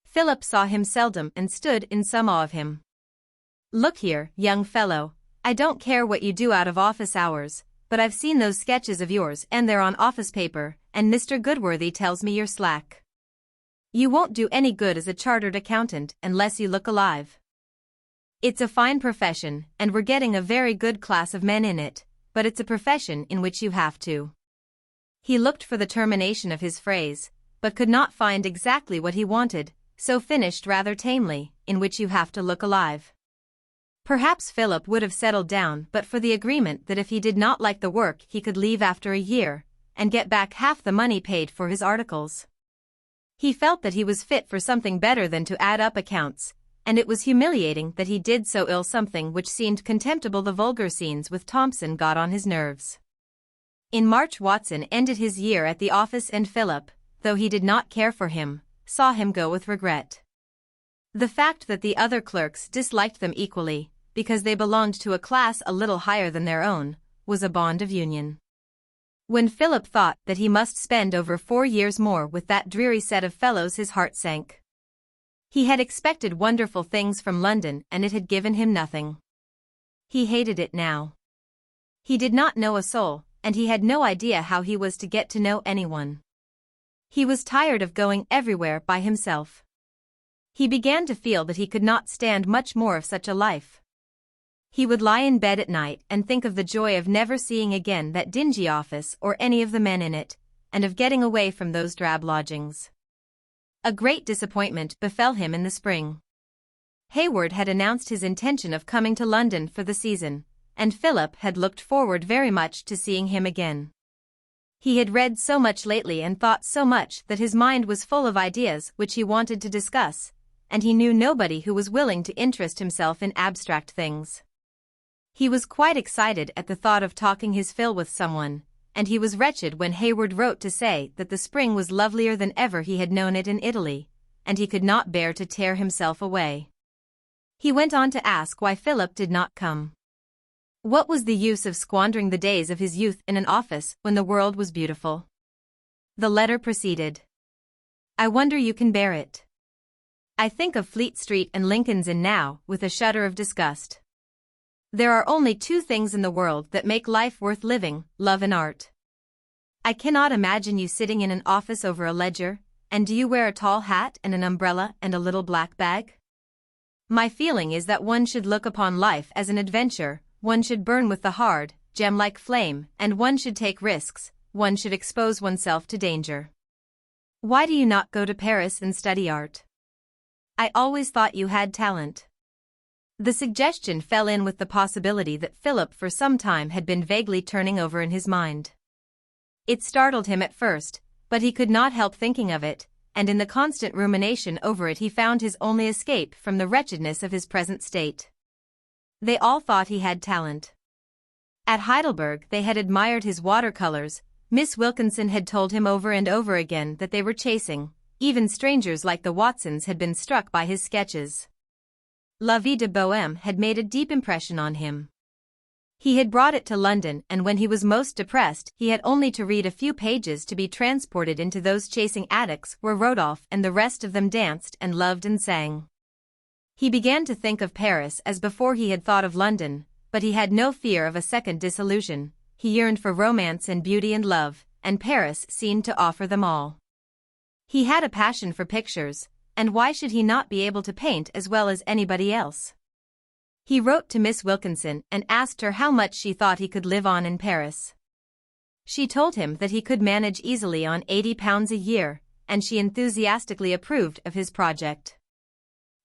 Philip saw him seldom and stood in some awe of him. "Look here, young fellow, I don't care what you do out of office hours, but I've seen those sketches of yours and they're on office paper, and Mr. Goodworthy tells me you're slack. You won't do any good as a chartered accountant unless you look alive. It's a fine profession, and we're getting a very good class of men in it, but it's a profession in which you have to." He looked for the termination of his phrase, but could not find exactly what he wanted, so finished rather tamely, "in which you have to look alive." Perhaps Philip would have settled down but for the agreement that if he did not like the work he could leave after a year, and get back half the money paid for his articles. He felt that he was fit for something better than to add up accounts, and it was humiliating that he did so ill something which seemed contemptible. The vulgar scenes with Thompson got on his nerves. In March Watson ended his year at the office, and Philip, though he did not care for him, saw him go with regret. The fact that the other clerks disliked them equally, because they belonged to a class a little higher than their own, was a bond of union. When Philip thought that he must spend over 4 years more with that dreary set of fellows, his heart sank. He had expected wonderful things from London, and it had given him nothing. He hated it now. He did not know a soul, and he had no idea how he was to get to know anyone. He was tired of going everywhere by himself. He began to feel that he could not stand much more of such a life. He would lie in bed at night and think of the joy of never seeing again that dingy office or any of the men in it, and of getting away from those drab lodgings. A great disappointment befell him in the spring. Hayward had announced his intention of coming to London for the season, and Philip had looked forward very much to seeing him again. He had read so much lately and thought so much that his mind was full of ideas which he wanted to discuss, and he knew nobody who was willing to interest himself in abstract things. He was quite excited at the thought of talking his fill with someone, and he was wretched when Hayward wrote to say that the spring was lovelier than ever he had known it in Italy, and he could not bear to tear himself away. He went on to ask why Philip did not come. What was the use of squandering the days of his youth in an office when the world was beautiful? The letter proceeded. "I wonder you can bear it. I think of Fleet Street and Lincoln's Inn now with a shudder of disgust. There are only 2 things in the world that make life worth living, love and art. I cannot imagine you sitting in an office over a ledger, and do you wear a tall hat and an umbrella and a little black bag? My feeling is that one should look upon life as an adventure, one should burn with the hard, gem-like flame, and one should take risks, one should expose oneself to danger. Why do you not go to Paris and study art? I always thought you had talent." The suggestion fell in with the possibility that Philip for some time had been vaguely turning over in his mind. It startled him at first, but he could not help thinking of it, and in the constant rumination over it he found his only escape from the wretchedness of his present state. They all thought he had talent. At Heidelberg they had admired his watercolors. Miss Wilkinson had told him over and over again that they were chasing. Even strangers like the Watsons had been struck by his sketches. La Vie de Bohème had made a deep impression on him. He had brought it to London, and when he was most depressed he had only to read a few pages to be transported into those chasing attics where Rodolphe and the rest of them danced and loved and sang. He began to think of Paris as before he had thought of London, but he had no fear of a second disillusion. He yearned for romance and beauty and love, and Paris seemed to offer them all. He had a passion for pictures, and why should he not be able to paint as well as anybody else? He wrote to Miss Wilkinson and asked her how much she thought he could live on in Paris. She told him that he could manage easily on £80 a year, and she enthusiastically approved of his project.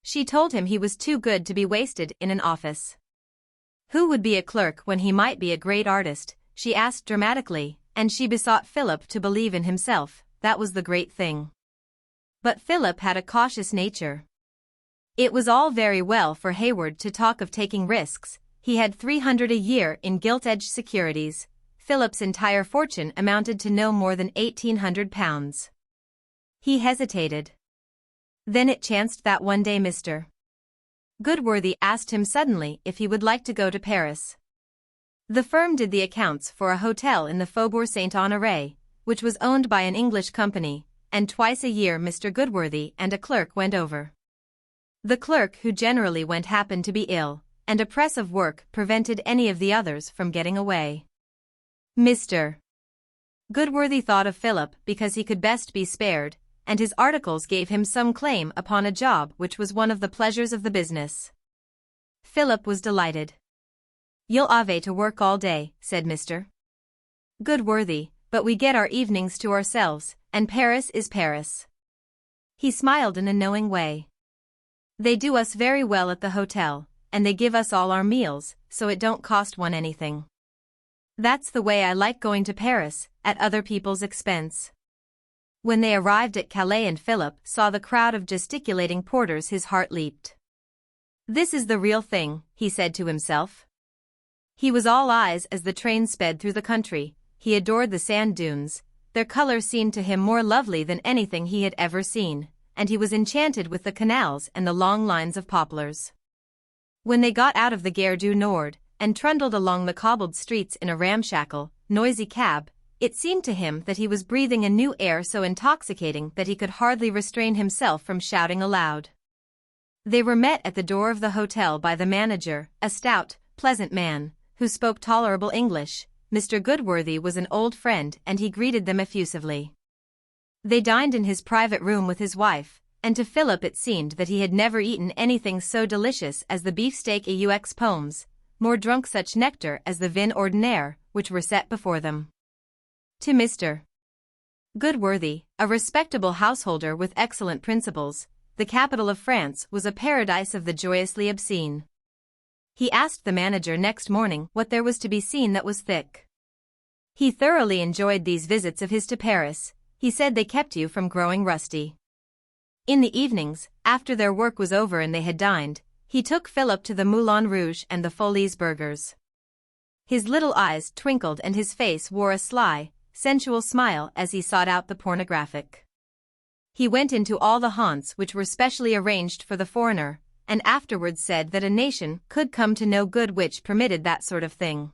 She told him he was too good to be wasted in an office. Who would be a clerk when he might be a great artist, she asked dramatically, and she besought Philip to believe in himself. That was the great thing. But Philip had a cautious nature. It was all very well for Hayward to talk of taking risks. He had £300 a year in gilt-edged securities. Philip's entire fortune amounted to no more than £1,800. He hesitated. Then it chanced that one day Mr. Goodworthy asked him suddenly if he would like to go to Paris. The firm did the accounts for a hotel in the Faubourg Saint-Honoré, which was owned by an English company, and twice a year Mr. Goodworthy and a clerk went over. The clerk who generally went happened to be ill, and a press of work prevented any of the others from getting away. Mr. Goodworthy thought of Philip because he could best be spared, and his articles gave him some claim upon a job which was one of the pleasures of the business. Philip was delighted. "You'll have to work all day," said Mr. Goodworthy, "but we get our evenings to ourselves, and Paris is Paris." He smiled in a knowing way. "They do us very well at the hotel, and they give us all our meals, so it don't cost one anything. That's the way I like going to Paris, at other people's expense." When they arrived at Calais and Philip saw the crowd of gesticulating porters, his heart leaped. "This is the real thing," he said to himself. He was all eyes as the train sped through the country. He adored the sand dunes. Their color seemed to him more lovely than anything he had ever seen, and he was enchanted with the canals and the long lines of poplars. When they got out of the Gare du Nord and trundled along the cobbled streets in a ramshackle, noisy cab, it seemed to him that he was breathing a new air so intoxicating that he could hardly restrain himself from shouting aloud. They were met at the door of the hotel by the manager, a stout, pleasant man, who spoke tolerable English. Mr. Goodworthy was an old friend and he greeted them effusively. They dined in his private room with his wife, and to Philip it seemed that he had never eaten anything so delicious as the beefsteak aux pommes, nor drunk such nectar as the vin ordinaire, which were set before them. To Mr. Goodworthy, a respectable householder with excellent principles, the capital of France was a paradise of the joyously obscene. He asked the manager next morning what there was to be seen that was thick. He thoroughly enjoyed these visits of his to Paris. He said they kept you from growing rusty. In the evenings, after their work was over and they had dined, he took Philip to the Moulin Rouge and the Folies Burgers. His little eyes twinkled and his face wore a sly, sensual smile as he sought out the pornographic. He went into all the haunts which were specially arranged for the foreigner, and afterwards said that a nation could come to no good which permitted that sort of thing.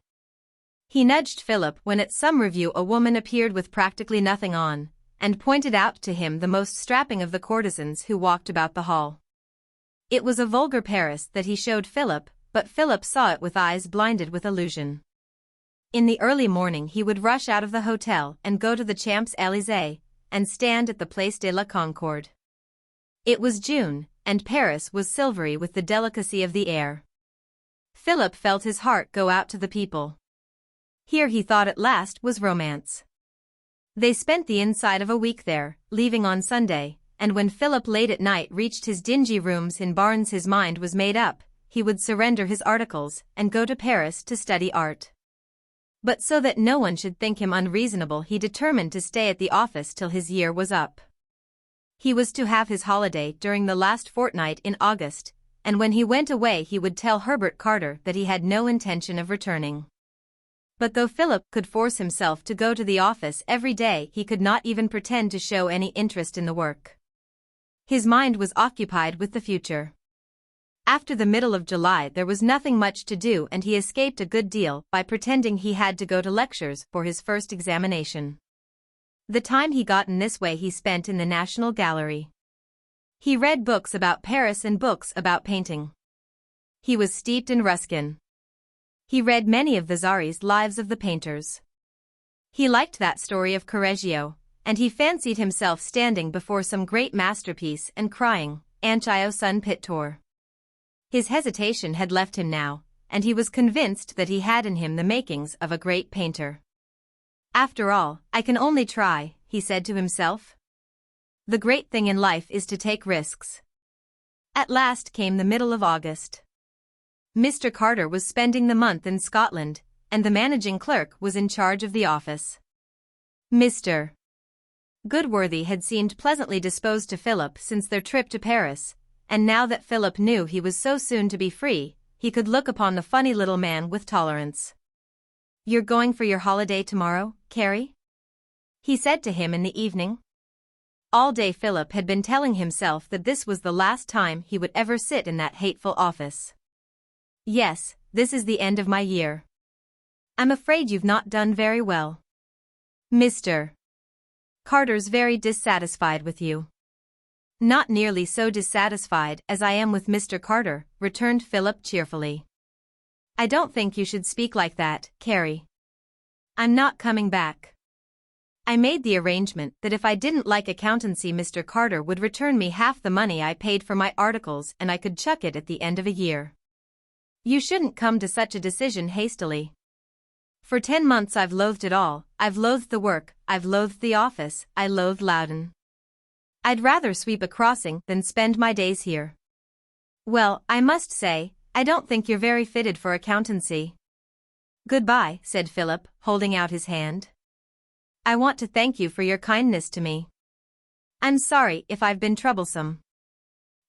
He nudged Philip when at some review a woman appeared with practically nothing on, and pointed out to him the most strapping of the courtesans who walked about the hall. It was a vulgar Paris that he showed Philip, but Philip saw it with eyes blinded with illusion. In the early morning he would rush out of the hotel and go to the Champs-Élysées, and stand at the Place de la Concorde. It was June, and Paris was silvery with the delicacy of the air. Philip felt his heart go out to the people. Here he thought at last was romance. They spent the inside of a week there, leaving on Sunday, and when Philip late at night reached his dingy rooms in Barnes his mind was made up. He would surrender his articles and go to Paris to study art. But so that no one should think him unreasonable he determined to stay at the office till his year was up. He was to have his holiday during the last fortnight in August, and when he went away he would tell Herbert Carter that he had no intention of returning. But though Philip could force himself to go to the office every day he could not even pretend to show any interest in the work. His mind was occupied with the future. After the middle of July there was nothing much to do and he escaped a good deal by pretending he had to go to lectures for his first examination. The time he got in this way he spent in the National Gallery. He read books about Paris and books about painting. He was steeped in Ruskin. He read many of Vasari's Lives of the Painters. He liked that story of Correggio, and he fancied himself standing before some great masterpiece and crying, "Anch'io son pittor." His hesitation had left him now, and he was convinced that he had in him the makings of a great painter. "After all, I can only try," he said to himself. "The great thing in life is to take risks." At last came the middle of August. Mr. Carter was spending the month in Scotland, and the managing clerk was in charge of the office. Mr. Goodworthy had seemed pleasantly disposed to Philip since their trip to Paris, and now that Philip knew he was so soon to be free, he could look upon the funny little man with tolerance. "You're going for your holiday tomorrow, Carey?" he said to him in the evening. All day Philip had been telling himself that this was the last time he would ever sit in that hateful office. "Yes, this is the end of my year. I'm afraid you've not done very well. Mr. Carter's very dissatisfied with you." "Not nearly so dissatisfied as I am with Mr. Carter," returned Philip cheerfully. "I don't think you should speak like that, Carey. I'm not coming back. I made the arrangement that if I didn't like accountancy, Mr. Carter would return me half the money I paid for my articles and I could chuck it at the end of a year. You shouldn't come to such a decision hastily. For 10 months I've loathed it all. I've loathed the work, I've loathed the office, I loathe Loudon. I'd rather sweep a crossing than spend my days here. Well, I must say, I don't think you're very fitted for accountancy." "Goodbye," said Philip, holding out his hand. "I want to thank you for your kindness to me. I'm sorry if I've been troublesome.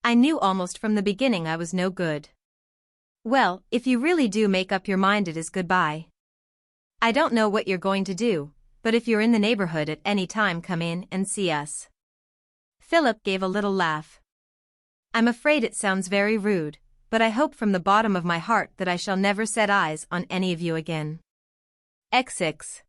I knew almost from the beginning I was no good." "Well, if you really do make up your mind, it is goodbye. I don't know what you're going to do, but if you're in the neighborhood at any time, come in and see us." Philip gave a little laugh. "I'm afraid it sounds very rude, but I hope from the bottom of my heart that I shall never set eyes on any of you again." XX.